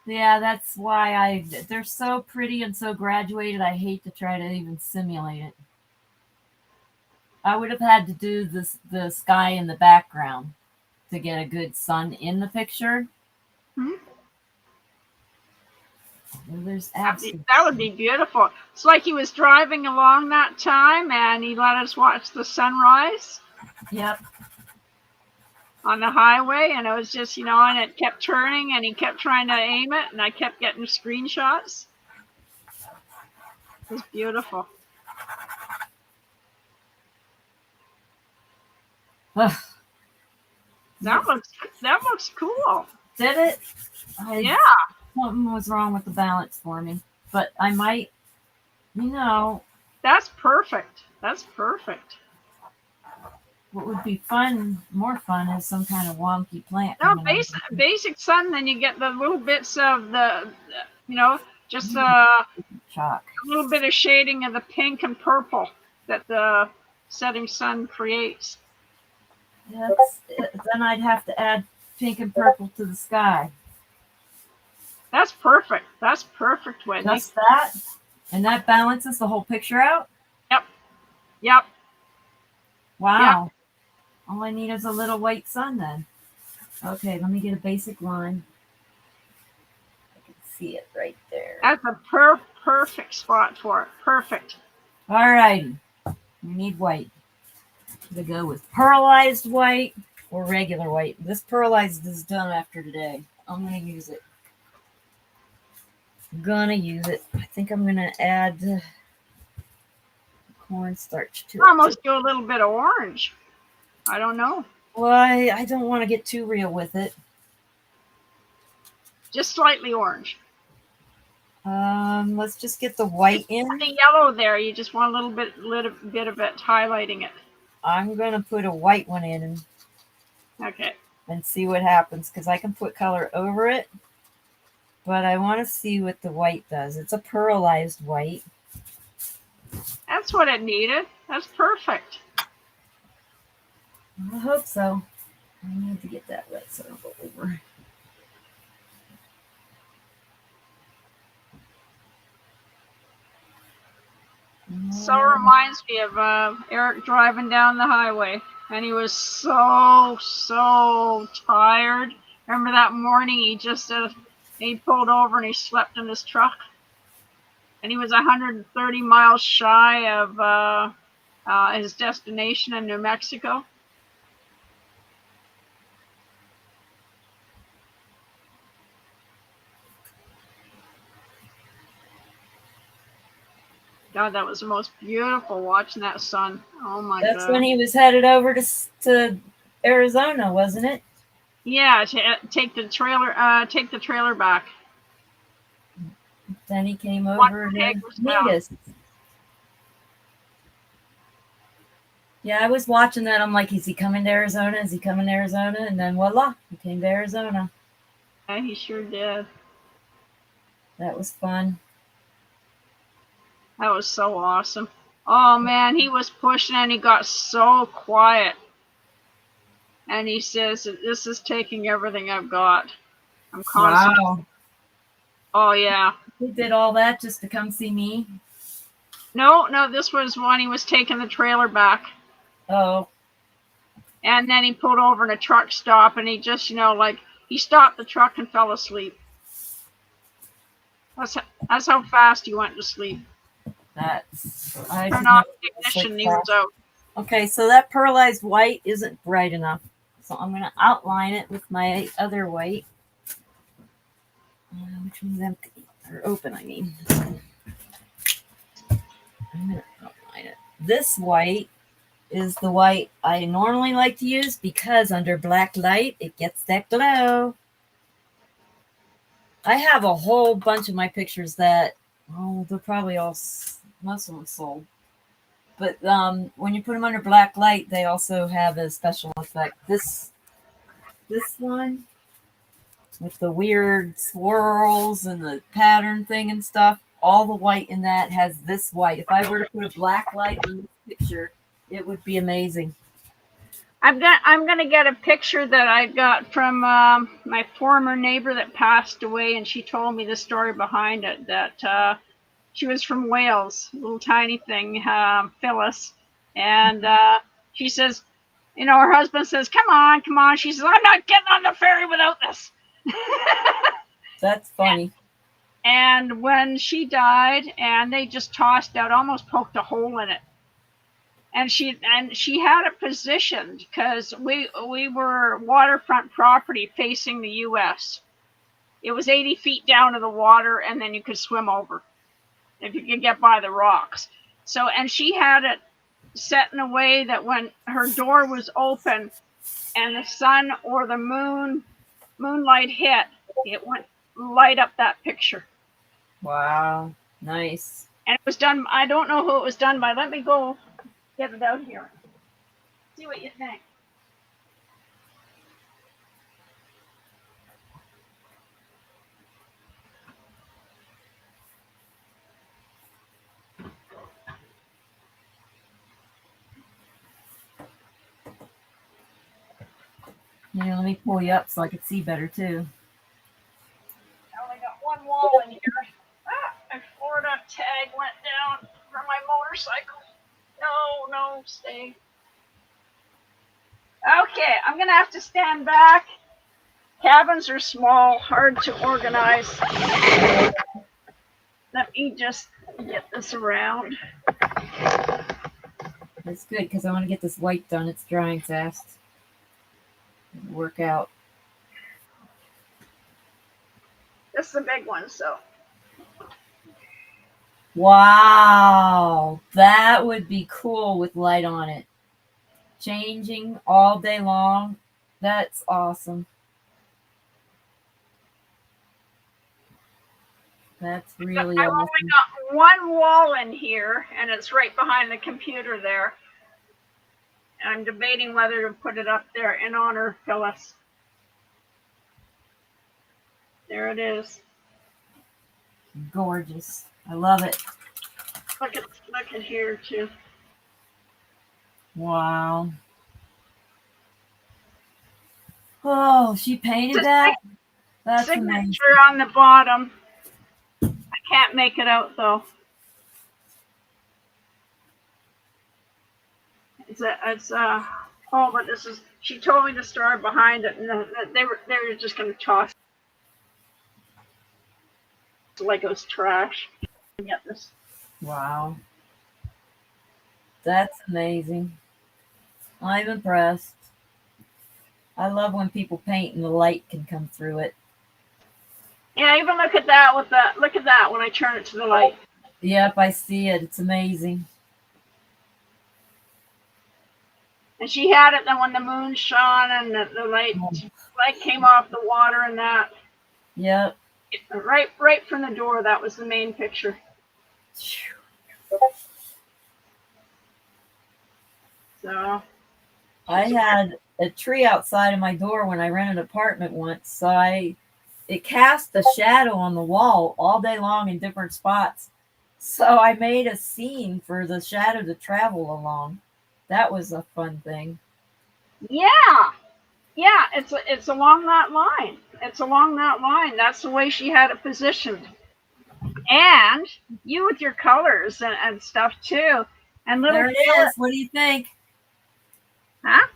Yeah, that's why they're so pretty and so graduated. I hate to try to even simulate it. I would have had to do the sky in the background to get a good sun in the picture. Hmm? There's absolutely That would be beautiful. It's like he was driving along that time and he let us watch the sunrise yep. on the highway, and it was just, and it kept turning and he kept trying to aim it, and I kept getting screenshots. It was beautiful. Ugh. That looks cool. Did it? Yeah. Something was wrong with the balance for me, but I might, That's perfect. That's perfect. what would be more fun is some kind of wonky plant. No, coming out. basic sun, then you get the little bits of just Chalk. a little bit of shading of the pink and purple that the setting sun creates. Then I'd have to add pink and purple to the sky. That's perfect. That's perfect, Wendy. Just that? And that balances the whole picture out? Yep. Wow. All I need is a little white sun then. Okay, let me get a basic line. I can see it right there. That's a perfect spot for it. Perfect. All righty. We need white. To go with pearlized white or regular white. This pearlized is done after today. I'm going to use it. I think I'm going to add cornstarch to it. Almost do a little bit of orange. I don't know. Well, I don't want to get too real with it. Just slightly orange. Let's just get the white in. The yellow there, you just want a little bit of it highlighting it. I'm going to put a white one in Okay. and see what happens, because I can put color over it, but I want to see what the white does. It's a pearlized white. That's what it needed. That's perfect. I hope so. I need to get that wet so I don't go over. So reminds me of Eric driving down the highway, and he was so tired. Remember that morning he pulled over and he slept in his truck, and he was 130 miles shy of his destination in New Mexico. God, that was the most beautiful watching that sun. Oh my God. That's when he was headed over to Arizona, wasn't it? Yeah, take the trailer back. Then he came over to meet us. Yeah, I was watching that. I'm like, is he coming to Arizona? Is he coming to Arizona? And then voila, he came to Arizona. Yeah, he sure did. That was fun. That was so awesome. Oh man, he was pushing and he got so quiet. And he says, "This is taking everything I've got. I'm constantly." Wow. Oh yeah. He did all that just to come see me? No, this was when he was taking the trailer back. Oh. And then he pulled over in a truck stop, and he just, he stopped the truck and fell asleep. That's how fast he went to sleep. I Turn off the ignition, he was out. Okay, so that pearlized white isn't bright enough. So I'm going to outline it with my other white. Which one's empty? Or open, I mean. I'm going to outline it. This white is the white I normally like to use because under black light, it gets that glow. I have a whole bunch of my pictures that, they're probably most of them sold. But when you put them under black light, they also have a special effect. This one with the weird swirls and the pattern thing and stuff. All the white in that has this white. If I were to put a black light on this picture, it would be amazing. I'm gonna get a picture that I got from my former neighbor that passed away, and she told me the story behind it. That she was from Wales, little tiny thing, Phyllis, and she says, her husband says, "Come on, come on." She says, "I'm not getting on the ferry without this." That's funny. And when she died, and they just tossed out, almost poked a hole in it. And she had it positioned because we were waterfront property facing the U.S. It was 80 feet down to the water, and then you could swim over if you could get by the rocks. So, and she had it set in a way that when her door was open and the sun or the moonlight hit, it would light up that picture. Wow. Nice. And it was done, I don't know who it was done by. Let me go get it out here. See what you think. Yeah, let me pull you up so I can see better too. I only got one wall in here. My Florida tag went down for my motorcycle. No, stay. Okay, I'm gonna have to stand back. Cabins are small, hard to organize. Let me just get this around. That's good because I want to get this white done. It's drying fast. It'll work out. This is a big one, so. Wow, that would be cool with light on it. Changing all day long. That's awesome. That's really I've awesome. only got one wall in here, and it's right behind the computer there. And I'm debating whether to put it up there in honor of Phyllis. There it is. Gorgeous. I love it. Look at here too. Wow. Oh, she painted that? That's amazing. Signature on the bottom. I can't make it out though. But this is, she told me to start behind it, and they were just gonna toss it like it was trash. Get this. Wow. That's amazing. I'm impressed. I love when people paint and the light can come through it. Yeah, even look at that look at that when I turn it to the light. Yep, I see it. It's amazing. And she had it then when the moon shone and the light came off the water and that. Yep. Right from the door, that was the main picture. So I had a tree outside of my door when I rented an apartment once, so it cast a shadow on the wall all day long in different spots. So I made a scene for the shadow to travel along. That was a fun thing. Yeah, it's along that line. It's along that line. That's the way she had it positioned. And you with your colors and stuff too. And little there it is. What do you think? Huh?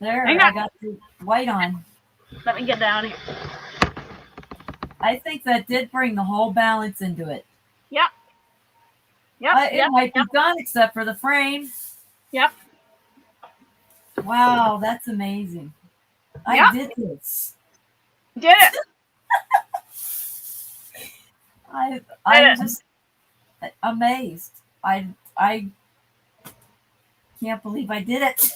There, I got the white on. Let me get down here. I think that did bring the whole balance into it. Yep. It might be done except for the frame. Yep. Wow, that's amazing. I did this. Did it. I'm just amazed. I can't believe I did it.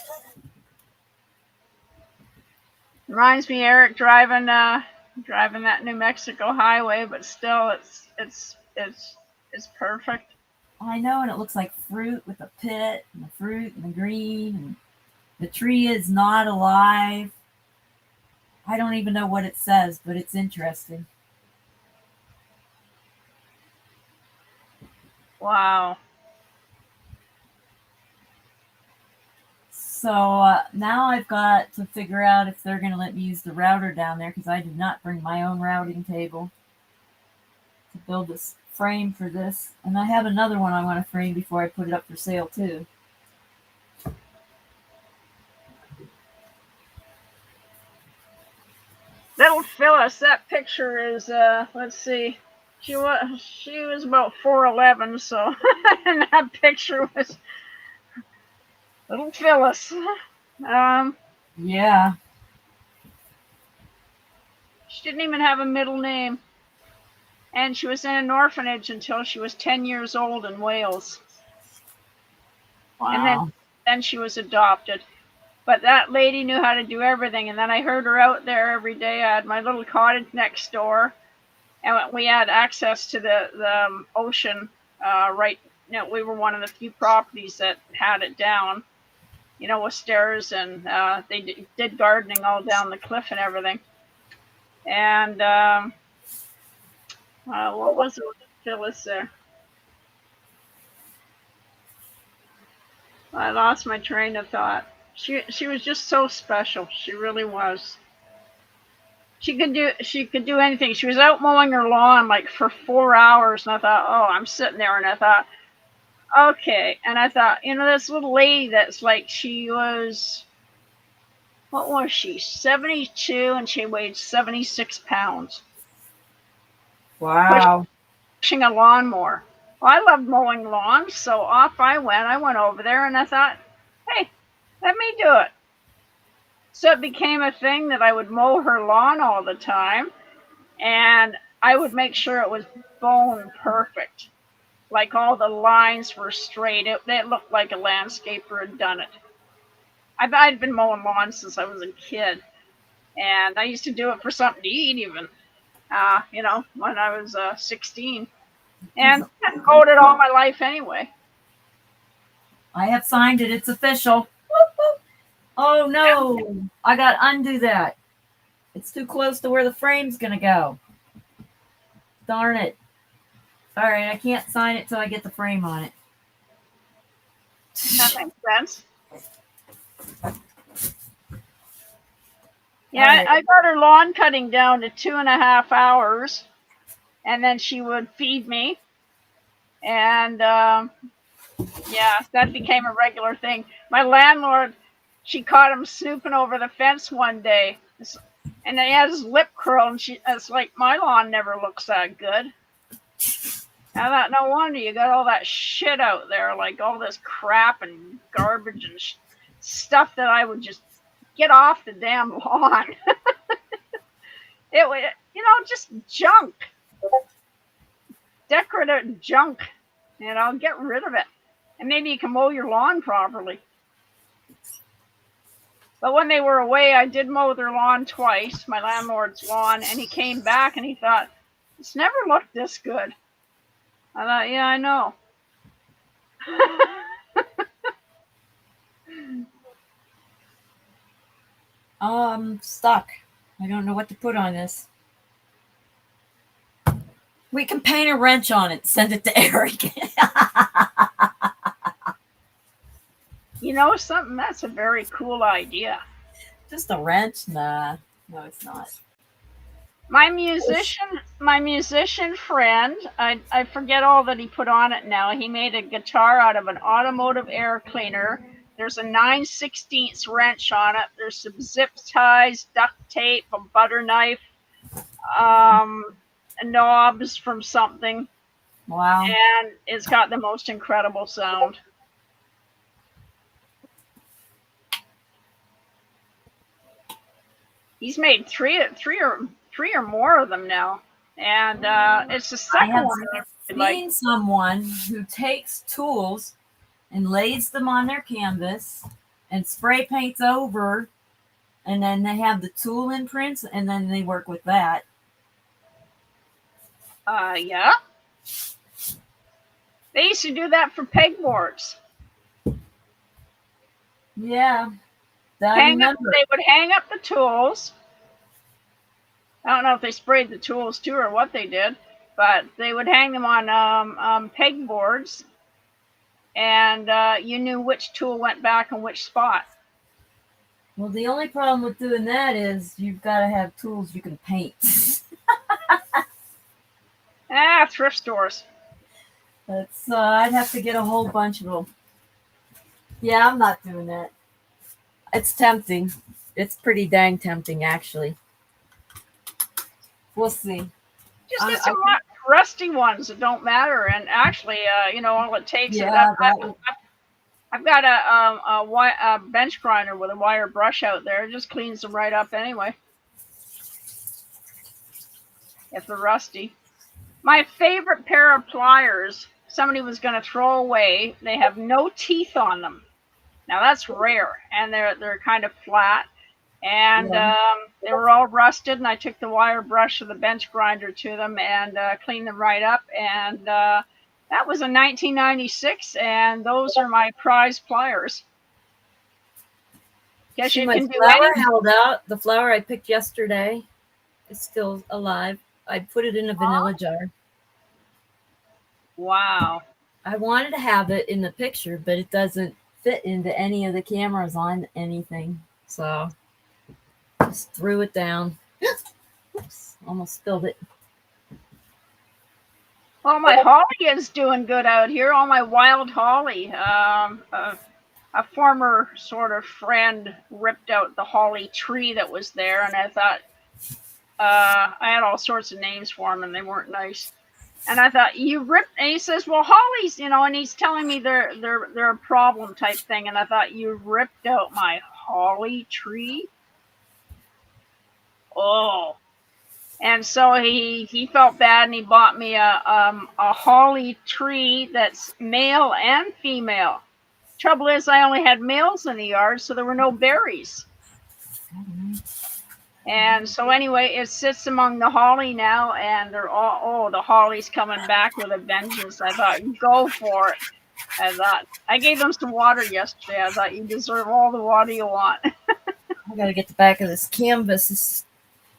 Reminds me, Eric, driving that New Mexico highway, but still, it's perfect. I know, and it looks like fruit with a pit, and the fruit and the green, and the tree is not alive. I don't even know what it says, but it's interesting. Wow. So now I've got to figure out if they're going to let me use the router down there, because I did not bring my own routing table to build this frame for this. And I have another one I want to frame before I put it up for sale too. Little Phyllis, that picture is let's see. She was about 4'11", so and that picture was little Phyllis. Yeah. She didn't even have a middle name. And she was in an orphanage until she was 10 years old in Wales. Wow. And then she was adopted. But that lady knew how to do everything. And then I heard her out there every day. I had my little cottage next door. And we had access to the ocean right. You know, we were one of the few properties that had it down, you know, with stairs. And they did gardening all down the cliff and everything. And what was it with Phyllis there? I lost my train of thought. She was just so special. She really was. She could do anything. She was out mowing her lawn like for 4 hours, and I thought, oh, I'm sitting there, and I thought, okay, and I thought, you know, this little lady that's like, she was, what was she, 72, and she weighed 76 pounds. Wow. Pushing a lawnmower. Well, I loved mowing lawns, so off I went. I went over there, and I thought, hey, let me do it. So it became a thing that I would mow her lawn all the time, and I would make sure it was bone perfect. Like all the lines were straight. It looked like a landscaper had done it. I'd been mowing lawns since I was a kid, and I used to do it for something to eat even, you know, when I was 16. And I mowed it all my life anyway. I have signed it. It's official. Whoop, whoop. Oh no, I got to undo that. It's too close to where the frame's going to go. Darn it. All right, I can't sign it till I get the frame on it. That makes sense. Yeah, Right. I got her lawn cutting down to 2.5 hours, and then she would feed me. And yeah, that became a regular thing. My landlord, she caught him snooping over the fence one day, and he had his lip curl, and it's like, my lawn never looks that good. I thought, no wonder you got all that shit out there, like all this crap and garbage and stuff that I would just get off the damn lawn. It was, you know, just junk, decorative junk. You know, get rid of it, and maybe you can mow your lawn properly. But when they were away, I did mow their lawn twice, my landlord's lawn, and he came back and he thought, it's never looked this good. I thought, yeah, I know. I'm stuck. I don't know what to put on this. We can paint a wrench on it. Send it to Eric. You know something? That's a very cool idea. Just a wrench? Nah. No, it's not. My musician friend, I forget all that he put on it now. He made a guitar out of an automotive air cleaner. There's a 9/16 wrench on it. There's some zip ties, duct tape, a butter knife, knobs from something. Wow. And it's got the most incredible sound. He's made three or more of them now, and it's the I second have one. seen someone who takes tools and lays them on their canvas and spray paints over, and then they have the tool imprints, and then they work with that. Yeah. They used to do that for pegboards. Yeah. I They remember. would hang up the tools, I don't know if they sprayed the tools too or what they did, but they would hang them on pegboards, and you knew which tool went back in which spot. Well, the only problem with doing that is you've got to have tools you can paint. Thrift stores. That's I'd have to get a whole bunch of them. Yeah, I'm not doing that. It's tempting. It's pretty dang tempting, actually. We'll see. Just get some rusty ones that don't matter, and actually, all it takes. Yeah, I've got a bench grinder with a wire brush out there. It just cleans them right up anyway. If they're rusty. My favorite pair of pliers, somebody was going to throw away. They have no teeth on them. Now that's rare, and they're kind of flat, and they were all rusted. And I took the wire brush of the bench grinder to them and cleaned them right up. And that was in 1996, and those are my prize pliers. Guess you my can do flower anything. held out. The flower I picked yesterday is still alive. I put it in a vanilla jar. Wow. I wanted to have it in the picture, but it doesn't fit into any of the cameras on anything. So just threw it down. Oops, almost spilled it. Well, my holly is doing good out here. All my wild holly. A former sort of friend ripped out the holly tree that was there, and I thought I had all sorts of names for them, and they weren't nice. And I thought, you ripped, and he says, well, hollies, and he's telling me they're a problem type thing. And I thought, you ripped out my holly tree? Oh. And so he felt bad, and he bought me a holly tree that's male and female. Trouble is, I only had males in the yard, so there were no berries. And so anyway, it sits among the holly now, and they're all, the holly's coming back with a vengeance. I thought, go for it. I gave them some water yesterday. I thought, you deserve all the water you want. I gotta get the back of this canvas. It's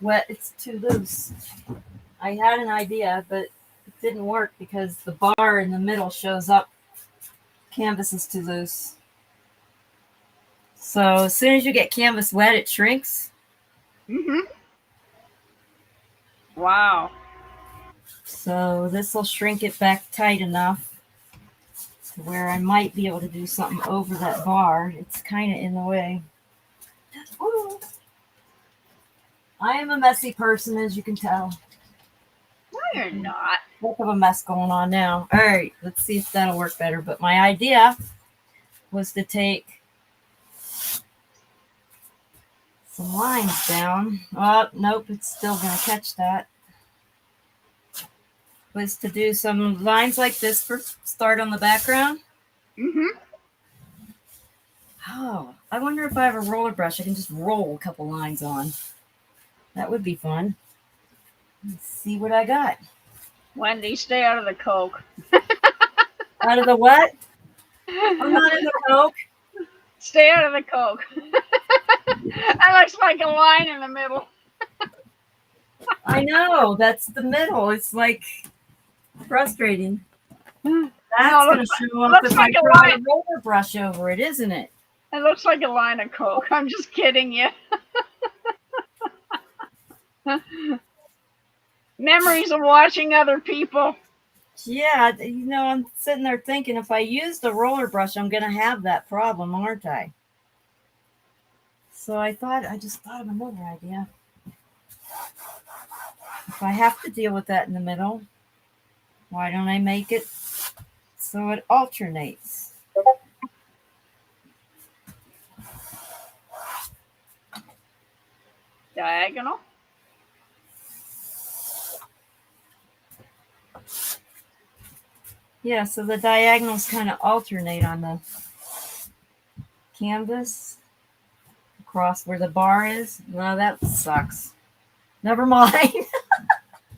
wet. It's too loose. I had an idea, but it didn't work because the bar in the middle shows up. Canvas is too loose. So as soon as you get canvas wet, it shrinks. Wow. So this will shrink it back tight enough to where I might be able to do something over that bar. It's kind of in the way. Ooh. I am a messy person, as you can tell. No, you're not. Look of a mess going on now. All right, let's see if that'll work better. But my idea was to take some lines down. Oh, nope, it's still going to catch that. Was to do some lines like this for start on the background. Oh, I wonder if I have a roller brush. I can just roll a couple lines on. That would be fun. Let's see what I got. Wendy, stay out of the Coke. Out of the what? I'm not in the Coke. Stay out of the Coke. That looks like a line in the middle. I know. That's the middle. It's like frustrating. That's going to show up if I draw a roller brush over it, isn't it? It looks like a line of Coke. I'm just kidding you. Memories of watching other people. Yeah, I'm sitting there thinking if I use the roller brush, I'm going to have that problem, aren't I? So I just thought of another idea. If I have to deal with that in the middle, why don't I make it so it alternates? Diagonal. Yeah, so the diagonals kind of alternate on the canvas across where the bar is. No, that sucks. Never mind.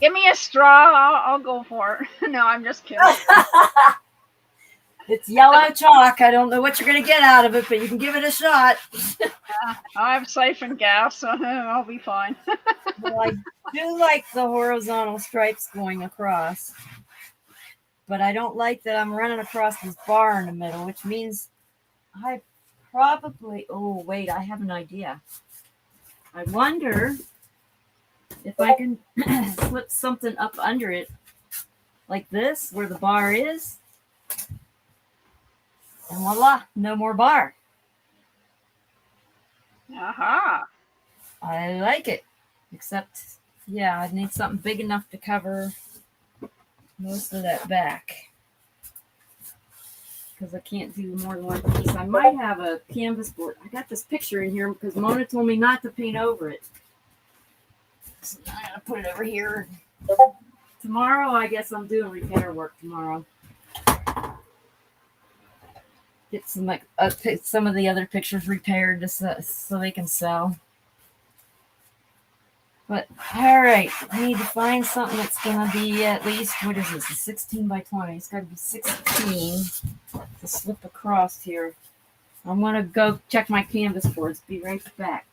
Give me a straw. I'll go for it. No, I'm just kidding. It's yellow chalk. I don't know what you're going to get out of it, but you can give it a shot. I have siphon gas, so I'll be fine. Well, I do like the horizontal stripes going across, but I don't like that I'm running across this bar in the middle, which means I probably, oh, wait, I have an idea. I wonder if I can slip something up under it like this, where the bar is. And voila, no more bar. Aha. I like it. Except, yeah, I need something big enough to cover most of that back. Because I can't do more than one piece. I might have a canvas board. I got this picture in here because Mona told me not to paint over it. So I'm going to put it over here. Tomorrow, I guess I'm doing repair work tomorrow. Get some some of the other pictures repaired so they can sell. But all right, I need to find something that's gonna be at least, what is this? A 16 by 20. It's got to be 16 to slip across here. I'm gonna go check my canvas boards. Be right back.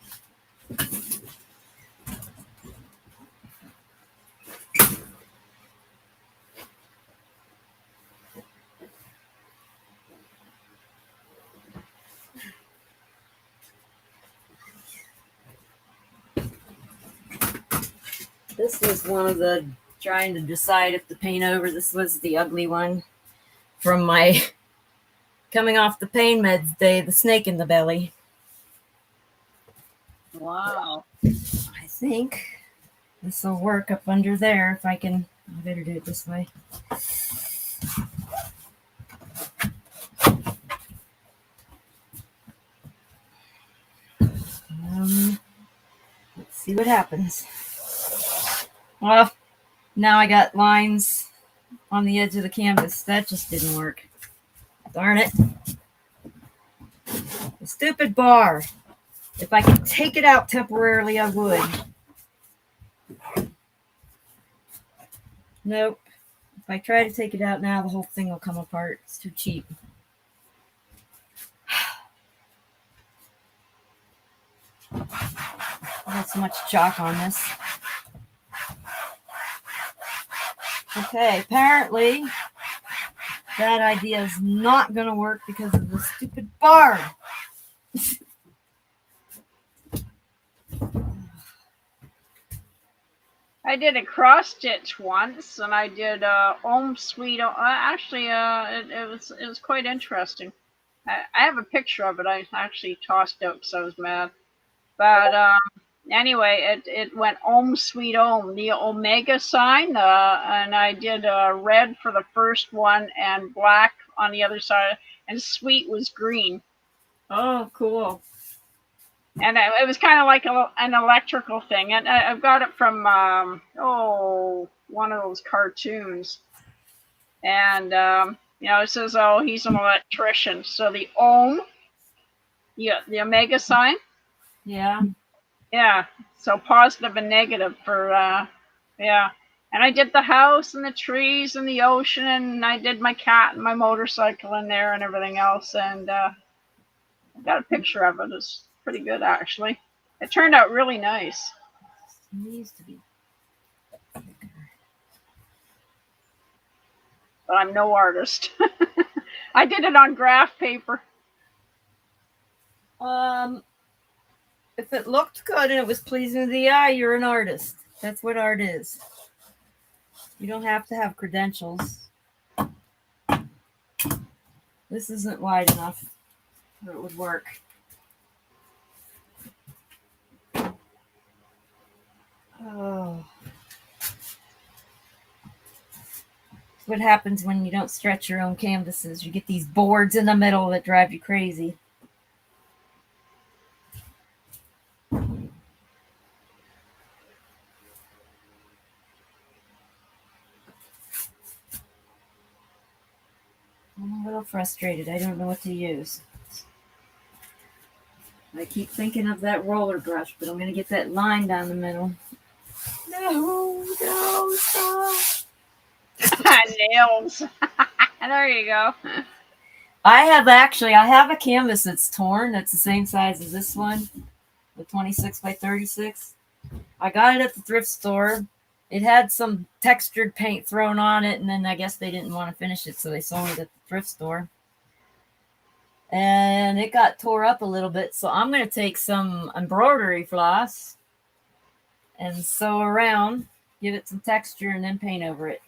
This was one of the trying to decide if to paint over. This was the ugly one from my coming off the pain meds day, the snake in the belly. Wow. I think this will work up under there if I can. I better do it this way. Let's see what happens. Well, now I got lines on the edge of the canvas. That just didn't work. Darn it. The stupid bar. If I could take it out temporarily, I would. Nope. If I try to take it out now, the whole thing will come apart. It's too cheap. Not so much chalk on this. Okay, apparently that idea is not going to work because of the stupid bar. I did a cross stitch once, and I did Om Sweet. Actually, it was quite interesting. I have a picture of it. I actually tossed out because I was mad. But anyway, it went Om Sweet Om, the Omega sign, and I did red for the first one and black on the other side, and sweet was green. Oh, cool. And it was kind of like an electrical thing. And I've got it from, one of those cartoons. And, it says, oh, he's an electrician. So the Ohm, the Omega sign. Yeah. Yeah. So positive and negative for, yeah. And I did the house and the trees and the ocean. And I did my cat and my motorcycle in there and everything else. And I got a picture of it. It's pretty good, actually. It turned out really nice. It needs to be. But I'm no artist. I did it on graph paper. If it looked good and it was pleasing to the eye, you're an artist. That's what art is. You don't have to have credentials. This isn't wide enough where it would work. Oh. What happens when you don't stretch your own canvases? You get these boards in the middle that drive you crazy. I'm a little frustrated. I don't know what to use. I keep thinking of that roller brush, but I'm going to get that line down the middle. No, stop. Nails. There you go. I have a canvas that's torn. That's the same size as this one, the 26 by 36. I got it at the thrift store. It had some textured paint thrown on it, and then I guess they didn't want to finish it, so they sold it at the thrift store. And it got tore up a little bit, so I'm going to take some embroidery floss and sew around, give it some texture, and then paint over it.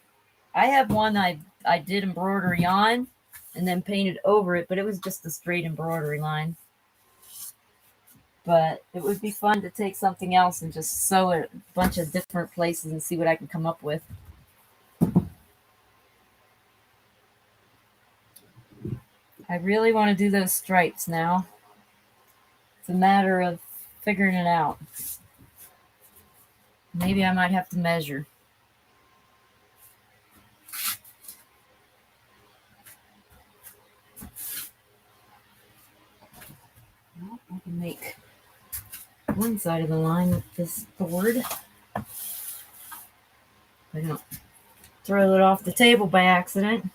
I have one I did embroidery on and then painted over it, but it was just a straight embroidery line. But it would be fun to take something else and just sew it a bunch of different places and see what I can come up with. I really want to do those stripes now. It's a matter of figuring it out. Maybe I might have to measure. Well, I can make one side of the line with this board. I don't throw it off the table by accident.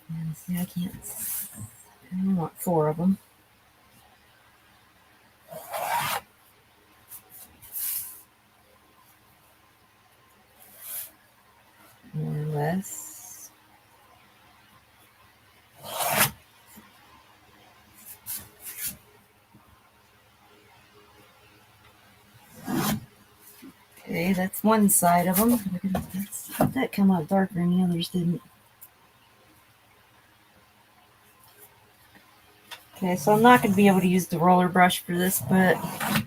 And see, I can't. I want 4 of them. More or less. Okay, that's one side of them. That come out darker and the others didn't. Okay, so I'm not going to be able to use the roller brush for this, but I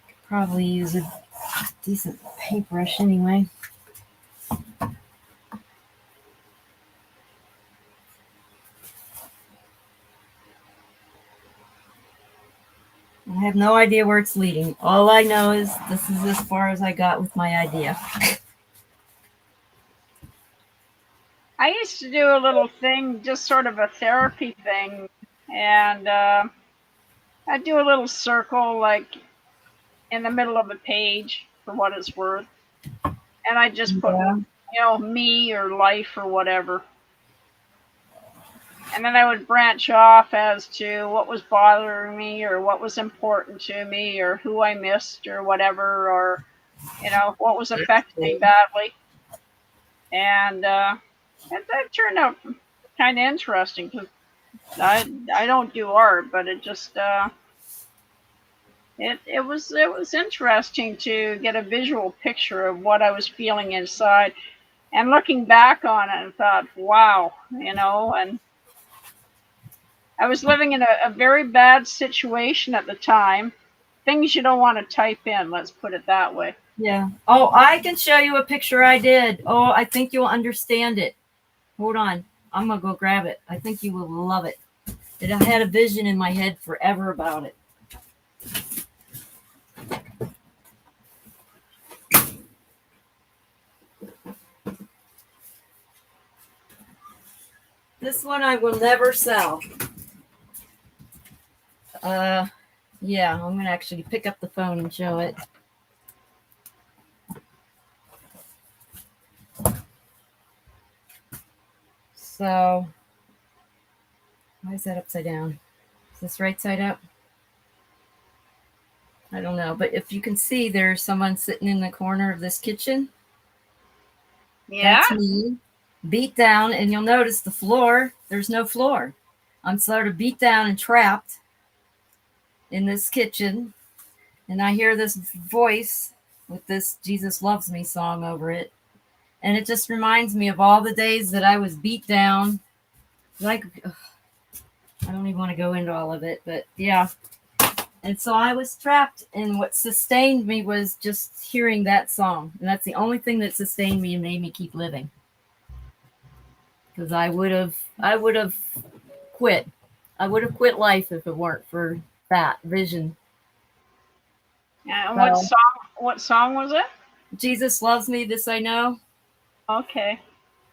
could probably use a decent paintbrush anyway. I have no idea where it's leading. All I know is this is as far as I got with my idea. I used to do a little thing, just sort of a therapy thing, and I'd do a little circle like in the middle of a page for what it's worth, and I just put, me or life or whatever. And then I would branch off as to what was bothering me or what was important to me or who I missed or whatever, or, what was affecting me badly. And that turned out kind of interesting because I don't do art, but it just, it was interesting to get a visual picture of what I was feeling inside. And looking back on it, I thought, wow, and I was living in a very bad situation at the time. Things you don't want to type in, let's put it that way. Yeah. Oh, I can show you a picture I did. Oh, I think you'll understand it. Hold on. I'm going to go grab it. I think you will love it. I had a vision in my head forever about it. This one I will never sell. Yeah, I'm going to actually pick up the phone and show it. So, why is that upside down? Is this right side up? I don't know, but if you can see, there's someone sitting in the corner of this kitchen. Yeah. That's me, beat down, and you'll notice the floor, there's no floor. I'm sort of beat down and trapped in this kitchen, and I hear this voice with this Jesus Loves Me song over it, and it just reminds me of all the days that I was beat down. Like, I don't even want to go into all of it, but yeah. And so I was trapped, and what sustained me was just hearing that song, and that's the only thing that sustained me and made me keep living. Because I would have quit. I would have quit life if it weren't for that vision. And what song was it? Jesus Loves Me, This I Know. Okay.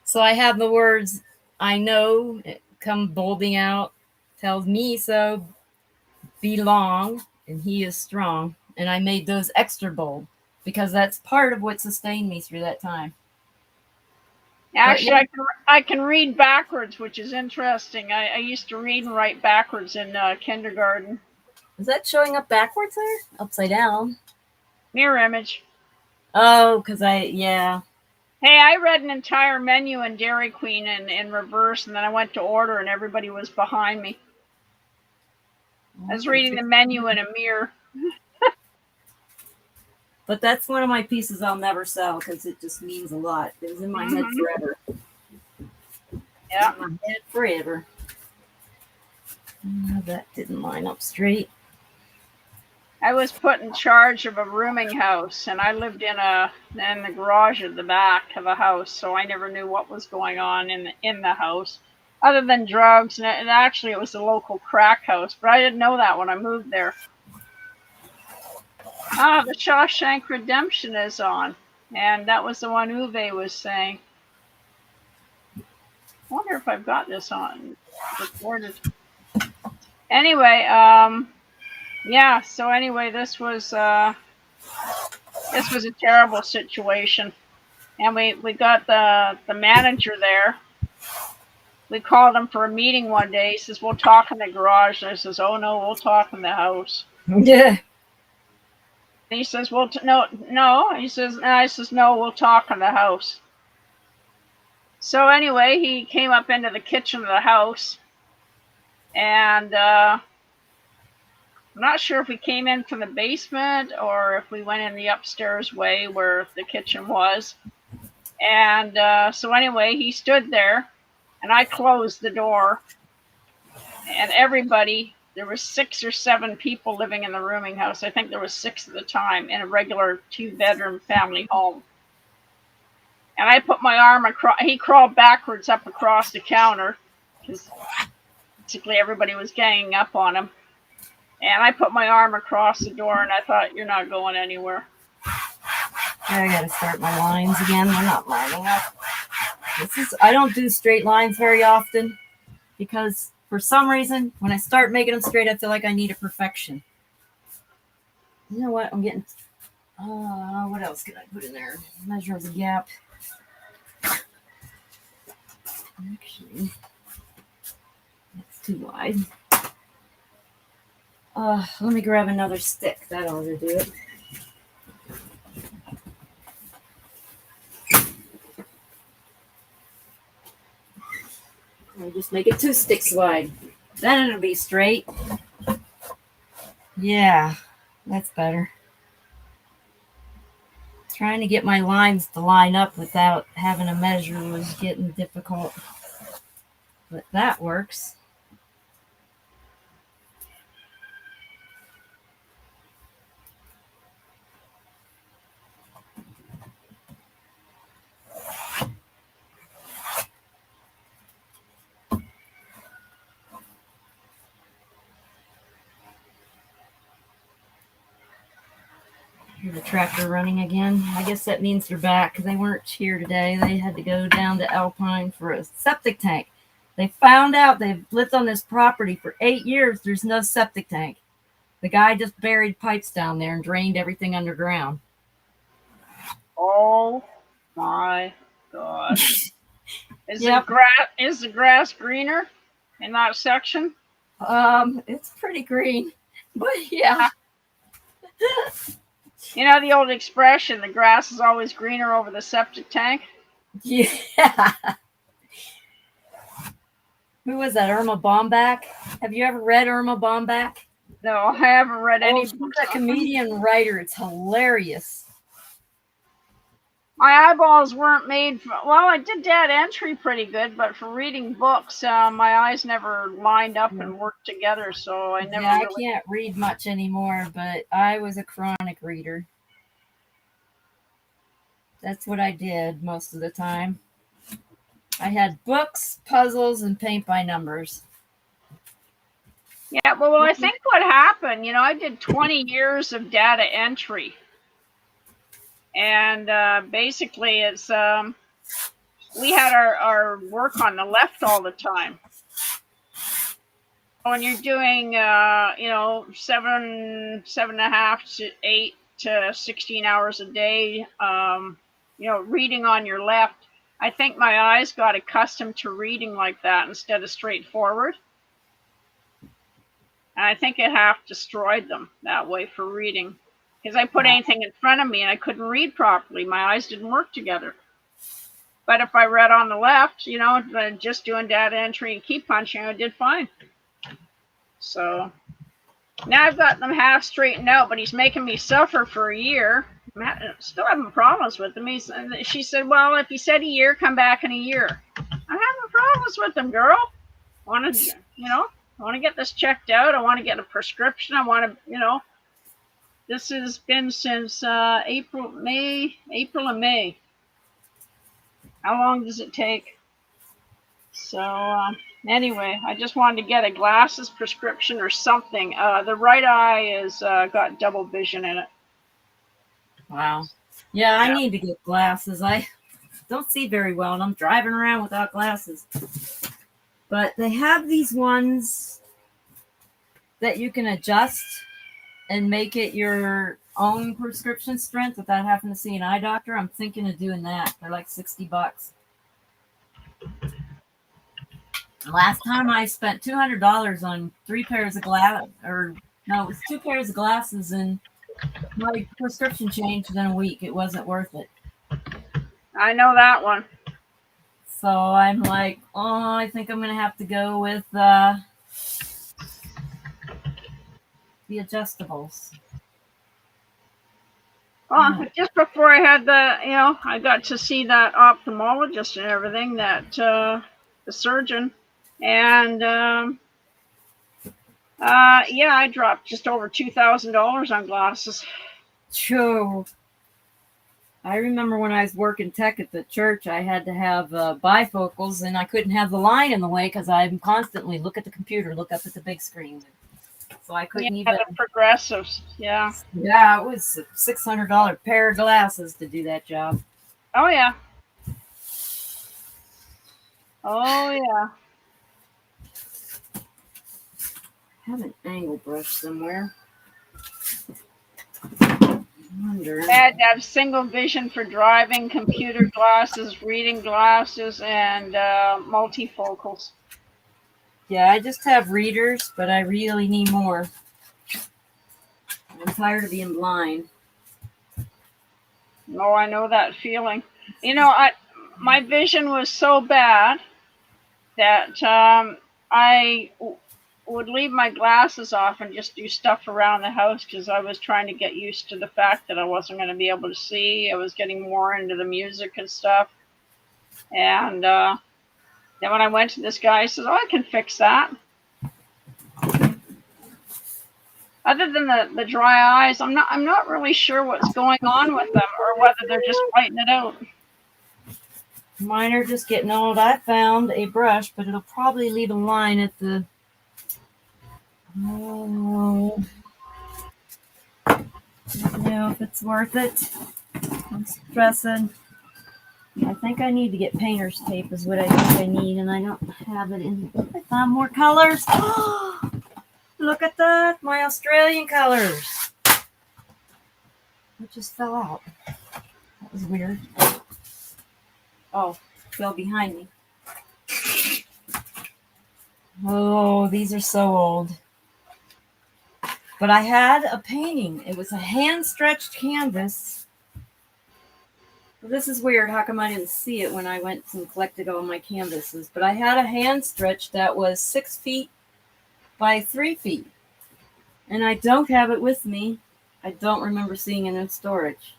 So I have the words, I know, it come bolding out, tells me so, belong, and he is strong. And I made those extra bold because that's part of what sustained me through that time. Actually, yeah. I can read backwards, which is interesting. I used to read and write backwards in kindergarten. Is that showing up backwards there? Upside down? Mirror image. Oh, because yeah. Hey, I read an entire menu in Dairy Queen in reverse, and then I went to order, and everybody was behind me. I was reading the menu in a mirror. But that's one of my pieces I'll never sell because it just means a lot. It was in my head forever. Yeah. In my head forever. Oh, that didn't line up straight. I was put in charge of a rooming house, and I lived in the garage at the back of a house, so I never knew what was going on in the house, other than drugs. And actually, it was a local crack house, but I didn't know that when I moved there. The Shawshank Redemption is on, and that was the one Uwe was saying. I wonder if I've got this on recorded. Anyway, yeah. So anyway, this was a terrible situation, and we got the manager there. We called him for a meeting one day. He says, "We'll talk in the garage." And I says, "Oh no, we'll talk in the house." Yeah. And he says, "Well, no." He says, and I says, "No, we'll talk in the house." So anyway, he came up into the kitchen of the house, and I'm not sure if we came in from the basement or if we went in the upstairs way where the kitchen was. And so anyway, he stood there, and I closed the door, and everybody, there were 6 or 7 people living in the rooming house. I think there was 6 at the time in a regular 2-bedroom family home. And I put my arm across, he crawled backwards up across the counter because basically everybody was ganging up on him. And I put my arm across the door, and I thought, "You're not going anywhere." I gotta start my lines again. They're not lining up. I don't do straight lines very often because for some reason, when I start making them straight, I feel like I need a perfection. You know what? I'm getting. What else can I put in there? Measure of the gap. Actually, that's too wide. Let me grab another stick. That ought to do it. I'll just make it 2 sticks wide. Then it'll be straight. Yeah, that's better. Trying to get my lines to line up without having to measure was getting difficult. But that works. Hear the tractor running again. I guess that means they're back because they weren't here today. They had to go down to Alpine for a septic tank. They found out they've lived on this property for 8 years. There's no septic tank. The guy just buried pipes down there and drained everything underground. Oh my God. Is the grass greener in that section? It's pretty green, but yeah. You know the old expression, the grass is always greener over the septic tank? Yeah. Who was that? Irma Bomback? Have you ever read Irma Bomback? No, I haven't read any She's books. a comedian writer. It's hilarious. My eyeballs weren't made for, well, I did data entry pretty good, but for reading books, my eyes never lined up and worked together, so I never I really... can't read much anymore, but I was a chronic reader. That's what I did most of the time. I had books, puzzles, and paint by numbers. Yeah, well, I think what happened, I did 20 years of data entry. And basically, it's we had our work on the left all the time. When you're doing, 7.5 to 8 to 16 hours a day, reading on your left. I think my eyes got accustomed to reading like that instead of straightforward. And I think it half destroyed them that way for reading. Because I put anything in front of me and I couldn't read properly. My eyes didn't work together. But if I read on the left, just doing data entry and key punching, I did fine. So now I've got them half straightened out, but he's making me suffer for a year. I'm still having problems with him. She said, well, if he said a year, come back in a year. I'm having problems with him, girl. I want to get this checked out. I want to get a prescription. I want to, this has been since April and May. How long does it take? So anyway, I just wanted to get a glasses prescription or something. The right eye is got double vision in it. Wow. Yeah, I need to get glasses. I don't see very well, and I'm driving around without glasses. But they have these ones that you can adjust and make it your own prescription strength without having to see an eye doctor. I'm thinking of doing that. They're like $60. Last time I spent $200 on 3 pairs of glasses, it was 2 pairs of glasses, and my prescription changed in a week. It wasn't worth it. I know that one. So I'm like, I think I'm going to have to go with the adjustables. Well, just before I had I got to see that ophthalmologist and everything, the surgeon. And, I dropped just over $2,000 on glasses. Sure. I remember when I was working tech at the church, I had to have bifocals, and I couldn't have the line in the way because I'm constantly look at the computer, look up at the big screen. So I couldn't even. The progressives, yeah. Yeah, it was a $600 pair of glasses to do that job. Oh, yeah. Oh, yeah. I have an angle brush somewhere. I wonder. I had to have single vision for driving, computer glasses, reading glasses, and multifocals. Yeah, I just have readers, but I really need more. I'm tired of being blind. Oh, I know that feeling. My vision was so bad that I would leave my glasses off and just do stuff around the house because I was trying to get used to the fact that I wasn't going to be able to see. I was getting more into the music and stuff. And then when I went to this guy, he says, I can fix that. Other than the dry eyes, I'm not really sure what's going on with them or whether they're just whitening it out. Mine are just getting old. I found a brush, but it'll probably leave a line at the... Oh, I don't know if it's worth it. I'm stressing. I think I need to get painter's tape is what I think I need, and I don't have it in here. I found more colors. Oh, look at that. My Australian colors. It just fell out. That was weird. Oh, fell behind me. Oh, these are so old. But I had a painting. It was a hand-stretched canvas. Well, this is weird. How come I didn't see it when I went and collected all my canvases? But I had a hand-stretch that was 6 feet by 3 feet. And I don't have it with me. I don't remember seeing it in storage.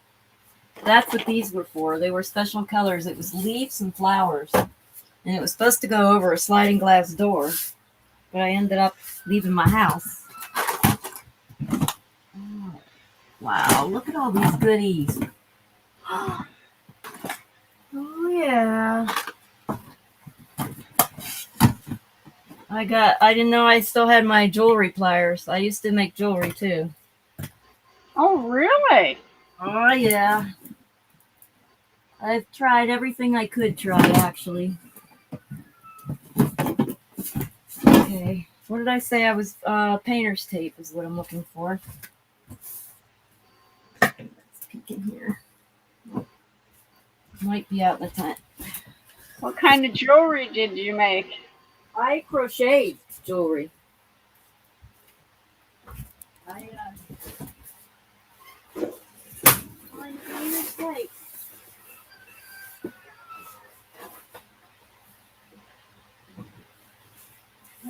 That's what these were for. They were special colors. It was leaves and flowers. And it was supposed to go over a sliding glass door. But I ended up leaving my house. Oh, wow, look at all these goodies. Oh, yeah. I didn't know I still had my jewelry pliers. I used to make jewelry too. Oh, really? Oh, yeah. I've tried everything I could try, actually. Okay. What did I say? I was painter's tape is what I'm looking for. in here. Might be out in the tent. What kind of jewelry did you make? I crocheted jewelry. I find painter's tape.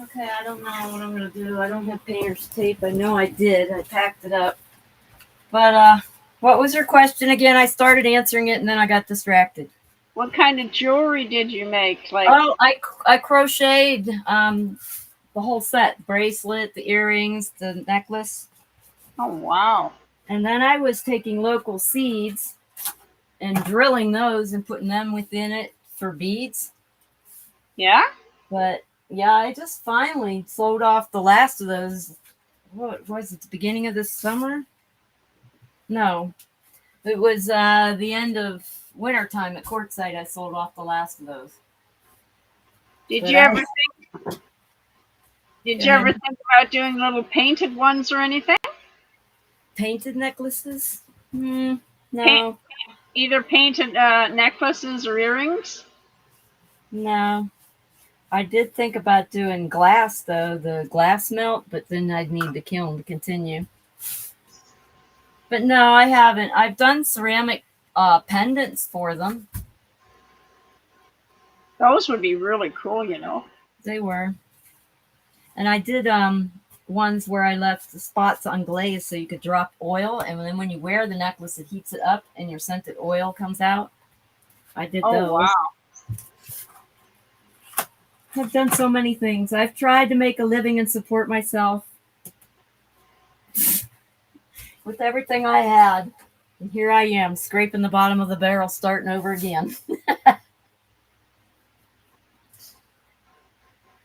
Okay, I don't know what I'm gonna do. I don't have painter's tape. I know I did. I packed it up. But what was your question again? I started answering it and then I got distracted. What kind of jewelry did you make? Like, Oh, I crocheted the whole set: bracelet, the earrings, the necklace. oh wow. And then I was taking local seeds and drilling those and putting them within it for beads. Yeah? But yeah, I just finally sold off the last of those. What was it? The beginning of this summer? No, it was the end of wintertime at Quartzsite. I sold off the last of those. Did But you I- ever think Did you ever think about doing little painted ones or anything? Painted necklaces? No. Either painted necklaces or earrings? No. I did think about doing glass though, the glass melt, but then I'd need the kiln to continue. But no, I haven't. I've done ceramic pendants for them. Those would be really cool, you know. They were. And I did ones where I left the spots on glaze so you could drop oil, and then when you wear the necklace, it heats it up and your scented oil comes out. I did Oh those. wow. I've done so many things. I've tried to make a living and support myself with everything I had. And here I am, scraping the bottom of the barrel, starting over again.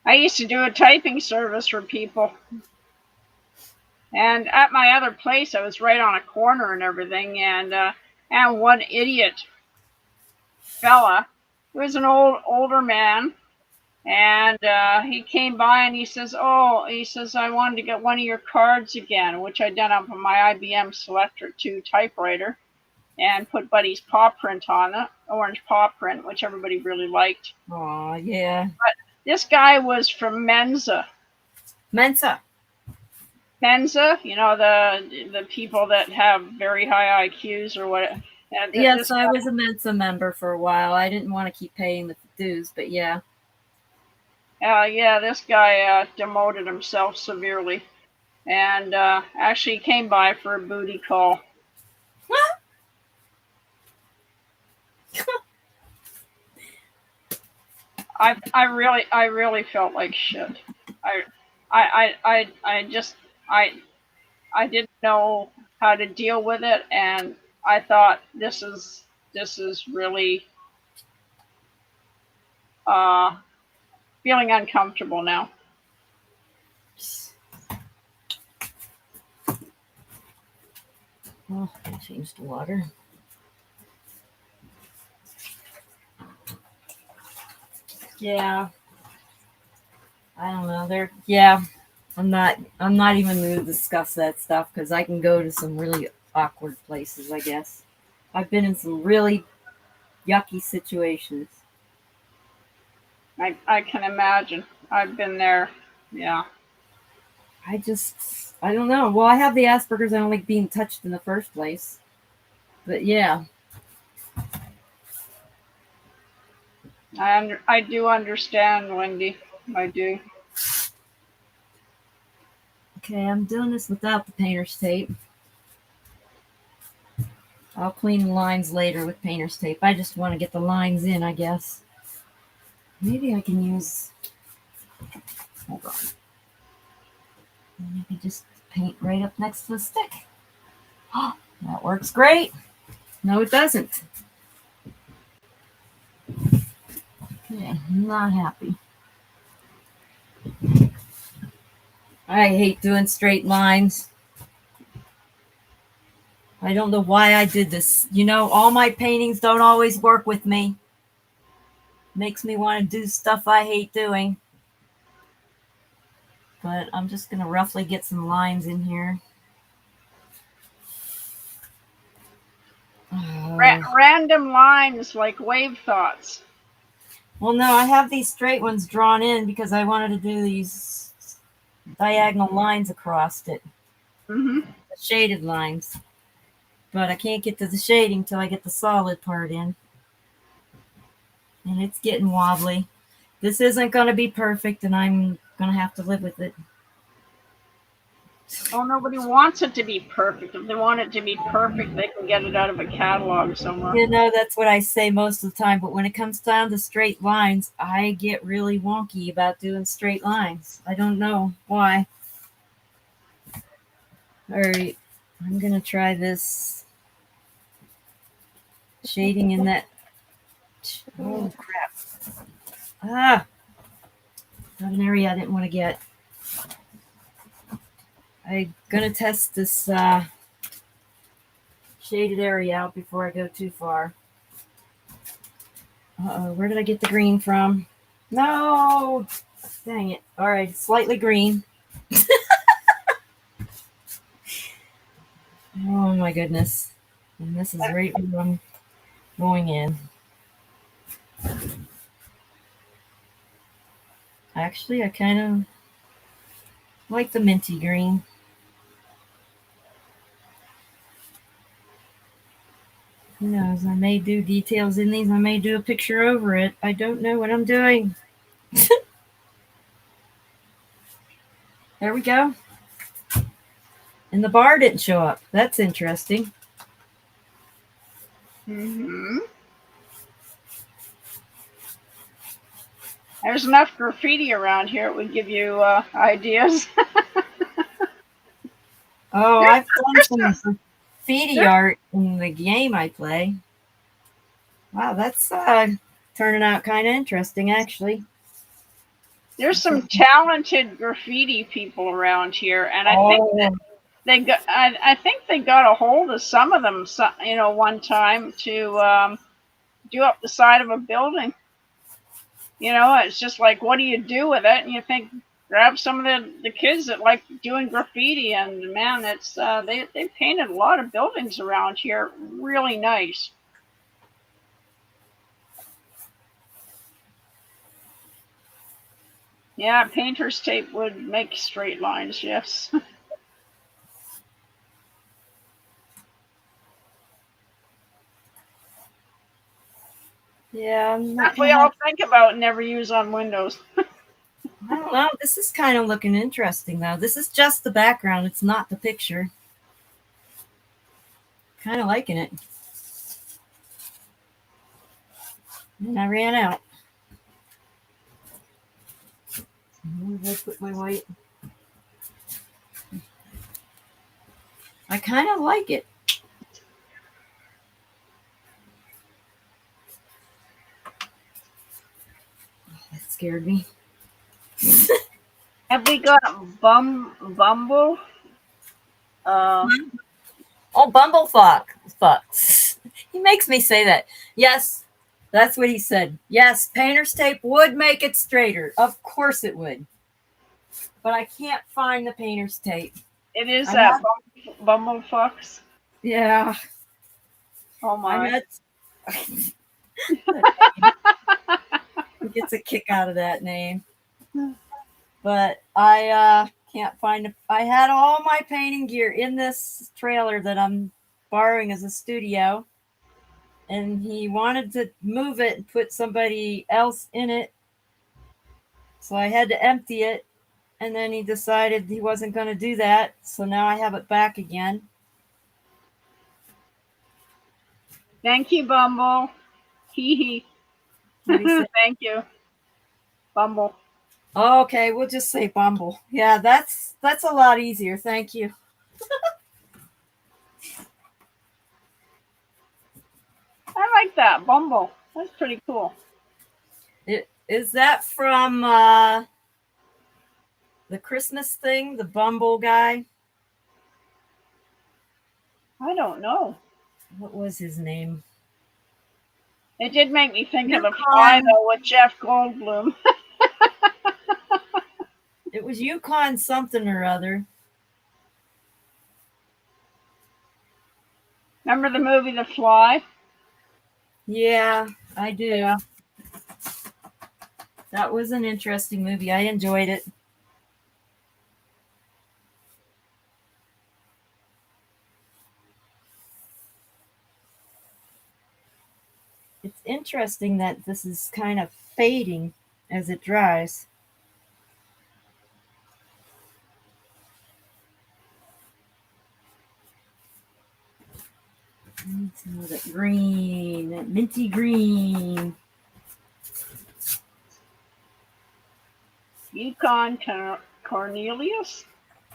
I used to do a typing service for people. And at my other place, I was right on a corner and everything. And one idiot fella, who was an older man, and he came by and he says, I wanted to get one of your cards again, which I done up on my IBM Selectra 2 typewriter and put Buddy's paw print on it, orange paw print, which everybody really liked. Oh, yeah. This guy was from Mensa. Mensa. Mensa, you know, the people that have very high IQs or what. Yes, I was a Mensa member for a while. I didn't want to keep paying the dues, but yeah. Yeah, this guy demoted himself severely, and actually came by for a booty call. I really felt like shit. I didn't know how to deal with it, and I thought this is really feeling uncomfortable now. Oh, I changed the water. Yeah. I don't know. I'm not even going to discuss that stuff because I can go to some really awkward places, I guess. I've been in some really yucky situations. I can imagine. I've been there. Yeah. I don't know. Well, I have the Asperger's. I don't like being touched in the first place. But yeah. I do understand, Wendy. I do. Okay, I'm doing this without the painter's tape. I'll clean the lines later with painter's tape. I just want to get the lines in, I guess. Maybe I can use... Hold on. Maybe just paint right up next to the stick. Oh, that works great. No, it doesn't. Okay, I'm not happy. I hate doing straight lines. I don't know why I did this. You know, all my paintings don't always work with me. Makes me want to do stuff I hate doing. But I'm just going to roughly get some lines in here. random lines like wave thoughts. Well, no, I have these straight ones drawn in because I wanted to do these diagonal lines across it, Hmm. the shaded lines. But I can't get to the shading till I get the solid part in. And it's getting wobbly. This isn't going to be perfect, and I'm going to have to live with it. Well, nobody wants it to be perfect. If they want it to be perfect, they can get it out of a catalog somewhere. You know, that's what I say most of the time, but when it comes down to straight lines, I get really wonky about doing straight lines. I don't know why. All right, I'm going to try this shading in that. Oh, crap. Ah, got an area I didn't want to get. I'm going to test this shaded area out before I go too far. Uh-oh, where did I get the green from? No! Dang it. All right, slightly green. Oh my goodness. And this is right where I'm going in. Actually, I kind of like the minty green. Who knows? I may do details in these. I may do a picture over it. I don't know what I'm doing. There we go. And the bar didn't show up. That's interesting. Hmm. There's enough graffiti around here. It would give you ideas. Oh, I've done some graffiti art in the game I play. Wow, that's turning out kind of interesting, actually. There's some talented graffiti people around here, and I think that they got. I think they got a hold of some of them. One time to do up the side of a building. It's just like, what do you do with it? And you think, grab some of the kids that like doing graffiti, and man, it's they painted a lot of buildings around here, really nice. Yeah, painter's tape would make straight lines, yes. Yeah, That we all think about and never use on Windows. I don't know. This is kind of looking interesting, though. This is just the background. It's not the picture. Kind of liking it. And I ran out. Where did I put my white? I kind of like it. Oh, that scared me. Have we got Bumble? Oh, Bumblefuck. He makes me say that. Yes, that's what he said. Yes, painter's tape would make it straighter. Of course it would. But I can't find the painter's tape. It is that Bumblefucks. Yeah. Oh my. He gets a kick out of that name. But I can't find it. I had all my painting gear in this trailer that I'm borrowing as a studio. And he wanted to move it and put somebody else in it. So I had to empty it. And then he decided he wasn't going to do that. So now I have it back again. Thank you, Bumble. Hee hee. Thank you, Bumble. Okay, we'll just say Bumble. Yeah, that's a lot easier. Thank you. I like that, Bumble. That's pretty cool. Is that from the Christmas thing, the Bumble guy? I don't know. What was his name? It did make me think of The Fly, though, with Jeff Goldblum. It was Yukon something or other. Remember the movie The Fly? Yeah, I do. Yeah. That was an interesting movie. I enjoyed it. It's interesting that this is kind of fading as it dries. Some of that green, that minty green. Yukon Cornelius.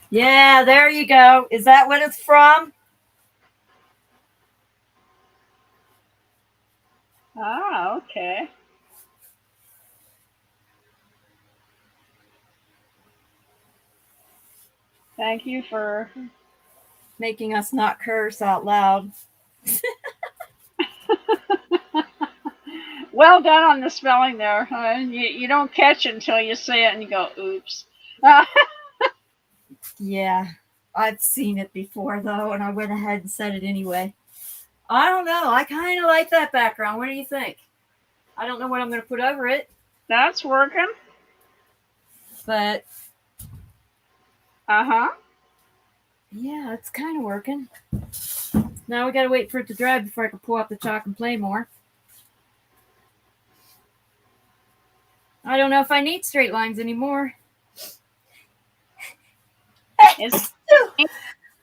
Yeah, there you go. Is that what it's from? Ah, okay. Thank you for. Making us not curse out loud. Well done on the spelling there. You don't catch it until you say it and you go, oops. Yeah, I've seen it before though, and I went ahead and said it anyway. I don't know. I kind of like that background. What do you think? I don't know what I'm going to put over it, That's working. but Uh-huh. yeah, it's kind of working. Now we got to wait for it to dry before I can pull out the chalk and play more. I don't know if I need straight lines anymore. It's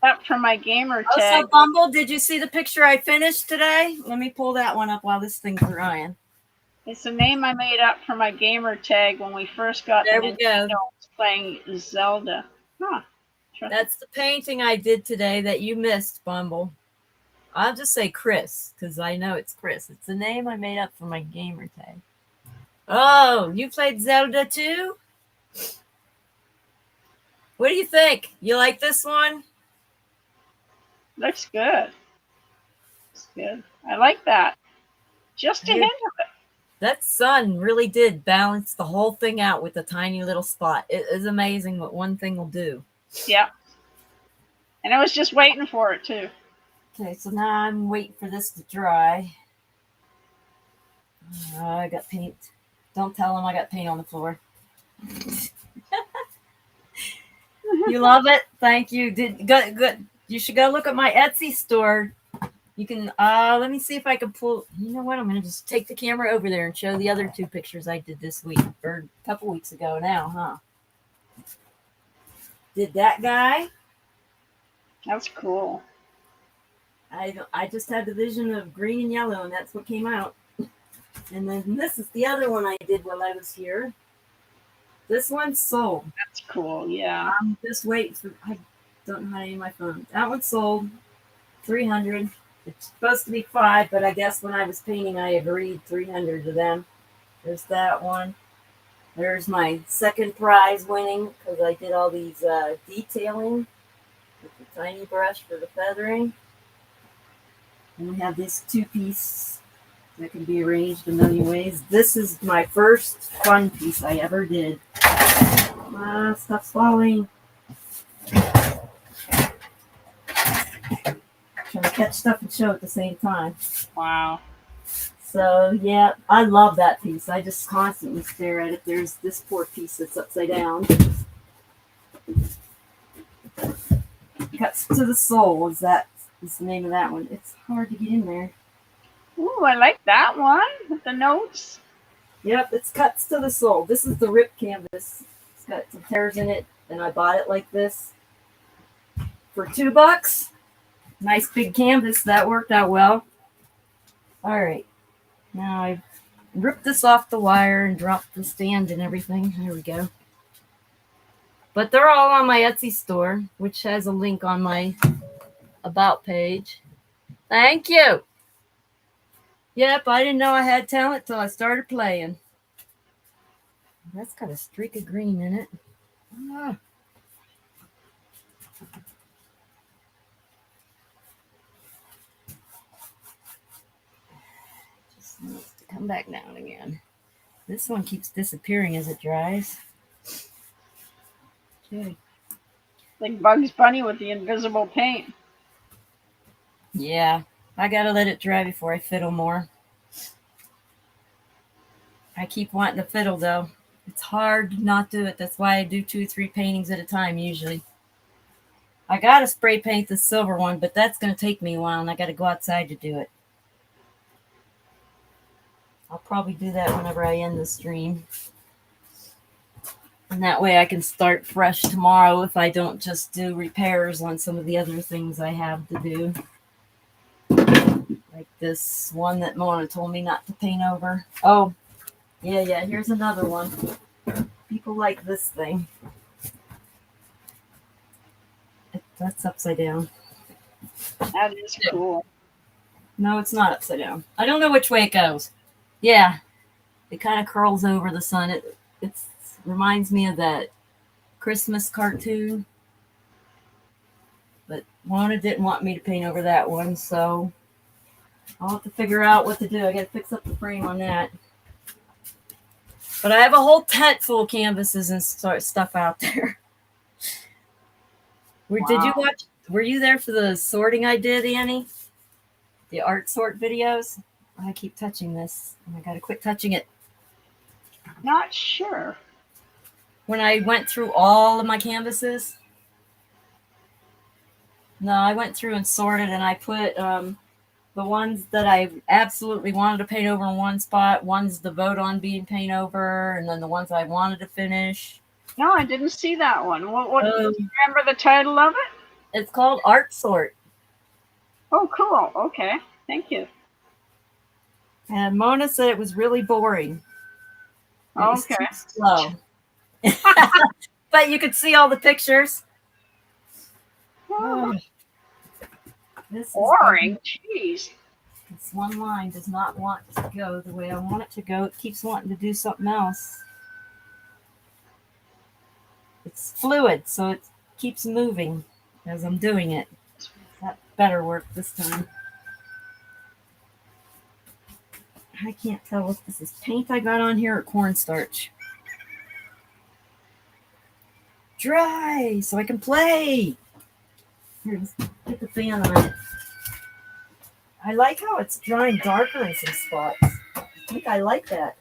up for my gamer Oh, tag. so Bumble, did you see the picture I finished today? Let me pull that one up while this thing's drying. It's a name I made up for my gamer tag when we first got There the we go. Nintendo. I was playing Zelda. Huh. That's the painting I did today that you missed, Bumble. I'll just say Chris, because I know it's Chris. It's the name I made up for my gamer tag. Oh, you played Zelda too? What do you think? You like this one? Looks good. Looks good. I like that. Just a Yeah. hint of it. That sun really did balance the whole thing out with a tiny little spot. It is amazing what one thing will do. Yeah. And I was just waiting for it too. Okay, so now I'm waiting for this to dry. I got paint. Don't tell them I got paint on the floor. You love it? Thank you. Good. You should go look at my Etsy store. You can let me see if I can pull. You know what? I'm gonna just take the camera over there and show the other two pictures I did this week or a couple weeks ago now, huh? Did that guy. That's cool. I just had the vision of green and yellow, and that's what came out. And then this is the other one I did while I was here. This one's sold. That's cool. Yeah. I'm just waiting for. I don't know how to use my phone. That one's sold. 300. It's supposed to be 5, but I guess when I was painting, I agreed 300 to them. There's that one. There's my second prize winning because I did all these detailing with the tiny brush for the feathering. And we have this 2-piece that can be arranged a million ways. This is my first fun piece I ever did. Stuff's falling. Trying to catch stuff and show at the same time. Wow. So yeah, I love that piece. I just constantly stare at it. There's this poor piece that's upside down. Cuts to the Soul is the name of that one. It's hard to get in there. Ooh, I like that one with the notes. Yep, it's Cuts to the Soul. This is the rip canvas. It's got some tears in it, and I bought it like this for $2. Nice big canvas. That worked out well. All right. Now I've ripped this off the wire and dropped the stand and everything. There we go. But they're all on my Etsy store, which has a link on my About page. Thank you. Yep, I didn't know I had talent till I started playing. That's got a streak of green in it. Ah. Just needs to come back down again. This one keeps disappearing as it dries. Okay. Like Bugs Bunny with the invisible paint. Yeah, I gotta let it dry before I fiddle more. I keep wanting to fiddle though. It's hard to not do it. That's why I do 2 or 3 paintings at a time usually. I gotta spray paint the silver one, but that's gonna take me a while and I gotta go outside to do it. I'll probably do that whenever I end the stream. And that way I can start fresh tomorrow if I don't just do repairs on some of the other things I have to do. Like this one that Mona told me not to paint over. Oh, yeah, here's another one. People like this thing. That's upside down. That is cool. No, it's not upside down. I don't know which way it goes. Yeah, it kind of curls over the sun. It reminds me of that Christmas cartoon. But Mona didn't want me to paint over that one, so I'll have to figure out what to do. I got to fix up the frame on that. But I have a whole tent full of canvases and stuff out there. Did you watch? Were you there for the sorting I did, Annie? The art sort videos? I keep touching this, and I got to quit touching it. Not sure. When I went through all of my canvases? No, I went through and sorted, and I put the ones that I absolutely wanted to paint over in one spot, ones to vote on being paint over, and then the ones I wanted to finish. No, I didn't see that one. What do you remember the title of it? It's called Art Sort. Oh, cool. Okay. Thank you. And Mona said it was really boring. It was Okay. too slow. But you could see all the pictures. Oh, This is boring. Jeez. This one line does not want to go the way I want it to go. It keeps wanting to do something else. It's fluid, so it keeps moving as I'm doing it. That better work this time. I can't tell if this is paint I got on here or cornstarch. Dry, so I can play. Here, let's get the fan on it. I like how it's drying darker in some spots. I think I like that.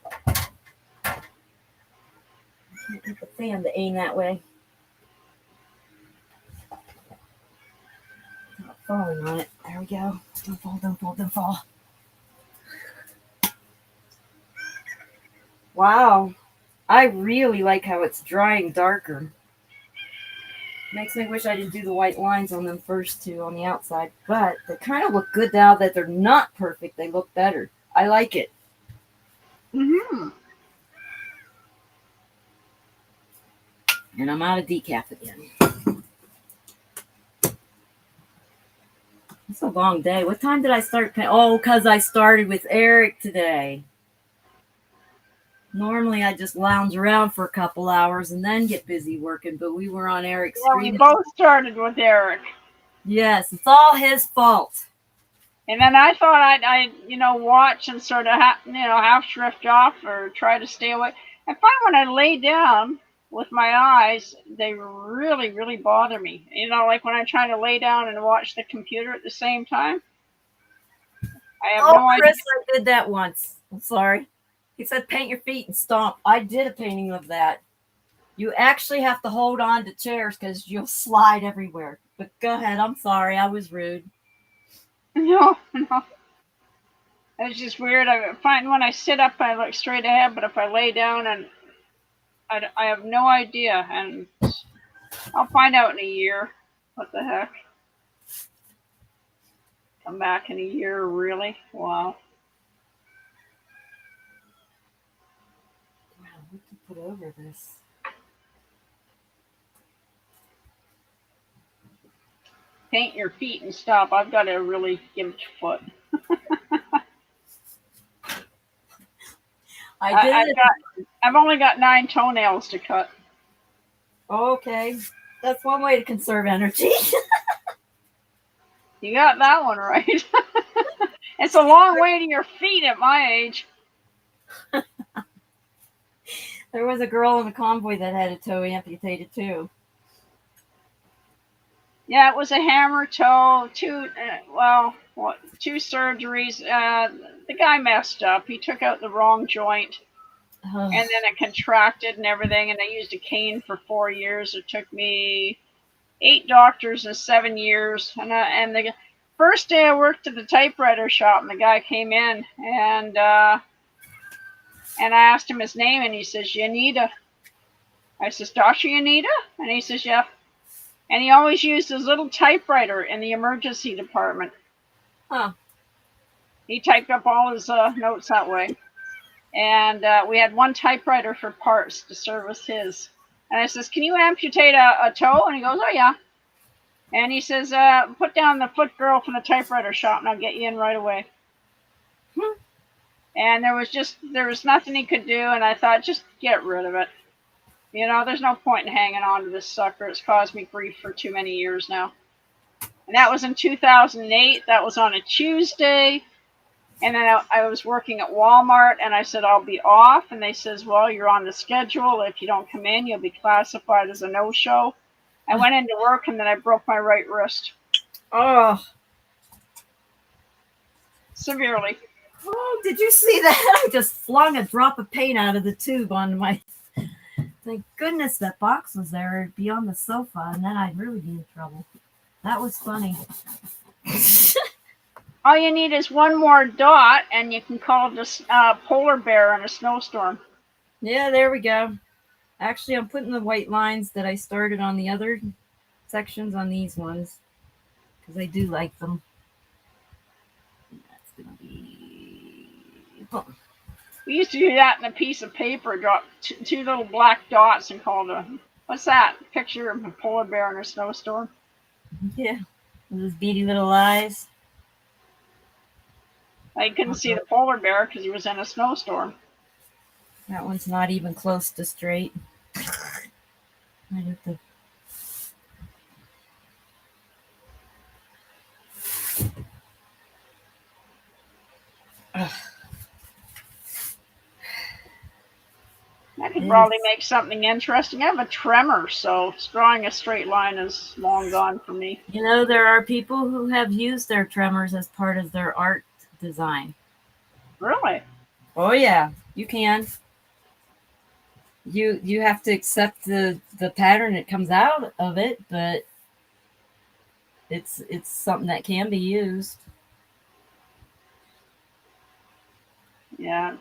I can't get the fan to aim that way. Not falling on it. There we go. Don't fall, don't fall, don't fall. Wow. I really like how it's drying darker. Makes me wish I didn't do the white lines on them first too on the outside. But they kind of look good now that they're not perfect. They look better. I like it. Mm-hmm. And I'm out of decaf again. It's a long day. What time did I start painting? Oh, because I started with Eric today. Normally I just lounge around for a couple hours and then get busy working, but we were on Eric's Well, we stream. both started with Eric. Yes, it's all his fault. And then I thought I'd watch and sort of, half drift off or try to stay away. I find when I lay down with my eyes, they really, really bother me. Like when I try to lay down and watch the computer at the same time. I have no idea. Chris, I did that once. I'm sorry. He said paint your feet and stomp. I did a painting of that. You actually have to hold on to chairs because you'll slide everywhere. But go ahead. I'm sorry. I was rude. No. It's just weird. I find when I sit up, I look straight ahead, but if I lay down, and I have no idea, and I'll find out in a year. What the heck? Come back in a year, really? Wow. Wow, what to put over this? Paint your feet and stop. I've got a really gimped foot. I've only got 9 toenails to cut. Okay. That's one way to conserve energy. You got that one right. It's a long way to your feet at my age. There was a girl in the convoy that had a toe amputated too. Yeah, it was a hammer toe, 2 surgeries. The guy messed up. He took out the wrong joint. Oh, and then it contracted and everything. And I used a cane for 4 years. It took me 8 doctors in 7 years. And the first day I worked at the typewriter shop, and the guy came in, and I asked him his name, and he says, Yanita. I says, Dr. Yanita? And he says, yeah. And he always used his little typewriter in the emergency department. huh. He typed up all his notes that way. And we had one typewriter for parts to service his. And I says, can you amputate a toe? And he goes, oh, yeah. And he says, put down the foot girl from the typewriter shop, and I'll get you in right away. And there was nothing he could do, and I thought, just get rid of it. You know, there's no point in hanging on to this sucker. It's caused me grief for too many years now. And that was in 2008. That was on a Tuesday. And then I was working at Walmart, and I said, I'll be off. And they says, well, you're on the schedule. If you don't come in, you'll be classified as a no-show. I went into work, and then I broke my right wrist. Oh. Severely. Oh, did you see that? I just flung a drop of paint out of the tube on my... Thank goodness that box was there. It'd be on the sofa, and then I'd really be in trouble. That was funny. All you need is one more dot, and you can call this polar bear in a snowstorm. Yeah, there we go. Actually, I'm putting the white lines that I started on the other sections on these ones because I do like them. That's going to be... Oh. We used to do that in a piece of paper, drop two little black dots and call it what's that? Picture of a polar bear in a snowstorm. Yeah, with his beady little eyes. I couldn't see the polar bear because he was in a snowstorm. That one's not even close to straight. I have to... Ugh. I could probably make something interesting. I have a tremor, so drawing a straight line is long gone for me. You know, there are people who have used their tremors as part of their art design. Really? Oh yeah, you can. You have to accept the pattern that comes out of it, but it's something that can be used. Yeah.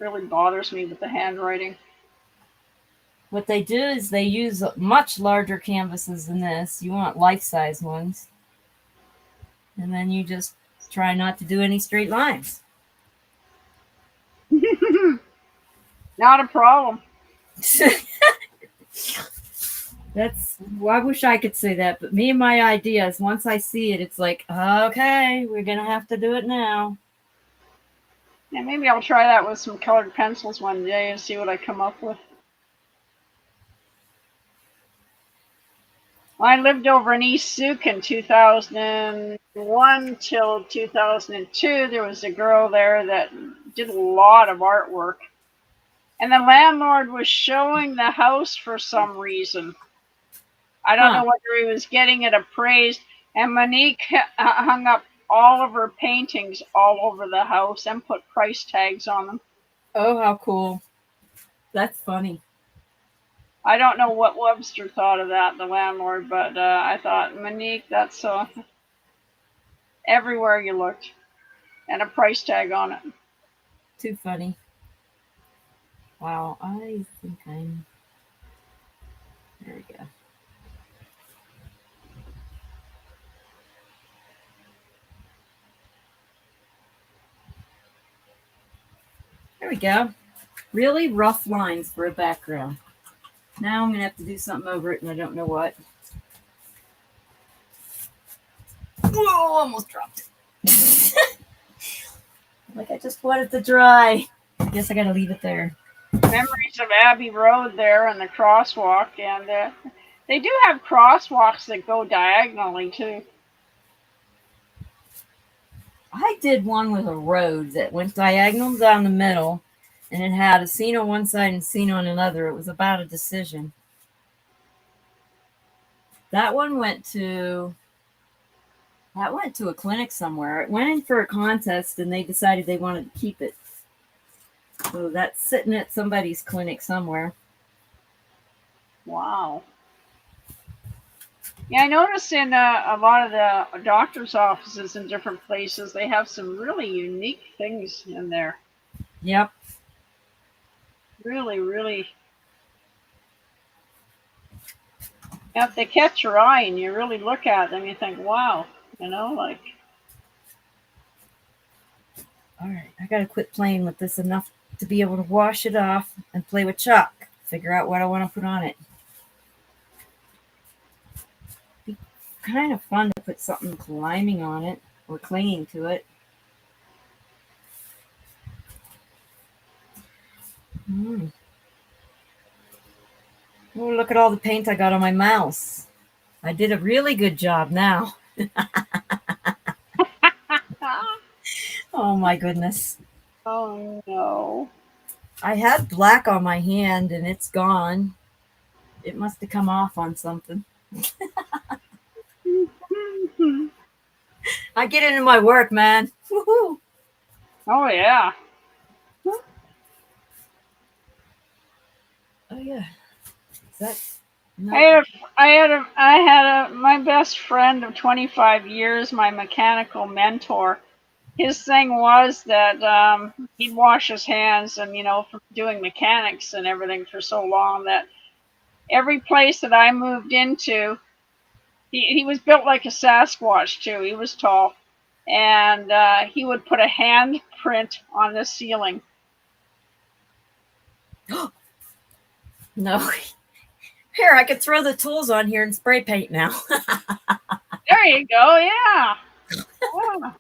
Really bothers me with the handwriting. What they do is they use much larger canvases than this. You want life-size ones. And then you just try not to do any straight lines. Not a problem. That's, well, I wish I could say that, but me and my ideas, once I see it, it's like, okay, we're going to have to do it now. Yeah, maybe I'll try that with some colored pencils one day and see what I come up with. Well, I lived over in East Sioux in 2001 till 2002. There was a girl there that did a lot of artwork. And the landlord was showing the house for some reason. I don't know whether he was getting it appraised. And Monique hung up all of her paintings all over the house and put price tags on them. Oh, how cool. That's funny. I don't know what Webster thought of that, the landlord, but I thought, Monique, that's everywhere you looked. And a price tag on it. Too funny. Wow, I think I'm... There we go. There we go. Really rough lines for a background. Now I'm going to have to do something over it, and I don't know what. Whoa, almost dropped it. Like I just want it to dry. I guess I got to leave it there. Memories of Abbey Road there and the crosswalk. And they do have crosswalks that go diagonally, too. I did one with a road that went diagonal down the middle, and it had a scene on one side and a scene on another. It was about a decision. That one went to a clinic somewhere. It went in for a contest, and they decided they wanted to keep it. So that's sitting at somebody's clinic somewhere. Wow. Yeah, I noticed in a lot of the doctor's offices in different places, they have some really unique things in there. Yep. Really, really. Yeah, if they catch your eye and you really look at them, you think, wow, like. All right, I gotta quit playing with this enough to be able to wash it off and play with chalk. Figure out what I want to put on it. Be kind of fun to put something climbing on it or clinging to it. Oh, look at all the paint I got on my mouse. I did a really good job now. Oh my goodness. Oh no. I had black on my hand and it's gone. It must have come off on something. I get into my work, man. Woohoo! Oh yeah. Oh yeah. Is that? No. I had my best friend of 25 years, my mechanical mentor. His thing was that he'd wash his hands, and from doing mechanics and everything for so long, that every place that I moved into, he was built like a Sasquatch too. He was tall, and he would put a handprint on the ceiling. No. Here, I could throw the tools on here and spray paint now. There you go. Yeah. Yeah.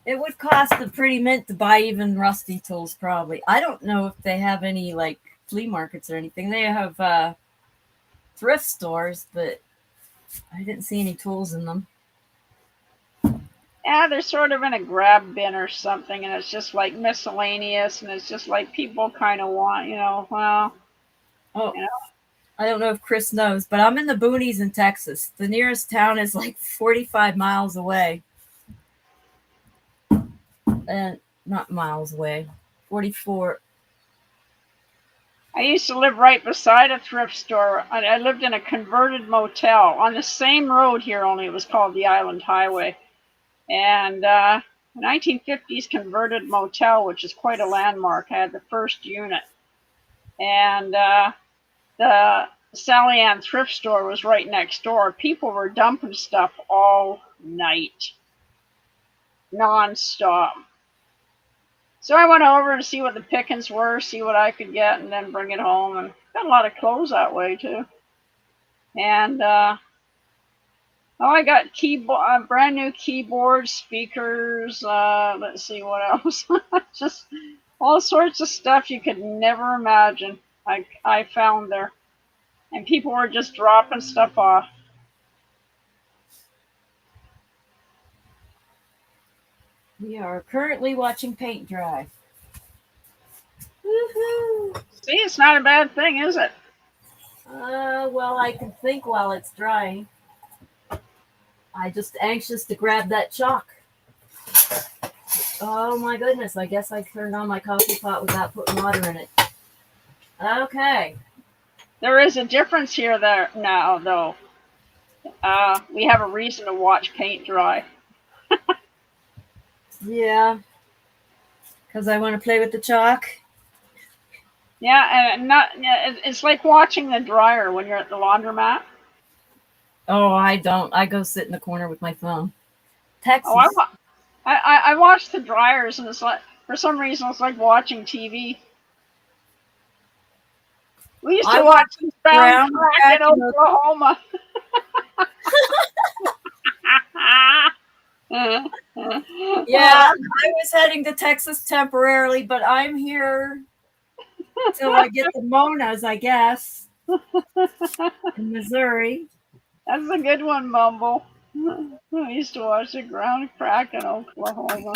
It would cost a pretty mint to buy even rusty tools, probably. I don't know if they have any like flea markets or anything. They have thrift stores, but I didn't see any tools in them. Yeah, they're sort of in a grab bin or something, and it's just like miscellaneous, and it's just like people kind of want, well. Oh, I don't know if Chris knows, but I'm in the boonies in Texas. The nearest town is like 45 miles away. And not miles away, 44. I used to live right beside a thrift store. I lived in a converted motel on the same road here, only it was called the Island Highway. And the 1950s converted motel, which is quite a landmark, had the first unit. And the Sally Ann thrift store was right next door. People were dumping stuff all night, non-stop. So I went over to see what the pickings were, see what I could get, and then bring it home. And got a lot of clothes that way too. And I got brand new keyboards, speakers. Let's see what else. Just all sorts of stuff you could never imagine. I found there, and people were just dropping stuff off. We are currently watching paint dry. Woohoo! See, it's not a bad thing, is it? Well, I can think while it's drying. I'm just anxious to grab that chalk. Oh my goodness, I guess I turned on my coffee pot without putting water in it. Okay. There is a difference here there now, though. We have a reason to watch paint dry. Yeah. Because I want to play with the chalk. Yeah, and it's like watching the dryer when you're at the laundromat. Oh, I don't. I go sit in the corner with my phone. Texas. Oh, I watch the dryers, and it's like, for some reason, it's like watching TV. We used to watch Brown Crack in Oklahoma. Yeah, I was heading to Texas temporarily, but I'm here till I get the Monas, I guess, in Missouri. That's a good one, Mumble. I used to watch the Ground Crack in Oklahoma.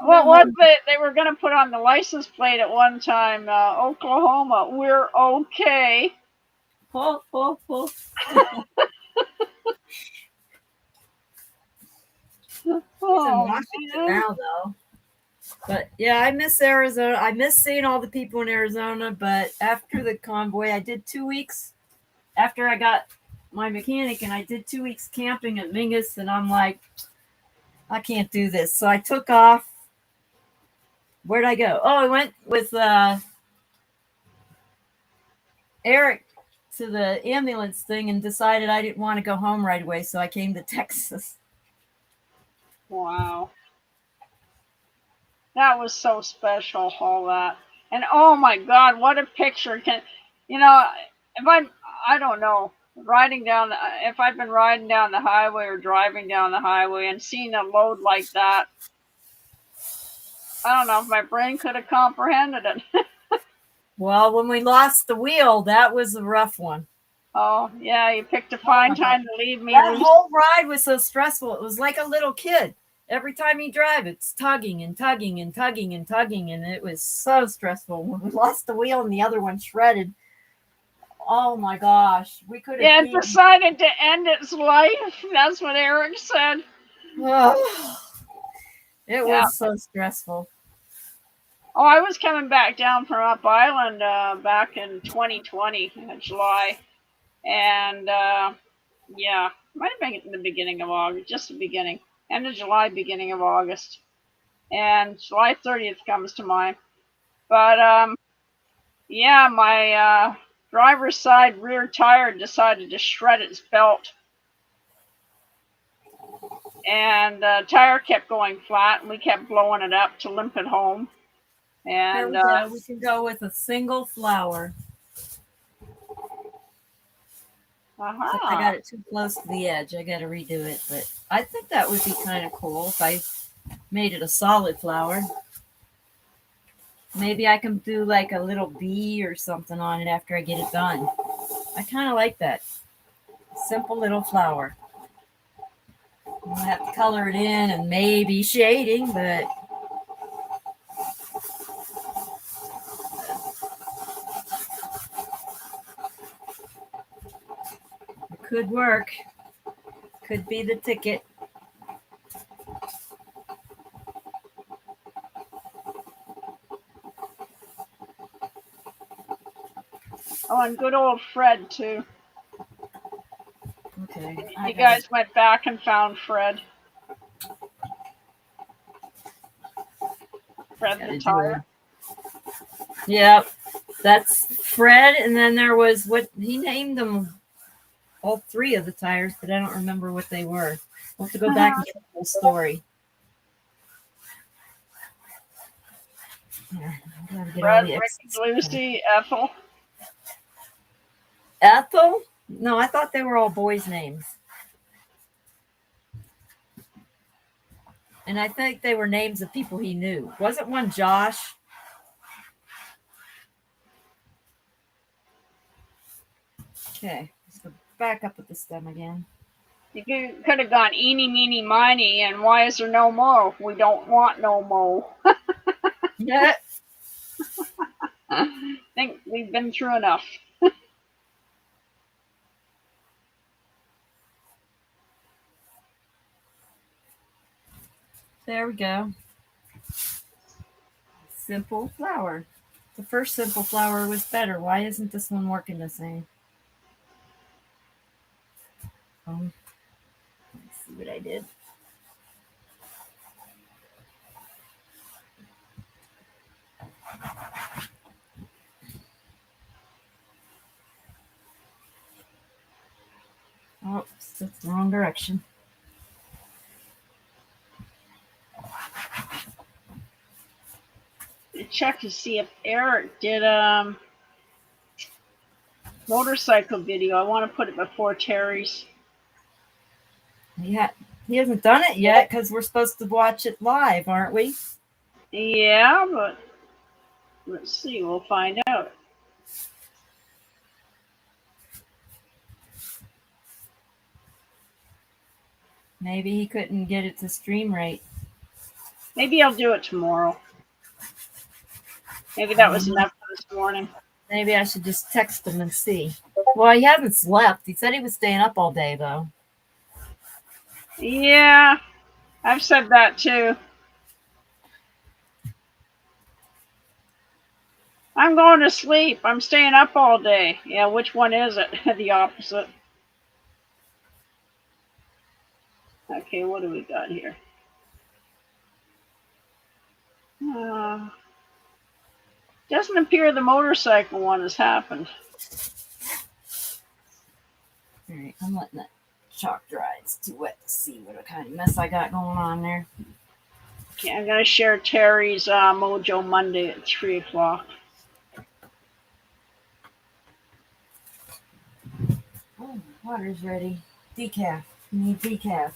What was it? They were going to put on the license plate at one time, Oklahoma, we're okay. Oh. Oh, Washington now, though. But yeah, I miss Arizona. I miss seeing all the people in Arizona. But after the convoy, I did 2 weeks after I got my mechanic, and I did 2 weeks camping at Mingus, and I'm like, I can't do this. So I took off. Where'd I go? Oh, I went with Eric to the ambulance thing and decided I didn't want to go home right away. So I came to Texas. Wow. That was so special, all that. And oh my God, what a picture. You know, I don't know, if I've been riding down the highway or driving down the highway and seeing a load like that, I don't know if my brain could have comprehended it. Well, when we lost the wheel, that was a rough one. Oh, yeah, you picked a fine time to leave me. That whole ride was so stressful. It was like a little kid. Every time you drive, it's tugging and tugging and tugging and tugging, and it was so stressful. When we lost the wheel and the other one shredded, oh my gosh, we could have. Yeah, it decided to end its life. That's what Eric said. Oh, it was so stressful. Oh, I was coming back down from Up Island back in 2020, July. And yeah, might have been in the beginning of August, just the beginning. End of July, beginning of August. And July 30th comes to mind. But yeah, my driver's side rear tire decided to shred its belt. And the tire kept going flat, and we kept blowing it up to limp it home. And we can go with a single flower. I got it too close to the edge. I got to redo it, but I think that would be kind of cool if I made it a solid flower. Maybe I can do like a little bee or something on it after I get it done. I kind of like that. Simple little flower. I'll have to color it in and maybe shading, but it could work. Could be the ticket. Oh, and good old Fred, too. Okay. You guys went back and found Fred. Fred the tire. Yep. That's Fred, and then there was what he named them, all three of the tires, but I don't remember what they were. We'll have to go back and check the story. Fred, Ricky, Lucy, Ethel. Ethel? No, I thought they were all boys' names. And I think they were names of people he knew. Wasn't one Josh? Okay, let's go back up with the stem again. You could have gone eeny, meeny, miny, and why is there no mo? We don't want no mo. Yeah. I think we've been through enough. There we go. Simple flower. The first simple flower was better. Why isn't this one working the same? Let's see what I did. Oh, that's the wrong direction. Check to see if Eric did motorcycle video. I want to put it before Terry's. Yeah, he hasn't done it yet because we're supposed to watch it live, aren't we? Yeah, but let's see. We'll find out. Maybe he couldn't get it to stream right. Maybe I'll do it tomorrow. Maybe that was enough for this morning. Maybe I should just text him and see. Well, he hasn't slept. He said he was staying up all day, though. Yeah, I've said that too. I'm going to sleep. I'm staying up all day. Yeah, which one is it? The opposite. Okay, what do we got here? Doesn't appear the motorcycle one has happened. All right, I'm letting that chalk dry. It's too wet to see what kind of mess I got going on there. Okay, I'm going to share Terry's Mojo Monday at 3 o'clock. Oh, water's ready. Decaf. You need decaf.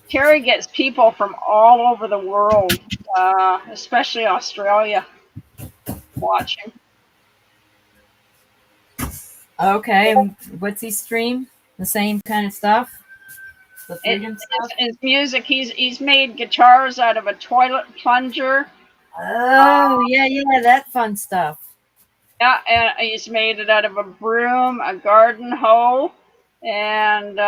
Terry gets people from all over the world, especially Australia, watching. Okay, what's he stream? The same kind of stuff? The freedom stuff? His music, he's made guitars out of a toilet plunger. Oh, yeah, that fun stuff. Yeah, and he's made it out of a broom, a garden hoe, and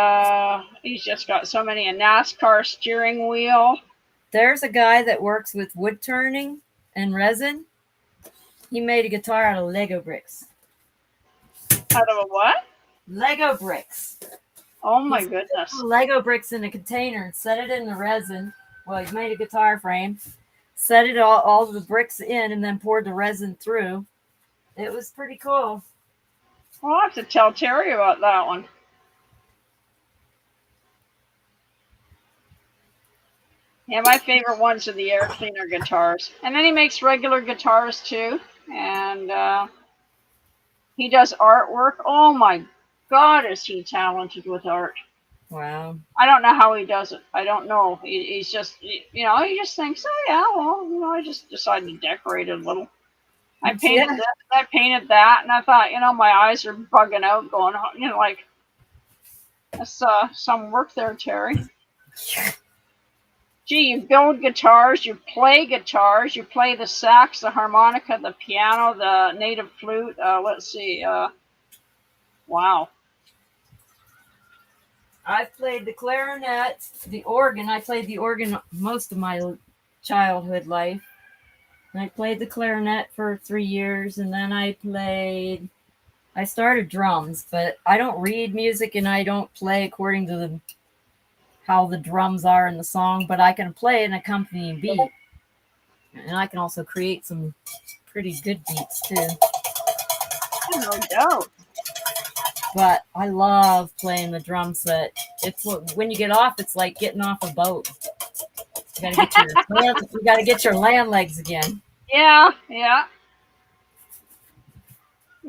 he's just got so many, a NASCAR steering wheel. There's a guy that works with wood turning and resin. He made a guitar out of Lego bricks. Out of a what? Lego bricks. Oh my He's goodness. put Lego bricks in a container and set it in the resin. Well, he made a guitar frame, set it all the bricks in, and then poured the resin through. It was pretty cool. Well, I'll have to tell Terry about that one. Yeah, my favorite ones are the air cleaner guitars. And then he makes regular guitars too. And he does artwork. Oh my God, is he talented with art. Wow. I don't know how he does it. I don't know. He's just, he just thinks, oh yeah, well, I just decided to decorate it a little. I painted this, I painted that, and I thought, my eyes are bugging out going, like, that's some work there, Terry. Gee, you build guitars, you play the sax, the harmonica, the piano, the native flute. Let's see. Wow. I played the clarinet, the organ. I played the organ most of my childhood life. I played the clarinet for 3 years, and then I started drums, but I don't read music and I don't play according to how the drums are in the song, but I can play an accompanying beat. And I can also create some pretty good beats too. No doubt. But I love playing the drum set. It's when you get off, it's like getting off a boat. You gotta get your land legs again. Yeah. Yeah,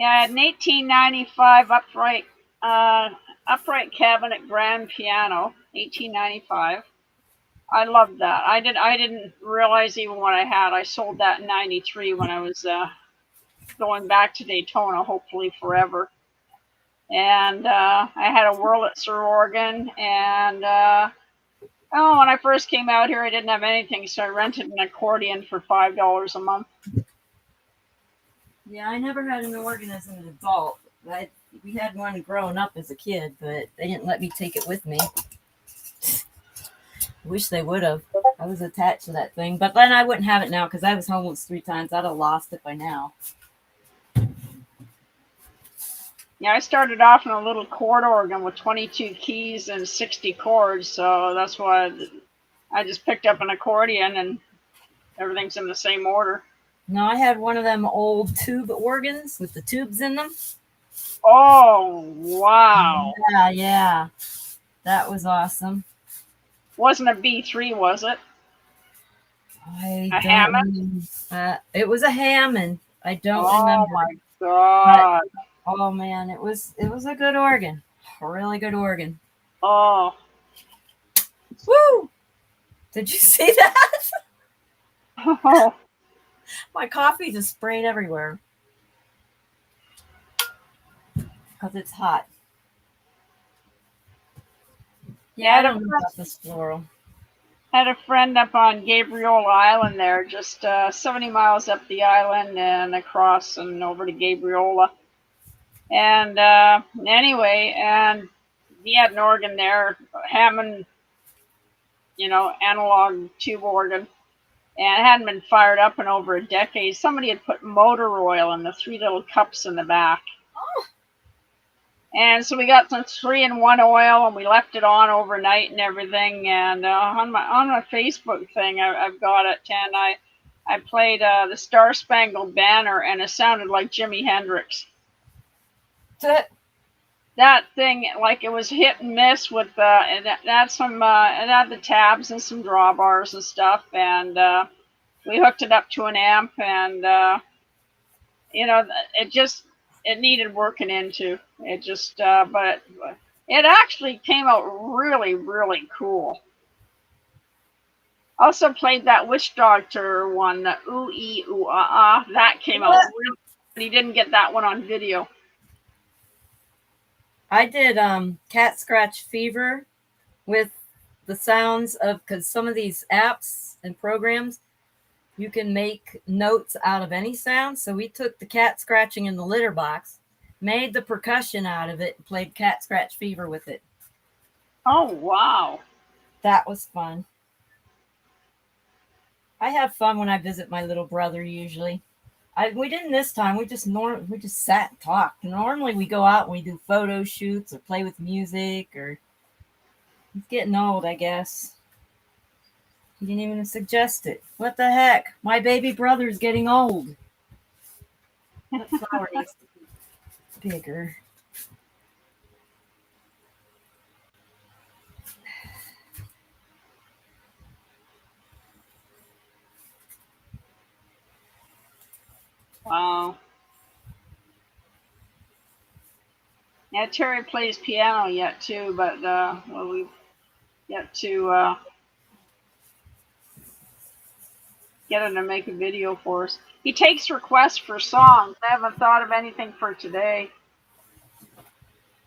I had an 1895 upright cabinet grand piano, 1895. I loved that. I didn't realize even what I had. I sold that in 93 when I was going back to Daytona, hopefully forever. And I had a Wurlitzer organ, and when I first came out here, I didn't have anything, so I rented an accordion for $5 a month. Yeah, I never had an organ as an adult. We had one growing up as a kid, but they didn't let me take it with me. Wish they would have. I was attached to that thing, but then I wouldn't have it now because I was homeless 3 times. I'd have lost it by now. Yeah, I started off in a little chord organ with 22 keys and 60 chords, so that's why I just picked up an accordion and everything's in the same order. No, I had one of them old tube organs with the tubes in them. Oh, wow. Yeah. That was awesome. Wasn't a B3, was it? A Hammond? It was a Hammond. I don't remember. Oh my God. But, oh man, it was a good organ. A really good organ. Oh. Woo! Did you see that? Oh. My coffee just sprayed everywhere. Because it's hot. Yeah, I don't know about this floral. Had a friend up on Gabriola Island there, just 70 miles up the island and across and over to Gabriola. And anyway, and he had an organ there, Hammond, analog tube organ, and it hadn't been fired up in over a decade. Somebody had put motor oil in the 3 little cups in the back. Oh. And so we got some 3-in-1 oil, and we left it on overnight and everything. And on my Facebook thing, I've got it, and I played the Star Spangled Banner, and it sounded like Jimi Hendrix. That thing, like, it was hit and miss with and it had it had the tabs and some drawbars and stuff, and we hooked it up to an amp, and it needed working into. It just but it actually came out really, really cool. Also played that Witch Doctor one, the Ooh Ee Ooh Ah Ah. That came out really, but he didn't get that one on video. I did Cat Scratch Fever with the sounds of, because some of these apps and programs, you can make notes out of any sound. So we took the cat scratching in the litter box, made the percussion out of it, and played Cat Scratch Fever with it. Oh, wow. That was fun. I have fun when I visit my little brother usually. We didn't this time. We just sat and talked. Normally we go out and we do photo shoots or play with music, or he's getting old, I guess. He didn't even suggest it. What the heck? My baby brother's getting old. That flower needs to be bigger. Wow. Yeah, Terry plays piano yet too, but we've yet to get him to make a video for us. He takes requests for songs. I haven't thought of anything for today.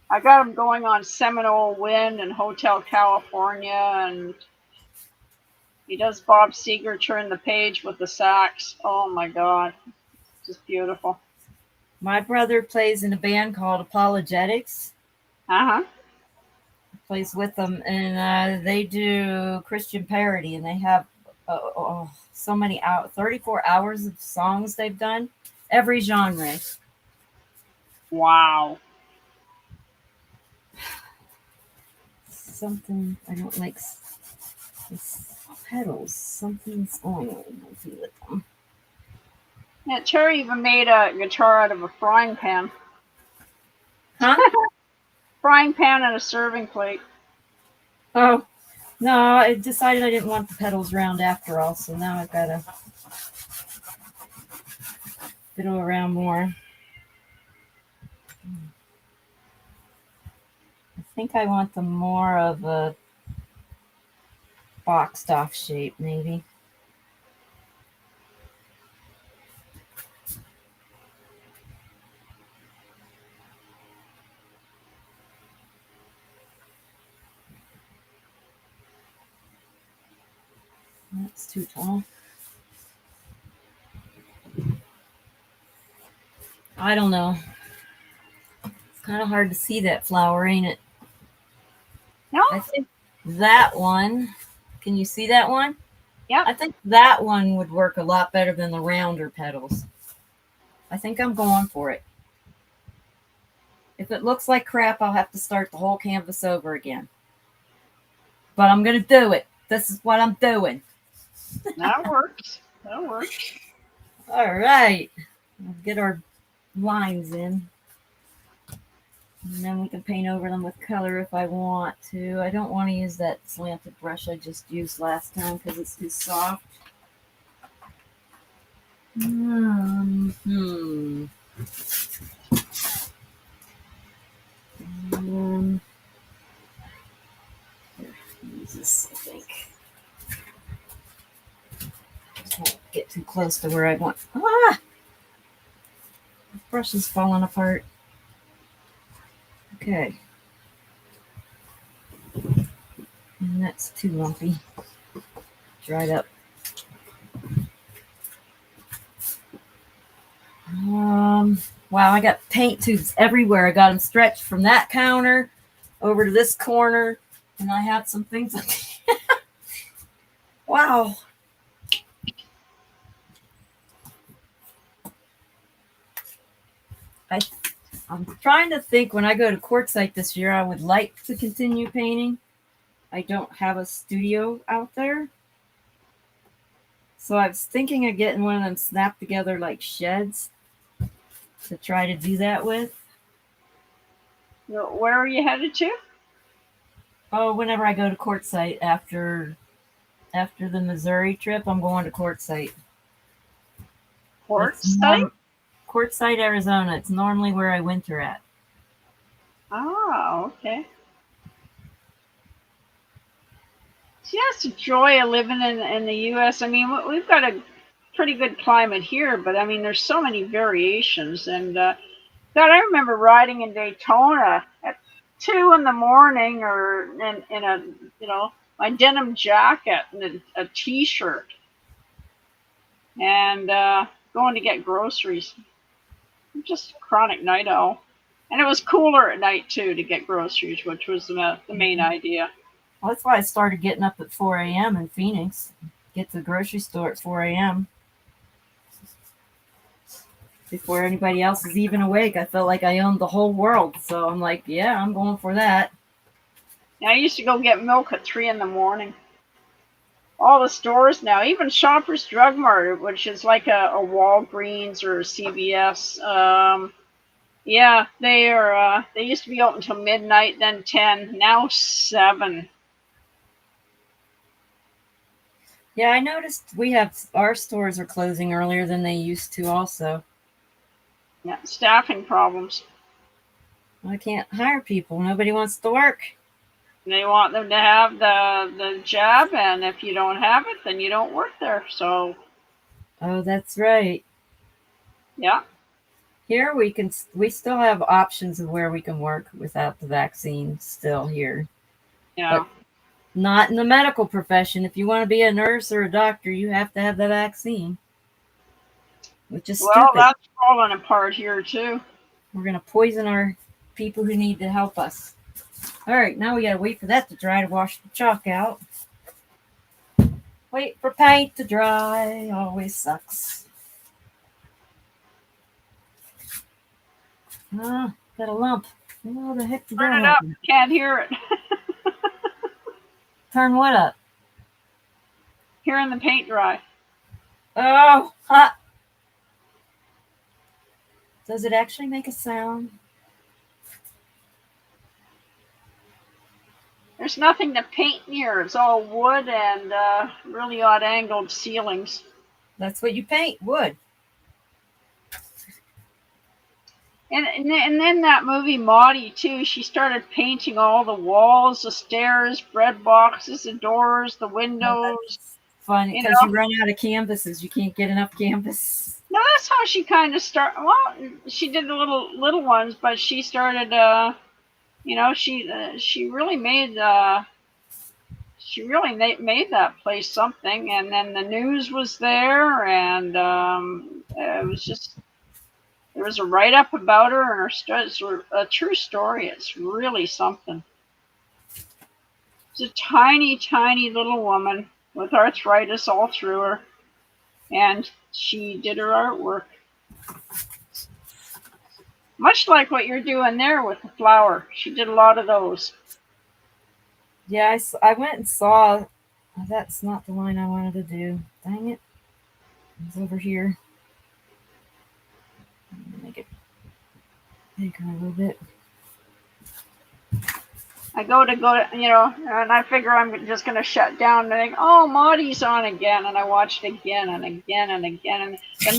I got him going on Seminole Wind and Hotel California, and he does Bob Seger Turn the Page with the sax. Oh my God. Just beautiful. My brother plays in a band called Apologetics. Plays with them, and they do Christian parody, and they have so many 34 hours of songs they've done, every genre. Wow. Something I don't like. Pedals. Something's on with them. Yeah, Terry even made a guitar out of a frying pan. Huh? Frying pan and a serving plate. Oh, no, I decided I didn't want the pedals round after all, so now I've got to fiddle around more. I think I want them more of a boxed off shape, maybe. That's too tall. I don't know. It's kind of hard to see that flower, ain't it? No? I think that one, can you see that one? Yeah. I think that one would work a lot better than the rounder petals. I think I'm going for it. If it looks like crap, I'll have to start the whole canvas over again. But I'm going to do it. This is what I'm doing. That works. That works. All right. We'll get our lines in. And then we can paint over them with color if I want to. I don't want to use that slanted brush I just used last time because it's too soft. Use this, I think. Can't get too close to where I want. Ah! The brush is falling apart. Okay. And that's too lumpy. Dried up. Wow, I got paint tubes everywhere. I got them stretched from that counter over to this corner, and I have some things. Wow. I'm trying to think when I go to Quartzsite this year, I would like to continue painting. I don't have a studio out there. So I was thinking of getting one of them snap together like sheds to try to do that with. Where are you headed to? Oh, whenever I go to Quartzsite after the Missouri trip, I'm going to Quartzsite. Quartzsite? Quartzsite, Arizona. It's normally where I winter at. Oh, okay. See, that's the joy of living in the U.S. I mean, we've got a pretty good climate here, but I mean, there's so many variations. And God, I remember riding in Daytona at 2 in the morning, or in a my denim jacket and a t-shirt, and going to get groceries. I'm just a chronic night owl. And it was cooler at night too to get groceries, which was the main idea. Well, that's why I started getting up at 4 a.m. in Phoenix. Get to the grocery store at 4 a.m. before anybody else is even awake. I felt like I owned the whole world. So I'm like, yeah, I'm going for that. And I used to go get milk at 3 in the morning. All the stores now, even Shoppers Drug Mart, which is like a Walgreens or a CVS. Yeah, they used to be open until midnight, then 10, now 7. Yeah, I noticed our stores are closing earlier than they used to also. Yeah, staffing problems. I can't hire people. Nobody wants to work. They want them to have the job, and if you don't have it, then you don't work there. So. Oh, that's right. Yeah. Here we still have options of where we can work without the vaccine still here. Yeah. But not in the medical profession. If you want to be a nurse or a doctor, you have to have the vaccine. Which is stupid. That's falling apart here too. We're going to poison our people who need to help us. All right, now we got to wait for that to dry to wash the chalk out. Wait for paint to dry. Always sucks. Ah, got a lump. Oh, the heck did that Turn it up. happen? Can't hear it. Turn what up? Hearing the paint dry. Oh, hot. Does it actually make a sound? There's nothing to paint near. It's all wood and really odd angled ceilings. That's what you paint, wood. And then that movie Maudie too. She started painting all the walls, the stairs, bread boxes, the doors, the windows. That's fun because you run out of canvases. You can't get enough canvas. No, that's how she kind of started. Well, she did the little ones, but she started. She really made made that place something. And then the news was there, and it was just. There was a write-up about her, and it's a true story. It's really something. She's a tiny, tiny little woman with arthritis all through her, and she did her artwork. Much like what you're doing there with the flower. She did a lot of those. Yeah, I went and saw. Oh, that's not the line I wanted to do. Dang it. It's over here. Make it bigger a little bit. I go to, and I figure I'm just going to shut down and think, oh, Maudie's on again, and I watch it again and again and again, and the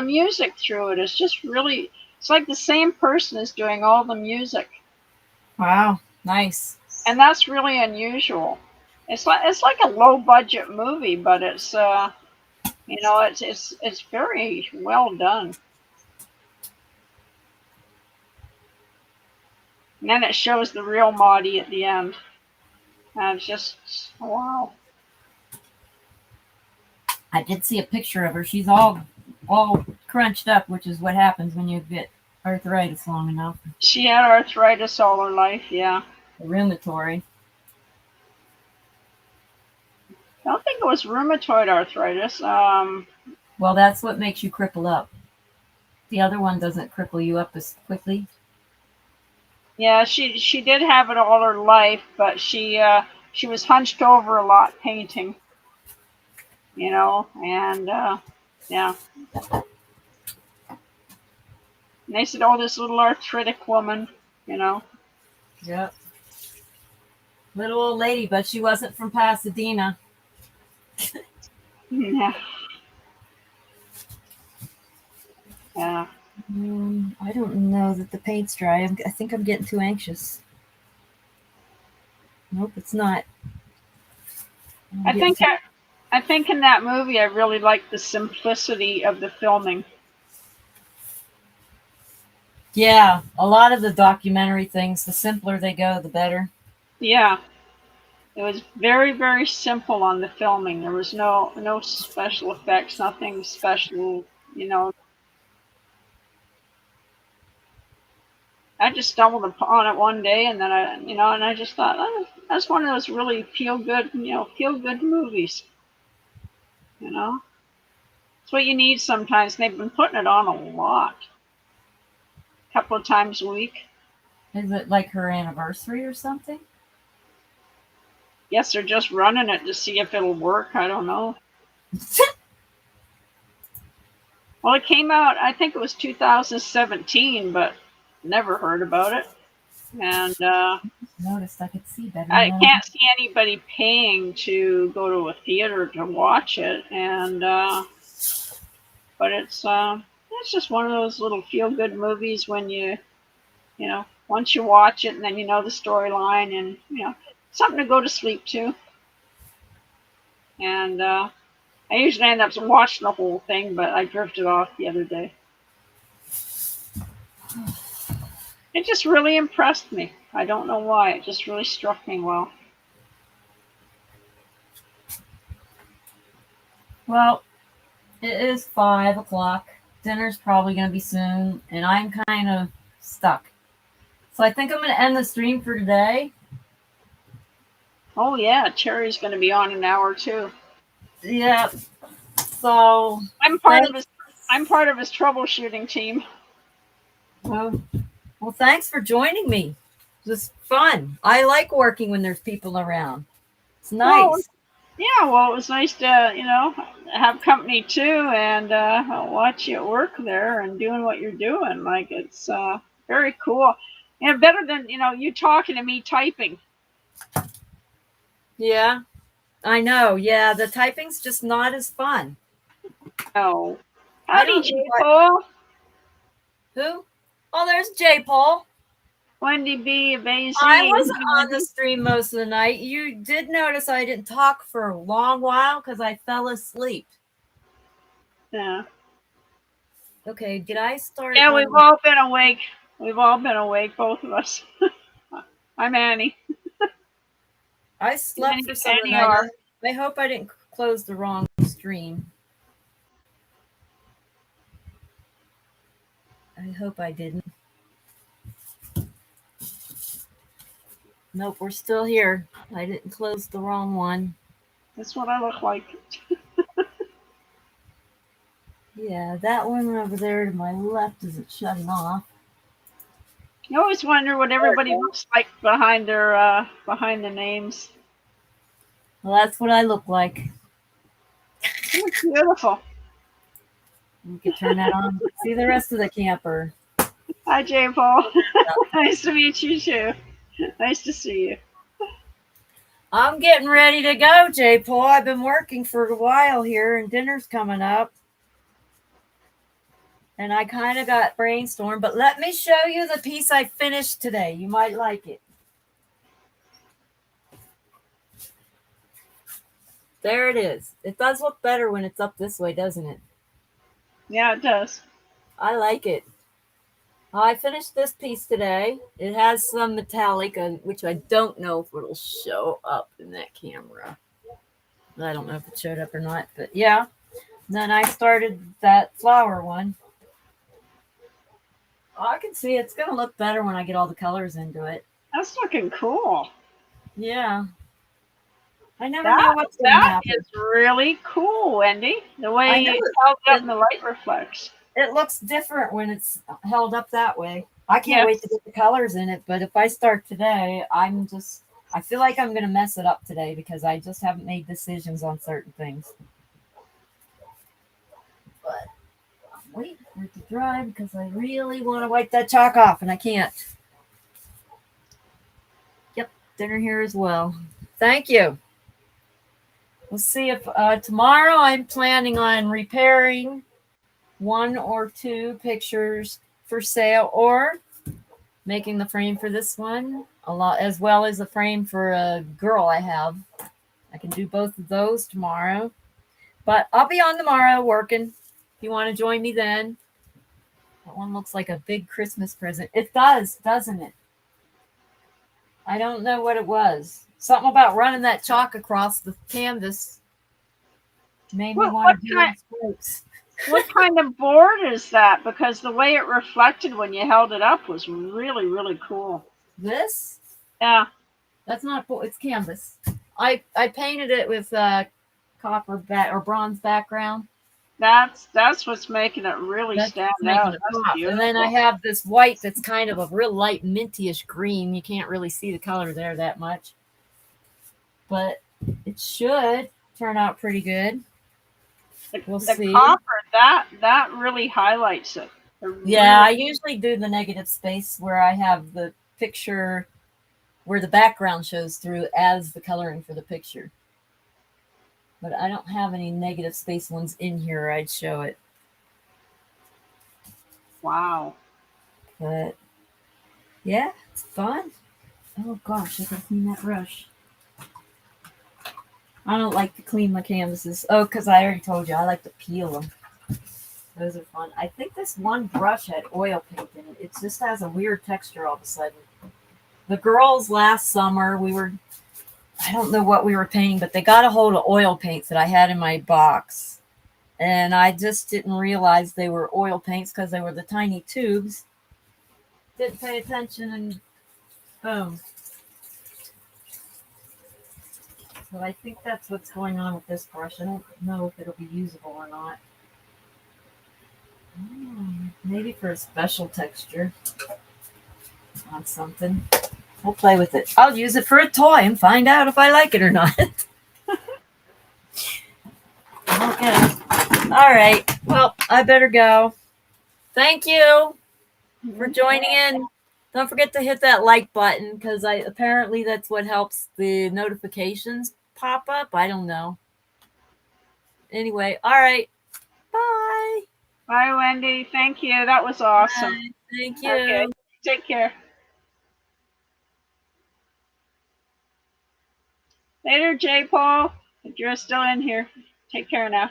music through it is just really, it's like the same person is doing all the music. Wow, nice. And that's really unusual. It's like a low budget movie, but it's it's very well done. And then it shows the real Maudie at the end. And it's just, wow. I did see a picture of her. She's all crunched up, which is what happens when you get arthritis long enough. She had arthritis all her life. Yeah. Rheumatoid. I don't think it was rheumatoid arthritis. Well, that's what makes you cripple up. The other one doesn't cripple you up as quickly. Yeah, she did have it all her life, but she was hunched over a lot painting. You know, and yeah. And they said, "Oh, this little arthritic woman," you know. Yep. Little old lady, but she wasn't from Pasadena. Yeah. Yeah. I don't know that the paint's dry. I think I'm getting too anxious. Nope, it's not. I think in that movie I really liked the simplicity of the filming. Yeah, a lot of the documentary things, the simpler they go, the better. Yeah. It was very, very simple on the filming. There was no special effects, nothing special, you know. I just stumbled upon it one day, and then I just thought, oh, that's one of those really feel good movies. You know, it's what you need sometimes. They've been putting it on a lot, a couple of times a week. Is it like her anniversary or something? Yes, they're just running it to see if it'll work. I don't know. Well, it came out, I think it was 2017, but never heard about it. And Noticed I could see better. I now. can't see anybody paying to go to a theater to watch it. And but it's just one of those little feel-good movies when you know, once you watch it and then you know the storyline, and you know, something to go to sleep to. And I usually end up watching the whole thing, but I drifted off the other day. It just really impressed me. I don't know why. It just really struck me well. Well, it is 5 o'clock. Dinner's probably going to be soon, and I'm kind of stuck. So I think I'm going to end the stream for today. Oh yeah, Cherry's going to be on an hour too. Yeah. So I'm part of his troubleshooting team. well, thanks for joining me. It was fun. I like working when there's people around. It's nice. Well, yeah, well, it was nice to, you know, have company too, and watch you at work there and doing what you're doing. Like, it's very cool. You know, better than, you know, you talking to me typing. Yeah, I know. Yeah, the typing's just not as fun. Oh, I howdy, don't J. know what- Paul. Who? Oh, there's J. Paul. Wendy B. Amazing. I wasn't on the stream most of the night. You did notice I didn't talk for a long while because I fell asleep. Yeah. Okay, did I start? Yeah, we've all been awake. We've all been awake, both of us. I'm Annie. I slept for some of the Annie R. night. I hope I didn't close the wrong stream. I hope I didn't. Nope, we're still here. I didn't close the wrong one. That's what I look like. Yeah, that one over there to my left isn't shutting off. You always wonder what everybody looks like behind the names. Well, that's what I look like. You look beautiful. You can turn that on. See the rest of the camper. Hi, J. Paul. Nice to meet you too. Nice to see you. I'm getting ready to go, J. Paul. I've been working for a while here, and dinner's coming up. And I kind of got brainstormed, but let me show you the piece I finished today. You might like it. There it is. It does look better when it's up this way, doesn't it? Yeah, it does. I like it. I finished this piece today. It has some metallic, which I don't know if it'll show up in that camera. I don't know if it showed up or not, but yeah. Then I started that flower one. I can see it's going to look better when I get all the colors into it. That's looking cool. Yeah. I never know what's going to That happen. is really cool, Wendy. The I way know you held it up and the light reflects. It looks different when it's held up that way. I can't Yes. wait to get the colors in it, but if I start today, I feel like I'm going to mess it up today because I just haven't made decisions on certain things. But I'm waiting for it to dry because I really want to wipe that chalk off and I can't. Yep, dinner here as well. Thank you. We'll see if tomorrow I'm planning on repairing 1 or 2 pictures for sale or making the frame for this one a lot, as well as the frame for a girl I have. I can do both of those tomorrow, but I'll be on tomorrow working. If you want to join me then. That one looks like a big Christmas present. It does, doesn't it? I don't know what it was. Something about running that chalk across the canvas made me want to do those strokes. What kind of board is that? Because the way it reflected when you held it up was really, really cool. This? Yeah. That's not, it's canvas. I painted it with copper or bronze background. That's what's making it really stand out. And then I have this white that's kind of a real light minty-ish green. You can't really see the color there that much. But it should turn out pretty good. We'll the see. copper, that really highlights it. Yeah, I usually do the negative space where I have the picture where the background shows through as the coloring for the picture. But I don't have any negative space ones in here. I'd show it. Wow. But yeah, it's fun. Oh gosh, I gotta clean that brush. I don't like to clean my canvases. Oh, because I already told you, I like to peel them. Those are fun. I think this one brush had oil paint in it. It just has a weird texture all of a sudden. The girls last summer, I don't know what we were painting, but they got a hold of oil paints that I had in my box. And I just didn't realize they were oil paints because they were the tiny tubes. Didn't pay attention and boom. So I think that's what's going on with this brush. I don't know if it'll be usable or not. Maybe for a special texture on something. We'll play with it. I'll use it for a toy and find out if I like it or not. Okay. All right. Well, I better go. Thank you for joining in. Don't forget to hit that like button because apparently that's what helps the notifications pop up. I don't know. Anyway, all right. Bye. Bye, Wendy. Thank you. That was awesome. Bye. Thank you. Okay. Take care. Later, J. Paul. If you're still in here, take care now.